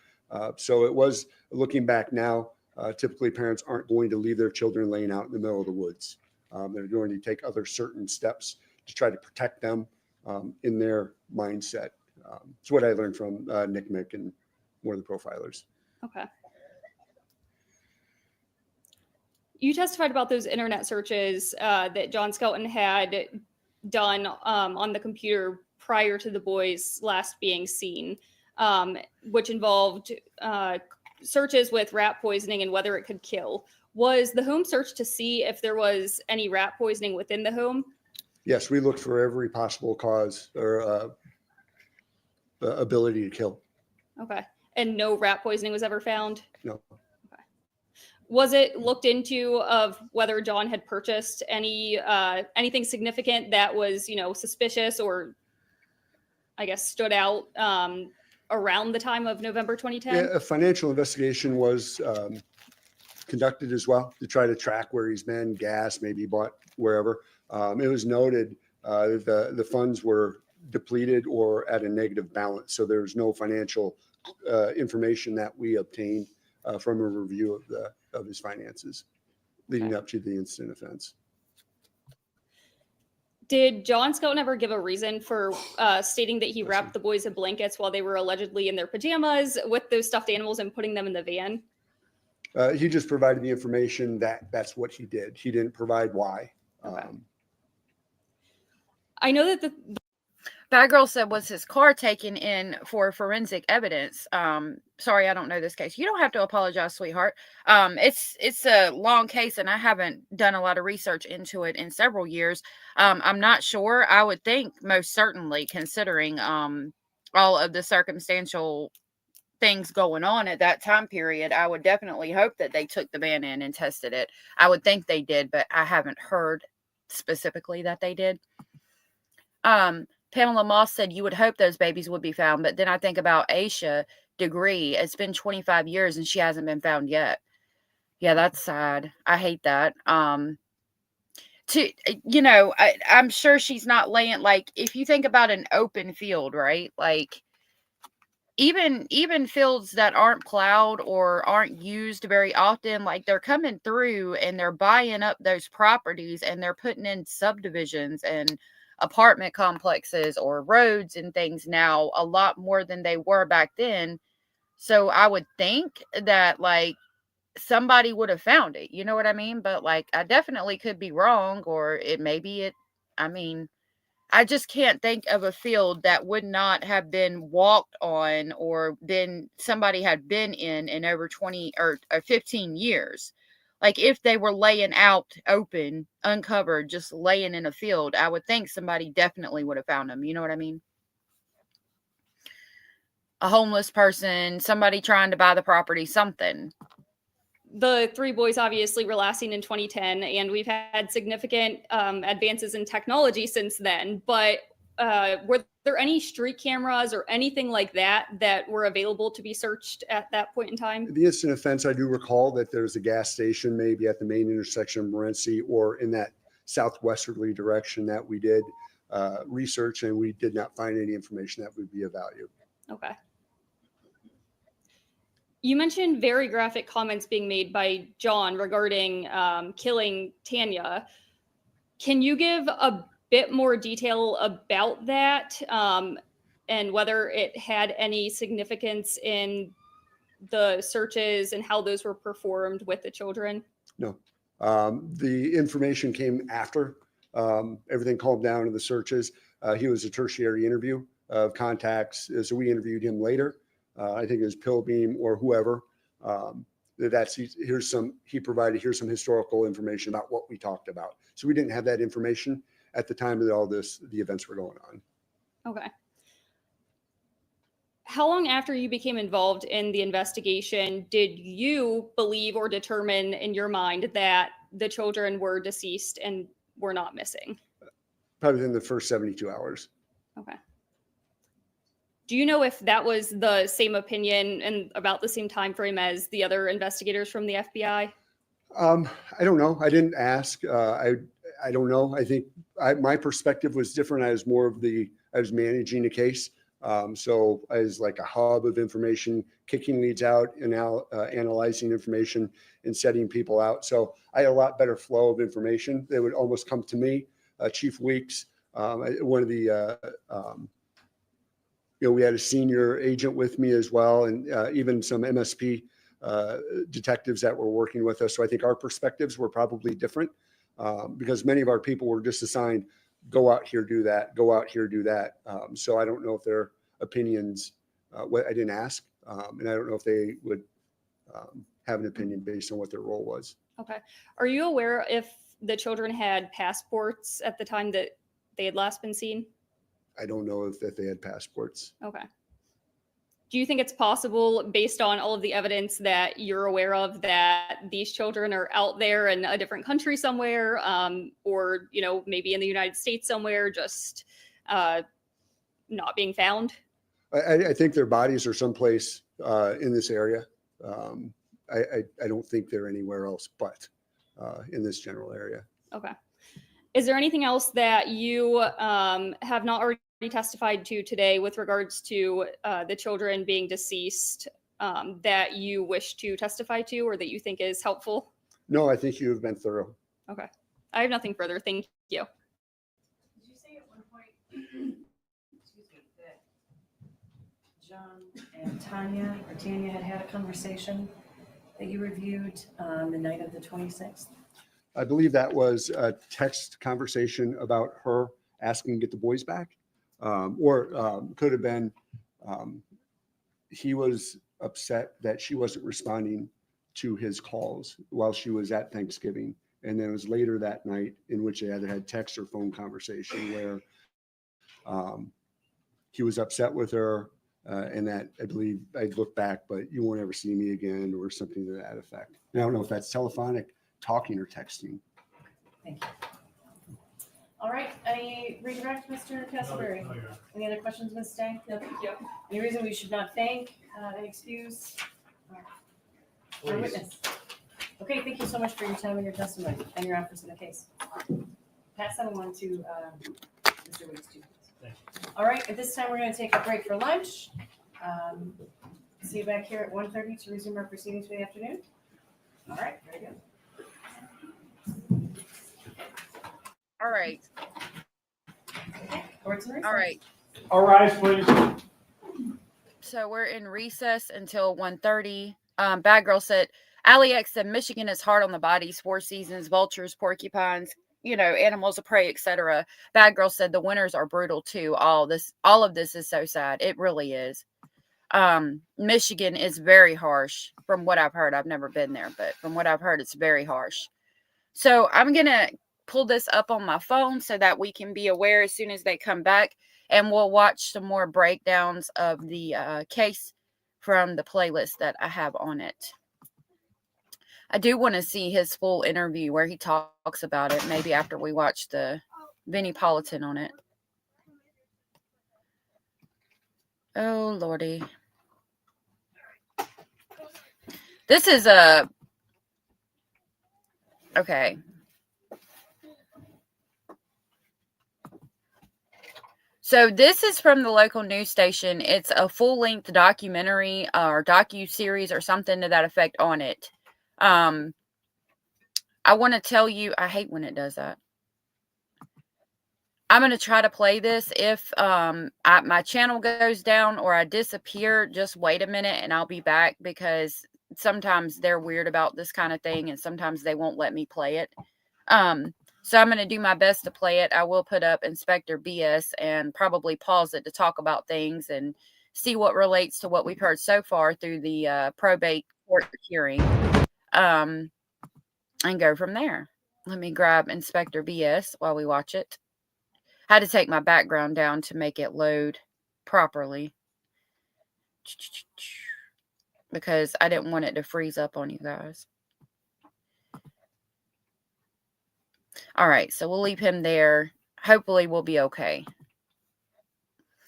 Speaker 11: So it was, looking back now, typically parents aren't going to leave their children laying out in the middle of the woods. They're going to take other certain steps to try to protect them in their mindset. It's what I learned from Nick Mick and one of the profilers.
Speaker 16: Okay. You testified about those internet searches that John Skelton had done on the computer prior to the boys last being seen, which involved searches with rat poisoning and whether it could kill. Was the home search to see if there was any rat poisoning within the home?
Speaker 11: Yes, we looked for every possible cause or ability to kill.
Speaker 16: Okay. And no rat poisoning was ever found?
Speaker 11: No.
Speaker 16: Was it looked into of whether John had purchased any anything significant that was, suspicious or, I guess, stood out around the time of November 2010?
Speaker 11: Yeah, a financial investigation was conducted as well to try to track where he's been, gas, maybe bought wherever. It was noted the funds were depleted or at a negative balance, so there's no financial information that we obtained from a review of his finances leading up to the incident offense.
Speaker 16: Did John Skelton ever give a reason for stating that he wrapped the boys in blankets while they were allegedly in their pajamas with those stuffed animals and putting them in the van?
Speaker 11: He just provided the information that that's what he did. He didn't provide why.
Speaker 16: Okay. I know that
Speaker 3: Bad Girl said, was his car taken in for forensic evidence? Sorry, I don't know this case. You don't have to apologize, sweetheart. It's a long case, and I haven't done a lot of research into it in several years. I'm not sure. I would think most certainly, considering all of the circumstantial things going on at that time period, I would definitely hope that they took the van in and tested it. I would think they did, but I haven't heard specifically that they did. Pamela Moss said, you would hope those babies would be found, but then I think about Aisha Degree. It's been 25 years and she hasn't been found yet. Yeah, that's sad. I hate that. I'm sure she's not laying, like, if you think about an open field, right? Like, even fields that aren't plowed or aren't used very often, like, they're coming through and they're buying up those properties and they're putting in subdivisions and apartment complexes or roads and things now a lot more than they were back then. So I would think that, like, somebody would have found it, you know what I mean? But, like, I definitely could be wrong, or I just can't think of a field that would not have been walked on or somebody had been in over 20 or 15 years. Like, if they were laying out open, uncovered, just laying in a field, I would think somebody definitely would have found them. You know what I mean? A homeless person, somebody trying to buy the property, something.
Speaker 16: The three boys obviously were last seen in 2010, and we've had significant advances in technology since then. But were there any street cameras or anything like that that were available to be searched at that point in time?
Speaker 11: The incident offense, I do recall that there's a gas station maybe at the main intersection of Morenci or in that southwesterly direction that we did research, and we did not find any information that would be of value.
Speaker 16: Okay. You mentioned very graphic comments being made by John regarding killing Tanya. Can you give a bit more detail about that and whether it had any significance in the searches and how those were performed with the children?
Speaker 11: No. The information came after everything calmed down in the searches. He was a tertiary interview of contacts, so we interviewed him later. I think it was Pillbeam or whoever. He provided, here's some historical information about what we talked about. So we didn't have that information at the time that the events were going on.
Speaker 16: Okay. how long after you became involved in the investigation did you believe or determine in your mind that the children were deceased and were not missing?
Speaker 11: Probably within the first 72 hours.
Speaker 16: Okay. Do you know if that was the same opinion and about the same time frame as the other investigators from the FBI?
Speaker 11: I don't know. I didn't ask. I don't know. I think my perspective was different. I was managing a case. So I was like a hub of information, kicking leads out and analyzing information and setting people out. So I had a lot better flow of information. They would almost come to me. Chief Weeks, one of the, we had a senior agent with me as well, and even some MSP detectives that were working with us. So I think our perspectives were probably different because many of our people were just assigned, go out here, do that, go out here, do that. So I don't know if their opinions, I didn't ask, and I don't know if they would have an opinion based on what their role was.
Speaker 16: Okay. Are you aware if the children had passports at the time that they had last been seen?
Speaker 11: I don't know if they had passports.
Speaker 16: Okay. Do you think it's possible, based on all of the evidence that you're aware of, that these children are out there in a different country somewhere, or, maybe in the United States somewhere, just not being found?
Speaker 11: I think their bodies are someplace in this area. I don't think they're anywhere else but in this general area.
Speaker 16: Okay. Is there anything else that you have not already testified to today with regards to the children being deceased that you wish to testify to or that you think is helpful?
Speaker 11: No, I think you have been thorough.
Speaker 16: Okay. I have nothing further. Thank you.
Speaker 7: Did you say at one point, excuse me, that John and Tanya had a conversation that you reviewed on the night of the 26th?
Speaker 11: I believe that was a text conversation about her asking to get the boys back, or could have been he was upset that she wasn't responding to his calls while she was at Thanksgiving. And then it was later that night in which they either had text or phone conversation where he was upset with her, and that I believe I'd look back, but you won't ever see me again, or something to that effect. And I don't know if that's telephonic, talking, or texting.
Speaker 7: Thank you. All right, I redirect Mr. Castleberry. Any other questions, Ms. Stang? No, thank you. Any reason we should not thank and excuse our witness? Okay, thank you so much for your time and your testimony and your efforts in the case. Pass that along to Mr. Weeks too. All right, at this time, we're going to take a break for lunch. See you back here at 1:30 to resume our proceedings for the afternoon. All right, very good.
Speaker 3: All right. All right.
Speaker 13: All rise, please.
Speaker 3: So we're in recess until 1:30. Bad Girl said, Allie X said, Michigan is hard on the bodies, 4 seasons, vultures, porcupines, animals of prey, etc. Bad Girl said the winters are brutal too. All of this is so sad. It really is. Michigan is very harsh from what I've heard. I've never been there, but from what I've heard, it's very harsh. So I'm going to pull this up on my phone so that we can be aware as soon as they come back, and we'll watch some more breakdowns of the case from the playlist that I have on it. I do want to see his full interview where he talks about it, maybe after we watch the Vinnie Politan on it. Oh, Lordy. This is okay. So this is from the local news station. It's a full-length documentary or docu-series or something to that effect on it. I want to tell you, I hate when it does that. I'm going to try to play this. If my channel goes down or I disappear, just wait a minute and I'll be back, because sometimes they're weird about this kind of thing and sometimes they won't let me play it. So I'm going to do my best to play it. I will put up Inspector BS and probably pause it to talk about things and see what relates to what we've heard so far through the probate court hearing, and go from there. Let me grab Inspector BS while we watch it. I had to take my background down to make it load properly. because I didn't want it to freeze up on you guys. All right, so we'll leave him there. Hopefully we'll be okay.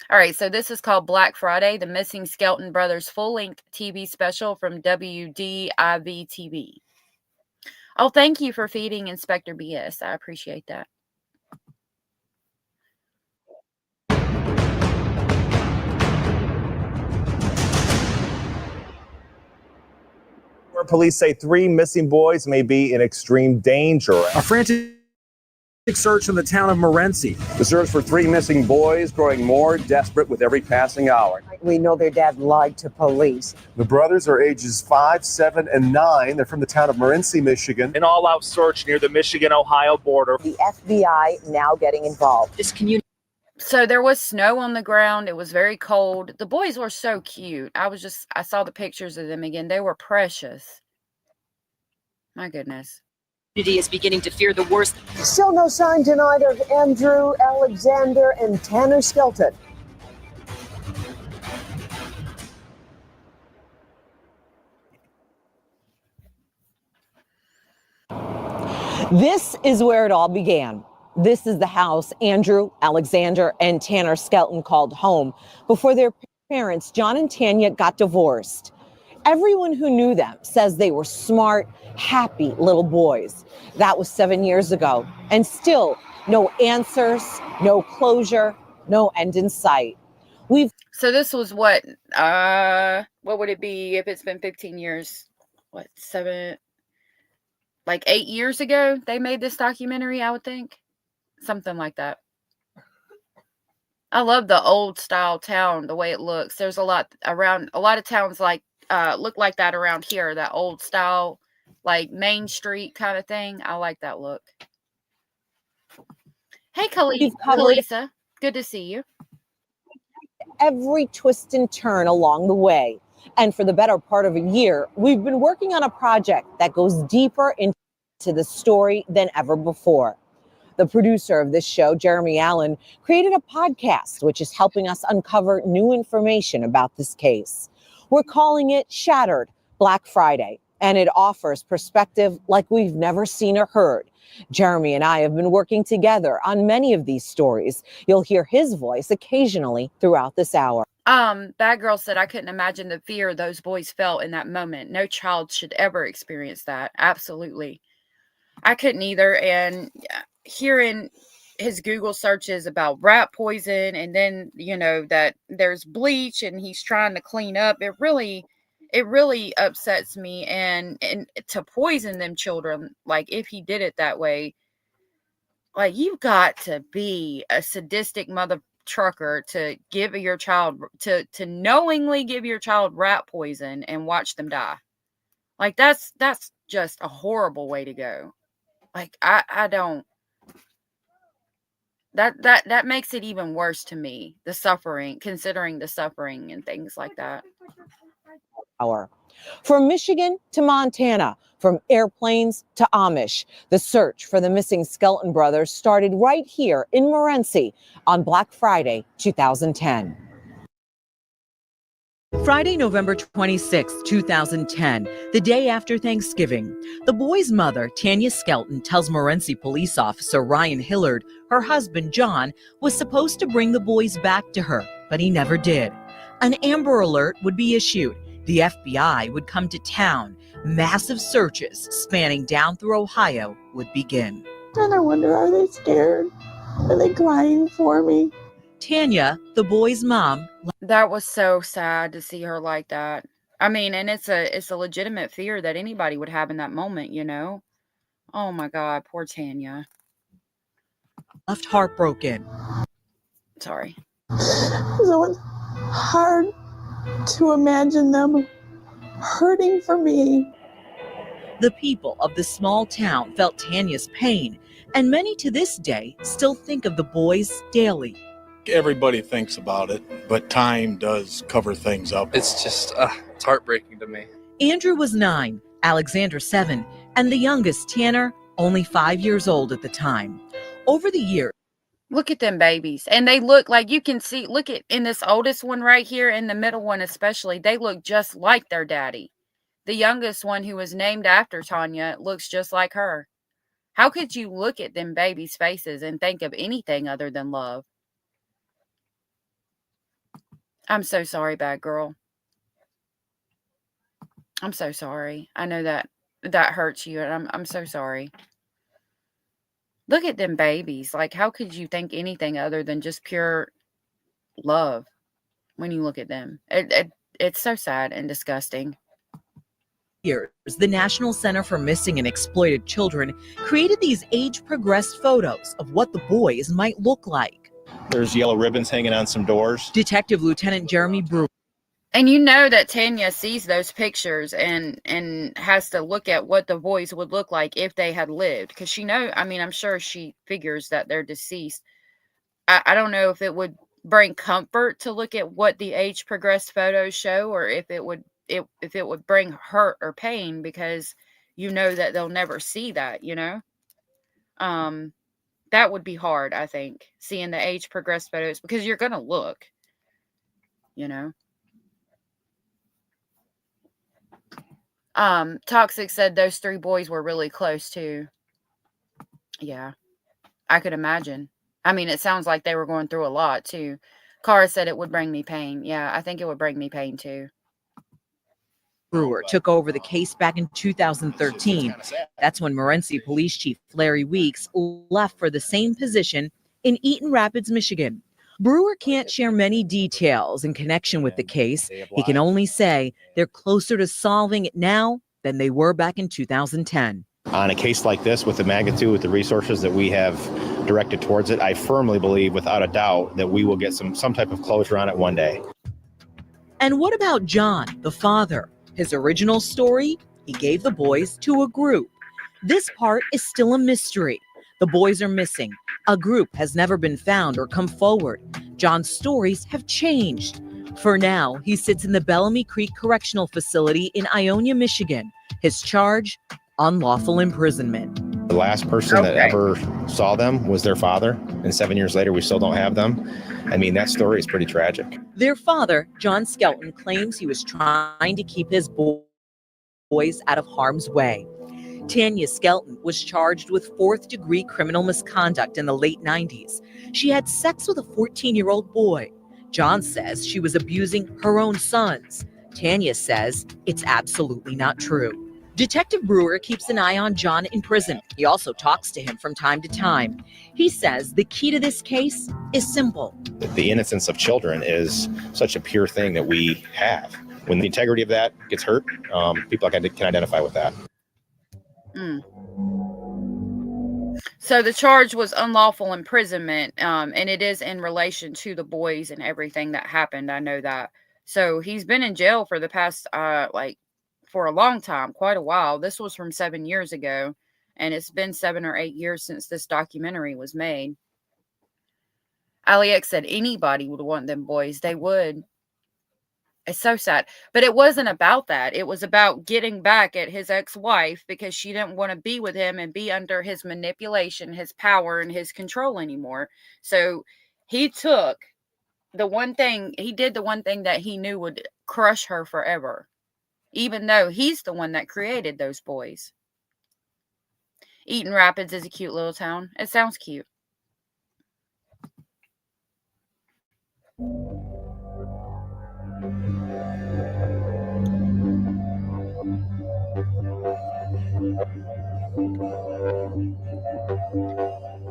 Speaker 3: All right, so this is called Black Friday, the Missing Skelton Brothers full-length TV special from WDIV-TV. Oh, thank you for feeding Inspector BS. I appreciate that.
Speaker 2: Where police say 3 missing boys may be in extreme danger.
Speaker 12: A frantic search in the town of Morenci.
Speaker 2: The search for 3 missing boys growing more desperate with every passing hour.
Speaker 18: We know their dad lied to police.
Speaker 2: The brothers are ages 5, 7, and 9. They're from the town of Morenci, Michigan. An all-out search near the Michigan-Ohio border.
Speaker 18: The FBI now getting involved.
Speaker 3: This community. So there was snow on the ground. It was very cold. The boys were so cute. I saw the pictures of them again. They were precious. My goodness.
Speaker 22: Is beginning to fear the worst.
Speaker 18: Still no sign tonight of Andrew, Alexander, and Tanner Skelton. This is where it all began. This is the house Andrew, Alexander, and Tanner Skelton called home before their parents, John and Tanya, got divorced. Everyone who knew them says they were smart, happy little boys. That was 7 years ago. And still, no answers, no closure, no end in sight.
Speaker 3: So this was what would it be if it's been 15 years? What, 8 years ago they made this documentary, I would think. Something like that. I love the old style town, the way it looks. There's a lot of towns look like that around here, that old style, like Main Street kind of thing. I like that look. Hey, Kalisa. Good to see you.
Speaker 18: Every twist and turn along the way. And for the better part of a year, we've been working on a project that goes deeper into the story than ever before. The producer of this show, Jeremy Allen, created a podcast which is helping us uncover new information about this case. We're calling it Shattered Black Friday, and it offers perspective like we've never seen or heard. Jeremy and I have been working together on many of these stories. You'll hear his voice occasionally throughout this hour.
Speaker 3: Bad Girl said, I couldn't imagine the fear those boys felt in that moment. No child should ever experience that. Absolutely. I couldn't either. And hearing his Google searches about rat poison, and then, that there's bleach and he's trying to clean up, it really upsets me. And to poison them children, if he did it that way, you've got to be a sadistic mother trucker to give your child to knowingly give your child rat poison and watch them die. That's just a horrible way to go. I don't. That makes it even worse to me, the suffering, considering the suffering and things like that.
Speaker 18: From Michigan to Montana, from airplanes to Amish, the search for the missing Skelton brothers started right here in Morenci on Black Friday, 2010.
Speaker 25: Friday, November 26, 2010, the day after Thanksgiving, the boy's mother, Tanya Skelton, tells Morenci police officer Ryan Hillard her husband, John, was supposed to bring the boys back to her, but he never did. An Amber Alert would be issued. The FBI would come to town. Massive searches spanning down through Ohio would begin.
Speaker 26: And I wonder, are they scared? Are they crying for me?
Speaker 25: Tanya, the boy's mom.
Speaker 3: That was so sad to see her like that. I mean, and it's a legitimate fear that anybody would have in that moment, Oh my God, poor Tanya.
Speaker 25: Left heartbroken.
Speaker 3: Sorry.
Speaker 26: So it's hard to imagine them hurting for me.
Speaker 25: The people of the small town felt Tanya's pain, and many to this day still think of the boys daily.
Speaker 27: Everybody thinks about it, but time does cover things up.
Speaker 28: It's just, it's heartbreaking to me.
Speaker 25: Andrew was 9, Alexander 7, and the youngest, Tanner, only 5 years old at the time. Over the years,
Speaker 3: Look at them babies. And they look like, you can see, look at in this oldest one right here, in the middle one especially, they look just like their daddy. The youngest one, who was named after Tanya, looks just like her. How could you look at them babies' faces and think of anything other than love? I'm so sorry, bad girl. I'm so sorry. I know that hurts you, and I'm so sorry. Look at them babies. Like, how could you think anything other than just pure love when you look at them? It's so sad and disgusting.
Speaker 25: Years, the National Center for Missing and Exploited Children created these age-progressed photos of what the boys might look like.
Speaker 1: There's yellow ribbons hanging on some doors.
Speaker 25: Detective Lieutenant Jeremy Brewer.
Speaker 3: And you know that Tanya sees those pictures and has to look at what the boys would look like if they had lived. Because I'm sure she figures that they're deceased. I don't know if it would bring comfort to look at what the age progressed photos show, or if it would bring hurt or pain, because you know that they'll never see that, that would be hard, I think, seeing the age progressed photos, because you're gonna look, Toxic said those 3 boys were really close too. Yeah, I could imagine. I mean, it sounds like they were going through a lot too. Cara said it would bring me pain. Yeah, I think it would bring me pain too.
Speaker 25: Brewer took over the case back in 2013. That's when Morenci Police Chief Larry Weeks left for the same position in Eaton Rapids, Michigan. Brewer can't share many details in connection with the case. He can only say they're closer to solving it now than they were back in 2010.
Speaker 1: On a case like this, with the magnitude, with the resources that we have directed towards it, I firmly believe, without a doubt, that we will get some type of closure on it one day.
Speaker 25: And what about John, the father? His original story, he gave the boys to a group. This part is still a mystery. The boys are missing. A group has never been found or come forward. John's stories have changed. For now, he sits in the Bellamy Creek Correctional Facility in Ionia, Michigan. His charge, unlawful imprisonment.
Speaker 1: The last person that ever saw them was their father, and 7 years later, we still don't have them. I mean, that story is pretty tragic.
Speaker 25: Their father, John Skelton, claims he was trying to keep his boys out of harm's way. Tanya Skelton was charged with 4th-degree criminal misconduct in the late 90s. She had sex with a 14-year-old boy. John says she was abusing her own sons. Tanya says it's absolutely not true. Detective Brewer keeps an eye on John in prison. He also talks to him from time to time. He says the key to this case is simple.
Speaker 1: The innocence of children is such a pure thing that we have. When the integrity of that gets hurt, people can identify with that.
Speaker 3: So the charge was unlawful imprisonment, and it is in relation to the boys and everything that happened. I know that. So he's been in jail for the past, for a long time, quite a while. This was from 7 years ago, and it's been 7 or 8 years since this documentary was made. Alex said anybody would want them boys. They would. It's so sad. But it wasn't about that. It was about getting back at his ex-wife because she didn't want to be with him and be under his manipulation, his power, and his control anymore. So he did the one thing that he knew would crush her forever, even though he's the one that created those boys. Eaton Rapids is a cute little town. It sounds cute.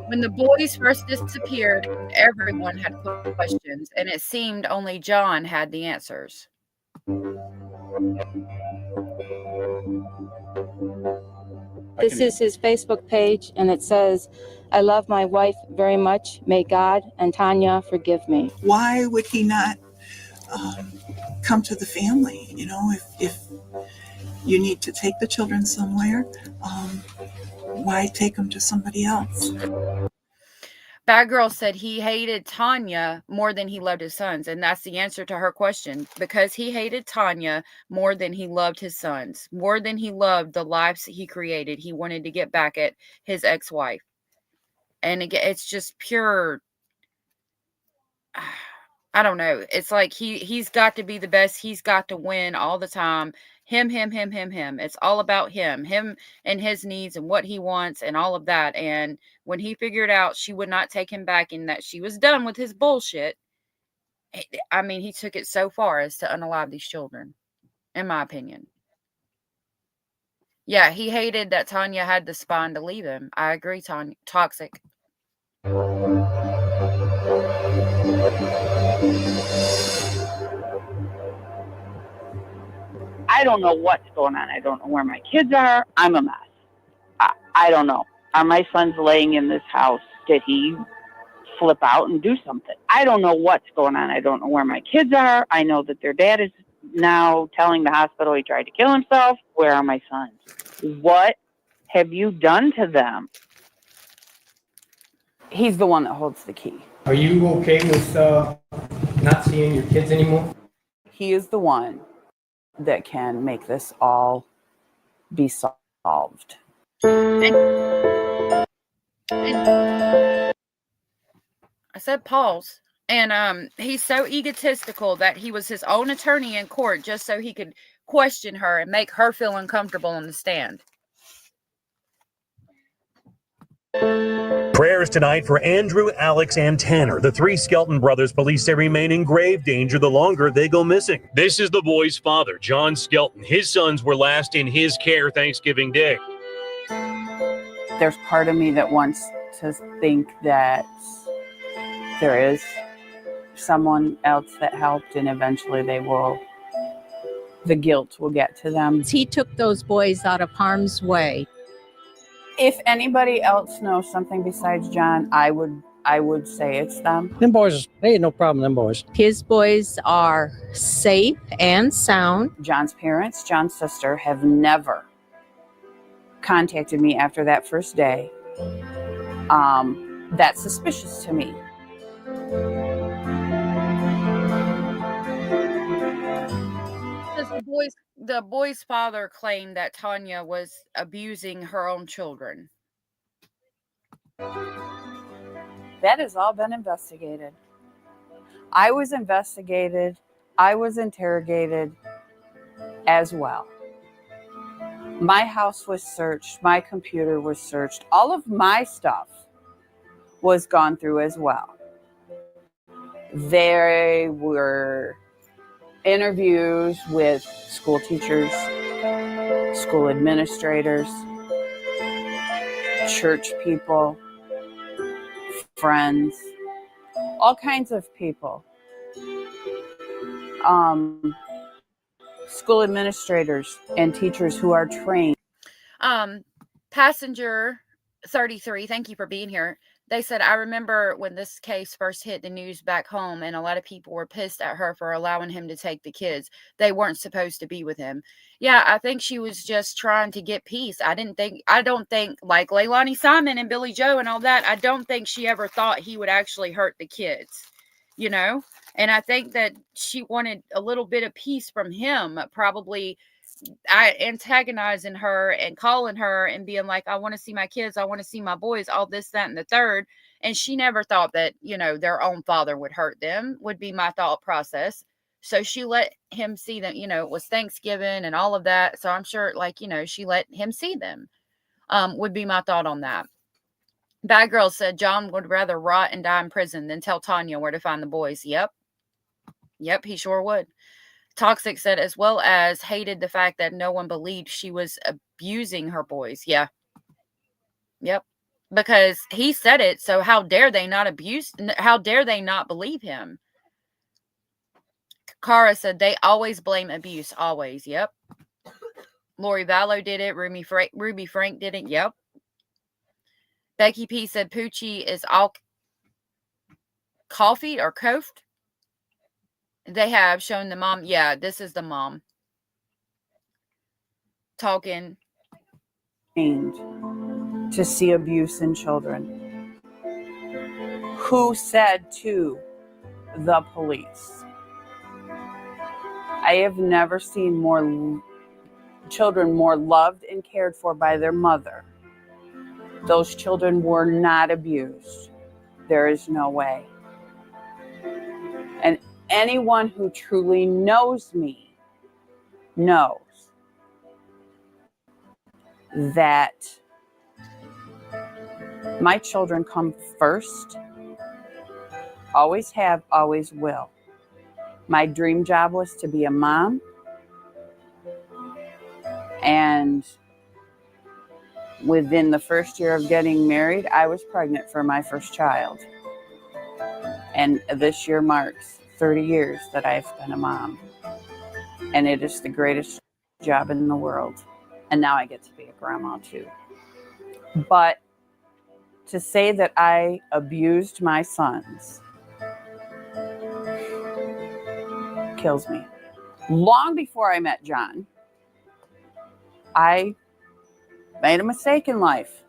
Speaker 3: When the boys first disappeared, everyone had questions, and it seemed only John had the answers.
Speaker 5: This is his Facebook page, and it says, "I love my wife very much. May God and Tanya forgive me."
Speaker 6: Why would he not come to the family? You know, if you need to take the children somewhere, why take them to somebody else?
Speaker 3: Bad Girl said he hated Tanya more than he loved his sons, and that's the answer to her question. Because he hated Tanya more than he loved his sons, more than he loved the lives he created. He wanted to get back at his ex-wife. And again, it's just pure I don't know. It's like he's got to be the best. He's got to win all the time. Him. It's all about him and his needs and what he wants and all of that. And when he figured out she would not take him back and that she was done with his bullshit, I mean, he took it so far as to unalive these children, in my opinion. Yeah, he hated that Tanya had the spine to leave him. I agree, Tanya. Toxic.
Speaker 8: I don't know what's going on. I don't know where my kids are. I'm a mess. I don't know. Are my sons laying in this house? Did he flip out and do something? I don't know what's going on. I don't know where my kids are. I know that their dad is now telling the hospital he tried to kill himself. Where are my sons? What have you done to them? He's the one that holds the key.
Speaker 10: Are you okay with not seeing your kids anymore?
Speaker 8: He is the one that can make this all be solved.
Speaker 3: I said pause. And he's so egotistical that he was his own attorney in court just so he could question her and make her feel uncomfortable on the stand.
Speaker 2: Prayers tonight for Andrew, Alex, and Tanner. The three Skelton brothers police say remain in grave danger the longer they go missing. This is the boy's father, John Skelton. His sons were last in his care Thanksgiving Day.
Speaker 8: There's part of me that wants to think that there is someone else that helped and eventually the guilt will get to them.
Speaker 14: He took those boys out of harm's way.
Speaker 8: If anybody else knows something besides John, I would say it's them.
Speaker 14: Them boys, hey, no problem, them boys. His boys are safe and sound.
Speaker 8: John's parents, John's sister, have never contacted me after that first day. That's suspicious to me.
Speaker 3: The boy's father claimed that Tanya was abusing her own children.
Speaker 8: That has all been investigated. I was investigated. I was interrogated as well. My house was searched. My computer was searched. All of my stuff was gone through as well. There were interviews with school teachers, school administrators, church people, friends, all kinds of people. School administrators and teachers who are trained.
Speaker 3: Passenger 33, thank you for being here. They said, I remember when this case first hit the news back home and a lot of people were pissed at her for allowing him to take the kids. They weren't supposed to be with him. Yeah, I think she was just trying to get peace. I don't think like Leilani Simon and Billy Joe and all that, I don't think she ever thought he would actually hurt the kids, you know? And I think that she wanted a little bit of peace from him, probably antagonizing her and calling her and being like, I want to see my kids, I want to see my boys, all this, that, and the third. And she never thought that, you know, their own father would hurt them, would be my thought process. So she let him see them, you know, it was Thanksgiving and all of that. So I'm sure, like, you know, she let him see them, would be my thought on that. Bad Girl said John would rather rot and die in prison than tell Tanya where to find the boys. Yep, he sure would. Toxic said, as well as hated the fact that no one believed she was abusing her boys. Yeah. Yep. Because he said it, so how dare they not believe him? Cara said, they always blame abuse, always. Yep. Lori Vallow did it. Ruby Frank did it. Yep. Becky P said, Poochie is all coffee or coughed. They have shown the mom. Yeah, this is the mom talking.
Speaker 8: To see abuse in children. Who said to the police? I have never seen more children more loved and cared for by their mother. Those children were not abused. There is no way. And anyone who truly knows me knows that my children come first, always have, always will. My dream job was to be a mom, and within the first year of getting married, I was pregnant for my first child. And this year marks 30 years that I've been a mom. And it is the greatest job in the world. And now I get to be a grandma too. But to say that I abused my sons kills me. Long before I met John, I made a mistake in life,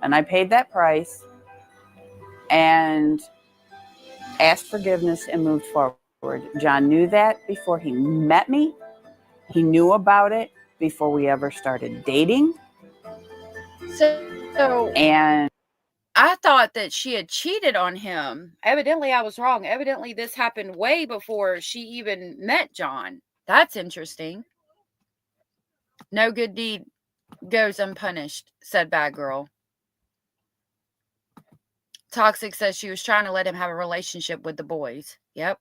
Speaker 8: and I paid that price and asked forgiveness and moved forward. John knew that before he met me. He knew about it before we ever started dating. And
Speaker 3: I thought that she had cheated on him. Evidently, I was wrong. Evidently, this happened way before she even met John. That's interesting. No good deed goes unpunished, said Bad Girl. Toxic says she was trying to let him have a relationship with the boys. Yep.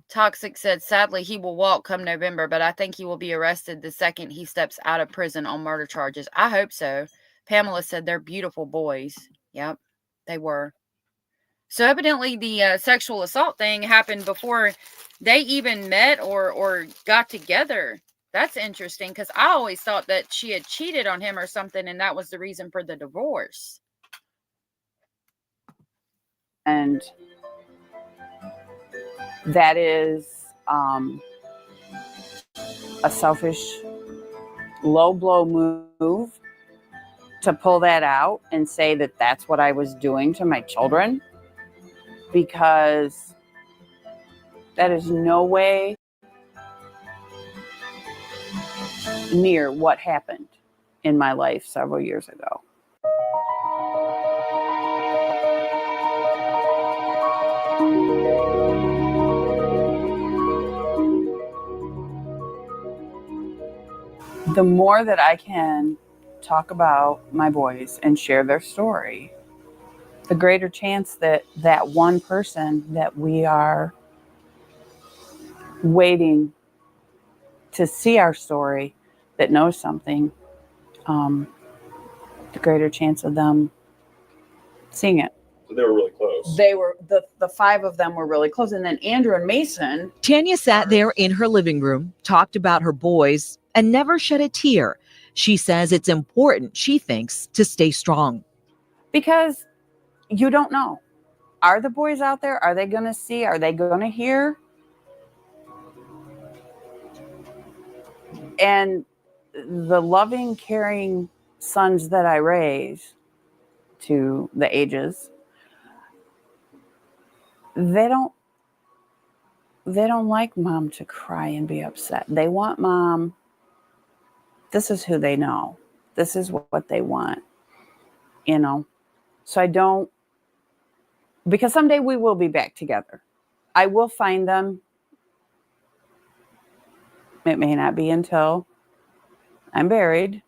Speaker 3: Toxic said, sadly, he will walk come November, but I think he will be arrested the second he steps out of prison on murder charges. I hope so. Pamela said they're beautiful boys. Yep, they were. So evidently the sexual assault thing happened before they even met or got together. That's interesting because I always thought that she had cheated on him or something, and that was the reason for the divorce.
Speaker 8: And that is a selfish, low blow move to pull that out and say that that's what I was doing to my children, because that is no way near what happened in my life several years ago. The more that I can talk about my boys and share their story, the greater chance that that one person that we are waiting to see our story, that knows something, the greater chance of them seeing it.
Speaker 4: So they were really close.
Speaker 8: They were, the five of them were really close. And then Andrew and Mason.
Speaker 25: Tanya sat there in her living room, talked about her boys, and never shed a tear. She says it's important, she thinks, to stay strong.
Speaker 8: Because you don't know. Are the boys out there? Are they going to see? Are they going to hear? And the loving, caring sons that I raise to the ages, they don't like mom to cry and be upset. They want mom. This is who they know. This is what they want, you know? So I don't, because someday we will be back together. I will find them. It may not be until I'm buried,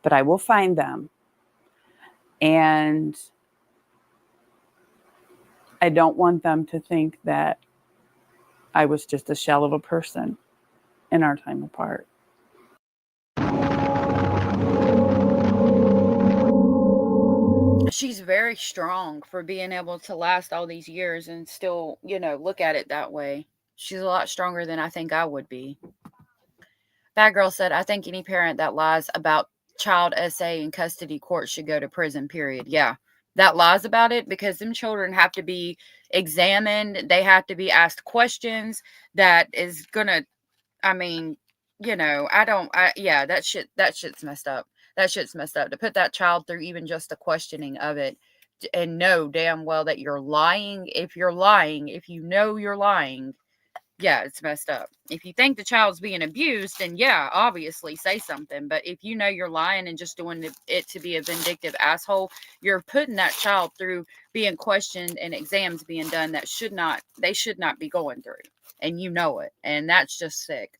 Speaker 8: but I will find them. And I don't want them to think that I was just a shell of a person in our time apart.
Speaker 3: She's very strong for being able to last all these years and still, look at it that way. She's a lot stronger than I think I would be. Bad Girl said, I think any parent that lies about child SA in custody court should go to prison, period. Yeah, that lies about it, because them children have to be examined. They have to be asked questions that is gonna, that shit's messed up. That shit's messed up. To put that child through even just the questioning of it and know damn well that you're lying. If you're lying, if you know you're lying, yeah, it's messed up. If you think the child's being abused, then yeah, obviously say something. But if you know you're lying and just doing it to be a vindictive asshole, you're putting that child through being questioned and exams being done that they should not be going through. And you know it. And that's just sick.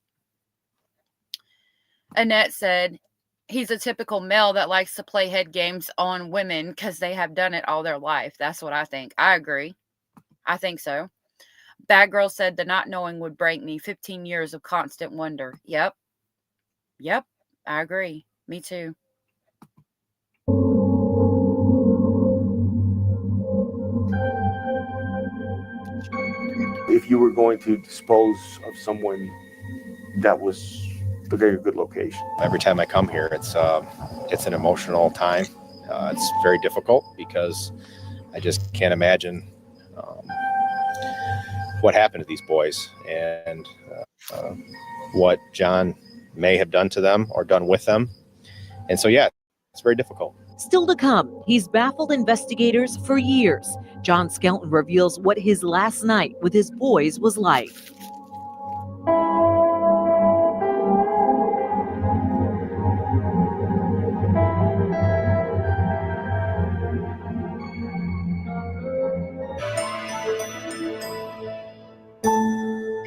Speaker 3: Annette said, he's a typical male that likes to play head games on women because they have done it all their life. That's what I think. I agree. I think so. Bad Girl said the not knowing would break me. 15 years of constant wonder. Yep. Yep. I agree. Me too.
Speaker 4: If you were going to dispose of someone that was a very good location.
Speaker 1: Every time I come here, it's an emotional time. It's very difficult because I just can't imagine what happened to these boys and what John may have done to them or done with them. And so, yeah, it's very difficult.
Speaker 25: Still to come, he's baffled investigators for years. John Skelton reveals what his last night with his boys was like.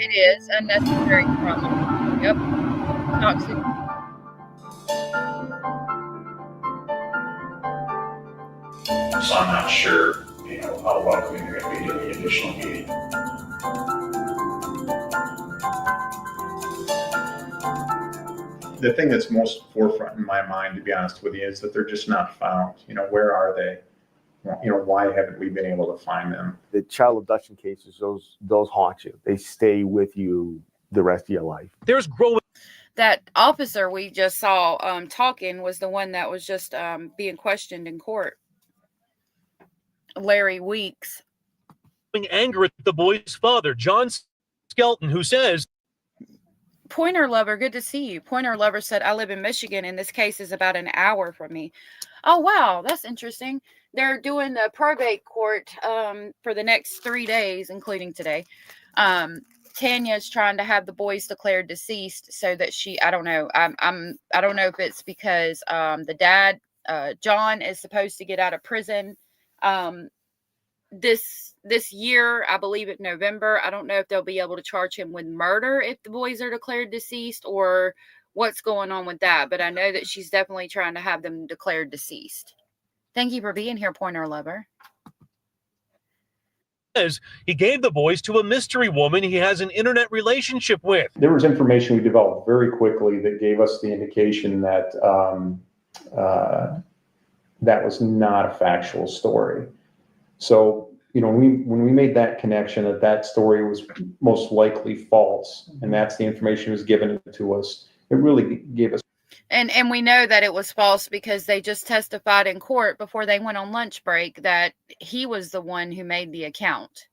Speaker 3: It is unnecessary trauma. Yep. Toxic.
Speaker 15: So I'm not sure, how welcoming they're going to be to the additional meeting. The thing that's most forefront in my mind, to be honest with you, is that they're just not found. Where are they? Why haven't we been able to find them?
Speaker 4: The child abduction cases, those haunt you. They stay with you the rest of your life.
Speaker 2: There's growing.
Speaker 3: That officer we just saw talking was the one that was just being questioned in court. Larry Weeks.
Speaker 2: Anger at the boy's father, John Skelton, who says,
Speaker 3: Pointer Lover, good to see you. Pointer Lover said, I live in Michigan and this case is about an hour from me. Oh, wow. That's interesting. They're doing the probate court for the next 3 days, including today. Tanya's trying to have the boys declared deceased so that I don't know. I don't know if it's because the dad, John, is supposed to get out of prison this year, I believe in November. I don't know if they'll be able to charge him with murder if the boys are declared deceased or what's going on with that. But I know that she's definitely trying to have them declared deceased. Thank you for being here, Pointer Lover.
Speaker 2: He gave the boys to a mystery woman he has an internet relationship with.
Speaker 15: There was information we developed very quickly that gave us the indication that that was not a factual story. So, when we made that connection that story was most likely false, and that's the information was given to us, it really gave us.
Speaker 3: And we know that it was false because they just testified in court before they went on lunch break that he was the one who made the account.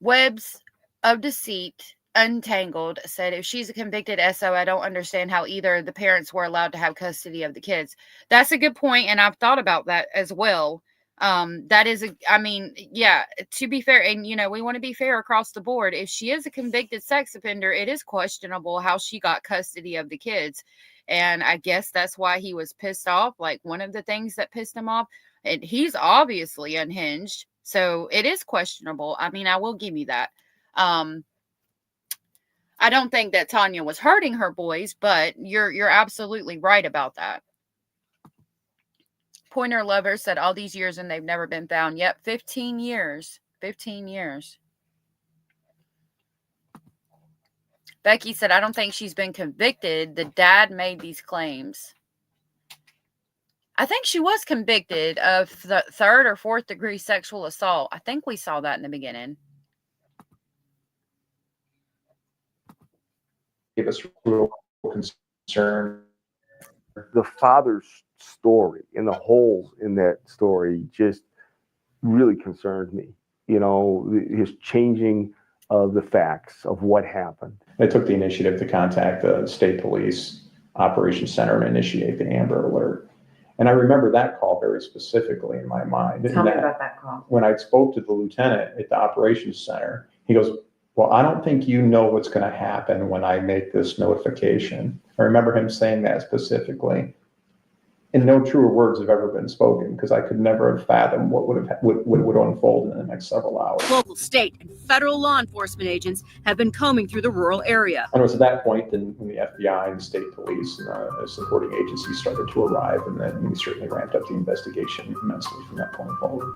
Speaker 3: Webs of Deceit Untangled said, if she's a convicted SO, I don't understand how either of the parents were allowed to have custody of the kids. That's a good point, and I've thought about that as well. That is to be fair, and we want to be fair across the board. If she is a convicted sex offender, it is questionable how she got custody of the kids. And I guess that's why he was pissed off. Like, one of the things that pissed him off, and he's obviously unhinged, so it is questionable. I will give you that. I don't think that Tanya was hurting her boys, but you're absolutely right about that. Pointer Lover said all these years and they've never been found. Yep, 15 years. 15 years. Becky said, I don't think she's been convicted. The dad made these claims. I think she was convicted of the 3rd or 4th degree sexual assault. I think we saw that in the beginning.
Speaker 15: Give us real concern.
Speaker 4: The father's story and the holes in that story just really concerns me. His changing of the facts of what happened.
Speaker 15: They took the initiative to contact the state police operations center and initiate the Amber Alert. And I remember that call very specifically in my mind.
Speaker 9: Tell me about that call.
Speaker 15: When I spoke to the lieutenant at the operations center, he goes, well, I don't think you know what's going to happen when I make this notification. I remember him saying that specifically. And no truer words have ever been spoken, because I could never have fathomed what would unfold in the next several hours.
Speaker 22: Local, state, and federal law enforcement agents have been combing through the rural area.
Speaker 15: And it was at that point when the FBI and state police and supporting agencies started to arrive, and then we certainly ramped up the investigation immensely from that point forward.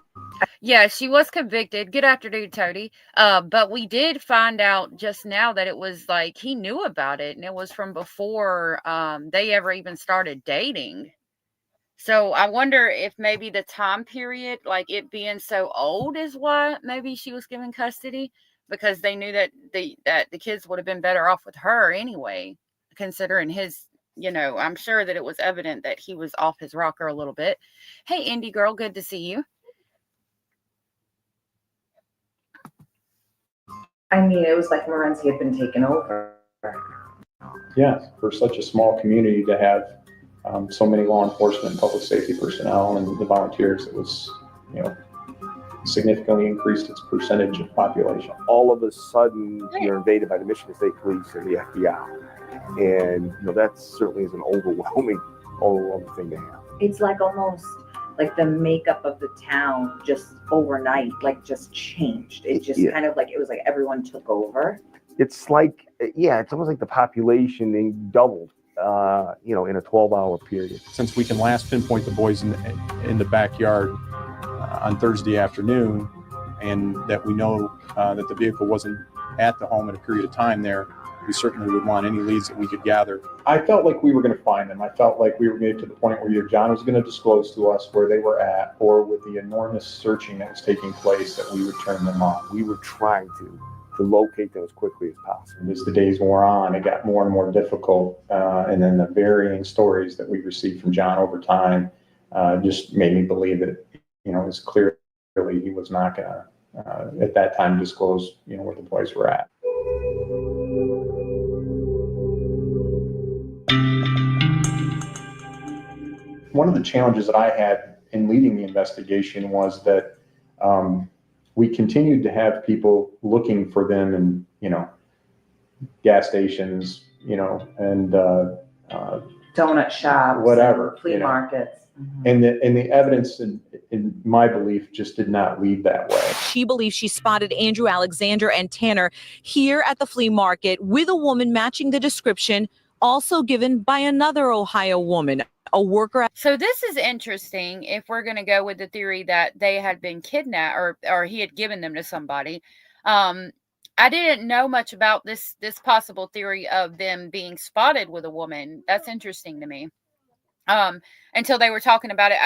Speaker 3: Yeah, she was convicted. Good afternoon, Tony. But we did find out just now that it was like he knew about it, and it was from before they ever even started dating. So I wonder if maybe the time period, like it being so old, is why maybe she was given custody, because they knew that the kids would have been better off with her anyway, considering his, I'm sure that it was evident that he was off his rocker a little bit. Hey, Indy girl, good to see you.
Speaker 9: I mean, it was like Morency had been taken over.
Speaker 15: Yeah, for such a small community to have so many law enforcement and public safety personnel and the volunteers, it was, significantly increased its percentage of population.
Speaker 4: All of a sudden, you're invaded by the Michigan State Police and the FBI. And, that certainly is an overwhelming thing to have.
Speaker 9: It's like almost like the makeup of the town just overnight, like just changed. It just kind of like, it was like everyone took over.
Speaker 4: It's like, it's almost like the population doubled. In a 12-hour period.
Speaker 15: Since we can last pinpoint the boys in the backyard on Thursday afternoon, and that we know that the vehicle wasn't at the home at a period of time there, we certainly would want any leads that we could gather. I felt like we were going to find them. I felt like we were getting to the point where either John was going to disclose to us where they were at, or with the enormous searching that was taking place, that we would turn them on.
Speaker 4: We were trying to locate them as quickly as possible.
Speaker 15: And as the days wore on, it got more and more difficult. And then the varying stories that we received from John over time just made me believe that, it was clearly he was not going to, at that time, disclose, where the boys were at. One of the challenges that I had in leading the investigation was that we continued to have people looking for them in, gas stations, and
Speaker 9: donut shops,
Speaker 15: whatever,
Speaker 9: flea markets.
Speaker 15: And the evidence, in my belief, just did not lead that way.
Speaker 25: She believes she spotted Andrew Alexander and Tanner here at the flea market with a woman matching the description also given by another Ohio woman, a worker.
Speaker 3: So this is interesting if we're going to go with the theory that they had been kidnapped or he had given them to somebody. I didn't know much about this possible theory of them being spotted with a woman. That's interesting to me. Until they were talking about it.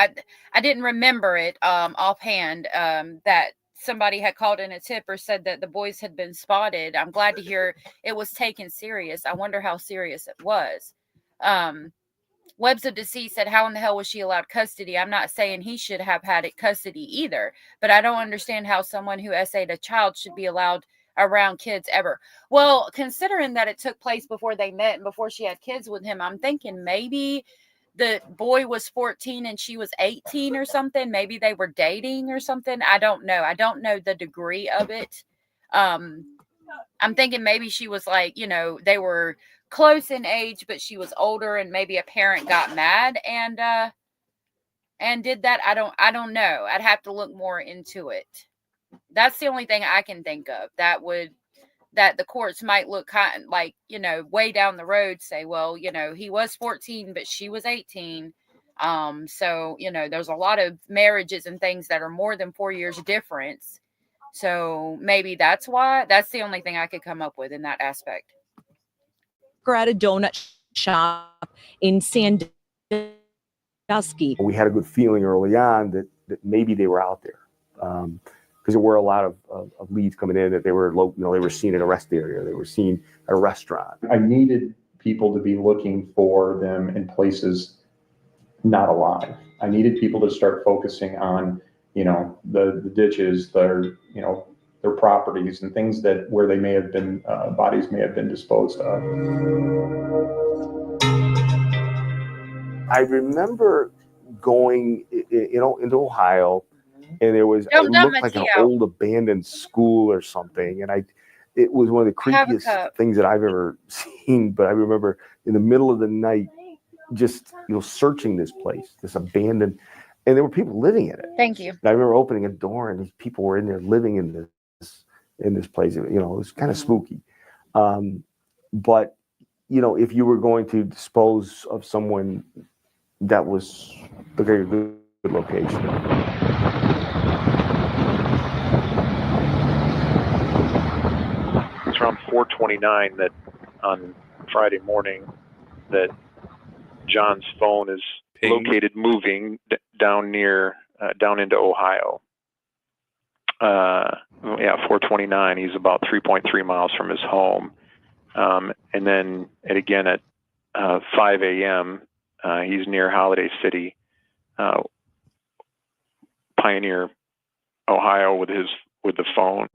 Speaker 3: I didn't remember it offhand that somebody had called in a tip or said that the boys had been spotted. I'm glad to hear it was taken serious. I wonder how serious it was. Webs of Deceit said, how in the hell was she allowed custody? I'm not saying he should have had custody either, but I don't understand how someone who SA'd a child should be allowed around kids ever. Well, considering that it took place before they met and before she had kids with him, I'm thinking maybe the boy was 14 and she was 18 or something. Maybe they were dating or something. I don't know. I don't know the degree of it. I'm thinking maybe she was like, they were close in age, but she was older and maybe a parent got mad and did that. I don't know. I'd have to look more into it. That's the only thing I can think of that the courts might look kind of like, way down the road, say, well, he was 14, but she was 18. So, there's a lot of marriages and things that are more than 4 years difference. So maybe that's why. That's the only thing I could come up with in that aspect.
Speaker 25: At a donut shop in Sandusky.
Speaker 4: We had a good feeling early on that maybe they were out there. Because there were a lot of leads coming in that they were they were seen in a rest area, they were seen at a restaurant.
Speaker 15: I needed people to be looking for them in places not alive. I needed people to start focusing on, the ditches, their properties and things where they may have been, bodies may have been disposed of.
Speaker 4: I remember going, into Ohio, and there was,
Speaker 3: Dum
Speaker 4: it
Speaker 3: Dum
Speaker 4: looked like an
Speaker 3: Mateo.
Speaker 4: old abandoned school or something. And it was one of the
Speaker 3: Have a
Speaker 4: creepiest
Speaker 3: cup.
Speaker 4: things that I've ever seen. But I remember in the middle of the night, just, searching this place, this abandoned, and there were people living in it.
Speaker 3: Thank you.
Speaker 4: And I remember opening a door and these people were in there living in this place. It was kind of spooky. But if you were going to dispose of someone, that was a very good location.
Speaker 11: It's around 4:29 that on Friday morning that John's phone is located moving down into Ohio. 4:29. He's about 3.3 miles from his home. And then again at 5 a.m., he's near Holiday City, Pioneer, Ohio, with the phone.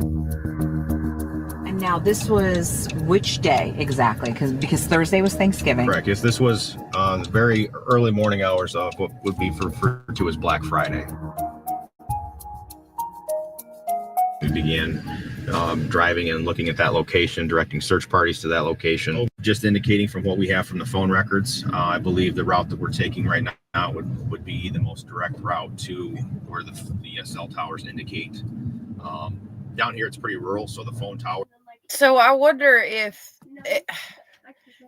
Speaker 25: And now this was which day exactly? Because Thursday was Thanksgiving.
Speaker 1: Correct. Yes, this was very early morning hours of what would be referred to as Black Friday. We began driving and looking at that location, directing search parties to that location. Just indicating from what we have from the phone records, I believe the route that we're taking right now would be the most direct route to where the cell towers indicate. Down here, it's pretty rural, so the phone tower.
Speaker 3: So I wonder if,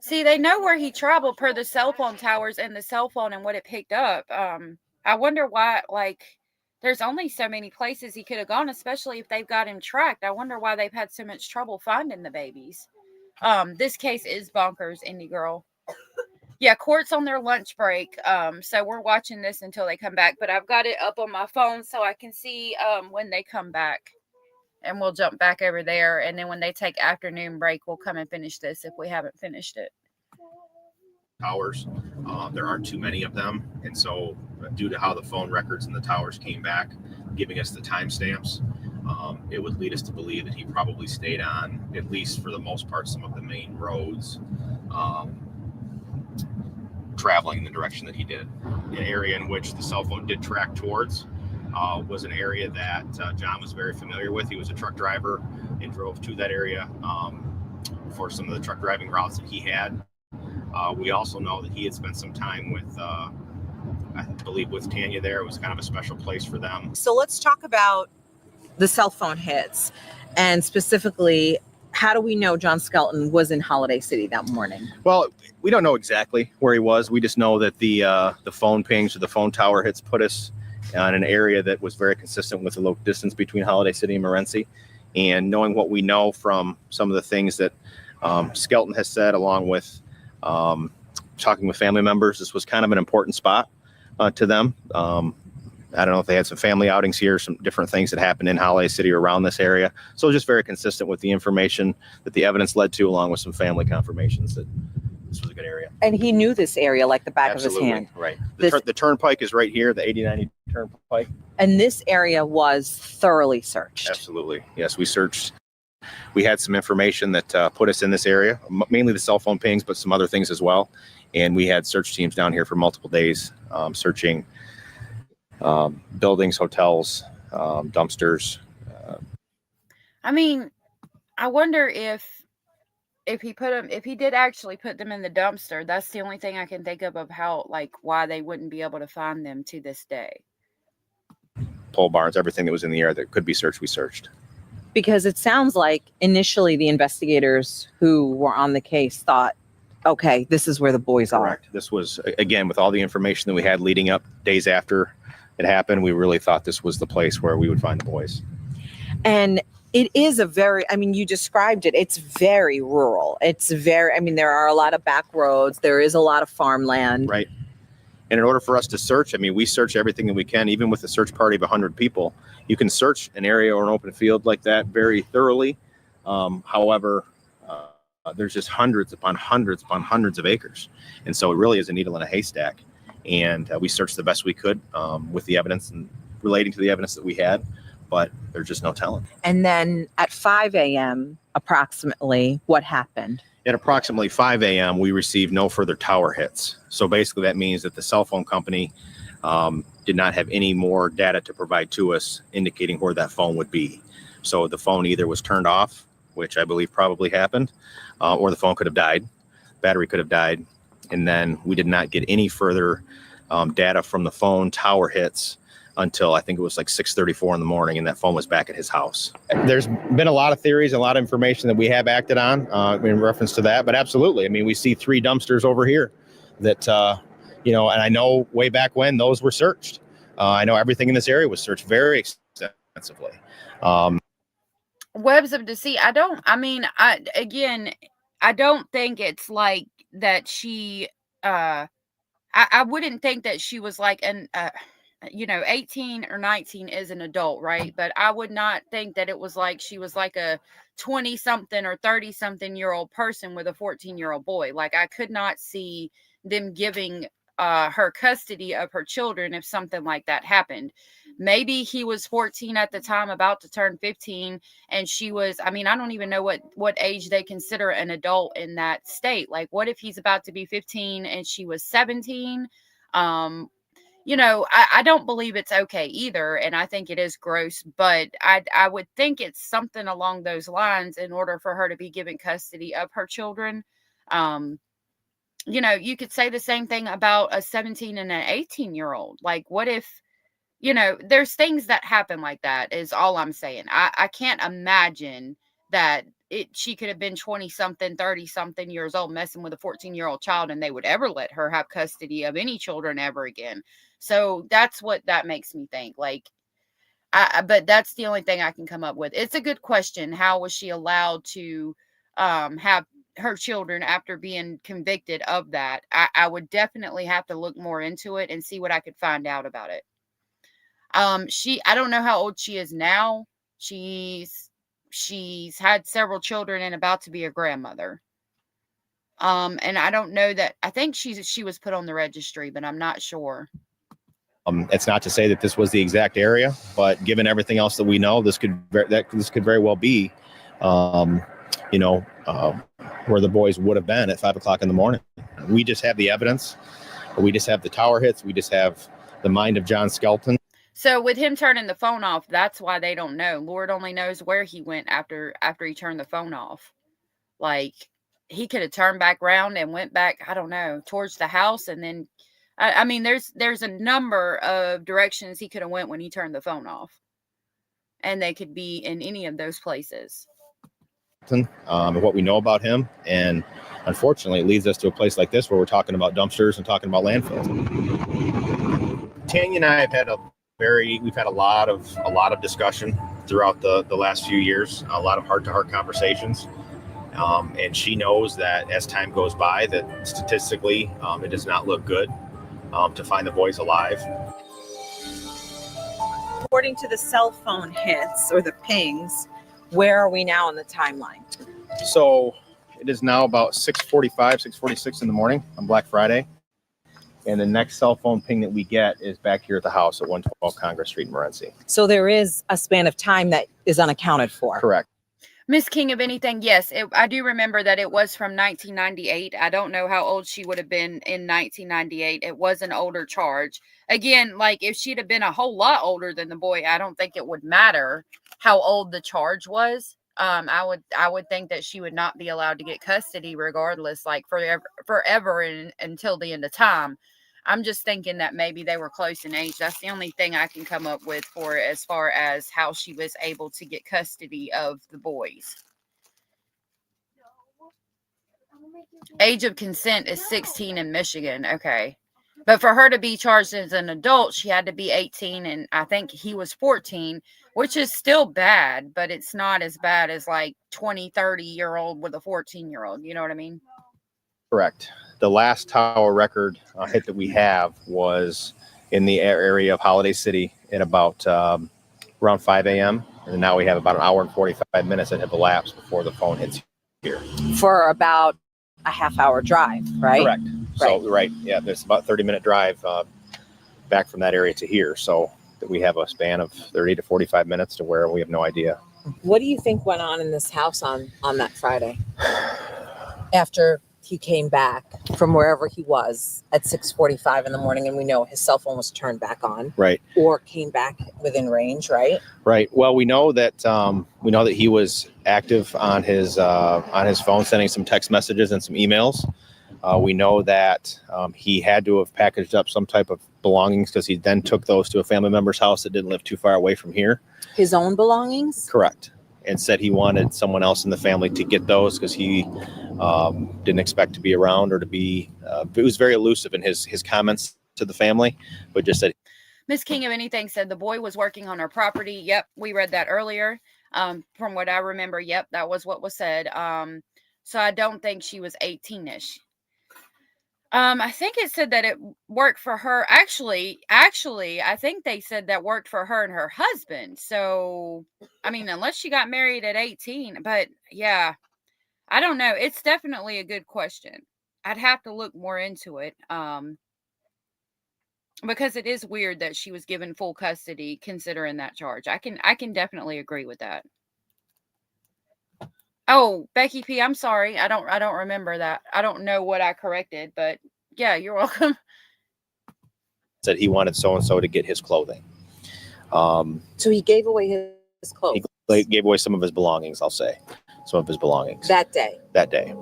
Speaker 3: see, they know where he traveled per the cell phone towers and the cell phone and what it picked up. I wonder why, there's only so many places he could have gone, especially if they've got him tracked. I wonder why they've had so much trouble finding the babies. This case is bonkers, Indie Girl. Yeah, court's on their lunch break. So we're watching this until they come back, but I've got it up on my phone so I can see when they come back. And we'll jump back over there. And then when they take afternoon break, we'll come and finish this if we haven't finished it.
Speaker 1: Towers. There aren't too many of them. And so due to how the phone records and the towers came back, giving us the timestamps, it would lead us to believe that he probably stayed on, at least for the most part, some of the main roads, traveling in the direction that he did. An area in which the cell phone did track towards was an area that John was very familiar with. He was a truck driver and drove to that area for some of the truck driving routes that he had. We also know that he had spent some time with, I believe, with Tanya there. It was kind of a special place for them.
Speaker 25: So let's talk about the cell phone hits, and specifically, how do we know John Skelton was in Holiday City that morning?
Speaker 1: Well, we don't know exactly where he was. We just know that the phone pings or the phone tower hits put us in an area that was very consistent with the low distance between Holiday City and Morenci. And knowing what we know from some of the things that Skelton has said, along with talking with family members, this was kind of an important spot to them. I don't know if they had some family outings here, some different things that happened in Holiday City or around this area. So just very consistent with the information that the evidence led to, along with some family confirmations that this was a good area.
Speaker 25: And he knew this area like the back
Speaker 1: Absolutely,
Speaker 25: of his hand.
Speaker 1: right. The turnpike is right here, the 80-90 turnpike.
Speaker 25: And this area was thoroughly searched.
Speaker 1: Absolutely. Yes, we searched. We had some information that put us in this area, mainly the cell phone pings, but some other things as well. And we had search teams down here for multiple days, searching buildings, hotels, dumpsters.
Speaker 3: I mean, I wonder if he did actually put them in the dumpster. That's the only thing I can think of how, why they wouldn't be able to find them to this day.
Speaker 1: Pole barns, everything that was in the air that could be searched, we searched.
Speaker 25: Because it sounds like initially the investigators who were on the case thought, okay, this is where the boys
Speaker 1: Correct.
Speaker 25: are.
Speaker 1: This was, again, with all the information that we had leading up days after it happened, we really thought this was the place where we would find the boys.
Speaker 25: And it is you described it. It's very rural. There are a lot of back roads. There is a lot of farmland.
Speaker 1: Right. And in order for us to search, we search everything that we can, even with a search party of 100 people. You can search an area or an open field like that very thoroughly. However, there's just hundreds upon hundreds upon hundreds of acres. And so it really is a needle in a haystack. And we searched the best we could with the evidence and relating to the evidence that we had, but there's just no telling.
Speaker 25: And then at 5 a.m., approximately, what happened?
Speaker 1: At approximately 5 a.m., we received no further tower hits. So basically that means that the cell phone company did not have any more data to provide to us indicating where that phone would be. So the phone either was turned off, which I believe probably happened, or the phone could have died, battery could have died. And then we did not get any further data from the phone tower hits until I think it was like 6:34 in the morning, and that phone was back at his house. There's been a lot of theories, a lot of information that we have acted on in reference to that, but absolutely. I mean, we see 3 dumpsters over here that, and I know way back when those were searched. I know everything in this area was searched very extensively.
Speaker 3: Webs of deceit. I don't think it's like that she, I wouldn't think that she was like 18 or 19 is an adult, right? But I would not think that it was like she was like a 20 something or 30 something year old person with a 14-year-old boy. Like, I could not see them giving her custody of her children if something like that happened. Maybe he was 14 at the time, about to turn 15, and she was, I don't even know what age they consider an adult in that state. Like, what if he's about to be 15 and she was 17? I don't believe it's okay either, and I think it is gross, but I would think it's something along those lines in order for her to be given custody of her children. You could say the same thing about a 17 and an 18-year-old. Like, what if, there's things that happen like that is all I'm saying. I can't imagine that she could have been 20 something, 30 something years old messing with a 14-year-old child, and they would ever let her have custody of any children ever again. So that's what that makes me think. Like, but that's the only thing I can come up with. It's a good question. How was she allowed to have her children after being convicted of that? I would definitely have to look more into it and see what I could find out about it. I don't know how old she is now. She's had several children and about to be a grandmother. And I don't know that, I think she was put on the registry, but I'm not sure.
Speaker 1: It's not to say that this was the exact area, but given everything else that we know, this could very well be, where the boys would have been at 5 o'clock in the morning. We just have the evidence. We just have the tower hits. We just have the mind of John Skelton.
Speaker 3: So with him turning the phone off, that's why they don't know. Lord only knows where he went after he turned the phone off. Like, he could have turned back around and went back, I don't know, towards the house. And then, there's a number of directions he could have went when he turned the phone off. And they could be in any of those places.
Speaker 1: And what we know about him. And unfortunately, it leads us to a place like this where we're talking about dumpsters and talking about landfills. Tanya and I have had we've had a lot of discussion throughout the last few years, a lot of heart-to-heart conversations. And she knows that as time goes by, that statistically, it does not look good to find the boys alive.
Speaker 18: According to the cell phone hits or the pings, where are we now on the timeline?
Speaker 1: So it is now about 6:45, 6:46 in the morning on Black Friday. And the next cell phone ping that we get is back here at the house at 112 Congress Street in Morenci.
Speaker 18: So there is a span of time that is unaccounted for.
Speaker 1: Correct.
Speaker 3: Miss King of anything, yes. I do remember that it was from 1998. I don't know how old she would have been in 1998. It was an older charge. Again, like, if she'd have been a whole lot older than the boy, I don't think it would matter how old the charge was. I would think that she would not be allowed to get custody regardless, like forever and until the end of time. I'm just thinking that maybe they were close in age. That's the only thing I can come up with for as far as how she was able to get custody of the boys. Age of consent is 16 in Michigan. Okay. But for her to be charged as an adult, she had to be 18, and I think he was 14, which is still bad, but it's not as bad as like 20, 30-year-old with a 14-year-old. You know what I mean?
Speaker 1: Correct. The last tower record hit that we have was in the area of Holiday City at about around 5 a.m. And now we have about an hour and 45 minutes that have elapsed before the phone hits here.
Speaker 18: For about a half-hour drive, right?
Speaker 1: Correct. So, right. Yeah, there's about a 30-minute drive back from that area to here. So that we have a span of 30 to 45 minutes to where we have no idea.
Speaker 18: What do you think went on in this house on that Friday? After he came back from wherever he was at 6:45 in the morning, and we know his cell phone was turned back on,
Speaker 1: Right.
Speaker 18: or came back within range, right?
Speaker 1: Right. Well, we know that he was active on his phone, sending some text messages and some emails. We know that he had to have packaged up some type of belongings because he then took those to a family member's house that didn't live too far away from here.
Speaker 18: His own belongings?
Speaker 1: Correct. And said he wanted someone else in the family to get those because he didn't expect to be around or to be. It was very elusive in his comments to the family, but just said.
Speaker 3: Miss King of Anything said the boy was working on her property. Yep, we read that earlier. From what I remember, yep, that was what was said. So I don't think she was 18-ish. I think it said that it worked for her. Actually, I think they said that worked for her and her husband. So, I mean, unless she got married at 18, but yeah, I don't know. It's definitely a good question. I'd have to look more into it. Because it is weird that she was given full custody considering that charge. I can definitely agree with that. Oh, Becky P, I'm sorry. I don't remember that. I don't know what I corrected, but yeah, you're welcome.
Speaker 1: Said he wanted so-and-so to get his clothing.
Speaker 18: So he gave away his clothes?
Speaker 1: He gave away some of his belongings, I'll say. Some of his belongings.
Speaker 18: That day?
Speaker 1: That day.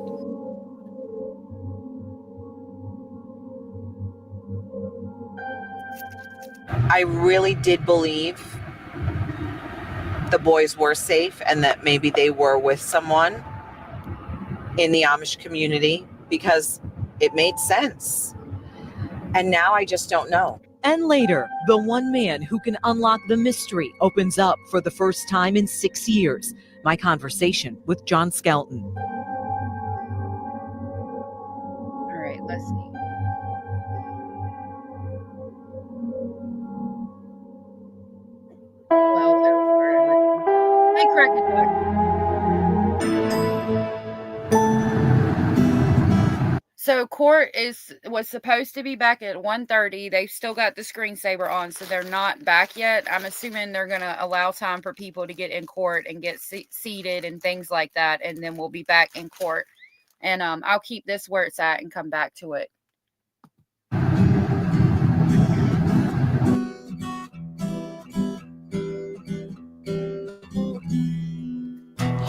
Speaker 18: I really did believe the boys were safe and that maybe they were with someone in the Amish community because it made sense. And now I just don't know.
Speaker 25: And later, the one man who can unlock the mystery opens up for the first time in 6 years. My conversation with John Skelton.
Speaker 3: All right, let's see. Well, they corrected that. So court was supposed to be back at 1:30. They've still got the screensaver on, so they're not back yet. I'm assuming they're going to allow time for people to get in court and get seated and things like that, and then we'll be back in court. And I'll keep this where it's at and come back to it.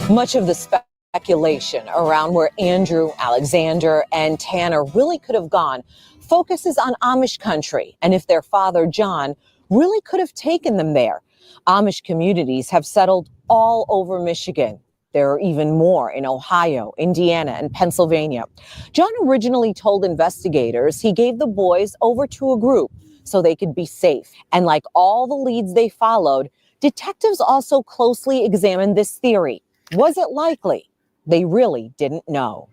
Speaker 18: Much of the speculation around where Andrew, Alexander, and Tanner really could have gone focuses on Amish country and if their father, John, really could have taken them there. Amish communities have settled all over Michigan. There are even more in Ohio, Indiana, and Pennsylvania. John originally told investigators he gave the boys over to a group so they could be safe. And like all the leads they followed, detectives also closely examined this theory. Was it likely? They really didn't know.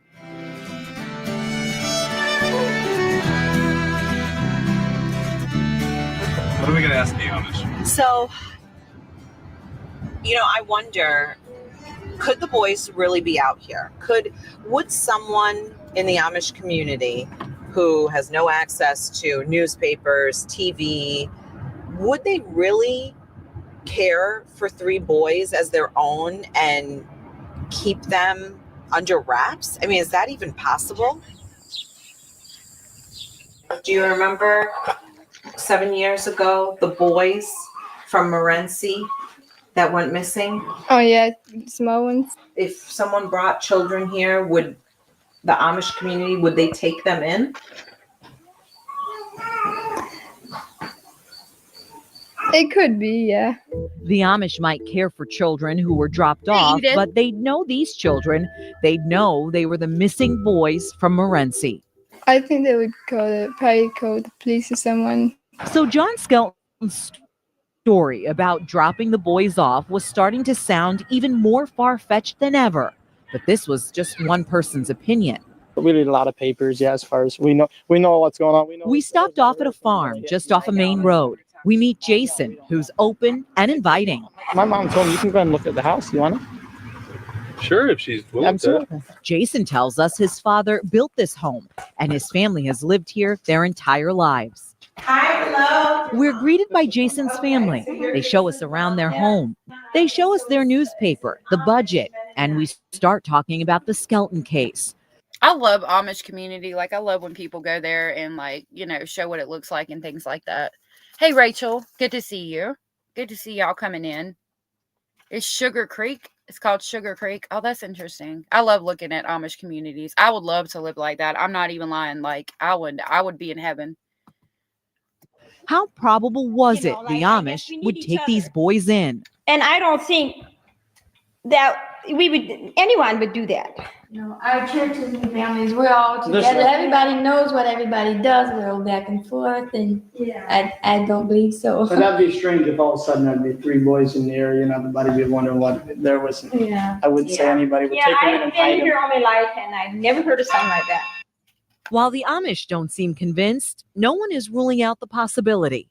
Speaker 28: What are we going to ask the Amish?
Speaker 18: So, I wonder, could the boys really be out here? Would someone in the Amish community who has no access to newspapers, TV, would they really care for 3 boys as their own and keep them under wraps? I mean, is that even possible? Do you remember 7 years ago, the boys from Morenci that went missing?
Speaker 7: Oh yeah, small ones.
Speaker 18: If someone brought children here, would the Amish community, would they take them in?
Speaker 7: It could be, yeah.
Speaker 25: The Amish might care for children who were dropped off, but they'd know these children. They'd know they were the missing boys from Morenci.
Speaker 7: I think they would probably call the police or someone.
Speaker 25: So John Skelton's story about dropping the boys off was starting to sound even more far-fetched than ever. But this was just one person's opinion.
Speaker 10: We read a lot of papers, yeah, as far as we know what's going on.
Speaker 25: We stopped off at a farm just off a main road. We meet Jason, who's open and inviting.
Speaker 10: My mom told me you can go and look at the house. You want to?
Speaker 28: Sure, if she's willing
Speaker 10: Absolutely.
Speaker 28: to.
Speaker 25: Jason tells us his father built this home, and his family has lived here their entire lives.
Speaker 18: Hi, hello.
Speaker 25: We're greeted by Jason's family. They show us around their home. They show us their newspaper, the budget, and we start talking about the Skelton case.
Speaker 3: I love Amish community. Like, I love when people go there and, like, you know, show what it looks like and things like that. Hey, Rachel, good to see you. Good to see y'all coming in. It's Sugar Creek. It's called Sugar Creek. Oh, that's interesting. I love looking at Amish communities. I would love to live like that. I'm not even lying. Like, I would be in heaven.
Speaker 25: How probable was it the Amish would take these boys in?
Speaker 13: And I don't think that anyone would do that.
Speaker 7: No, our churches and families, we're all together. Everybody knows what everybody does. We're all back and forth, and I don't believe so.
Speaker 10: But that'd be strange if all of a sudden there'd be 3 boys in the area and everybody would wonder what there was.
Speaker 13: Yeah.
Speaker 10: I wouldn't say anybody would take them in and
Speaker 13: I've
Speaker 10: hide
Speaker 13: been
Speaker 10: them.
Speaker 13: here all my life, and I've never heard of something like that.
Speaker 25: While the Amish don't seem convinced, no one is ruling out the possibility.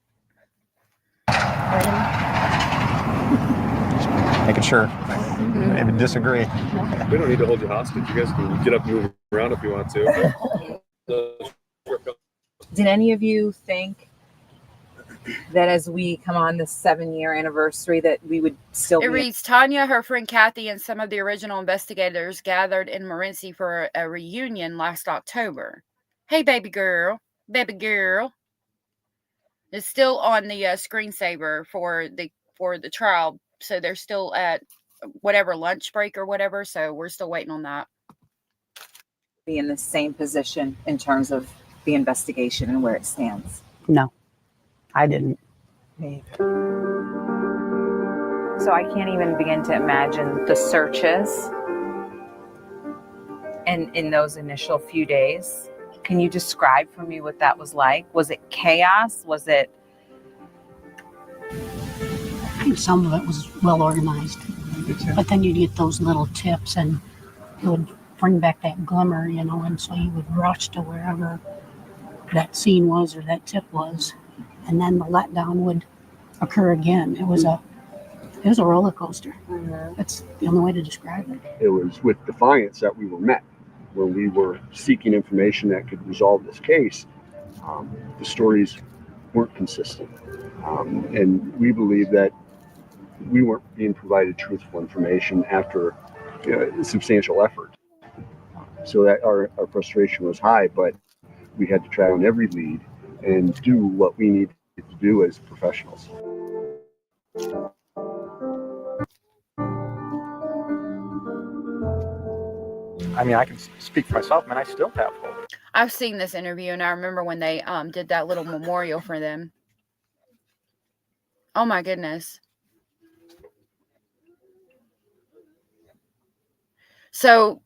Speaker 16: Making sure. Maybe disagree.
Speaker 28: We don't need to hold you hostage. You guys can get up and move around if you want to.
Speaker 17: Did any of you think that as we come on the 7-year anniversary that we would still
Speaker 3: It reads, Tanya, her friend Kathy, and some of the original investigators gathered in Morenci for a reunion last October. Hey, baby girl. Baby girl. It's still on the screensaver for the trial. So they're still at whatever lunch break or whatever. So we're still waiting on that.
Speaker 17: be in the same position in terms of the investigation and where it stands?
Speaker 19: No, I didn't.
Speaker 17: So I can't even begin to imagine the searches and in those initial few days. Can you describe for me what that was like? Was it chaos? Was it?
Speaker 19: I think some of it was well organized, but then you'd get those little tips and it would bring back that glimmer, you know, and so you would rush to wherever that scene was or that tip was, and then the letdown would occur again. It was a roller coaster. That's the only way to describe it.
Speaker 20: It was with defiance that we were met when we were seeking information that could resolve this case. The stories weren't consistent, and we believe that we weren't being provided truthful information after substantial effort. So that our frustration was high, but we had to try on every lead and do what we needed to do as professionals.
Speaker 21: I mean, I can speak for myself, man. I still have hope.
Speaker 3: I've seen this interview, and I remember when they did that little memorial for them. Oh my goodness. So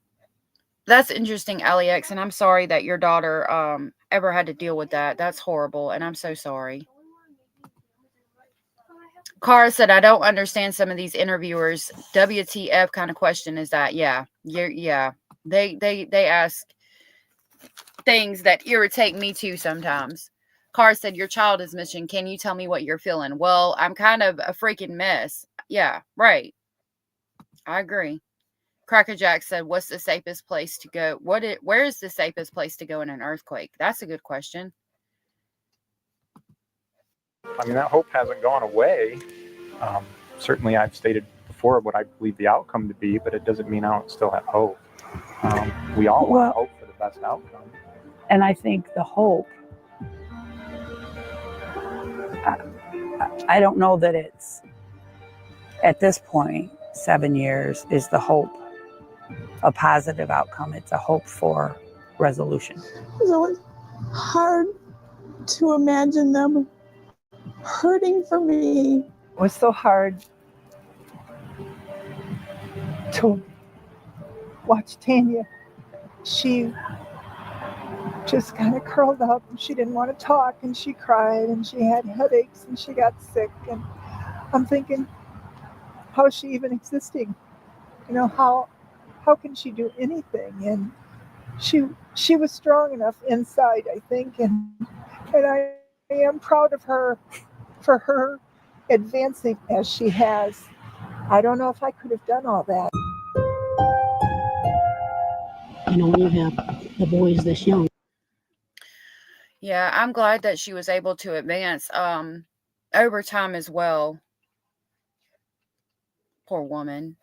Speaker 3: that's interesting, Alex, and I'm sorry that your daughter ever had to deal with that. That's horrible, and I'm so sorry. Cara said, I don't understand some of these interviewers. WTF kind of question is that? Yeah. They ask things that irritate me too sometimes. Cara said, your child is missing. Can you tell me what you're feeling? Well, I'm kind of a freaking mess. Yeah, right. I agree. Crackerjack said, what's the safest place to go? Where is the safest place to go in an earthquake? That's a good question.
Speaker 21: I mean, that hope hasn't gone away. Certainly, I've stated before what I believe the outcome to be, but it doesn't mean I don't still have hope. We all want hope for the best outcome.
Speaker 19: And I think the hope, I don't know that it's, at this point, 7 years is the hope, a positive outcome. It's a hope for resolution.
Speaker 26: So it's hard to imagine them hurting for me.
Speaker 23: It was so hard to watch Tanya. She just kind of curled up and she didn't want to talk and she cried and she had headaches and she got sick. And I'm thinking, how is she even existing? You know, how can she do anything? And she was strong enough inside, I think, and I am proud of her for her advancing as she has. I don't know if I could have done all that.
Speaker 19: You know, when you have the boys this young.
Speaker 3: Yeah, I'm glad that she was able to advance over time as well. Poor woman.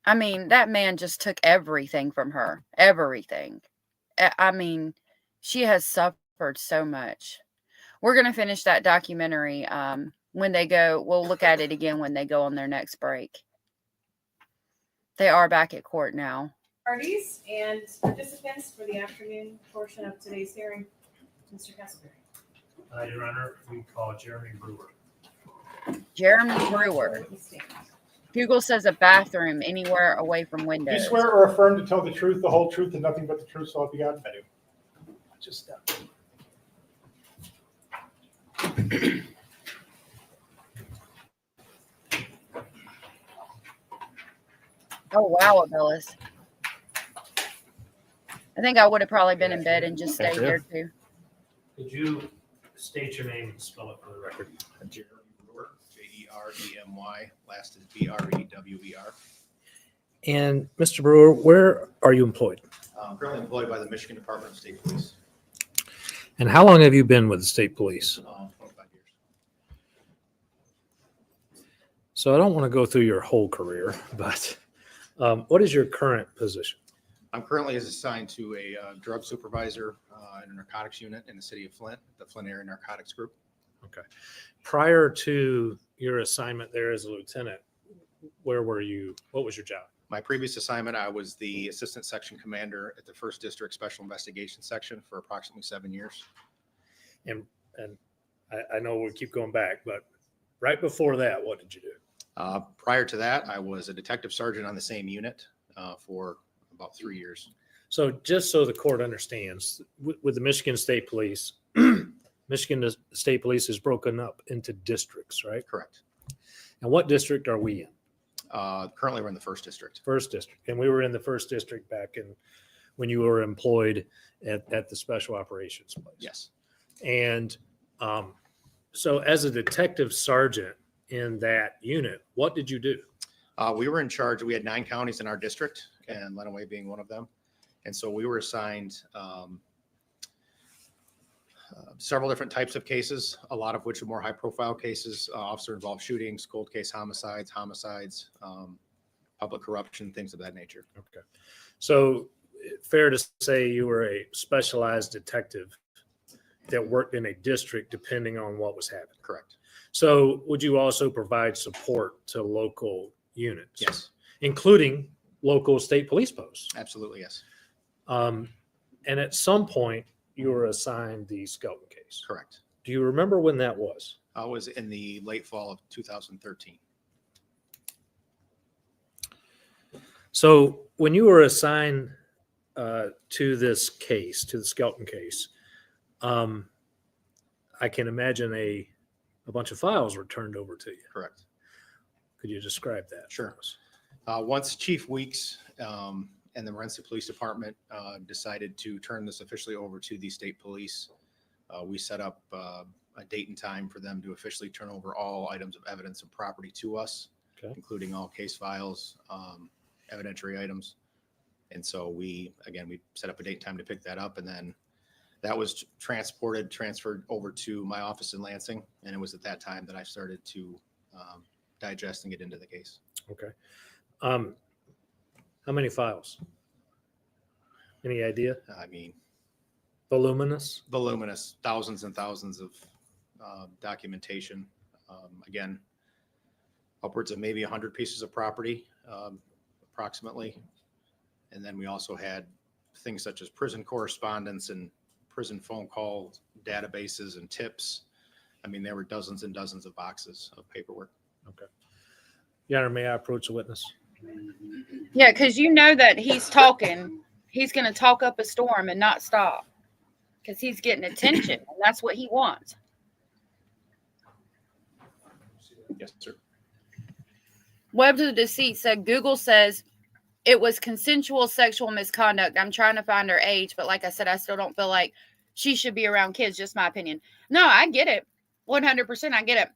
Speaker 3: I mean, that man just took everything from her. Everything. I mean, she has suffered so much. We're going to finish that documentary when they go. We'll look at it again when they go on their next break. They are back at court now.
Speaker 2: Parties and participants for the afternoon portion of today's hearing. Mr. Castleberry.
Speaker 5: Your Honor, we call Jeremy Brewer.
Speaker 3: Jeremy Brewer. Google says a bathroom anywhere away from
Speaker 6: Do
Speaker 3: windows.
Speaker 6: you swear or affirm to tell the truth, the whole truth, and nothing but the truth, so help you God? I do. Just
Speaker 3: Oh, wow, Abellis. I think I would have probably been in bed and just stayed there too.
Speaker 5: Could you state your name and spell it for the record?
Speaker 1: Jeremy Brewer, Jeremy, last is Brewer.
Speaker 5: And Mr. Brewer, where are you employed?
Speaker 1: I'm currently employed by the Michigan Department of State Police.
Speaker 5: And how long have you been with the state police?
Speaker 1: 25 years.
Speaker 5: So I don't want to go through your whole career, but what is your current position?
Speaker 1: I'm currently assigned to a drug supervisor in a narcotics unit in the city of Flint, the Flint Area Narcotics Group.
Speaker 5: Okay. Prior to your assignment there as a lieutenant, where were you? What was your job?
Speaker 1: My previous assignment, I was the assistant section commander at the 1st District Special Investigation Section for approximately 7 years.
Speaker 5: And I know we keep going back, but right before that, what did you do?
Speaker 1: Prior to that, I was a detective sergeant on the same unit for about 3 years.
Speaker 5: So just so the court understands, with the Michigan State Police, Michigan State Police is broken up into districts, right?
Speaker 1: Correct.
Speaker 5: And what district are we in?
Speaker 1: Currently, we're in the 1st District.
Speaker 5: 1st District. And we were in the 1st District back in when you were employed at the Special Operations place.
Speaker 1: Yes.
Speaker 5: And so as a detective sergeant in that unit, what did you do?
Speaker 1: We were in charge. We had 9 counties in our district, and Lenawee being one of them. And so we were assigned several different types of cases, a lot of which are more high-profile cases, officer-involved shootings, cold case homicides, public corruption, things of that nature.
Speaker 5: Okay. So fair to say you were a specialized detective that worked in a district depending on what was happening.
Speaker 1: Correct.
Speaker 5: So would you also provide support to local units?
Speaker 1: Yes.
Speaker 5: Including local state police posts?
Speaker 1: Absolutely, yes.
Speaker 5: And at some point, you were assigned the Skelton case.
Speaker 1: Correct.
Speaker 5: Do you remember when that was?
Speaker 1: I was in the late fall of 2013.
Speaker 5: So when you were assigned to this case, to the Skelton case, I can imagine a bunch of files were turned over to you.
Speaker 1: Correct.
Speaker 5: Could you describe that?
Speaker 1: Sure. Once Chief Weeks and the Morenci Police Department decided to turn this officially over to the state police, we set up a date and time for them to officially turn over all items of evidence and property to us, including all case files, evidentiary items. And so we set up a date and time to pick that up, and then that was transferred over to my office in Lansing, and it was at that time that I started to digest and get into the case.
Speaker 5: Okay. How many files? Any idea?
Speaker 1: I mean,
Speaker 5: voluminous,
Speaker 1: thousands and thousands of documentation. Again, upwards of maybe 100 pieces of property, approximately. And then we also had things such as prison correspondence and prison phone call databases and tips. I mean, there were dozens and dozens of boxes of paperwork.
Speaker 5: Okay. Your Honor, may I approach the witness?
Speaker 3: Yeah, because you know that he's talking. He's going to talk up a storm and not stop because he's getting attention, and that's what he wants.
Speaker 1: Yes, sir.
Speaker 3: Web to the Deceit said Google says it was consensual sexual misconduct. I'm trying to find her age, but like I said, I still don't feel like she should be around kids. Just my opinion. No, I get it. 100%. I get it.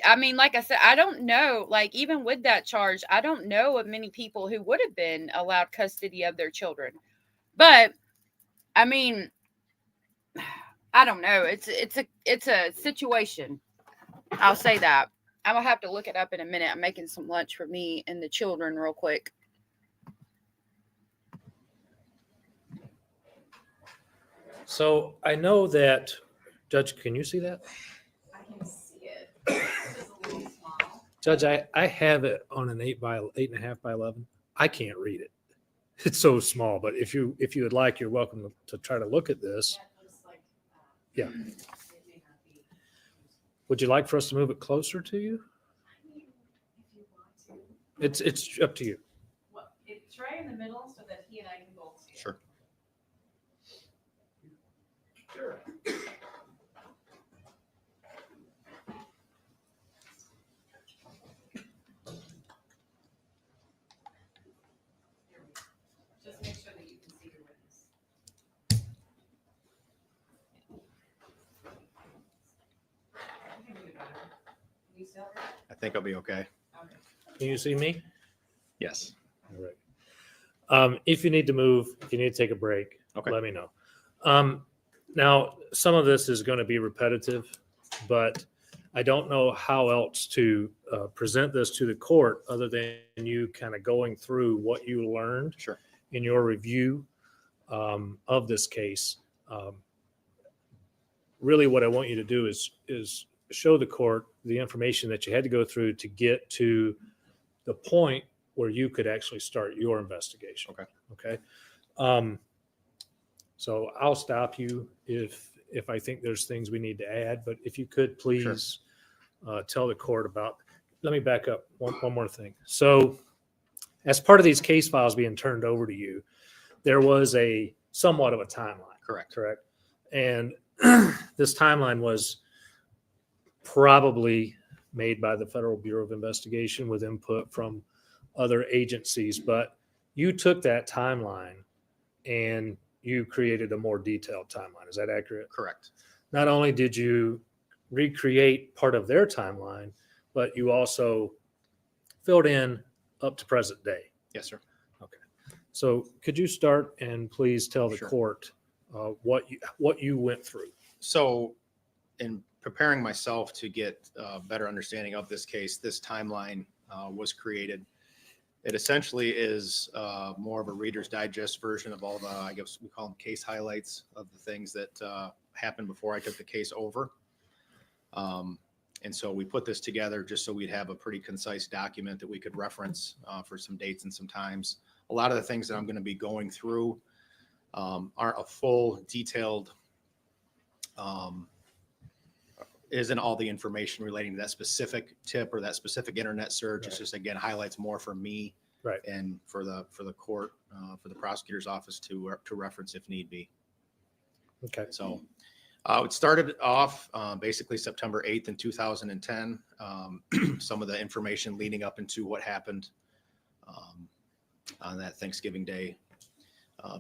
Speaker 3: I mean, like I said, I don't know, like even with that charge, I don't know of many people who would have been allowed custody of their children. But I mean, I don't know. It's a situation. I'll say that. I will have to look it up in a minute. I'm making some lunch for me and the children real quick.
Speaker 5: So I know that, Judge, can you see that?
Speaker 2: I can see it. It's just a little small.
Speaker 5: Judge, I have it on an 8.5 by 11. I can't read it. It's so small, but if you would like, you're welcome to try to look at this. Yeah. Would you like for us to move it closer to you? It's up to you.
Speaker 2: Well, it's right in the middle so that he and I can both see it.
Speaker 1: Sure.
Speaker 5: Sure.
Speaker 2: Just make sure that you can see your witness. You can do better. Can you still read?
Speaker 1: I think I'll be okay.
Speaker 2: Okay.
Speaker 5: Can you see me?
Speaker 1: Yes.
Speaker 5: All right. If you need to move, if you need to take a break,
Speaker 1: Okay.
Speaker 5: let me know. Now, some of this is going to be repetitive, but I don't know how else to present this to the court other than you kind of going through what you learned
Speaker 1: Sure.
Speaker 5: in your review of this case. Really, what I want you to do is show the court the information that you had to go through to get to the point where you could actually start your investigation.
Speaker 1: Okay.
Speaker 5: Okay. So I'll stop you if I think there's things we need to add, but if you could please tell the court about. Let me back up one more thing. So as part of these case files being turned over to you, there was a somewhat of a timeline.
Speaker 1: Correct.
Speaker 5: And this timeline was probably made by the Federal Bureau of Investigation with input from other agencies, but you took that timeline and you created a more detailed timeline. Is that accurate?
Speaker 1: Correct.
Speaker 5: Not only did you recreate part of their timeline, but you also filled in up to present day.
Speaker 1: Yes, sir.
Speaker 5: Okay. So could you start and please tell the
Speaker 1: Sure.
Speaker 5: court what you went through?
Speaker 1: So in preparing myself to get a better understanding of this case, this timeline was created. It essentially is more of a Reader's Digest version of all the, I guess we call them case highlights of the things that happened before I took the case over. And so we put this together just so we'd have a pretty concise document that we could reference for some dates and some times. A lot of the things that I'm going to be going through aren't a full detailed, isn't all the information relating to that specific tip or that specific internet search. It's just, again, highlights more for me
Speaker 5: Right.
Speaker 1: and for the court, for the prosecutor's office to reference if need be.
Speaker 5: Okay.
Speaker 1: So it started off basically September 8th in 2010. Some of the information leading up into what happened on that Thanksgiving Day.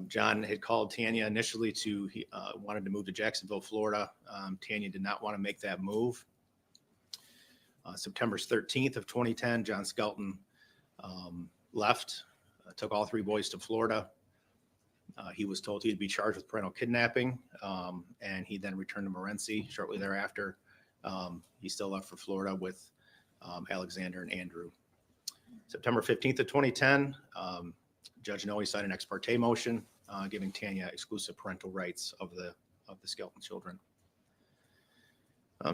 Speaker 1: John had called Tanya initially he wanted to move to Jacksonville, Florida. Tanya did not want to make that move. September 13th of 2010, John Skelton left, took all three boys to Florida. He was told he'd be charged with parental kidnapping, and he then returned to Morenci shortly thereafter. He still left for Florida with Alexander and Andrew. September 15th of 2010, Judge Noe signed an ex parte motion giving Tanya exclusive parental rights of the Skelton children.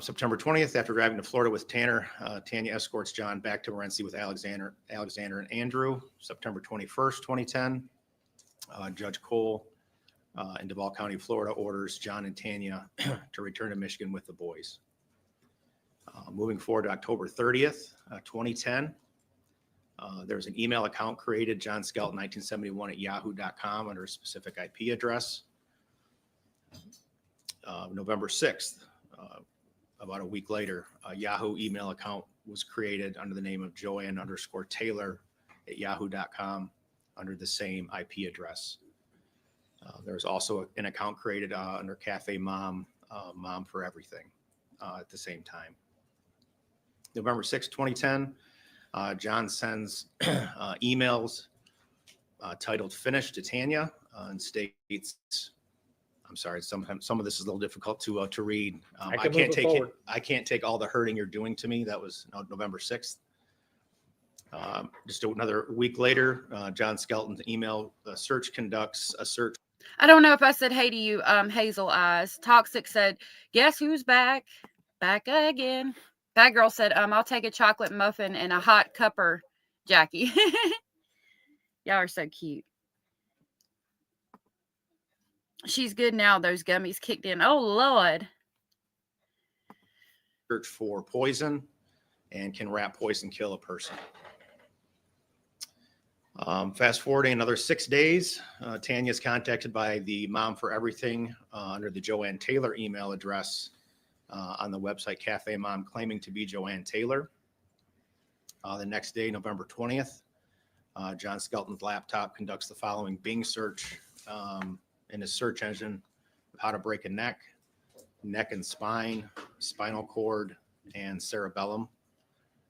Speaker 1: September 20th, after driving to Florida with Tanner, Tanya escorts John back to Morenci with Alexander and Andrew. September 21st, 2010, Judge Cole in Duval County, Florida, orders John and Tanya to return to Michigan with the boys. Moving forward to October 30th, 2010, there's an email account created, John Skelton 1971 at yahoo.com under a specific IP address. November 6th, about a week later, a Yahoo email account was created under the name of Joanne_Taylor at yahoo.com under the same IP address. There's also an account created under Cafe Mom, Mom for Everything at the same time. November 6, 2010, John sends emails titled Finish to Tanya and states, I'm sorry. Sometimes some of this is a little difficult to read.
Speaker 5: I
Speaker 1: I
Speaker 5: can
Speaker 1: can't
Speaker 5: move it
Speaker 1: take it.
Speaker 5: forward.
Speaker 1: I can't take all the hurting you're doing to me. That was November 6th. Just another week later, John Skelton's email, the search conducts a search.
Speaker 3: I don't know if I said hey to you, Hazel Eyes. Toxic said, guess who's back? Back again. That girl said, I'll take a chocolate muffin and a hot cupper, Jackie. Y'all are so cute. She's good now. Those gummies kicked in. Oh, Lord.
Speaker 1: Search for poison, and can rat poison kill a person? Fast forwarding another 6 days, Tanya is contacted by the Mom for Everything under the Joanne Taylor email address on the website Cafe Mom, claiming to be Joanne Taylor. The next day, November 20th, John Skelton's laptop conducts the following Bing search in his search engine: how to break a neck, neck and spine, spinal cord, and cerebellum.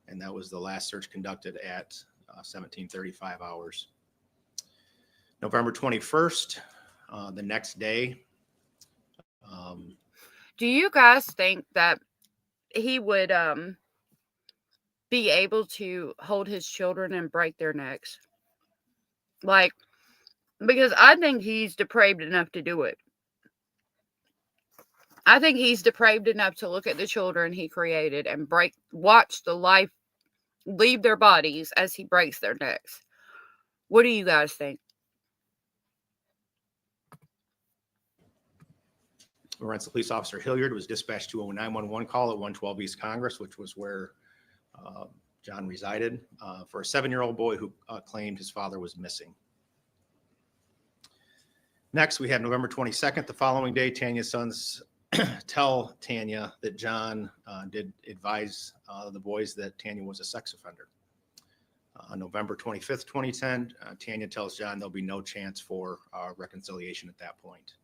Speaker 1: And that was the last search conducted at 17:35 hours. November 21st, the next day.
Speaker 3: Do you guys think that he would be able to hold his children and break their necks? Like, because I think he's depraved enough to do it. I think he's depraved enough to look at the children he created and watch the life leave their bodies as he breaks their necks. What do you guys think?
Speaker 1: Morenci Police Officer Hilliard was dispatched to a 911 call at 112 East Congress, which was where John resided, for a 7-year-old boy who claimed his father was missing. Next, we have November 22nd. The following day, Tanya's sons tell Tanya that John did advise the boys that Tanya was a sex offender. On November 25th, 2010, Tanya tells John there'll be no chance for reconciliation at that point.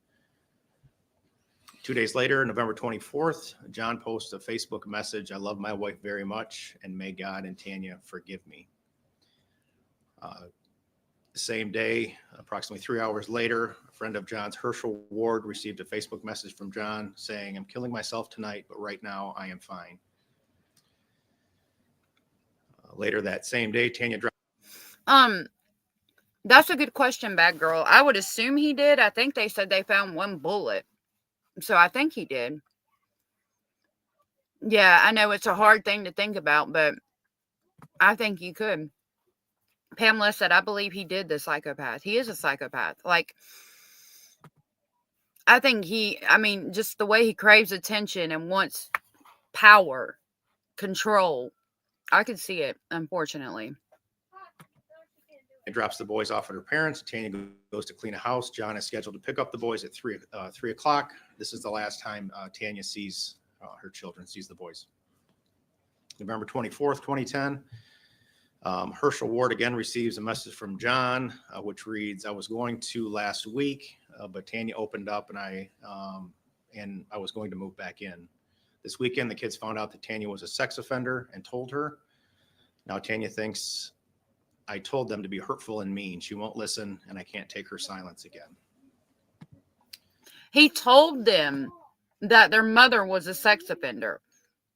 Speaker 1: 2 days later, November 24th, John posts a Facebook message: I love my wife very much, and may God and Tanya forgive me. The same day, approximately 3 hours later, a friend of John's, Herschel Ward, received a Facebook message from John saying, I'm killing myself tonight, but right now I am fine. Later that same day, Tanya dropped.
Speaker 3: That's a good question, Bad Girl. I would assume he did. I think they said they found one bullet. So I think he did. Yeah, I know it's a hard thing to think about, but I think you could. Pamela said, I believe he did the psychopath. He is a psychopath. Like, I think just the way he craves attention and wants power, control. I could see it, unfortunately.
Speaker 1: It drops the boys off at her parents. Tanya goes to clean a house. John is scheduled to pick up the boys at 3 o'clock. This is the last time Tanya sees her children, sees the boys. November 24th, 2010. Herschel Ward again receives a message from John, which reads, I was going to last week, but Tanya opened up and I was going to move back in. This weekend, the kids found out that Tanya was a sex offender and told her. Now Tanya thinks I told them to be hurtful and mean. She won't listen, and I can't take her silence again.
Speaker 3: He told them that their mother was a sex offender,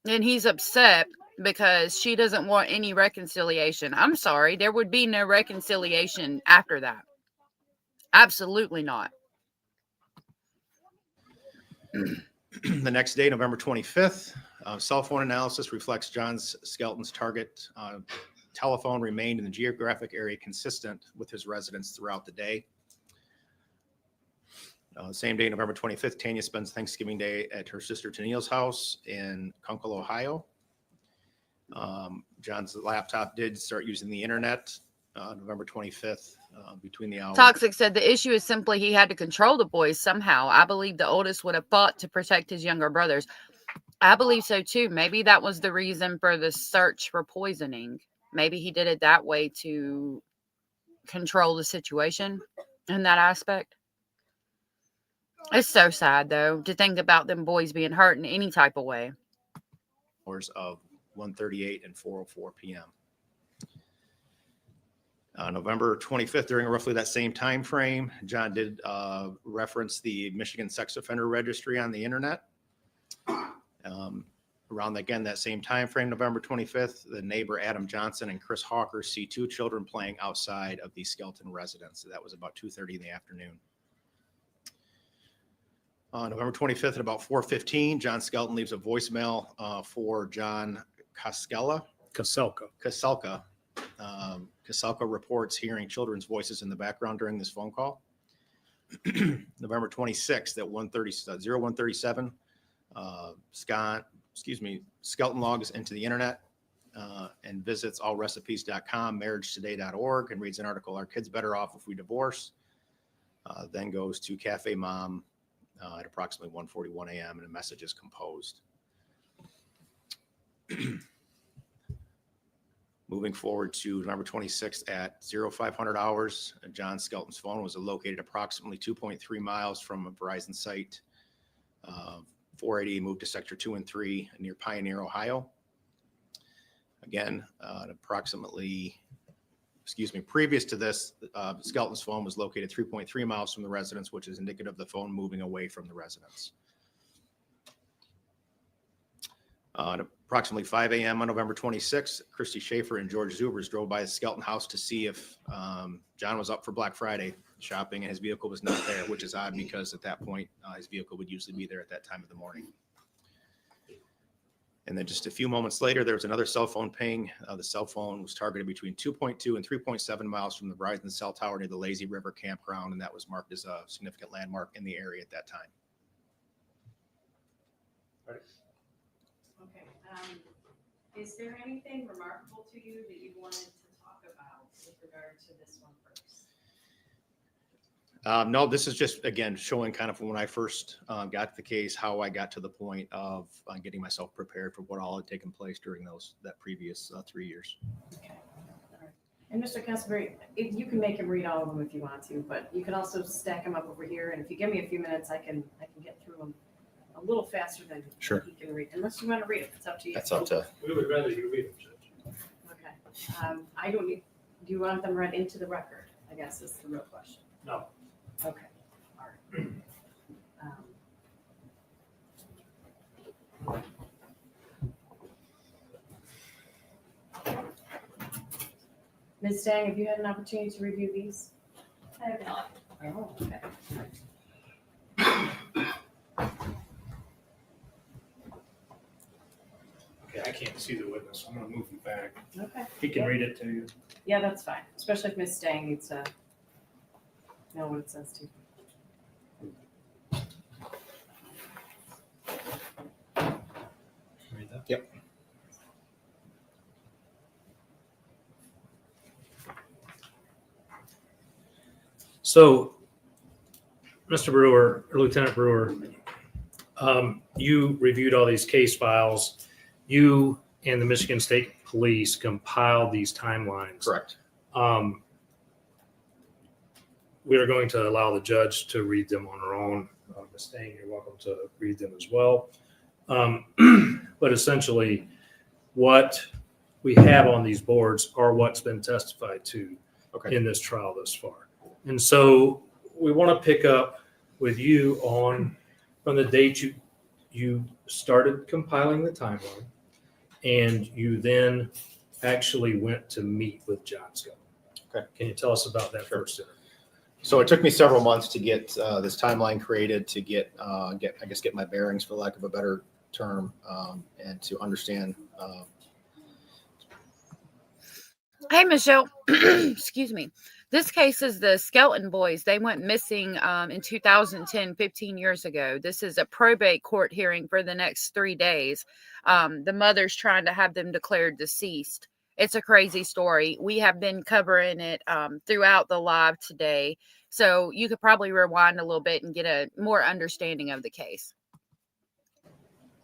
Speaker 3: and he's upset because she doesn't want any reconciliation. I'm sorry, there would be no reconciliation after that. Absolutely not.
Speaker 1: The next day, November 25th, cell phone analysis reflects John Skelton's target telephone remained in the geographic area consistent with his residence throughout the day. Same day, November 25th, Tanya spends Thanksgiving Day at her sister Tennille's house in Kunkel, Ohio. John's laptop did start using the internet November 25th between the hours.
Speaker 3: Toxic said the issue is simply he had to control the boys somehow. I believe the oldest would have fought to protect his younger brothers. I believe so too. Maybe that was the reason for the search for poisoning. Maybe he did it that way to control the situation in that aspect. It's so sad, though, to think about them boys being hurt in any type of way.
Speaker 1: Hours of 1:38 and 4:04 p.m. November 25th, during roughly that same time frame, John did reference the Michigan Sex Offender Registry on the internet. Around, again, that same time frame, November 25th, the neighbor Adam Johnson and Chris Hawker see two children playing outside of the Skelton residence. So that was about 2:30 in the afternoon. On November 25th at about 4:15, John Skelton leaves a voicemail for John Kaselka. Kaselka reports hearing children's voices in the background during this phone call. November 26th at 0137, Skelton logs into the internet and visits allrecipes.com, marriagetoday.org, and reads an article, "Our Kids Better Off If We Divorce." Then goes to Cafe Mom at approximately 1:41 a.m. and a message is composed. Moving forward to November 26th at 0500 hours, John Skelton's phone was located approximately 2.3 miles from a Verizon site. 480 moved to sector 2 and 3 near Pioneer, Ohio. Again, previous to this, Skelton's phone was located 3.3 miles from the residence, which is indicative of the phone moving away from the residence. At approximately 5 a.m. on November 26th, Christy Schaefer and George Zubers drove by the Skelton house to see if John was up for Black Friday shopping, and his vehicle was not there, which is odd because at that point, his vehicle would usually be there at that time of the morning. And then just a few moments later, there was another cell phone ping. The cell phone was targeted between 2.2 and 3.7 miles from the Verizon cell tower near the Lazy River campground, and that was marked as a significant landmark in the area at that time.
Speaker 2: Okay. Is there anything remarkable to you that you wanted to talk about with regard to this one first?
Speaker 1: No, this is just, again, showing kind of when I first got to the case, how I got to the point of getting myself prepared for what all had taken place during that previous 3 years.
Speaker 2: Okay. All right. And Mr. Castleberry, you can make him read all of them if you want to, but you can also stack them up over here. And if you give me a few minutes, I can get through them a little faster than
Speaker 1: Sure.
Speaker 2: he can read. Unless you want to read it, it's up to you.
Speaker 1: That's up to.
Speaker 5: We would rather you read them, Judge.
Speaker 2: Okay. I don't need. Do you want them read into the record? I guess is the real question.
Speaker 5: No.
Speaker 2: Okay. All right. Ms. Stang, have you had an opportunity to review these?
Speaker 7: I have not.
Speaker 2: Oh, okay.
Speaker 5: Okay, I can't see the witness. I'm going to move you back.
Speaker 2: Okay.
Speaker 5: He can read it to you.
Speaker 2: Yeah, that's fine, especially if Ms. Stang needs to know what it says too.
Speaker 5: Read that?
Speaker 1: Yep.
Speaker 5: So, Mr. Brewer, or Lieutenant Brewer, you reviewed all these case files. You and the Michigan State Police compiled these timelines.
Speaker 1: Correct.
Speaker 5: We are going to allow the judge to read them on her own. Ms. Stang, you're welcome to read them as well. But essentially, what we have on these boards are what's been testified to in this trial thus far. And so we want to pick up with you on from the date you started compiling the timeline and you then actually went to meet with John Skelton.
Speaker 1: Okay.
Speaker 5: Can you tell us about that first interview?
Speaker 1: So it took me several months to get this timeline created, to get my bearings, for lack of a better term, and to understand.
Speaker 3: Hey, Michelle. Excuse me. This case is the Skelton boys. They went missing in 2010, 15 years ago. This is a probate court hearing for the next 3 days. The mother's trying to have them declared deceased. It's a crazy story. We have been covering it throughout the live today. So you could probably rewind a little bit and get a more understanding of the case.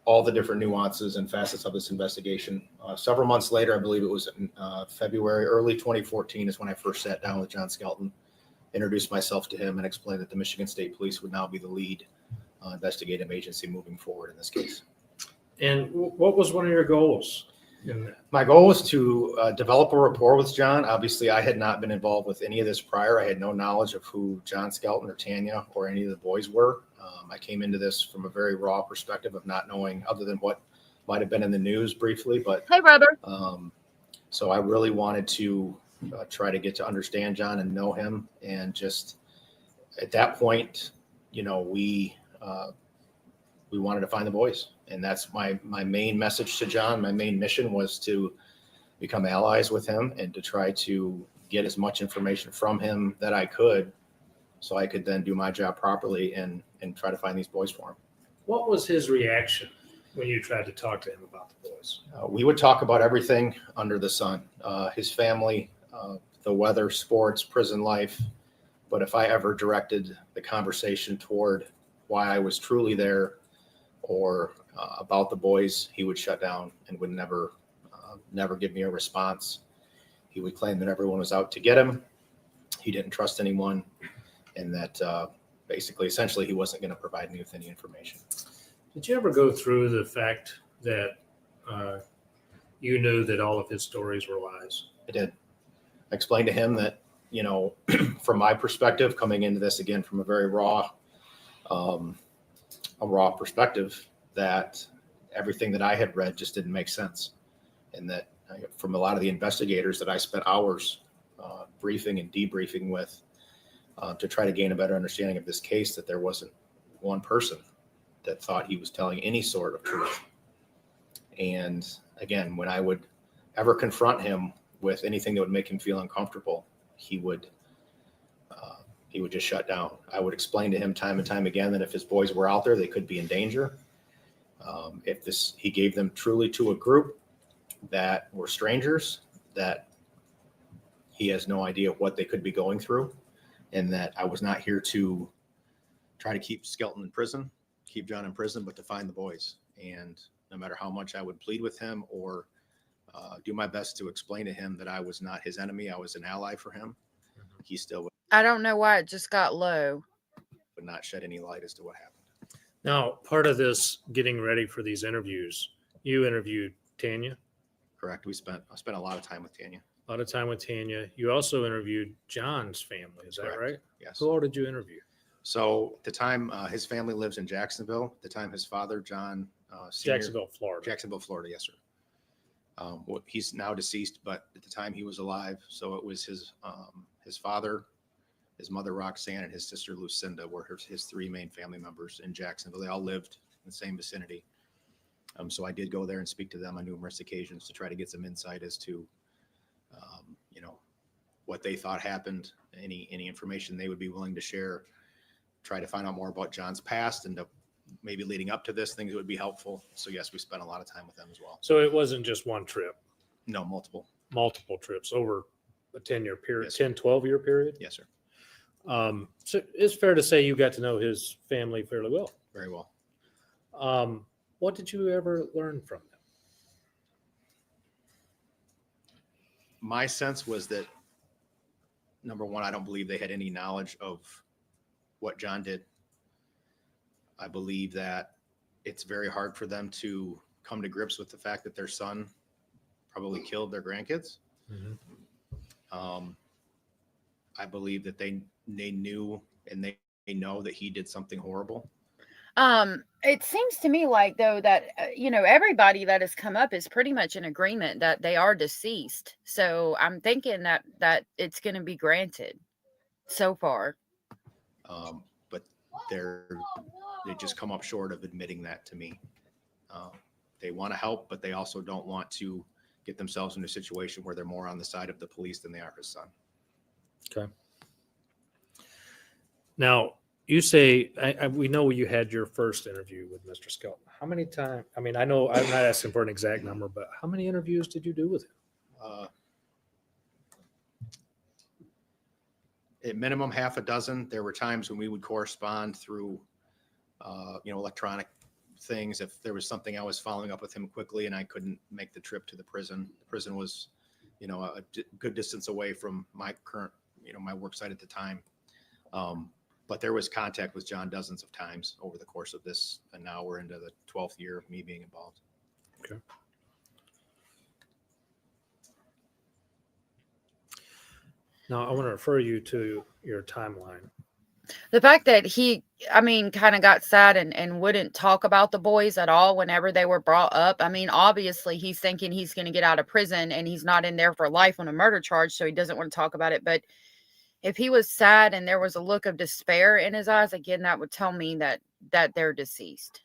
Speaker 1: All the different nuances and facets of this investigation. Several months later, I believe it was in February, early 2014 is when I first sat down with John Skelton, introduced myself to him, and explained that the Michigan State Police would now be the lead investigative agency moving forward in this case.
Speaker 5: And what was one of your goals? in that?
Speaker 8: My goal was to develop a rapport with John. Obviously, I had not been involved with any of this prior. I had no knowledge of who John Skelton or Tanya or any of the boys were. I came into this from a very raw perspective of not knowing other than what might have been in the news briefly. But
Speaker 3: hey, brother.
Speaker 8: So I really wanted to try to get to understand John and know him. And just at that point, you know, we wanted to find the boys. And that's my main message to John. My main mission was to become allies with him and to try to get as much information from him that I could, so I could then do my job properly and try to find these boys for him.
Speaker 5: What was his reaction when you tried to talk to him about the boys?
Speaker 8: We would talk about everything under the sun, his family, the weather, sports, prison life. But if I ever directed the conversation toward why I was truly there or about the boys, he would shut down and would never give me a response. He would claim that everyone was out to get him. He didn't trust anyone, and that essentially he wasn't going to provide me with any information.
Speaker 5: Did you ever go through the fact that you knew that all of his stories were lies?
Speaker 8: I did. I explained to him that, you know, from my perspective, coming into this again from a very raw perspective, that everything that I had read just didn't make sense. And that from a lot of the investigators that I spent hours briefing and debriefing with to try to gain a better understanding of this case, that there wasn't one person that thought he was telling any sort of truth. And again, when I would ever confront him with anything that would make him feel uncomfortable, he would just shut down. I would explain to him time and time again that if his boys were out there, they could be in danger. He gave them truly to a group that were strangers, that he has no idea what they could be going through, and that I was not here to try to keep Skelton in prison, keep John in prison, but to find the boys. And no matter how much I would plead with him or do my best to explain to him that I was not his enemy, I was an ally for him, he still
Speaker 3: I don't know why it just got low.
Speaker 8: would not shed any light as to what happened.
Speaker 5: Now, part of this getting ready for these interviews, you interviewed Tanya.
Speaker 8: Correct. I spent a lot of time with Tanya.
Speaker 5: A lot of time with Tanya. You also interviewed John's family. Is that right?
Speaker 8: Yes.
Speaker 5: Who all did you interview?
Speaker 8: So at the time, his family lives in Jacksonville. At the time, his father, John, Sr.,
Speaker 5: Jacksonville, Florida.
Speaker 8: Jacksonville, Florida. Yes, sir. He's now deceased, but at the time he was alive. So it was his father, his mother Roxanne, and his sister Lucinda were his three main family members in Jacksonville. They all lived in the same vicinity. So I did go there and speak to them on numerous occasions to try to get some insight as to, what they thought happened, any information they would be willing to share, try to find out more about John's past, and maybe leading up to this, things that would be helpful. So yes, we spent a lot of time with them as well.
Speaker 5: So it wasn't just one trip.
Speaker 8: No, multiple.
Speaker 5: Multiple trips over a 10-year period,
Speaker 8: Yes,
Speaker 5: 10, 12-year period?
Speaker 8: Yes, sir.
Speaker 5: So it's fair to say you got to know his family fairly well.
Speaker 8: Very well.
Speaker 5: What did you ever learn from them?
Speaker 8: My sense was that, number one, I don't believe they had any knowledge of what John did. I believe that it's very hard for them to come to grips with the fact that their son probably killed their grandkids.
Speaker 5: Mm-hmm.
Speaker 8: I believe that they knew and they know that he did something horrible.
Speaker 3: It seems to me like, though, that everybody that has come up is pretty much in agreement that they are deceased. So I'm thinking that it's going to be granted so far.
Speaker 8: But they just come up short of admitting that to me. They want to help, but they also don't want to get themselves in a situation where they're more on the side of the police than they are his son.
Speaker 5: Okay. Now, you say, we know you had your first interview with Mr. Skelton. How many times? I mean, I know I'm not asking for an exact number, but how many interviews did you do with him?
Speaker 8: At minimum, half a dozen. There were times when we would correspond through, electronic things. If there was something I was following up with him quickly and I couldn't make the trip to the prison was, a good distance away from my current, my work site at the time. But there was contact with John dozens of times over the course of this, and now we're into the 12th year of me being involved.
Speaker 5: Okay. Now, I want to refer you to your timeline.
Speaker 3: The fact that he, I mean, kind of got sad and wouldn't talk about the boys at all whenever they were brought up. I mean, obviously he's thinking he's going to get out of prison and he's not in there for life on a murder charge, so he doesn't want to talk about it. But if he was sad and there was a look of despair in his eyes, again, that would tell me that they're deceased.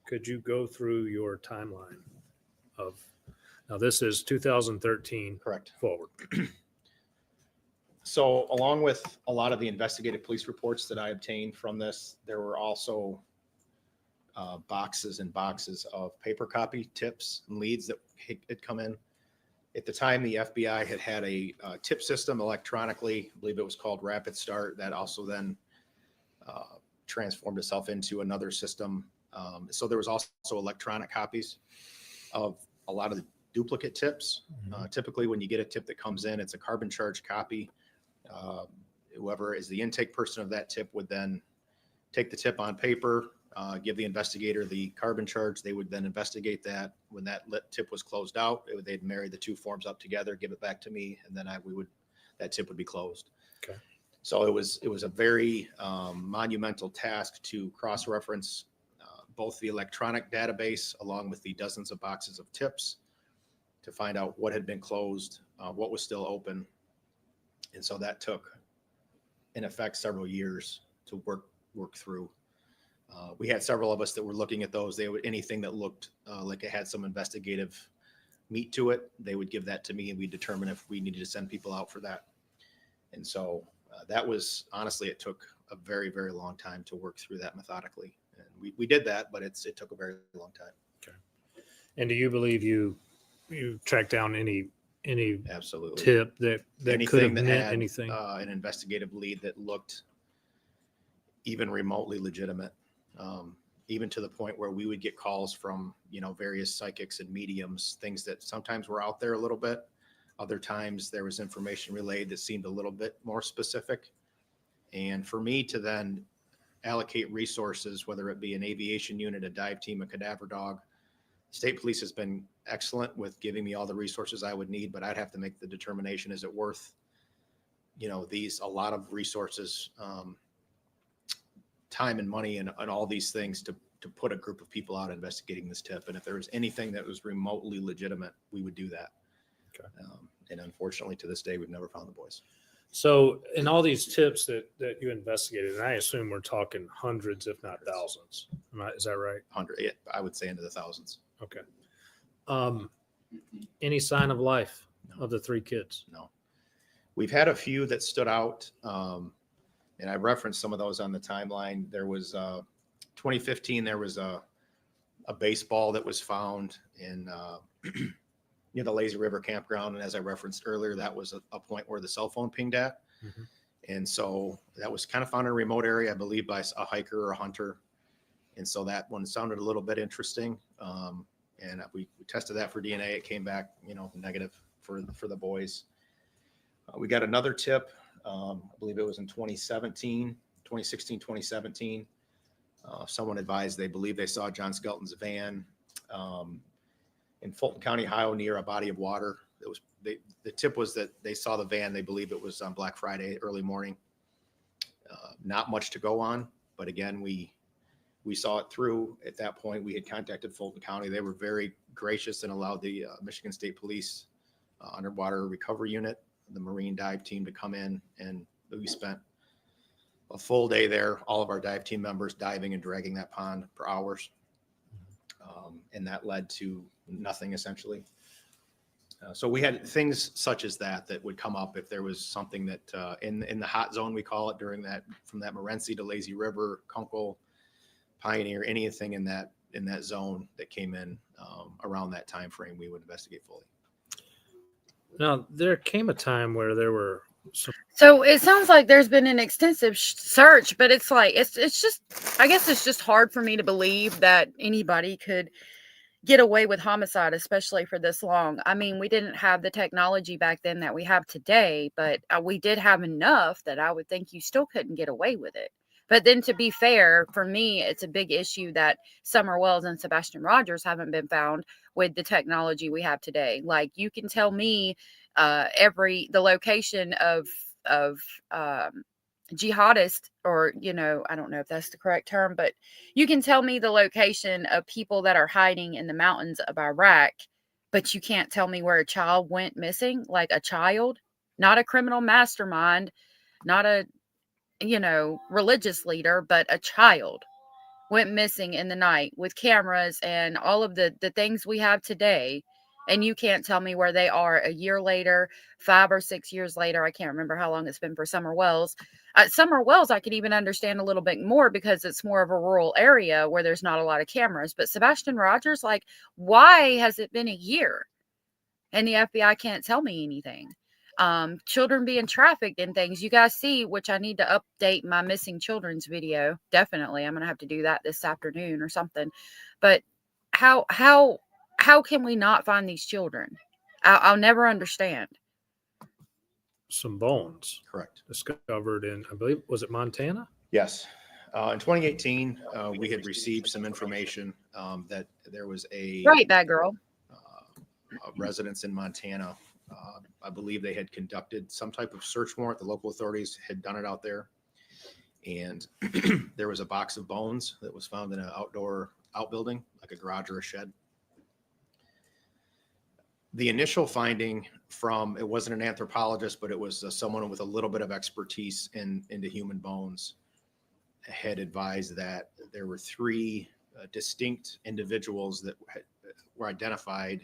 Speaker 5: Could you go through your timeline of, now this is 2013
Speaker 8: Correct.
Speaker 5: forward.
Speaker 8: So along with a lot of the investigative police reports that I obtained from this, there were also boxes and boxes of paper copy tips and leads that had come in. At the time, the FBI had a tip system electronically. I believe it was called Rapid Start. That also then transformed itself into another system. So there was also electronic copies of a lot of the duplicate tips. Typically, when you get a tip that comes in, it's a carbon charge copy. Whoever is the intake person of that tip would then take the tip on paper, give the investigator the carbon charge. They would then investigate that. When that tip was closed out, they'd marry the two forms up together, give it back to me, and then that tip would be closed.
Speaker 5: Okay.
Speaker 8: So it was a very monumental task to cross-reference both the electronic database along with the dozens of boxes of tips to find out what had been closed, what was still open. And so that took, in effect, several years to work through. We had several of us that were looking at those. Anything that looked like it had some investigative meat to it, they would give that to me, and we determine if we needed to send people out for that. And so that was, honestly, it took a very, very long time to work through that methodically. And we did that, but it took a very long time.
Speaker 5: Okay. And do you believe you tracked down any
Speaker 8: absolutely
Speaker 5: tip that could have meant
Speaker 8: had,
Speaker 5: anything?
Speaker 8: An investigative lead that looked even remotely legitimate, even to the point where we would get calls from, various psychics and mediums, things that sometimes were out there a little bit. Other times there was information relayed that seemed a little bit more specific. And for me to then allocate resources, whether it be an aviation unit, a dive team, a cadaver dog, state police has been excellent with giving me all the resources I would need, but I'd have to make the determination, is it worth, a lot of resources, time and money and all these things to put a group of people out investigating this tip. And if there was anything that was remotely legitimate, we would do that.
Speaker 5: Okay.
Speaker 8: And unfortunately, to this day, we've never found the boys.
Speaker 5: So in all these tips that you investigated, and I assume we're talking hundreds, if not thousands. Is that right?
Speaker 8: Yeah, I would say into the thousands.
Speaker 5: Okay. Any sign of life of the three kids?
Speaker 8: No. We've had a few that stood out, and I referenced some of those on the timeline. There was 2015. There was a baseball that was found in near the Lazy River campground, and as I referenced earlier, that was a point where the cell phone pinged at.
Speaker 5: Mm-hmm.
Speaker 8: And so that was kind of found in a remote area, I believe, by a hiker or a hunter. And so that one sounded a little bit interesting. And we tested that for DNA. It came back, negative for the boys. We got another tip. I believe it was in 2016, 2017. Someone advised they believe they saw John Skelton's van in Fulton County, Ohio, near a body of water. The tip was that they saw the van. They believe it was on Black Friday, early morning. Not much to go on, but again, we saw it through. At that point, we had contacted Fulton County. They were very gracious and allowed the Michigan State Police Underwater Recovery Unit, the Marine Dive Team, to come in, and we spent a full day there, all of our dive team members diving and dragging that pond for hours. And that led to nothing, essentially. So we had things such as that would come up if there was something that in the hot zone, we call it, from that Morenci to Lazy River, Kunkel, Pioneer, anything in that zone that came in around that time frame, we would investigate fully.
Speaker 5: Now, there came a time where there were
Speaker 3: So it sounds like there's been an extensive search, but it's like, it's just, I guess it's just hard for me to believe that anybody could get away with homicide, especially for this long. I mean, we didn't have the technology back then that we have today, but we did have enough that I would think you still couldn't get away with it. But then to be fair, for me, it's a big issue that Summer Wells and Sebastian Rogers haven't been found with the technology we have today. Like, you can tell me the location of jihadist, or, you know, I don't know if that's the correct term, but you can tell me the location of people that are hiding in the mountains of Iraq, but you can't tell me where a child went missing. Like, a child, not a criminal mastermind, not a, you know, religious leader, but a child went missing in the night with cameras and all of the things we have today. And you can't tell me where they are a year later, 5 or 6 years later. I can't remember how long it's been for Summer Wells. Summer Wells, I could even understand a little bit more because it's more of a rural area where there's not a lot of cameras. But Sebastian Rogers, like, why has it been a year and the FBI can't tell me anything? Children being trafficked and things, you guys see, which I need to update my missing children's video. Definitely, I'm gonna have to do that this afternoon or something. But how can we not find these children? I'll never understand.
Speaker 5: Some bones.
Speaker 8: Correct.
Speaker 5: Discovered in, I believe, was it Montana?
Speaker 8: Yes. In 2018, we had received some information that there was a
Speaker 3: Right, bad girl.
Speaker 8: residence in Montana. I believe they had conducted some type of search warrant. The local authorities had done it out there. And there was a box of bones that was found in an outdoor outbuilding, like a garage or a shed. The initial finding from, it wasn't an anthropologist, but it was someone with a little bit of expertise into human bones, had advised that there were 3 distinct individuals that were identified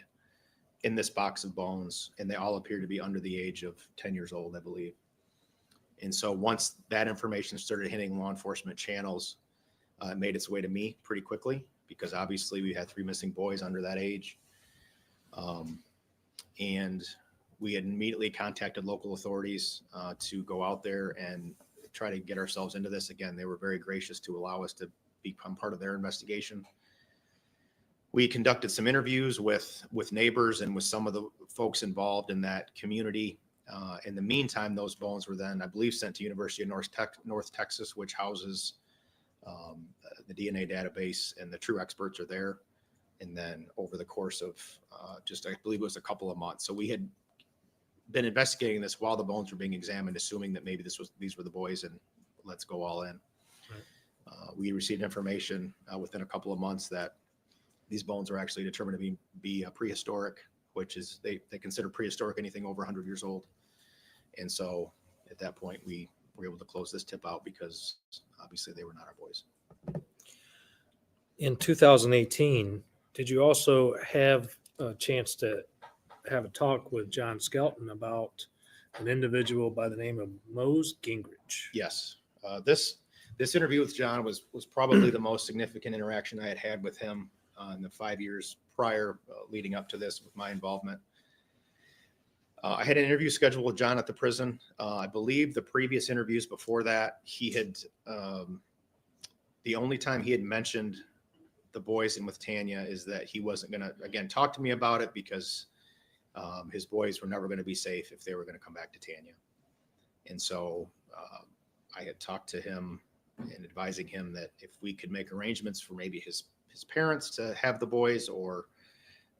Speaker 8: in this box of bones, and they all appear to be under the age of 10 years old, I believe. And so once that information started hitting law enforcement channels, it made its way to me pretty quickly, because obviously we had 3 missing boys under that age. And we had immediately contacted local authorities to go out there and try to get ourselves into this. Again, they were very gracious to allow us to become part of their investigation. We conducted some interviews with neighbors and with some of the folks involved in that community. In the meantime, those bones were then, I believe, sent to University of North Texas, which houses the DNA database, and the true experts are there. And then over the course of I believe it was a couple of months. So we had been investigating this while the bones were being examined, assuming that maybe these were the boys, and let's go all in. Right. We received information within a couple of months that these bones are actually determined to be prehistoric, which is they consider prehistoric anything over 100 years old. And so at that point, we were able to close this tip out because obviously they were not our boys.
Speaker 5: In 2018, did you also have a chance to have a talk with John Skelton about an individual by the name of Mose Gingrich?
Speaker 8: Yes. This interview with John was probably the most significant interaction I had had with him in the 5 years prior, leading up to this with my involvement. I had an interview scheduled with John at the prison. I believe the previous interviews before that, he had, the only time he had mentioned the boys and with Tanya is that he wasn't going to, again, talk to me about it because his boys were never going to be safe if they were going to come back to Tanya. And so I had talked to him and advising him that if we could make arrangements for maybe his parents to have the boys, or,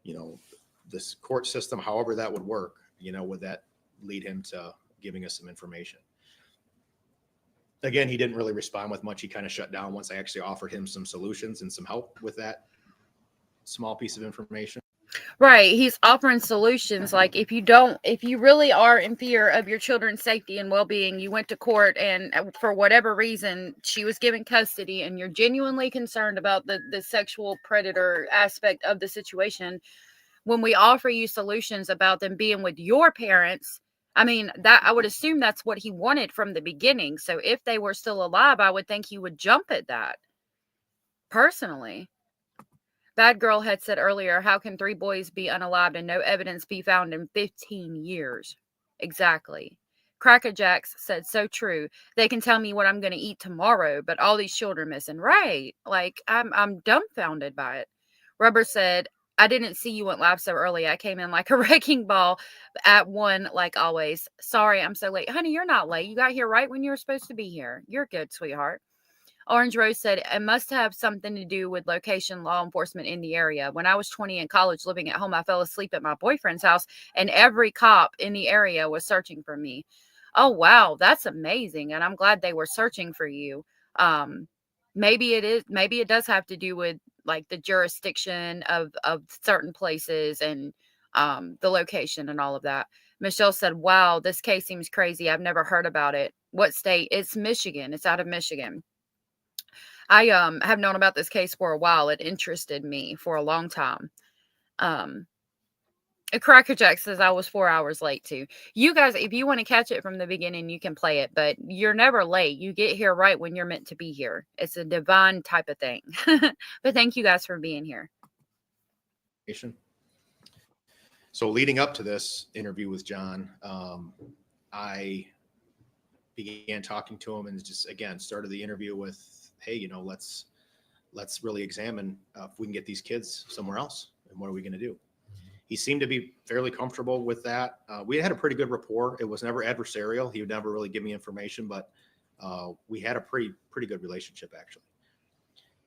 Speaker 8: you know, this court system, however that would work, you know, would that lead him to giving us some information? Again, he didn't really respond with much. He kind of shut down once I actually offered him some solutions and some help with that small piece of information.
Speaker 3: Right. He's offering solutions. Like, if you really are in fear of your children's safety and well-being, you went to court and for whatever reason, she was given custody, and you're genuinely concerned about the sexual predator aspect of the situation, when we offer you solutions about them being with your parents, I mean, that I would assume that's what he wanted from the beginning. So if they were still alive, I would think he would jump at that. Personally. Bad Girl had said earlier, how can 3 boys be unalived and no evidence be found in 15 years? Exactly. Crackerjacks said, so true. They can tell me what I'm going to eat tomorrow, but all these children missing. Right. Like, I'm dumbfounded by it. Rubber said, I didn't see you went live so early. I came in like a wrecking ball at 1, like always. Sorry, I'm so late. Honey, you're not late. You got here right when you were supposed to be here. You're good, sweetheart. Orange Rose said, it must have something to do with location law enforcement in the area. When I was 20 in college living at home, I fell asleep at my boyfriend's house and every cop in the area was searching for me. Oh, wow. That's amazing. And I'm glad they were searching for you. Maybe it does have to do with like the jurisdiction of certain places and the location and all of that. Michelle said, wow, this case seems crazy. I've never heard about it. What state? It's Michigan. It's out of Michigan. I have known about this case for a while. It interested me for a long time. Cracker Jack says I was 4 hours late too. You guys, if you want to catch it from the beginning, you can play it, but you're never late. You get here right when you're meant to be here. It's a divine type of thing. But thank you guys for being here.
Speaker 8: So leading up to this interview with John, I began talking to him and just, again, started the interview with, hey, you know, let's really examine if we can get these kids somewhere else and what are we going to do? He seemed to be fairly comfortable with that. We had a pretty good rapport. It was never adversarial. He would never really give me information, but we had a pretty good relationship actually.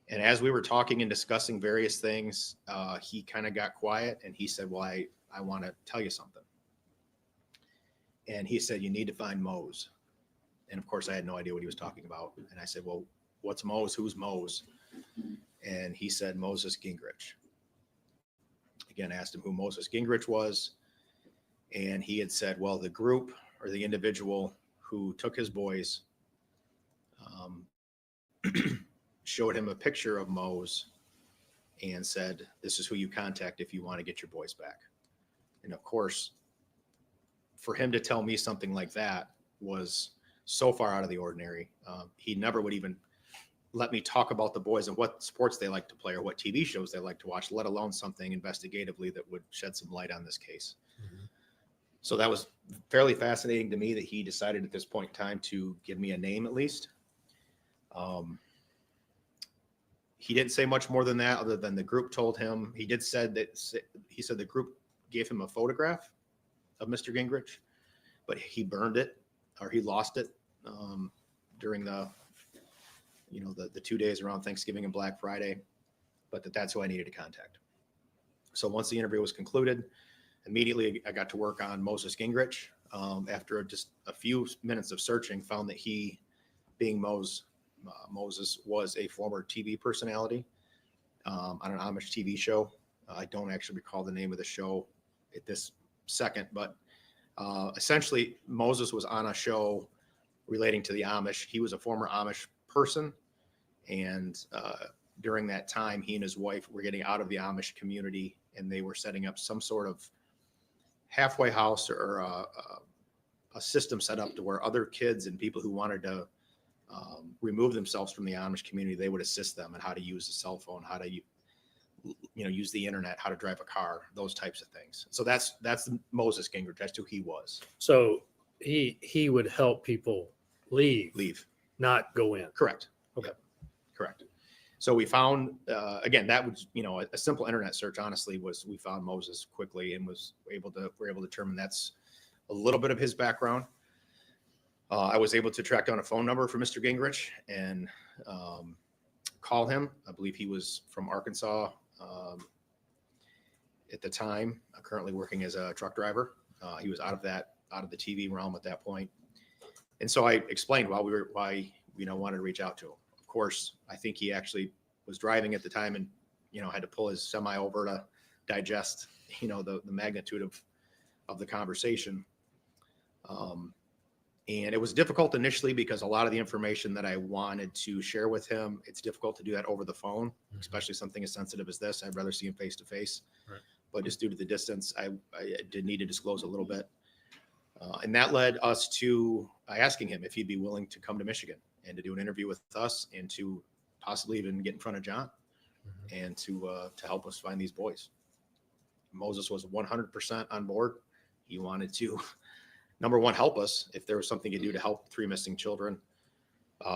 Speaker 8: And as we were talking and discussing various things, he kind of got quiet and he said, well, I want to tell you something. And he said, you need to find Mose. And of course I had no idea what he was talking about. And I said, well, what's Mose? Who's Mose? And he said, Moses Gingrich. Again, asked him who Moses Gingrich was. And he had said, well, the group or the individual who took his boys showed him a picture of Mose and said, this is who you contact if you want to get your boys back. And of course, for him to tell me something like that was so far out of the ordinary. He never would even let me talk about the boys and what sports they like to play or what TV shows they like to watch, let alone something investigatively that would shed some light on this case. Mm-hmm. So that was fairly fascinating to me that he decided at this point in time to give me a name at least. He didn't say much more than that other than the group told him. He said the group gave him a photograph of Mr. Gingrich, but he burned it or he lost it during the 2 days around Thanksgiving and Black Friday, but that's who I needed to contact. So once the interview was concluded, immediately I got to work on Moses Gingrich. After just a few minutes of searching, found that he, being Moses, was a former TV personality on an Amish TV show. I don't actually recall the name of the show at this second, but essentially Moses was on a show relating to the Amish. He was a former Amish person. And during that time, he and his wife were getting out of the Amish community and they were setting up some sort of halfway house or a system set up to where other kids and people who wanted to remove themselves from the Amish community, they would assist them in how to use the cell phone, how to use the internet, how to drive a car, those types of things. So that's Moses Gingrich. That's who he was.
Speaker 5: So he would help people leave, not go in.
Speaker 8: Correct.
Speaker 5: Okay.
Speaker 8: Yep. Correct. So we found, again, that was, a simple internet search, honestly, we found Moses quickly and were able to determine that's a little bit of his background. I was able to track down a phone number for Mr. Gingrich and call him. I believe he was from Arkansas at the time, currently working as a truck driver. He was out of the TV realm at that point. And so I explained why we wanted to reach out to him. Of course, I think he actually was driving at the time and, had to pull his semi over to digest, the magnitude of the conversation. And it was difficult initially because a lot of the information that I wanted to share with him, it's difficult to do that over the phone, especially something as sensitive as this. I'd rather see him face to face. Right. But just due to the distance, I did need to disclose a little bit. And that led us to asking him if he'd be willing to come to Michigan and to do an interview with us and to possibly even get in front of John and to help us find these boys. Moses was 100% on board. He wanted to, number one, help us if there was something to do to help 3 missing children,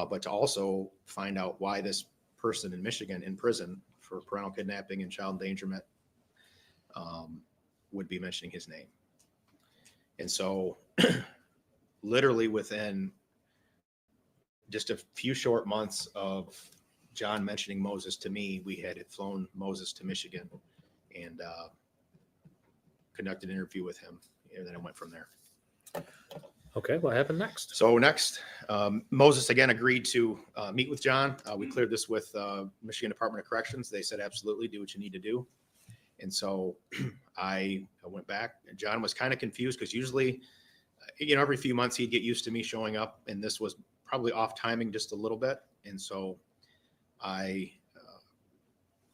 Speaker 8: but to also find out why this person in Michigan in prison for parental kidnapping and child endangerment would be mentioning his name. And so literally within just a few short months of John mentioning Moses to me, we had flown Moses to Michigan and conducted an interview with him. And then it went from there.
Speaker 5: Okay, what happened next?
Speaker 8: So next, Moses again agreed to meet with John. We cleared this with Michigan Department of Corrections. They said, absolutely, do what you need to do. And so I went back. And John was kind of confused because usually, every few months he'd get used to me showing up, and this was probably off timing just a little bit. And so I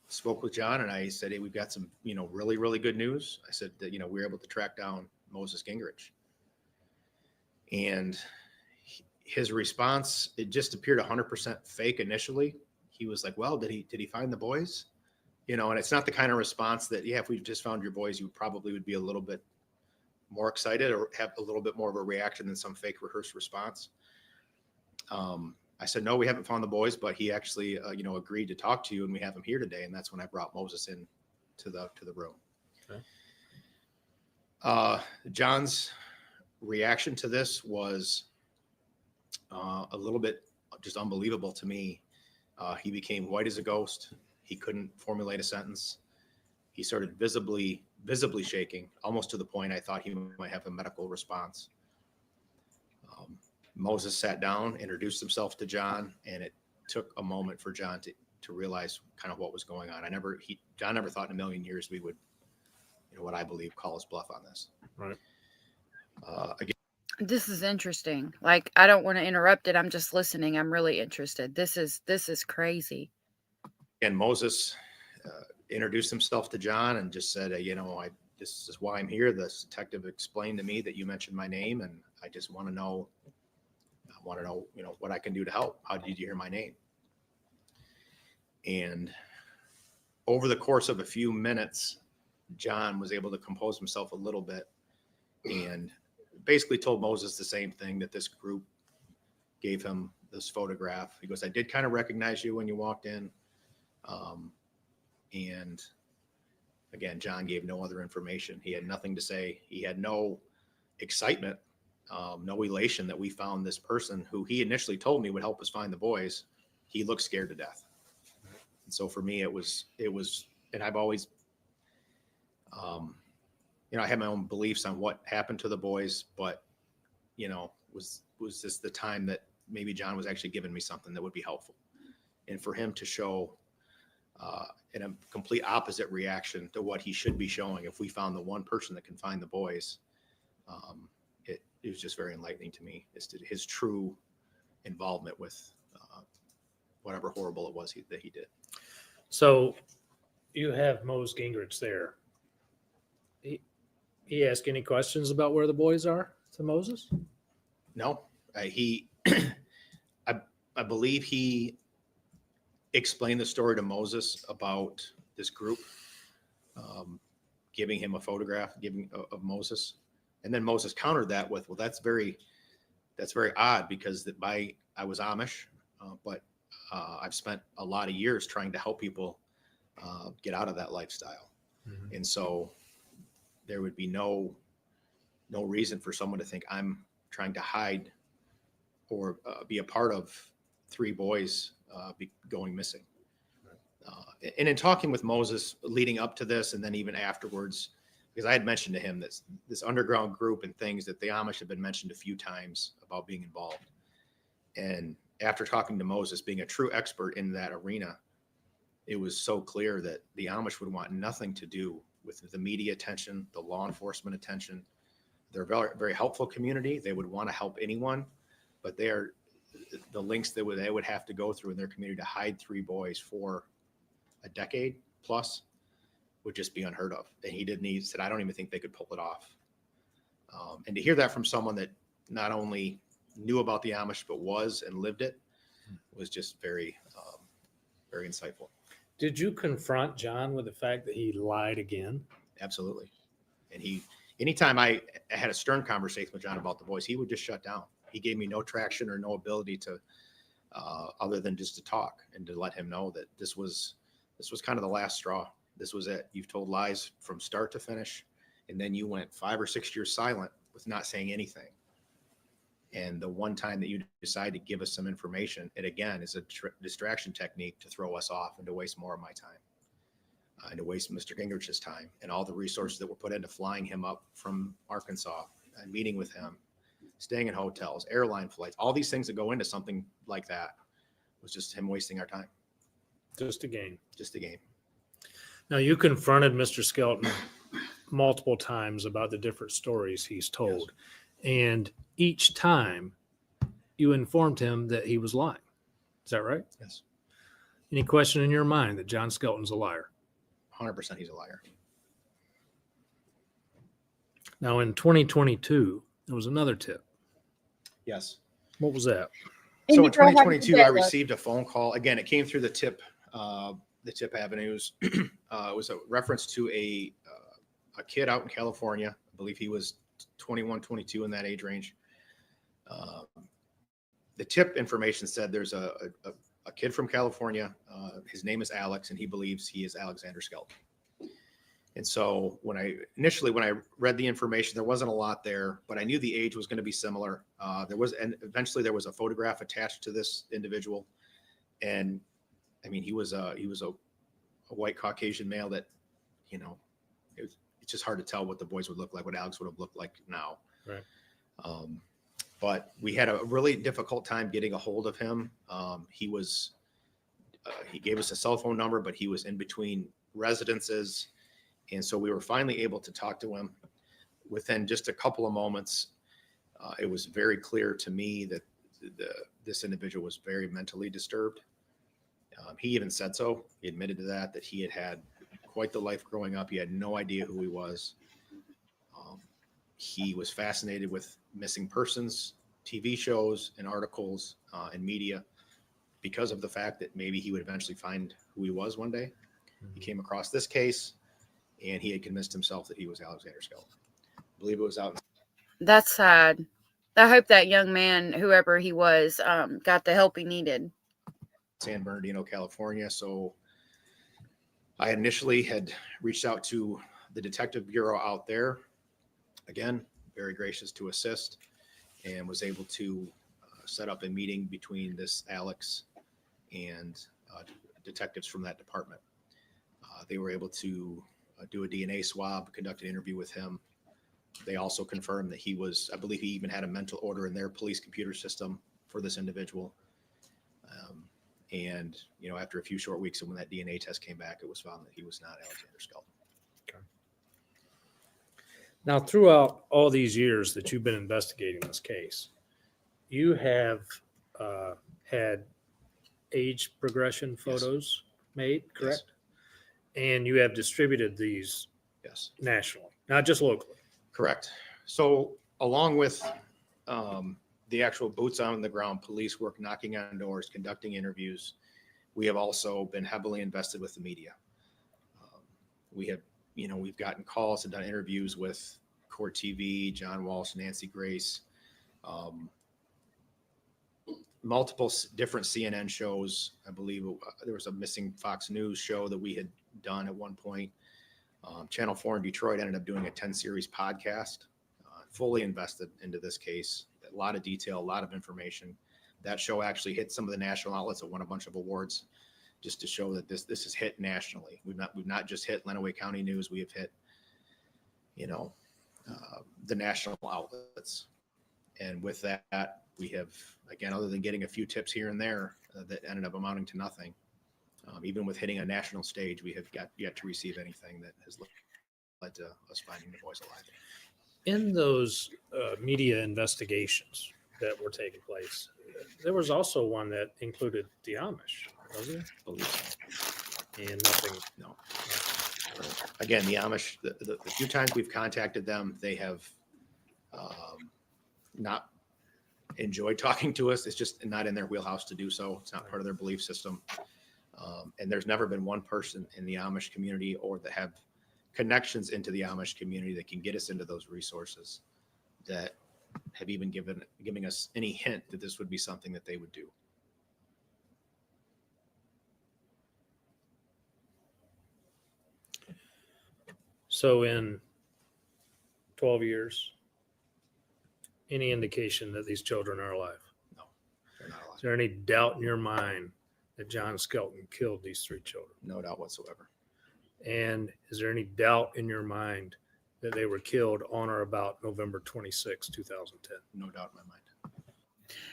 Speaker 8: spoke with John and I said, hey, we've got some, really, really good news. I said that, we were able to track down Moses Gingrich. And his response, it just appeared 100% fake initially. He was like, well, did he find the boys? And it's not the kind of response that, yeah, if we just found your boys, you probably would be a little bit more excited or have a little bit more of a reaction than some fake rehearsed response. I said, no, we haven't found the boys, but he actually, agreed to talk to you, and we have him here today. And that's when I brought Moses in to the room. Okay. John's reaction to this was a little bit just unbelievable to me. He became white as a ghost. He couldn't formulate a sentence. He started visibly shaking, almost to the point I thought he might have a medical response. Moses sat down, introduced himself to John, and it took a moment for John to realize kind of what was going on. John never thought in a million years we would, what I believe, call his bluff on this.
Speaker 5: Right.
Speaker 8: Again,
Speaker 3: This is interesting. Like, I don't want to interrupt it. I'm just listening. I'm really interested. This is crazy.
Speaker 8: and Moses introduced himself to John and just said, this is why I'm here. The detective explained to me that you mentioned my name, and I just want to know, what I can do to help. How did you hear my name? And over the course of a few minutes, John was able to compose himself a little bit and basically told Moses the same thing, that this group gave him this photograph. He goes, I did kind of recognize you when you walked in. And again, John gave no other information. He had nothing to say. He had no excitement, no elation that we found this person who he initially told me would help us find the boys. He looked scared to death. And so for me, it was, and I've always, I had my own beliefs on what happened to the boys, but, was this the time that maybe John was actually giving me something that would be helpful? And for him to show in a complete opposite reaction to what he should be showing, if we found the one person that can find the boys, it was just very enlightening to me as to his true involvement with whatever horrible it was that he did.
Speaker 5: So you have Mose Gingrich there. He asked any questions about where the boys are to Moses?
Speaker 8: No, I believe he explained the story to Moses about this group, giving him a photograph of Moses. And then Moses countered that with, well, that's very odd because I was Amish, but I've spent a lot of years trying to help people get out of that lifestyle. Mm-hmm. And so there would be no reason for someone to think I'm trying to hide or be a part of 3 boys going missing. And in talking with Moses leading up to this, and then even afterwards, because I had mentioned to him this underground group and things that the Amish have been mentioned a few times about being involved. And after talking to Moses, being a true expert in that arena, it was so clear that the Amish would want nothing to do with the media attention, the law enforcement attention. They're a very, very helpful community. They would want to help anyone, but the links they would have to go through in their community to hide 3 boys for a decade plus would just be unheard of. And he said, I don't even think they could pull it off. And to hear that from someone that not only knew about the Amish, but was and lived it, was just very, very insightful.
Speaker 5: Did you confront John with the fact that he lied again?
Speaker 8: Absolutely. And anytime I had a stern conversation with John about the boys, he would just shut down. He gave me no traction or no ability to, other than just to talk and to let him know that this was kind of the last straw. This was it. You've told lies from start to finish. And then you went 5 or 6 years silent with not saying anything. And the one time that you decide to give us some information, it again is a distraction technique to throw us off and to waste more of my time. And to waste Mr. Gingrich's time and all the resources that were put into flying him up from Arkansas and meeting with him, staying in hotels, airline flights, all these things that go into something like that was just him wasting our time.
Speaker 5: Just a game.
Speaker 8: Just a game.
Speaker 5: Now, you confronted Mr. Skelton multiple times about the different stories he's told. Yes. And each time you informed him that he was lying. Is that right?
Speaker 8: Yes.
Speaker 5: Any question in your mind that John Skelton's a liar?
Speaker 8: 100% he's a liar.
Speaker 5: Now, in 2022, there was another tip.
Speaker 8: Yes.
Speaker 5: What was that?
Speaker 8: So in 2022, I received a phone call. Again, it came through the tip avenues. It was a reference to a kid out in California. I believe he was 21, 22 in that age range. The tip information said there's a kid from California. His name is Alex, and he believes he is Alexander Skelton. And so when I read the information, there wasn't a lot there, but I knew the age was going to be similar. And eventually there was a photograph attached to this individual. And I mean, he was a white Caucasian male that, it's just hard to tell what the boys would look like, what Alex would have looked like now.
Speaker 5: Right.
Speaker 8: But we had a really difficult time getting a hold of him. He gave us a cell phone number, but he was in between residences. And so we were finally able to talk to him. Within just a couple of moments, it was very clear to me that this individual was very mentally disturbed. He even said so. He admitted to that he had had quite the life growing up. He had no idea who he was. He was fascinated with missing persons, TV shows, and articles and media because of the fact that maybe he would eventually find who he was one day. Mm-hmm. He came across this case, and he had convinced himself that he was Alexander Skelton. I believe it was out.
Speaker 3: That's sad. I hope that young man, whoever he was, got the help he needed.
Speaker 8: San Bernardino, California. So I initially had reached out to the detective bureau out there. Again, very gracious to assist, and was able to set up a meeting between this Alex and detectives from that department. They were able to do a DNA swab, conduct an interview with him. They also confirmed that I believe he even had a mental order in their police computer system for this individual. And, after a few short weeks and when that DNA test came back, it was found that he was not Alexander Skelton.
Speaker 5: Okay. Now, throughout all these years that you've been investigating this case, you have had age progression photos made, correct? Yes. And you have distributed these nationally, not just locally.
Speaker 8: Correct. So along with the actual boots on the ground police work, knocking on doors, conducting interviews, we have also been heavily invested with the media. We've gotten calls and done interviews with Court TV, John Walsh, Nancy Grace, multiple different CNN shows. I believe there was a missing Fox News show that we had done at one point. Channel 4 in Detroit ended up doing a 10-series podcast, fully invested into this case. A lot of detail, a lot of information. That show actually hit some of the national outlets and won a bunch of awards, just to show that this is hit nationally. We've not just hit Lenawee County News. We have hit, the national outlets. And with that, we have, again, other than getting a few tips here and there that ended up amounting to nothing, even with hitting a national stage, we have yet to receive anything that has led to us finding the boys alive.
Speaker 5: In those media investigations that were taking place, there was also one that included the Amish, wasn't it?
Speaker 8: I believe so.
Speaker 5: And nothing.
Speaker 8: No. Again, the Amish, the few times we've contacted them, they have not enjoyed talking to us. It's just not in their wheelhouse to do so. It's not part of their belief system. And there's never been one person in the Amish community or that have connections into the Amish community that can get us into those resources that have even giving us any hint that this would be something that they would do.
Speaker 5: So in 12 years, any indication that these children are alive?
Speaker 8: No, they're not alive.
Speaker 5: Is there any doubt in your mind that John Skelton killed these 3 children?
Speaker 8: No doubt whatsoever.
Speaker 5: And is there any doubt in your mind that they were killed on or about November 26, 2010?
Speaker 8: No doubt in my mind.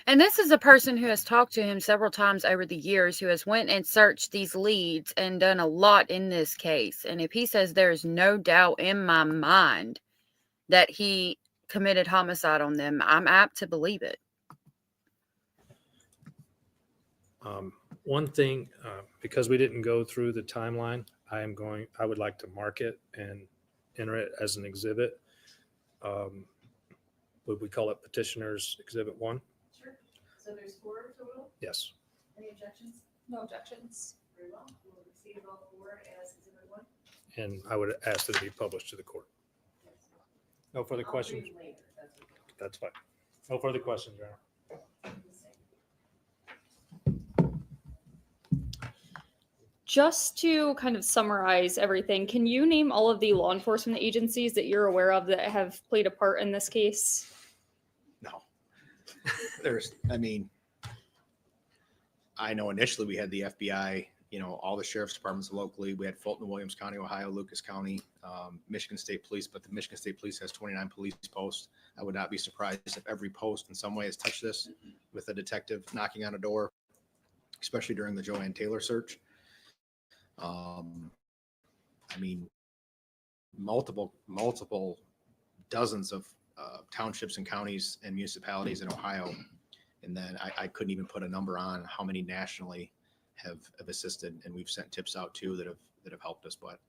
Speaker 3: And this is a person who has talked to him several times over the years, who has went and searched these leads and done a lot in this case. And if he says there is no doubt in my mind that he committed homicide on them, I'm apt to believe it.
Speaker 5: One thing, because we didn't go through the timeline, I would like to mark it and enter it as an exhibit. Would we call it Petitioner's Exhibit 1?
Speaker 2: Sure. So there's 4 total?
Speaker 5: Yes.
Speaker 2: Any objections?
Speaker 4: No objections.
Speaker 2: Very well. We'll receive all 4 as Exhibit 1.
Speaker 5: And I would ask that it be published to the court. No further questions?
Speaker 2: I'll read later.
Speaker 5: That's fine. No further questions, Your Honor.
Speaker 4: Just to kind of summarize everything, can you name all of the law enforcement agencies that you're aware of that have played a part in this case?
Speaker 8: No. I know initially we had the FBI, all the sheriff's departments locally. We had Fulton, Williams County, Ohio, Lucas County, Michigan State Police, but the Michigan State Police has 29 police posts. I would not be surprised if every post in some way has touched this with a detective knocking on a door, especially during the Joanne Taylor search. Multiple dozens of townships and counties and municipalities in Ohio. And then I couldn't even put a number on how many nationally have assisted, and we've sent tips out too that have helped us. But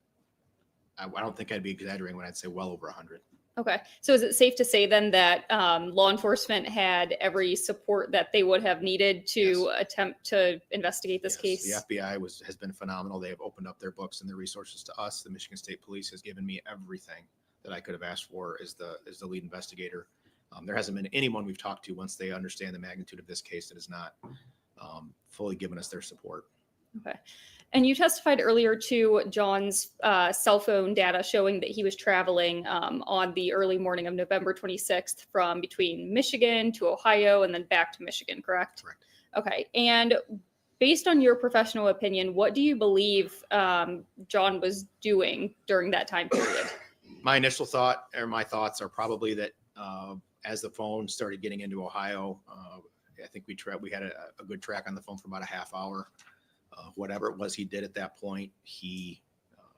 Speaker 8: I don't think I'd be exaggerating when I'd say well over 100.
Speaker 4: Okay. So is it safe to say then that law enforcement had every support that they would have needed to attempt to investigate this case?
Speaker 8: The FBI has been phenomenal. They have opened up their books and their resources to us. The Michigan State Police has given me everything that I could have asked for as the lead investigator. There hasn't been anyone we've talked to once they understand the magnitude of this case that has not fully given us their support.
Speaker 4: Okay. And you testified earlier to John's cell phone data showing that he was traveling on the early morning of November 26th from between Michigan to Ohio and then back to Michigan, correct?
Speaker 8: Correct.
Speaker 4: Okay. And based on your professional opinion, what do you believe John was doing during that time period?
Speaker 8: My initial thought, or my thoughts, are probably that as the phone started getting into Ohio, I think we had a good track on the phone for about a half hour. Whatever it was he did at that point, he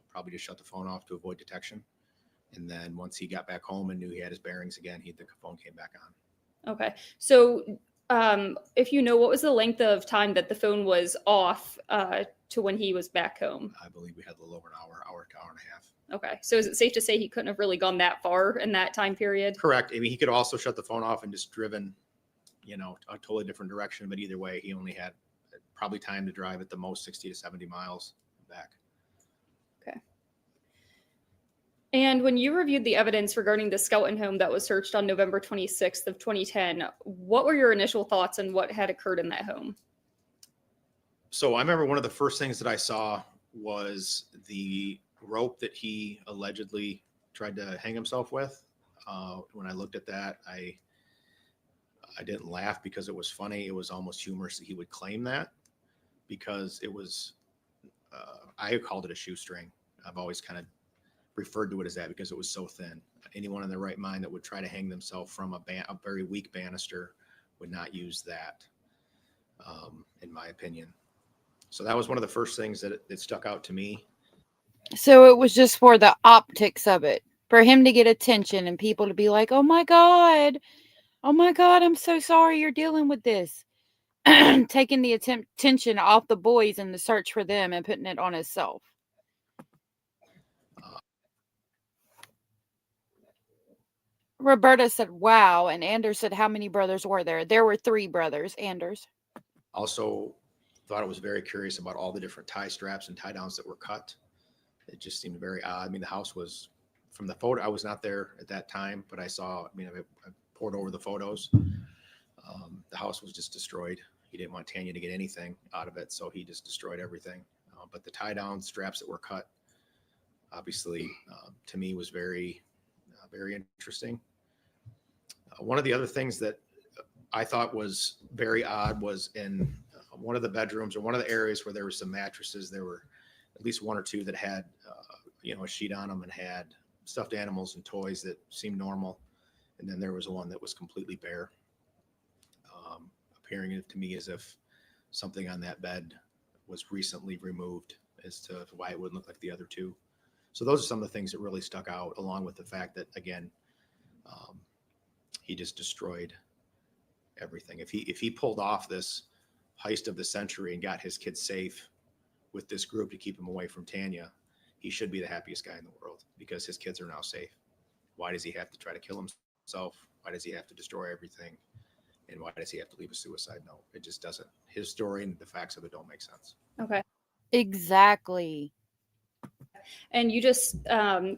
Speaker 8: probably just shut the phone off to avoid detection. And then once he got back home and knew he had his bearings again, the phone came back on.
Speaker 4: Okay. So if you know, what was the length of time that the phone was off to when he was back home?
Speaker 8: I believe we had a little over an hour to hour and a half.
Speaker 4: Okay. So is it safe to say he couldn't have really gone that far in that time period?
Speaker 8: Correct. I mean, he could also shut the phone off and just driven, a totally different direction. But either way, he only had probably time to drive at the most 60 to 70 miles back.
Speaker 4: Okay. And when you reviewed the evidence regarding the Skelton home that was searched on November 26th of 2010, what were your initial thoughts on what had occurred in that home?
Speaker 8: So I remember one of the first things that I saw was the rope that he allegedly tried to hang himself with. When I looked at that, I didn't laugh because it was funny. It was almost humorous that he would claim that, because it was, I called it a shoestring. I've always kind of referred to it as that because it was so thin. Anyone in their right mind that would try to hang themselves from a very weak banister would not use that, in my opinion. So that was one of the first things that stuck out to me.
Speaker 3: So it was just for the optics of it, for him to get attention and people to be like, oh my God, I'm so sorry you're dealing with this. Taking the attention off the boys and the search for them and putting it on himself. Roberta said, wow. And Anders said, how many brothers were there? There were 3 brothers, Anders.
Speaker 8: Also thought it was very curious about all the different tie straps and tie downs that were cut. It just seemed very odd. I mean, the house was, from the photo, I was not there at that time, but I saw, I poured over the photos. The house was just destroyed. He didn't want Tanya to get anything out of it, so he just destroyed everything. But the tie down straps that were cut, obviously, to me was very, very interesting. One of the other things that I thought was very odd was in one of the bedrooms or one of the areas where there were some mattresses, there were at least one or two that had, a sheet on them and had stuffed animals and toys that seemed normal. And then there was one that was completely bare, appearing to me as if something on that bed was recently removed as to why it wouldn't look like the other two. So those are some of the things that really stuck out, along with the fact that, again, he just destroyed everything. If he pulled off this heist of the century and got his kids safe with this group to keep him away from Tanya, he should be the happiest guy in the world because his kids are now safe. Why does he have to try to kill himself? Why does he have to destroy everything? And why does he have to leave a suicide note? It just doesn't. His story and the facts of it don't make sense.
Speaker 4: Okay.
Speaker 3: Exactly.
Speaker 4: And you just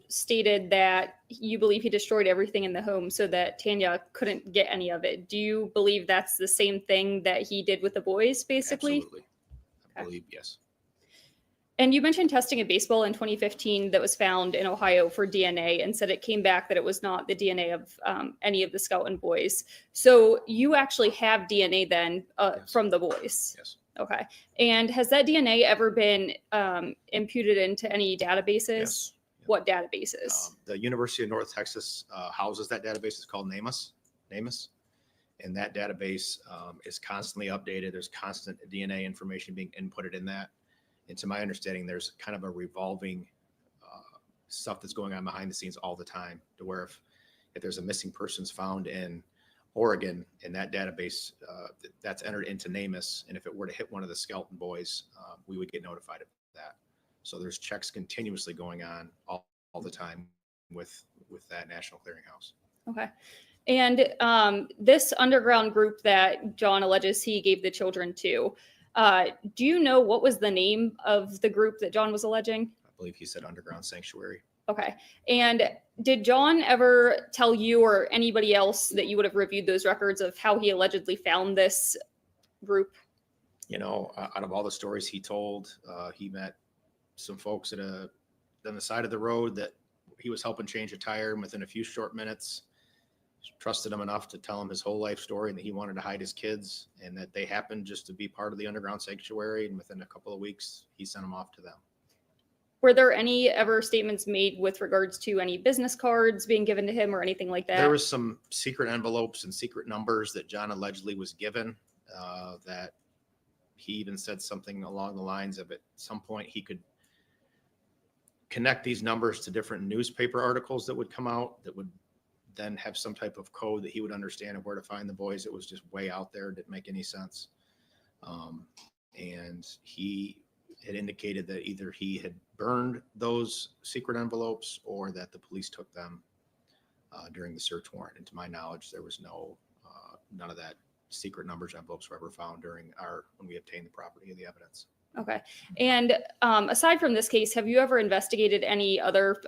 Speaker 4: stated that you believe he destroyed everything in the home so that Tanya couldn't get any of it. Do you believe that's the same thing that he did with the boys, basically?
Speaker 8: Absolutely. I believe, yes.
Speaker 4: And you mentioned testing a baseball in 2015 that was found in Ohio for DNA and said it came back that it was not the DNA of any of the Skelton boys. So you actually have DNA then
Speaker 8: Yes.
Speaker 4: from the boys?
Speaker 8: Yes.
Speaker 4: Okay. And has that DNA ever been imputed into any databases?
Speaker 8: Yes.
Speaker 4: What databases?
Speaker 8: The University of North Texas houses that database. It's called NamUs. And that database is constantly updated. There's constant DNA information being inputted in that. And to my understanding, there's kind of a revolving stuff that's going on behind the scenes all the time, to where if there's a missing persons found in Oregon, in that database, that's entered into NamUs. And if it were to hit one of the Skelton boys, we would get notified of that. So there's checks continuously going on all the time with that national clearinghouse.
Speaker 4: Okay. And this underground group that John alleges he gave the children to, do you know what was the name of the group that John was alleging?
Speaker 8: I believe he said Underground Sanctuary.
Speaker 4: Okay. And did John ever tell you or anybody else that you would have reviewed those records of how he allegedly found this group?
Speaker 8: Out of all the stories he told, he met some folks on the side of the road that he was helping change a tire, and within a few short minutes, trusted him enough to tell him his whole life story and that he wanted to hide his kids, and that they happened just to be part of the Underground Sanctuary. And within a couple of weeks, he sent them off to them.
Speaker 4: Were there any ever statements made with regards to any business cards being given to him or anything like that?
Speaker 8: There was some secret envelopes and secret numbers that John allegedly was given, that he even said something along the lines of, at some point he could connect these numbers to different newspaper articles that would come out that would then have some type of code that he would understand of where to find the boys. It was just way out there. It didn't make any sense. And he had indicated that either he had burned those secret envelopes or that the police took them during the search warrant. And to my knowledge, there was none of that secret numbers envelopes were ever found when we obtained the property of the evidence.
Speaker 4: Okay. And aside from this case, have you ever investigated any other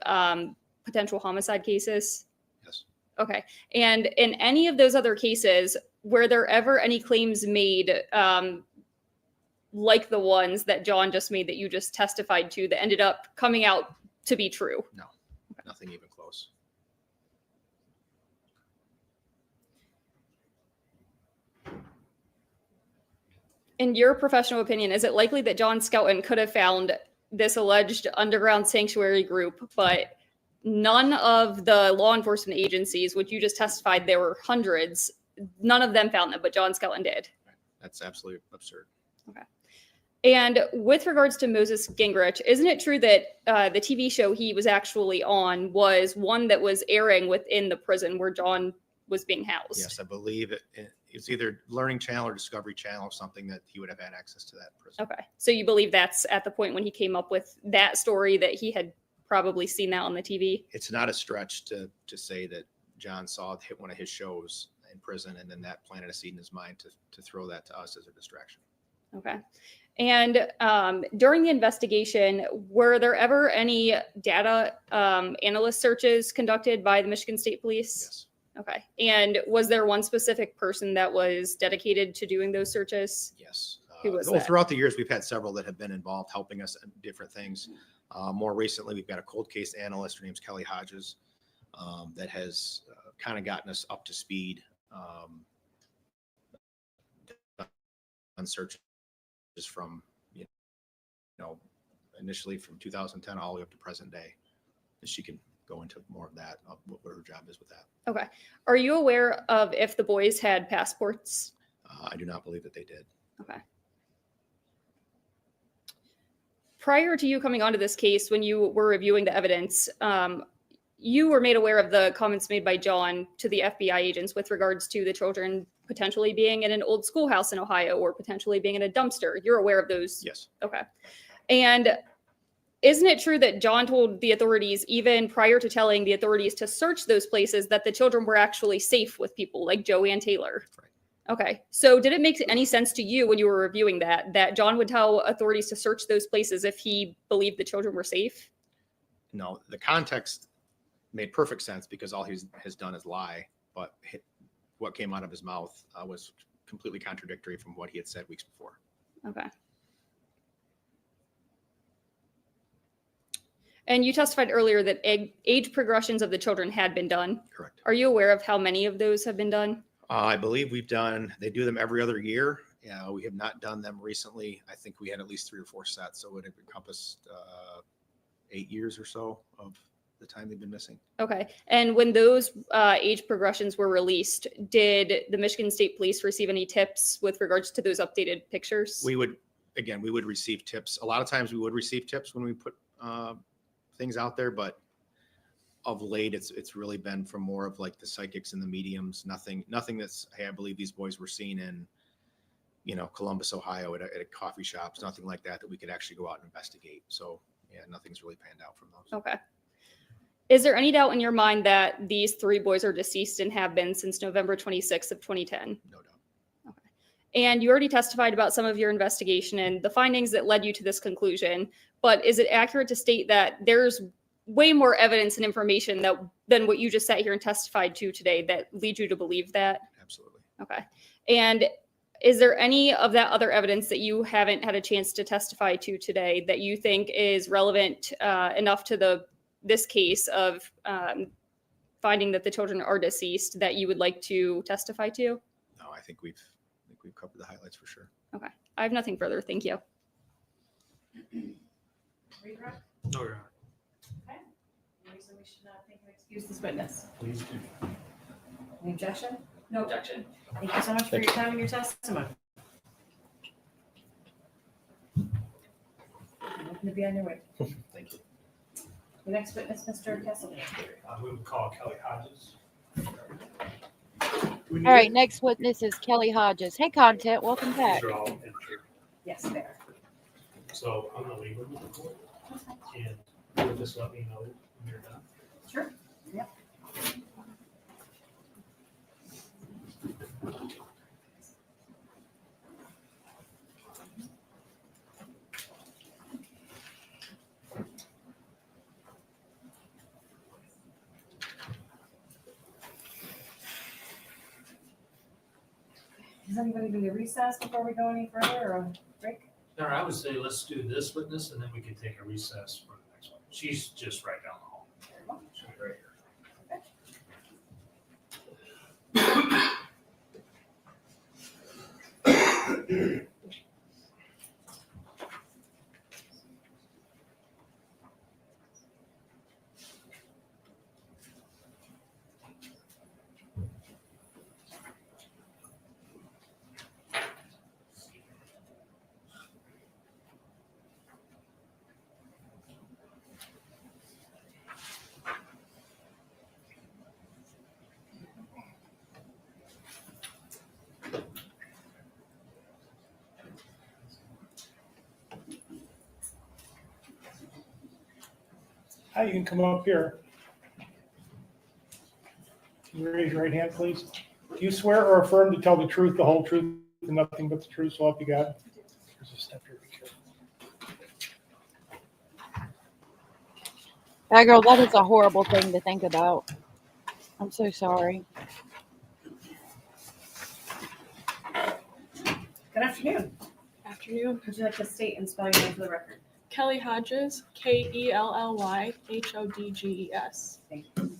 Speaker 4: potential homicide cases?
Speaker 8: Yes.
Speaker 4: Okay. And in any of those other cases, were there ever any claims made like the ones that John just made that you just testified to that ended up coming out to be true?
Speaker 8: No, nothing even close.
Speaker 4: In your professional opinion, is it likely that John Skelton could have found this alleged underground sanctuary group, but none of the law enforcement agencies, which you just testified there were hundreds, none of them found them, but John Skelton did?
Speaker 8: That's absolutely absurd.
Speaker 4: Okay. And with regards to Moses Gingrich, isn't it true that the TV show he was actually on was one that was airing within the prison where John was being housed?
Speaker 8: Yes, I believe it's either Learning Channel or Discovery Channel or something that he would have had access to that prison.
Speaker 4: Okay. So you believe that's at the point when he came up with that story that he had probably seen that on the TV?
Speaker 8: It's not a stretch to say that John saw it hit one of his shows in prison, and then that planted a seed in his mind to throw that to us as a distraction.
Speaker 4: Okay. And during the investigation, were there ever any data analyst searches conducted by the Michigan State Police?
Speaker 8: Yes.
Speaker 4: Okay. And was there one specific person that was dedicated to doing those searches?
Speaker 8: Yes.
Speaker 4: Who was that?
Speaker 8: Throughout the years, we've had several that have been involved helping us in different things. More recently, we've got a cold case analyst. Her name's Kelly Hodges, that has kind of gotten us up to speed on searches from, initially from 2010 all the way up to present day. And she can go into more of that, of what her job is with that.
Speaker 4: Okay. Are you aware of if the boys had passports?
Speaker 8: I do not believe that they did.
Speaker 4: Okay. Prior to you coming onto this case, when you were reviewing the evidence, you were made aware of the comments made by John to the FBI agents with regards to the children potentially being in an old schoolhouse in Ohio or potentially being in a dumpster. You're aware of those?
Speaker 8: Yes.
Speaker 4: Okay. And isn't it true that John told the authorities, even prior to telling the authorities to search those places, that the children were actually safe with people like Joanne Taylor?
Speaker 8: Right.
Speaker 4: Okay. So did it make any sense to you when you were reviewing that John would tell authorities to search those places if he believed the children were safe?
Speaker 8: No, the context made perfect sense because all he has done is lie, but what came out of his mouth was completely contradictory from what he had said weeks before.
Speaker 4: Okay. And you testified earlier that age progressions of the children had been done.
Speaker 8: Correct.
Speaker 4: Are you aware of how many of those have been done?
Speaker 8: I believe they do them every other year. Yeah, we have not done them recently. I think we had at least 3 or 4 sets, so it would have encompassed 8 years or so of the time they've been missing.
Speaker 4: Okay. And when those age progressions were released, did the Michigan State Police receive any tips with regards to those updated pictures?
Speaker 8: We would receive tips. A lot of times we would receive tips when we put things out there, but of late it's really been from more of like the psychics and the mediums. Nothing that's, hey, I believe these boys were seen in, Columbus, Ohio at a coffee shops, nothing like that we could actually go out and investigate. So yeah, nothing's really panned out from those.
Speaker 4: Okay. Is there any doubt in your mind that these 3 boys are deceased and have been since November 26th of 2010?
Speaker 8: No doubt.
Speaker 4: Okay. And you already testified about some of your investigation and the findings that led you to this conclusion, but is it accurate to state that there's way more evidence and information than what you just sat here and testified to today that lead you to believe that?
Speaker 8: Absolutely.
Speaker 4: Okay. And is there any of that other evidence that you haven't had a chance to testify to today that you think is relevant enough to this case of finding that the children are deceased that you would like to testify to?
Speaker 8: No, I think we've covered the highlights for sure.
Speaker 4: Okay. I have nothing further. Thank you.
Speaker 2: Redirect?
Speaker 5: No, Your Honor.
Speaker 2: Okay. Any reason we should not think and excuse this witness?
Speaker 5: Please do.
Speaker 2: Any objection?
Speaker 4: No objection.
Speaker 2: Thank you so much for your time and your testimony. Welcome to be on your way.
Speaker 8: Thank you.
Speaker 2: The next witness, Mr. Kesselman.
Speaker 5: We would call Kelly Hodges.
Speaker 3: All right, next witness is Kelly Hodges. Hey, content, welcome back.
Speaker 5: These are all entered.
Speaker 2: Yes, there.
Speaker 5: So I'm gonna leave them with the court, and you'll just let me know when you're done.
Speaker 2: Sure. Yep. Is anybody going to recess before we go any further or a break?
Speaker 5: No, I would say let's do this witness, and then we can take a recess for the next one. She's just right down the hall. She'll be right here.
Speaker 6: Hi, you can come up here. Can you raise your right hand, please? Do you swear or affirm to tell the truth, the whole truth, and nothing but the truth, so help you God? There's a step here. Be careful.
Speaker 3: That girl, that is a horrible thing to think about. I'm so sorry.
Speaker 2: Good afternoon.
Speaker 9: Afternoon.
Speaker 2: Would you like to state and spell your name for the record?
Speaker 9: Kelly Hodges, Kellyhodges.
Speaker 2: Thank you.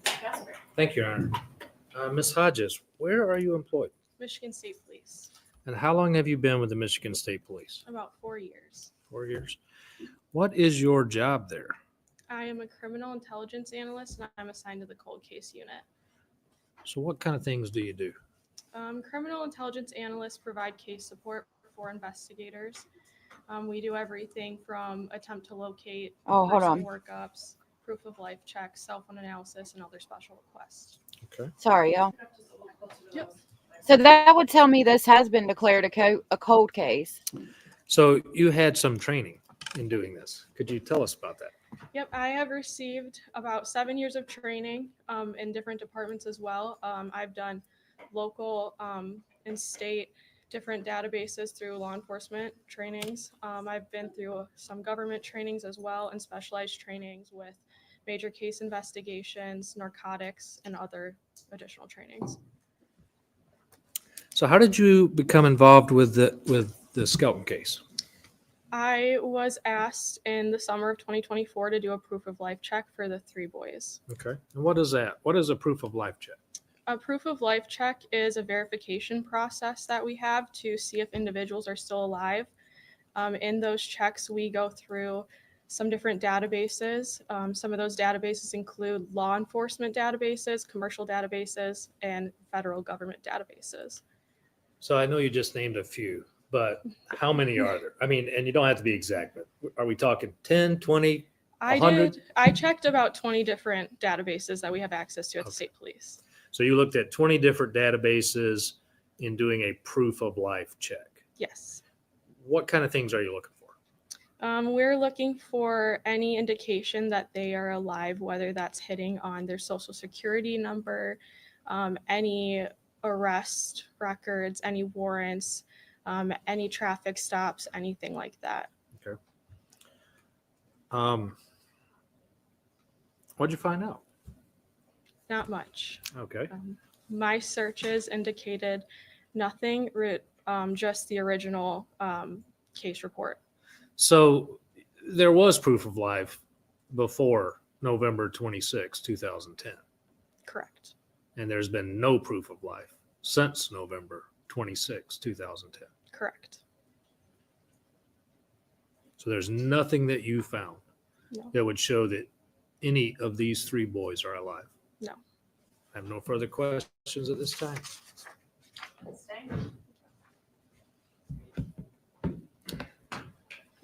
Speaker 2: Casper.
Speaker 5: Thank you, Your Honor. Ms. Hodges, where are you employed?
Speaker 9: Michigan State Police,
Speaker 5: And how long have you been with the Michigan State Police?
Speaker 9: about 4 years.
Speaker 5: 4 years. What is your job there?
Speaker 9: I am a criminal intelligence analyst and I'm assigned to the cold case unit.
Speaker 5: So what kind of things do you do?
Speaker 9: Criminal intelligence analysts provide case support for investigators. We do everything from attempt to locate,
Speaker 3: Oh, hold
Speaker 9: person
Speaker 3: on.
Speaker 9: workups, proof of life checks, cell phone analysis, and other special requests.
Speaker 5: Okay.
Speaker 3: Sorry, y'all.
Speaker 9: Yep.
Speaker 3: So that would tell me this has been declared a cold case.
Speaker 5: So you had some training in doing this. Could you tell us about that?
Speaker 9: Yep, I have received about 7 years of training in different departments as well. I've done local and state different databases through law enforcement trainings. I've been through some government trainings as well and specialized trainings with major case investigations, narcotics, and other additional trainings.
Speaker 5: So how did you become involved with the Skelton case?
Speaker 9: I was asked in the summer of 2024 to do a proof of life check for the 3 boys.
Speaker 5: Okay. And what is that? What is a proof of life check?
Speaker 9: A proof of life check is a verification process that we have to see if individuals are still alive. In those checks, we go through some different databases. Some of those databases include law enforcement databases, commercial databases, and federal government databases.
Speaker 5: So I know you just named a few, but how many are there? I mean, and you don't have to be exact, but are we talking 10, 20, 100?
Speaker 9: I checked about 20 different databases that we have access to at the state police.
Speaker 5: So you looked at 20 different databases in doing a proof of life check.
Speaker 9: Yes.
Speaker 5: What kind of things are you looking for?
Speaker 9: We're looking for any indication that they are alive, whether that's hitting on their social security number, any arrest records, any warrants, any traffic stops, anything like that.
Speaker 5: Okay. What'd you find out?
Speaker 9: Not much.
Speaker 5: Okay.
Speaker 9: My searches indicated nothing, just the original case report.
Speaker 5: So there was proof of life before November 26, 2010.
Speaker 9: Correct.
Speaker 5: And there's been no proof of life since November 26, 2010.
Speaker 9: Correct.
Speaker 5: So there's nothing that you found that would show that any of these 3 boys are alive.
Speaker 9: No.
Speaker 5: I have no further questions at this time.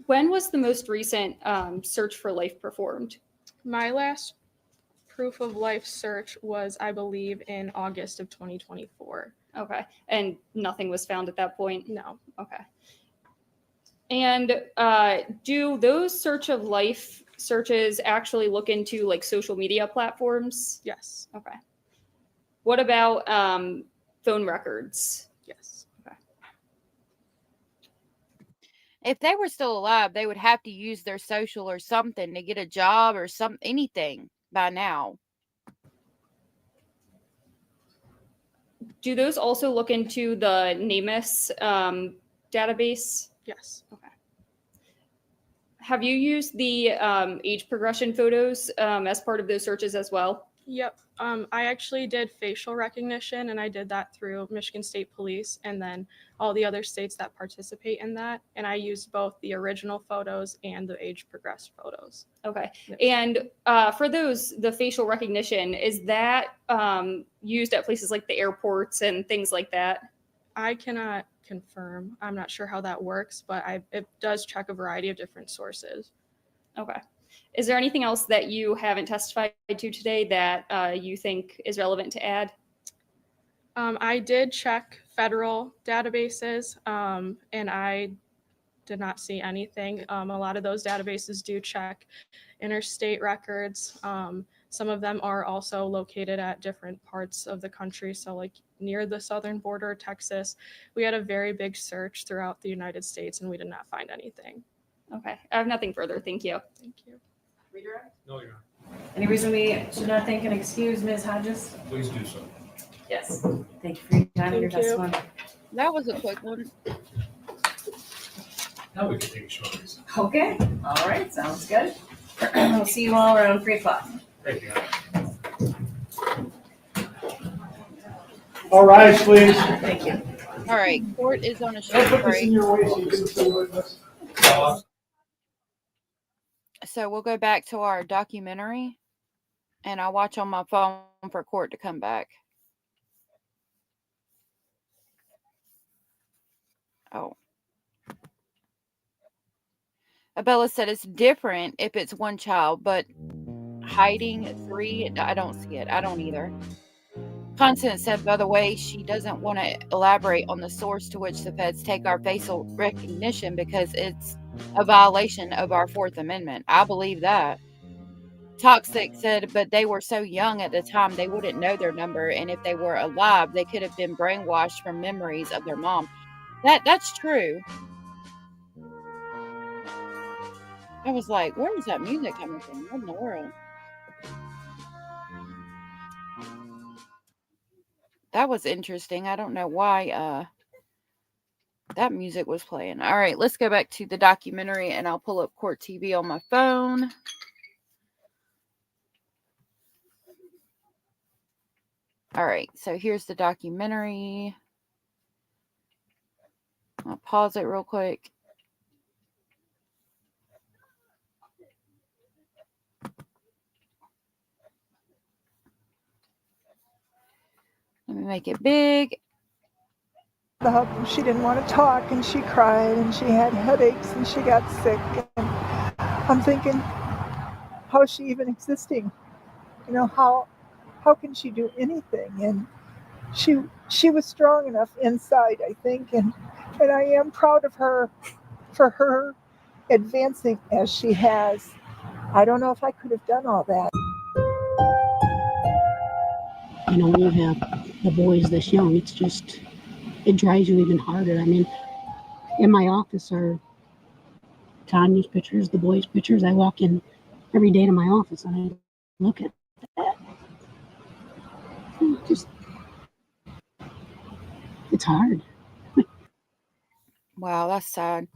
Speaker 4: When was the most recent search for life performed?
Speaker 9: My last proof of life search was, I believe, in August of 2024.
Speaker 4: Okay. And nothing was found at that point?
Speaker 9: No.
Speaker 4: Okay. And do those search of life searches actually look into like social media platforms?
Speaker 9: Yes.
Speaker 4: Okay. What about phone records?
Speaker 9: Yes.
Speaker 4: Okay.
Speaker 3: If they were still alive, they would have to use their social or something to get a job or anything by now.
Speaker 4: Do those also look into the NamUs database?
Speaker 9: Yes.
Speaker 4: Okay. Have you used the age progression photos as part of those searches as well?
Speaker 9: Yep. I actually did facial recognition, and I did that through Michigan State Police and then all the other states that participate in that. And I used both the original photos and the age progressed photos.
Speaker 4: Okay. And for those, the facial recognition, is that used at places like the airports and things like that?
Speaker 9: I cannot confirm. I'm not sure how that works, but it does check a variety of different sources.
Speaker 4: Okay. Is there anything else that you haven't testified to today that you think is relevant to add?
Speaker 9: I did check federal databases, and I did not see anything. A lot of those databases do check interstate records. Some of them are also located at different parts of the country. So like near the southern border, Texas, we had a very big search throughout the United States and we did not find anything.
Speaker 4: Okay. I have nothing further. Thank you.
Speaker 9: Thank you.
Speaker 2: Redirect?
Speaker 5: No, you're not.
Speaker 2: Any reason we should not thank and excuse Ms. Hodges?
Speaker 5: Please do so.
Speaker 2: Yes. Thank you for your time and your
Speaker 9: Thank you.
Speaker 2: testimony.
Speaker 3: That was a quick one.
Speaker 5: Now we can take a short recess.
Speaker 2: Okay, all right, sounds good. We'll see you all around 3 o'clock.
Speaker 5: Thank you.
Speaker 6: All rise, please.
Speaker 2: Thank you.
Speaker 3: All right, court is on a
Speaker 6: I'll
Speaker 3: short
Speaker 6: put this in
Speaker 3: break.
Speaker 6: your way so you can see witness.
Speaker 3: So we'll go back to our documentary, and I'll watch on my phone for court to come back. Oh. Abella said it's different if it's one child, but hiding 3, I don't see it. I don't either. Constance said, by the way, she doesn't want to elaborate on the source to which the feds take our facial recognition because it's a violation of our Fourth Amendment. I believe that. Toxic said, but they were so young at the time they wouldn't know their number, and if they were alive, they could have been brainwashed from memories of their mom. That's true. I was like, where is that music coming from? What in the world? That was interesting. I don't know why that music was playing. All right, let's go back to the documentary, and I'll pull up Court TV on my phone. All right, so here's the documentary. I'll pause it real quick. Let me make it big.
Speaker 23: She didn't want to talk, and she cried, and she had headaches, and she got sick. And I'm thinking, how is she even existing? You know, how can she do anything? And she was strong enough inside, I think, and I am proud of her for her advancing as she has. I don't know if I could have done all that.
Speaker 19: You know, when you have the boys this young, it drives you even harder. I mean, in my office are Tanya's pictures, the boys' pictures. I walk in every day to my office and I look at that. It's hard.
Speaker 3: Wow, that's sad.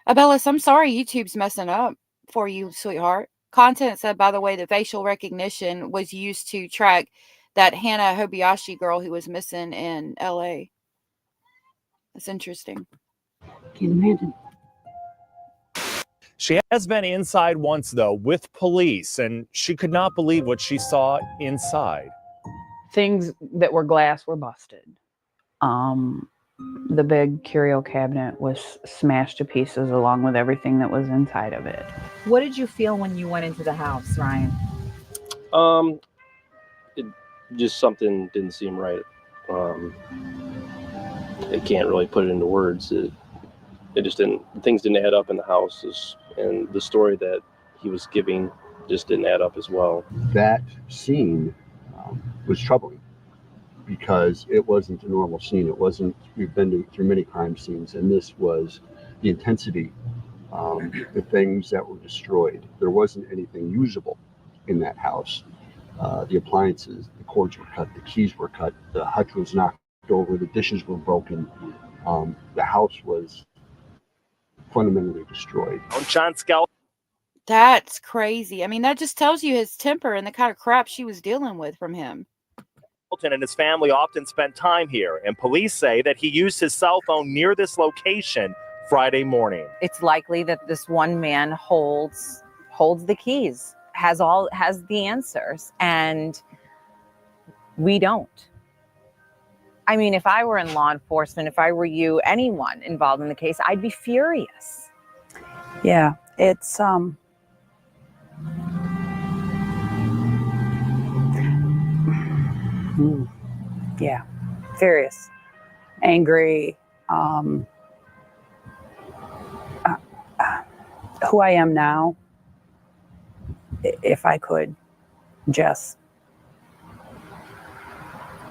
Speaker 3: Abellis, I'm sorry YouTube's messing up for you, sweetheart. Content said, by the way, the facial recognition was used to track that Hannah Hobayashi girl who was missing in LA. That's interesting.
Speaker 19: Can't imagine.
Speaker 11: She has been inside once, though, with police, and she could not believe what she saw inside.
Speaker 17: Things that were glass were busted. The big curio cabinet was smashed to pieces along with everything that was inside of it. What did you feel when you went into the house, Ryan?
Speaker 12: It just something didn't seem right. I can't really put it into words. It just didn't. Things didn't add up in the house, and the story that he was giving just didn't add up as well.
Speaker 20: That scene was troubling because it wasn't a normal scene. It wasn't. We've been through many crime scenes, and this was the intensity, the things that were destroyed. There wasn't anything usable in that house. The appliances, the cords were cut, the keys were cut, the hutch was knocked over, the dishes were broken. The house was fundamentally destroyed.
Speaker 11: John Skelton.
Speaker 3: That's crazy. I mean, that just tells you his temper and the kind of crap she was dealing with from him.
Speaker 11: And his family often spent time here, and police say that he used his cell phone near this location Friday morning.
Speaker 17: It's likely that this one man holds the keys, has the answers, and we don't. I mean, if I were in law enforcement, if I were you, anyone involved in the case, I'd be furious.
Speaker 14: Yeah, it's yeah, furious, angry, who I am now, if I could just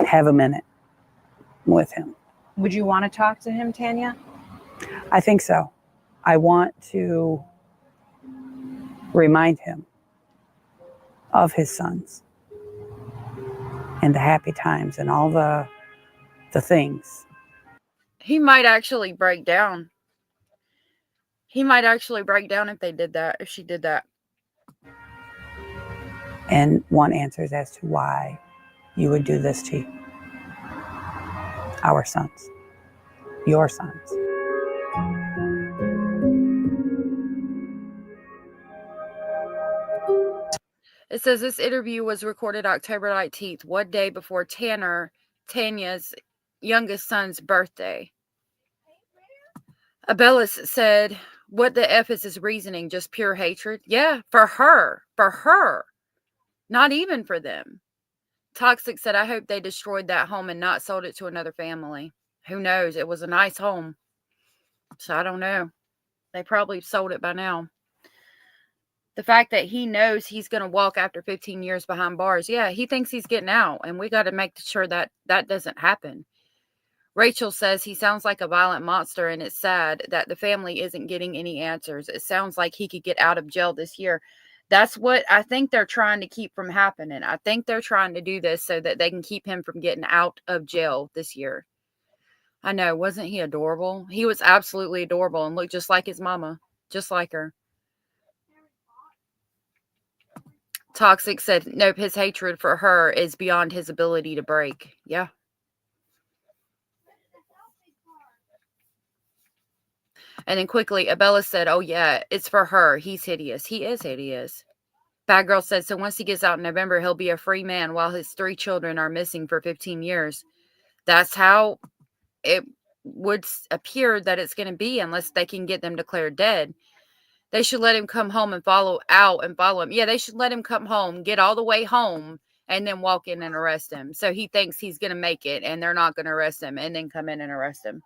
Speaker 14: have a minute with him.
Speaker 17: Would you want to talk to him, Tanya?
Speaker 14: I think so. I want to remind him of his sons and the happy times and all the things.
Speaker 3: He might actually break down. He might actually break down if they did that, if she did that.
Speaker 14: And want answers as to why you would do this to our sons, your sons.
Speaker 3: It says this interview was recorded October 19th, one day before Tanya's youngest son's birthday. Abellis said, what the F is his reasoning? Just pure hatred? Yeah, for her. Not even for them. Toxic said, I hope they destroyed that home and not sold it to another family. Who knows? It was a nice home. So I don't know. They probably sold it by now. The fact that he knows he's going to walk after 15 years behind bars. Yeah, he thinks he's getting out, and we got to make sure that that doesn't happen. Rachel says he sounds like a violent monster, and it's sad that the family isn't getting any answers. It sounds like he could get out of jail this year. That's what I think they're trying to keep from happening. I think they're trying to do this so that they can keep him from getting out of jail this year. I know, wasn't he adorable? He was absolutely adorable and looked just like his mama, just like her. Toxic said, nope, his hatred for her is beyond his ability to break. Yeah. And then quickly, Abella said, oh, yeah, it's for her. He's hideous. He is hideous. Bad Girl said, so once he gets out in November, he'll be a free man while his 3 children are missing for 15 years. That's how it would appear that it's going to be unless they can get them declared dead. They should let him come home and follow him. Yeah, they should let him come home, get all the way home, and then walk in and arrest him. So he thinks he's going to make it, and they're not going to arrest him, and then come in and arrest him.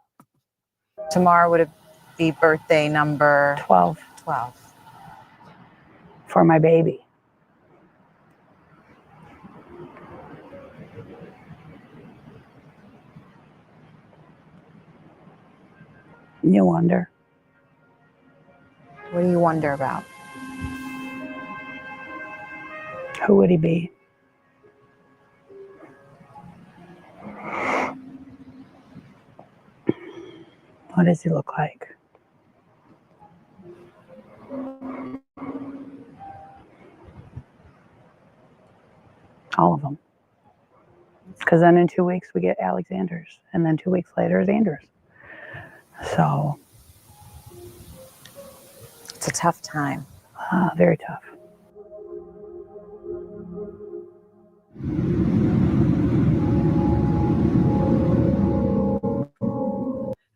Speaker 17: Tomorrow would be birthday number
Speaker 14: 12.
Speaker 17: 12.
Speaker 14: For my baby. You wonder.
Speaker 17: What do you wonder about?
Speaker 14: Who would he be? What does he look like? All of them. Because then in 2 weeks we get Alexander's, and then 2 weeks later is Andrew's. So
Speaker 17: it's a tough time.
Speaker 14: Very tough.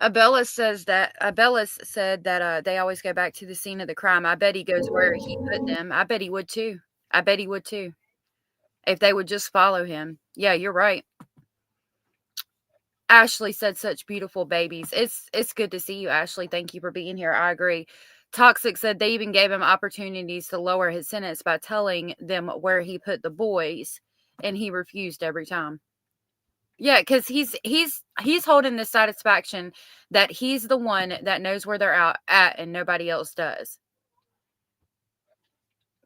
Speaker 3: Abellis said that they always go back to the scene of the crime. I bet he goes where he put them. I bet he would too. If they would just follow him. Yeah, you're right. Ashley said such beautiful babies. It's good to see you, Ashley. Thank you for being here. I agree. Toxic said they even gave him opportunities to lower his sentence by telling them where he put the boys, and he refused every time. Yeah, because he's holding the satisfaction that he's the one that knows where they're at and nobody else does.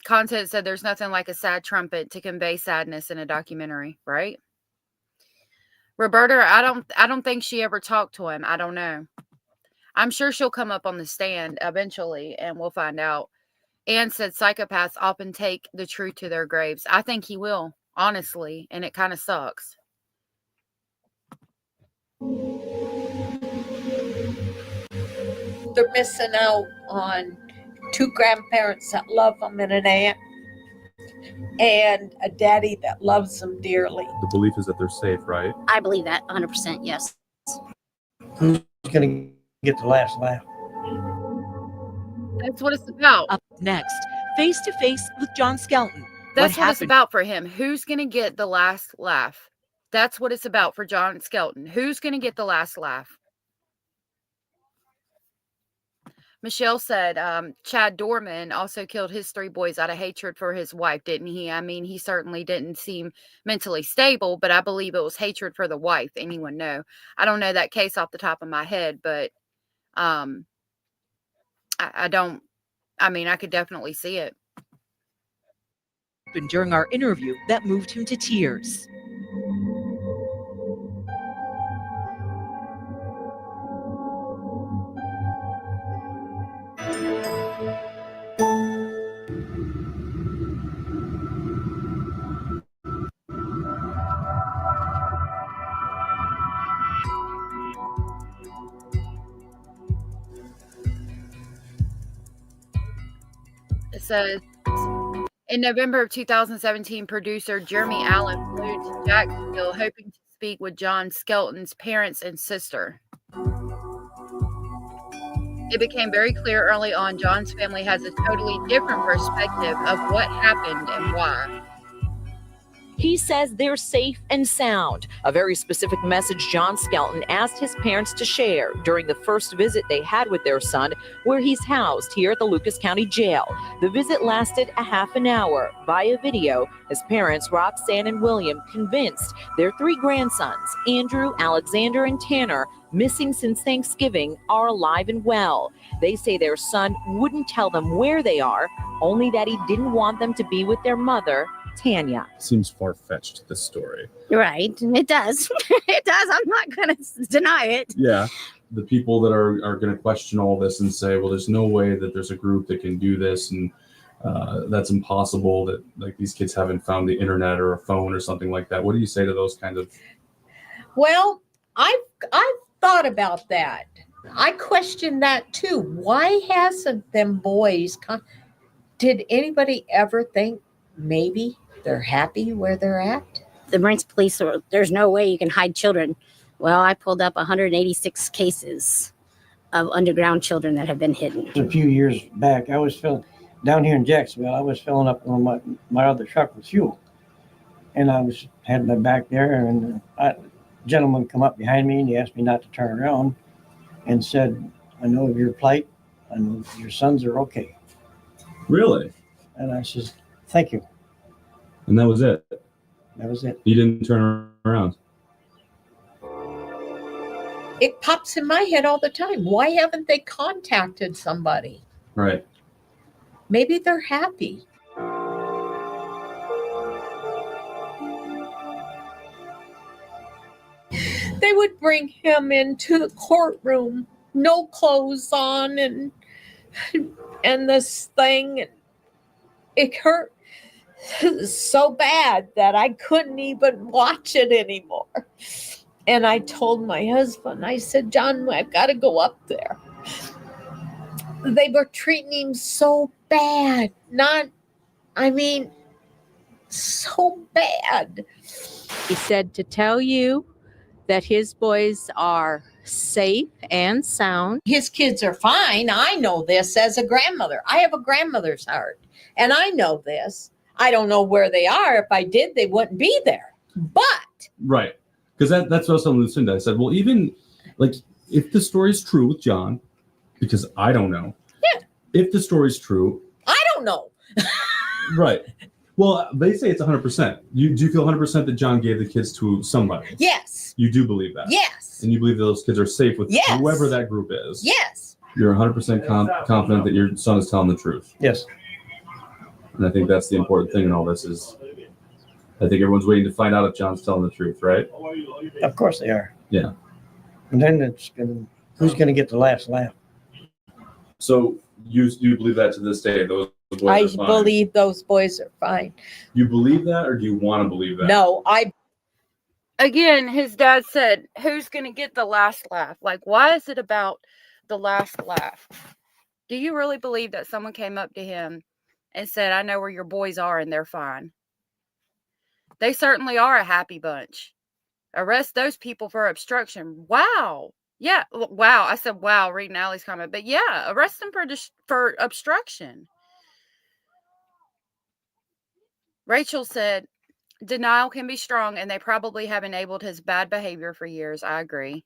Speaker 3: Content said there's nothing like a sad trumpet to convey sadness in a documentary, right? Roberta, I don't think she ever talked to him. I don't know. I'm sure she'll come up on the stand eventually and we'll find out. Anne said psychopaths often take the truth to their graves. I think he will, honestly, and it kind of sucks.
Speaker 10: They're missing out on 2 grandparents that love them and an aunt and a daddy that loves them dearly.
Speaker 28: The belief is that they're safe, right?
Speaker 13: I believe that 100%, yes.
Speaker 15: Who's going to get the last laugh?
Speaker 3: That's what it's about.
Speaker 18: Up next, face to face with John Skelton.
Speaker 3: That's what it's about for him. Who's going to get the last laugh? That's what it's about for John Skelton. Who's going to get the last laugh? Michelle said Chad Dorman also killed his 3 boys out of hatred for his wife, didn't he? I mean, he certainly didn't seem mentally stable, but I believe it was hatred for the wife. Anyone know? I don't know that case off the top of my head, but I could definitely see it.
Speaker 18: During our interview that moved him to tears.
Speaker 3: says, in November of 2017, producer Jeremy Allen flew to Jacksonville hoping to speak with John Skelton's parents and sister. It became very clear early on John's family has a totally different perspective of what happened and why.
Speaker 18: He says they're safe and sound, a very specific message John Skelton asked his parents to share during the first visit they had with their son, where he's housed here at the Lucas County Jail. The visit lasted a half an hour. Via video, his parents, Roxanne and William, convinced their 3 grandsons, Andrew, Alexander, and Tanner, missing since Thanksgiving, are alive and well. They say their son wouldn't tell them where they are, only that he didn't want them to be with their mother, Tanya.
Speaker 7: Seems far-fetched, this story.
Speaker 13: Right. It does. It does. I'm not going to deny it.
Speaker 7: Yeah. The people that are going to question all this and say, well, there's no way that there's a group that can do this, and that's impossible, that like these kids haven't found the internet or a phone or something like that. What do you say to those kind of?
Speaker 10: Well, I've thought about that. I question that too. Why hasn't them boys did anybody ever think maybe they're happy where they're at?
Speaker 13: The Marines police, there's no way you can hide children. Well, I pulled up 186 cases of underground children that have been hidden.
Speaker 15: A few years back, I was down here in Jacksonville. I was filling up one of my other truck with fuel, and had my back there, and a gentleman come up behind me and he asked me not to turn around, and said, "I know of your plight. I know your sons are okay."
Speaker 7: Really?
Speaker 15: And I says, "Thank you."
Speaker 7: And that was it.
Speaker 15: That was it.
Speaker 7: You didn't turn around.
Speaker 10: It pops in my head all the time. Why haven't they contacted somebody?
Speaker 7: Right.
Speaker 10: Maybe they're happy. They would bring him into the courtroom, no clothes on, and this thing. It hurt so bad that I couldn't even watch it anymore. And I told my husband, I said, "John, I've got to go up there." They were treating him so bad. So bad. He said to tell you that his boys are safe and sound. His kids are fine. I know this as a grandmother. I have a grandmother's heart, and I know this. I don't know where they are. If I did, they wouldn't be there. But
Speaker 7: Right. Because that's what I was telling Lucinda. I said, well, even like if the story's true with John, because I don't know.
Speaker 10: Yeah.
Speaker 7: If the story's true.
Speaker 10: I don't know.
Speaker 7: Right. Well, they say it's 100%. Do you feel 100% that John gave the kids to somebody?
Speaker 10: Yes.
Speaker 7: You do believe that?
Speaker 10: Yes.
Speaker 7: And you believe that those kids are safe with
Speaker 10: Yes.
Speaker 7: whoever that group is?
Speaker 10: Yes.
Speaker 7: You're 100% confident that your son is telling the truth?
Speaker 15: Yes.
Speaker 7: And I think that's the important thing in all this is I think everyone's waiting to find out if John's telling the truth, right?
Speaker 15: Of course they are.
Speaker 7: Yeah.
Speaker 15: And then who's going to get the last laugh?
Speaker 7: So you believe that to this day? Those boys
Speaker 10: I
Speaker 7: are fine?
Speaker 10: believe those boys are fine.
Speaker 7: You believe that, or do you want to believe that?
Speaker 10: No,
Speaker 3: Again, his dad said, who's going to get the last laugh? Like, why is it about the last laugh? Do you really believe that someone came up to him and said, "I know where your boys are and they're fine"? They certainly are a happy bunch. Arrest those people for obstruction. Wow. Yeah. Wow. I said, wow, reading Allie's comment. But yeah, arrest them for obstruction. Rachel said, denial can be strong, and they probably have enabled his bad behavior for years. I agree.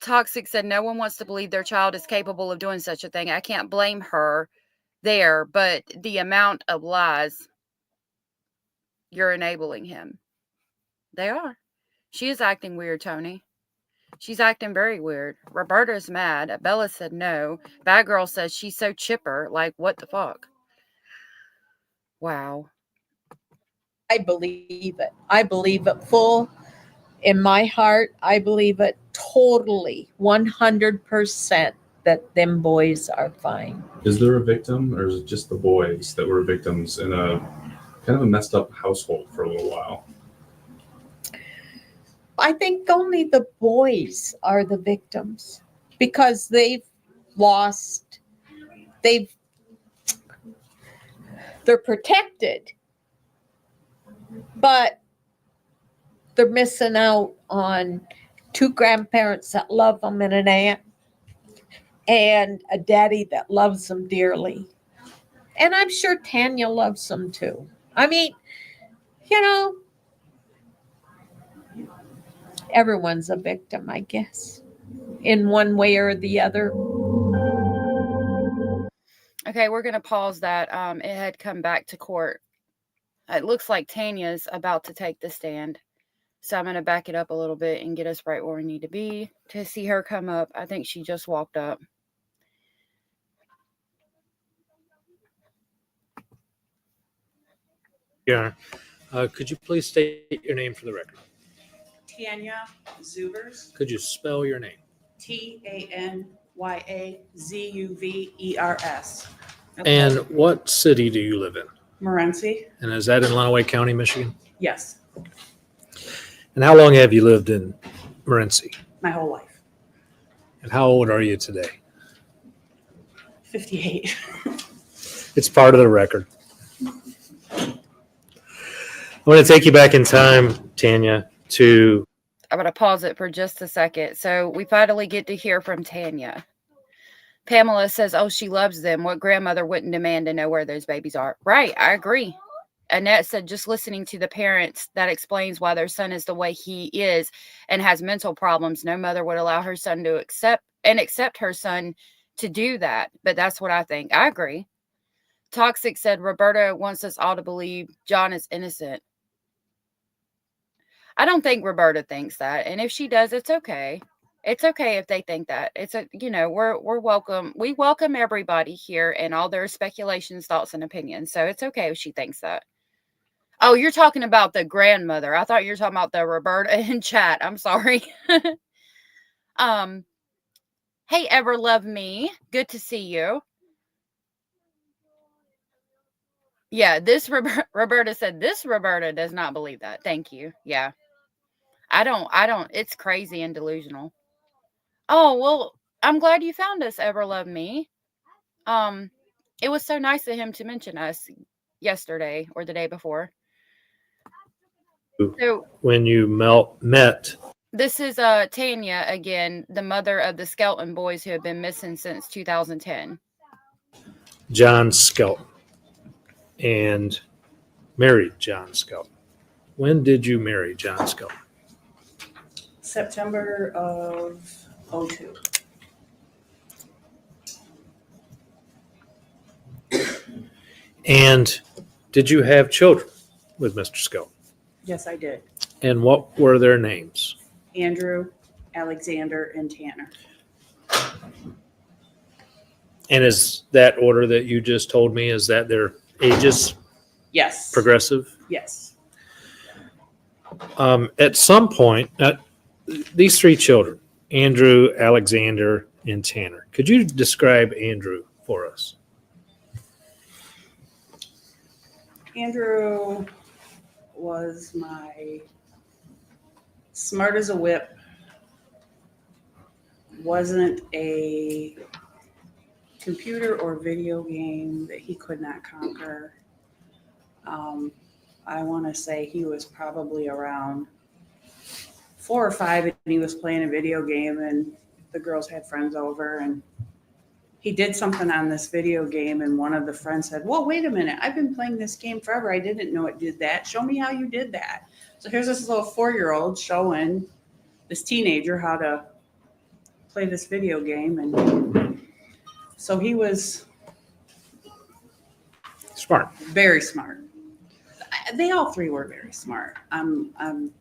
Speaker 3: Toxic said, no one wants to believe their child is capable of doing such a thing. I can't blame her there, but the amount of lies, you're enabling him. They are. She is acting weird, Tony. She's acting very weird. Roberta's mad. Bella said no. Bad Girl says she's so chipper. Like, what the fuck? Wow.
Speaker 10: I believe it. I believe it full in my heart. I believe it totally, 100% that them boys are fine.
Speaker 7: Is there a victim, or is it just the boys that were victims in a kind of a messed up household for a little while?
Speaker 10: I think only the boys are the victims because they've they're protected, but they're missing out on 2 grandparents that love them and an aunt and a daddy that loves them dearly. And I'm sure Tanya loves them too. I mean, you know, everyone's a victim, I guess, in one way or the other.
Speaker 3: Okay, we're going to pause that. It had come back to court. It looks like Tanya's about to take the stand. So I'm going to back it up a little bit and get us right where we need to be to see her come up. I think she just walked up.
Speaker 5: Your Honor, could you please state your name for the record?
Speaker 1: Tanya Zuvers.
Speaker 5: Could you spell your name?
Speaker 1: TanyazUvers.
Speaker 5: And what city do you live in?
Speaker 1: Morenci.
Speaker 5: And is that in Lenawee County, Michigan?
Speaker 1: Yes,
Speaker 5: And how long have you lived in Morenci?
Speaker 1: my whole life.
Speaker 5: And how old are you today?
Speaker 1: 58.
Speaker 5: It's part of the record. I want to take you back in time, Tanya, to
Speaker 3: I'm going to pause it for just a second. So we finally get to hear from Tanya. Pamela says, oh, she loves them. What grandmother wouldn't demand to know where those babies are? Right, I agree. Annette said, just listening to the parents, that explains why their son is the way he is and has mental problems. No mother would allow her son to accept her son to do that. But that's what I think. I agree. Toxic said, Roberta wants us all to believe John is innocent. I don't think Roberta thinks that. And if she does, it's okay. It's okay if they think that. It's we're welcome. We welcome everybody here and all their speculations, thoughts, and opinions. So it's okay if she thinks that. Oh, you're talking about the grandmother. I thought you were talking about the Roberta in chat. I'm sorry. Hey, Ever Love Me. Good to see you. Yeah, this Roberta said this Roberta does not believe that. Thank you. Yeah. I don't. It's crazy and delusional. Oh, well, I'm glad you found us, Ever Love Me. It was so nice of him to mention us yesterday or the day before. So
Speaker 5: when you met.
Speaker 3: this is Tanya again, the mother of the Skelton boys who have been missing since 2010.
Speaker 5: John Skelton and married John Skelton. When did you marry John Skelton?
Speaker 1: September of 02.
Speaker 5: And did you have children with Mr. Skelton?
Speaker 1: Yes, I did.
Speaker 5: And what were their names?
Speaker 1: Andrew, Alexander, and Tanner.
Speaker 5: And is that order that you just told me, is that their ages?
Speaker 1: Yes.
Speaker 5: Progressive?
Speaker 1: Yes.
Speaker 5: At some point, these 3 children, Andrew, Alexander, and Tanner, could you describe Andrew for us?
Speaker 1: Andrew was my smart as a whip, wasn't a computer or video game that he could not conquer. I want to say he was probably around 4 or 5 and he was playing a video game and the girls had friends over and he did something on this video game and one of the friends said, well, wait a minute, I've been playing this game forever. I didn't know it did that. Show me how you did that. So here's this little 4-year-old showing this teenager how to play this video game. And so he was
Speaker 5: Smart.
Speaker 1: very smart. They all 3 were very smart.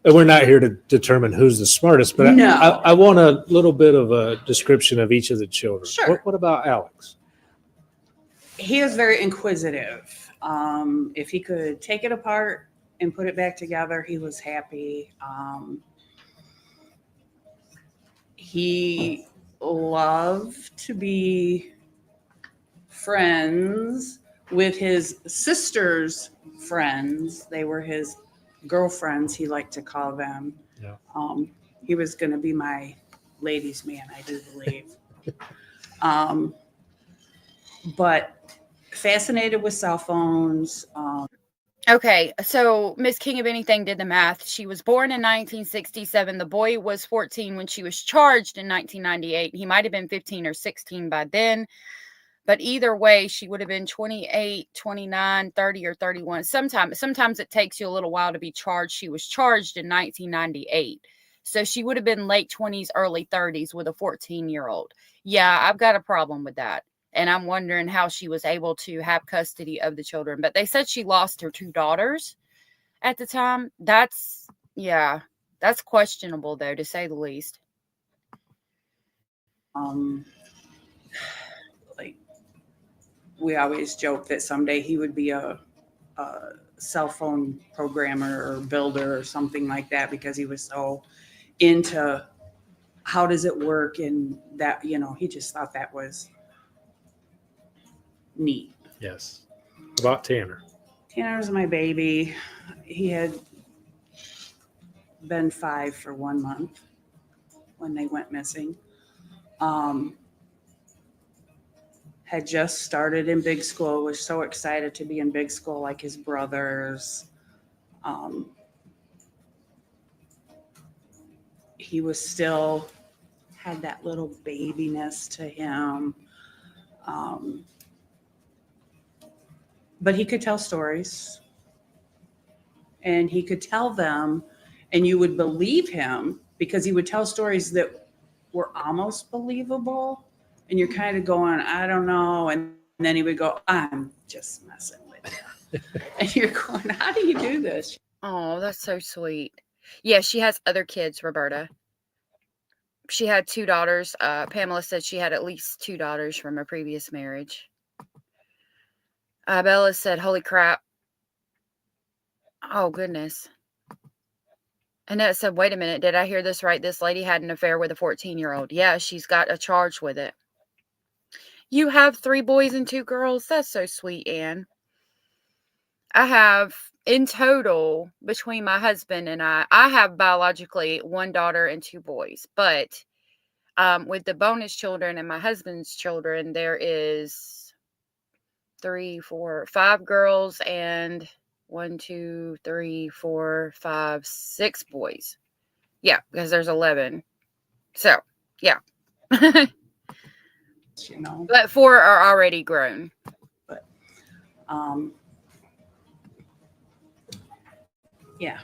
Speaker 5: We're not here to determine who's the smartest, but
Speaker 1: No.
Speaker 5: I want a little bit of a description of each of the children.
Speaker 1: Sure.
Speaker 5: What about Alex?
Speaker 1: He was very inquisitive. If he could take it apart and put it back together, he was happy. He loved to be friends with his sister's friends. They were his girlfriends, he liked to call them.
Speaker 5: Yeah.
Speaker 1: He was going to be my ladies' man, I do believe. But fascinated with cell phones.
Speaker 3: Okay, so Miss King of Anything did the math. She was born in 1967. The boy was 14 when she was charged in 1998. He might have been 15 or 16 by then. But either way, she would have been 28, 29, 30, or 31. Sometimes it takes you a little while to be charged. She was charged in 1998. So she would have been late 20s, early 30s with a 14-year-old. Yeah, I've got a problem with that. And I'm wondering how she was able to have custody of the children. But they said she lost her 2 daughters at the time. That's questionable, though, to say the least.
Speaker 1: Like, we always joke that someday he would be a cell phone programmer or builder or something like that, because he was so into how does it work, and that, he just thought that was neat.
Speaker 5: Yes. About Tanner.
Speaker 1: Tanner was my baby. He had been 5 for 1 month when they went missing. Had just started in big school, was so excited to be in big school like his brothers. He was still had that little babiness to him. But he could tell stories, and he could tell them, and you would believe him because he would tell stories that were almost believable. And you're kind of going, I don't know. And then he would go, I'm just messing with you. And you're going, how do you do this?
Speaker 3: Oh, that's so sweet. Yeah, she has other kids, Roberta. She had 2 daughters. Pamela said she had at least 2 daughters from a previous marriage. Bella said, holy crap. Oh, goodness. Annette said, wait a minute. Did I hear this right? This lady had an affair with a 14-year-old. Yeah, she's got a charge with it. You have 3 boys and 2 girls? That's so sweet, Anne. I have, in total, between my husband and I have biologically 1 daughter and 2 boys. But with the bonus children and my husband's children, there is 3, 4, 5 girls and 1, 2, 3, 4, 5, 6 boys. Yeah, because there's 11. So, yeah. But 4 are already grown.
Speaker 1: But, yeah.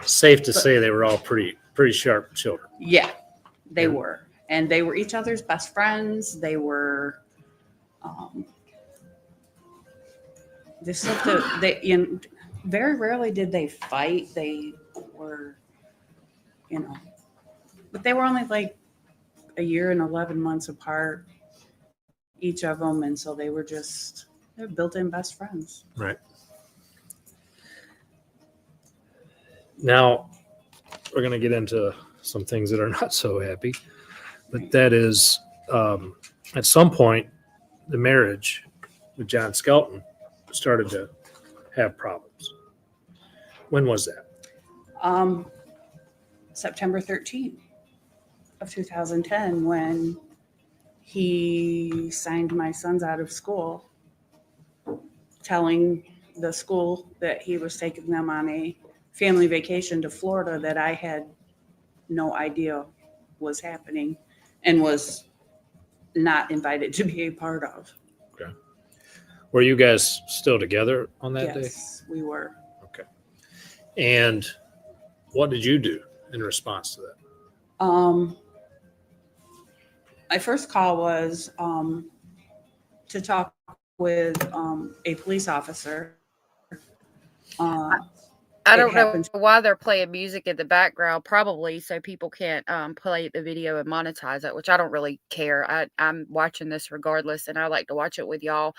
Speaker 5: Safe to say they were all pretty sharp children.
Speaker 1: Yeah, they were. And they were each other's best friends. They were, very rarely did they fight. They were, but they were only like a year and 11 months apart, each of them. And so they're built-in best friends.
Speaker 5: Right. Now, we're going to get into some things that are not so happy, but that is, at some point, the marriage with John Skelton started to have problems. When was that?
Speaker 1: September 13th of 2010, when he signed my sons out of school, telling the school that he was taking them on a family vacation to Florida that I had no idea was happening and was not invited to be a part of.
Speaker 5: Okay. Were you guys still together on that day?
Speaker 1: Yes, we were.
Speaker 5: Okay. And what did you do in response to that?
Speaker 1: My first call was to talk with a police officer.
Speaker 3: I don't know why they're playing music in the background, probably so people can't play the video and monetize it, which I don't really care. I'm watching this regardless, and I like to watch it with y'all.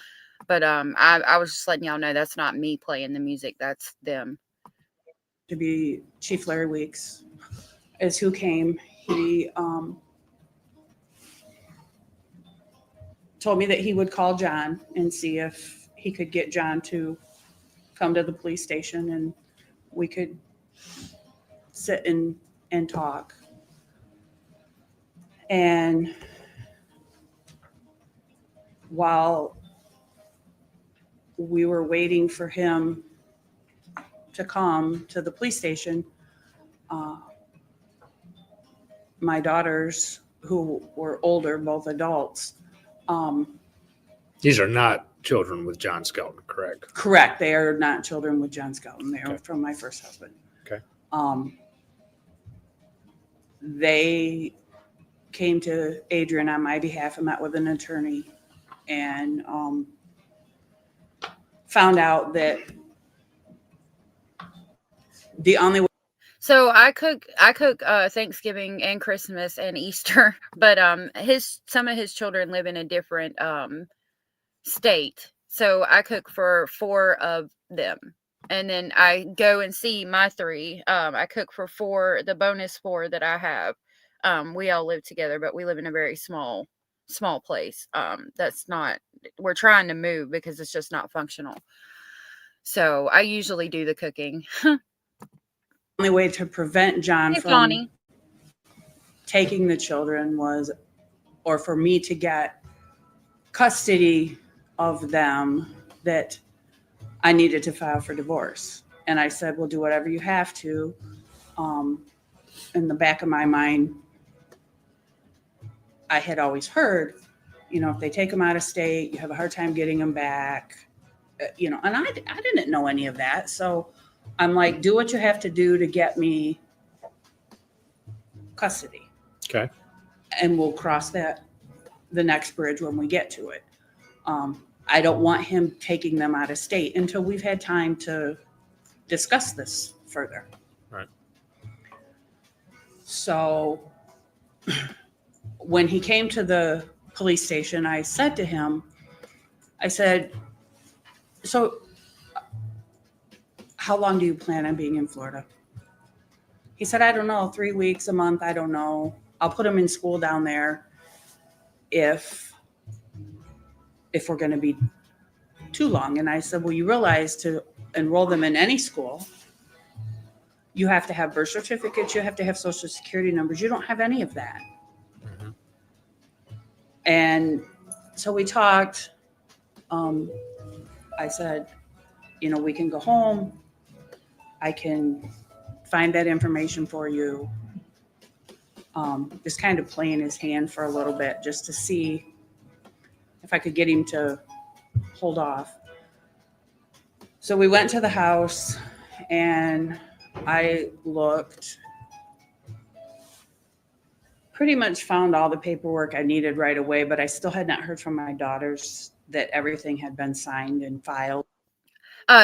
Speaker 3: But I was just letting y'all know that's not me playing the music. That's them.
Speaker 1: To be Chief Larry Weeks is who came. He told me that he would call John and see if he could get John to come to the police station and we could sit and talk. And while we were waiting for him to come to the police station, my daughters, who were older, both adults,
Speaker 5: These are not children with John Skelton, correct?
Speaker 1: correct, they are not children with John Skelton. They are from my first husband.
Speaker 5: Okay.
Speaker 1: They came to Adrian on my behalf and met with an attorney and found out that the only way.
Speaker 3: So I cook Thanksgiving and Christmas and Easter, but some of his children live in a different state. So I cook for 4 of them. And then I go and see my 3. I cook for 4, the bonus 4 that I have. We all live together, but we live in a very small place. We're trying to move because it's just not functional. So I usually do the cooking.
Speaker 1: Only way to prevent John
Speaker 3: Hey,
Speaker 1: from
Speaker 3: Connie.
Speaker 1: taking the children was, or for me to get custody of them, that I needed to file for divorce. And I said, well, do whatever you have to. In the back of my mind, I had always heard, if they take them out of state, you have a hard time getting them back, and I didn't know any of that. So I'm like, do what you have to do to get me custody.
Speaker 5: Okay.
Speaker 1: And we'll cross the next bridge when we get to it. I don't want him taking them out of state until we've had time to discuss this further.
Speaker 5: Right.
Speaker 1: So when he came to the police station, I said to him, so how long do you plan on being in Florida? He said, I don't know, 3 weeks, a month, I don't know. I'll put him in school down there if we're going to be too long. And I said, well, you realize to enroll them in any school, you have to have birth certificates, you have to have social security numbers. You don't have any of that.
Speaker 5: Mm-hmm.
Speaker 1: And so we talked. I said, we can go home. I can find that information for you. Just kind of playing his hand for a little bit just to see if I could get him to hold off. So we went to the house and I looked, pretty much found all the paperwork I needed right away, but I still had not heard from my daughters that everything had been signed and filed.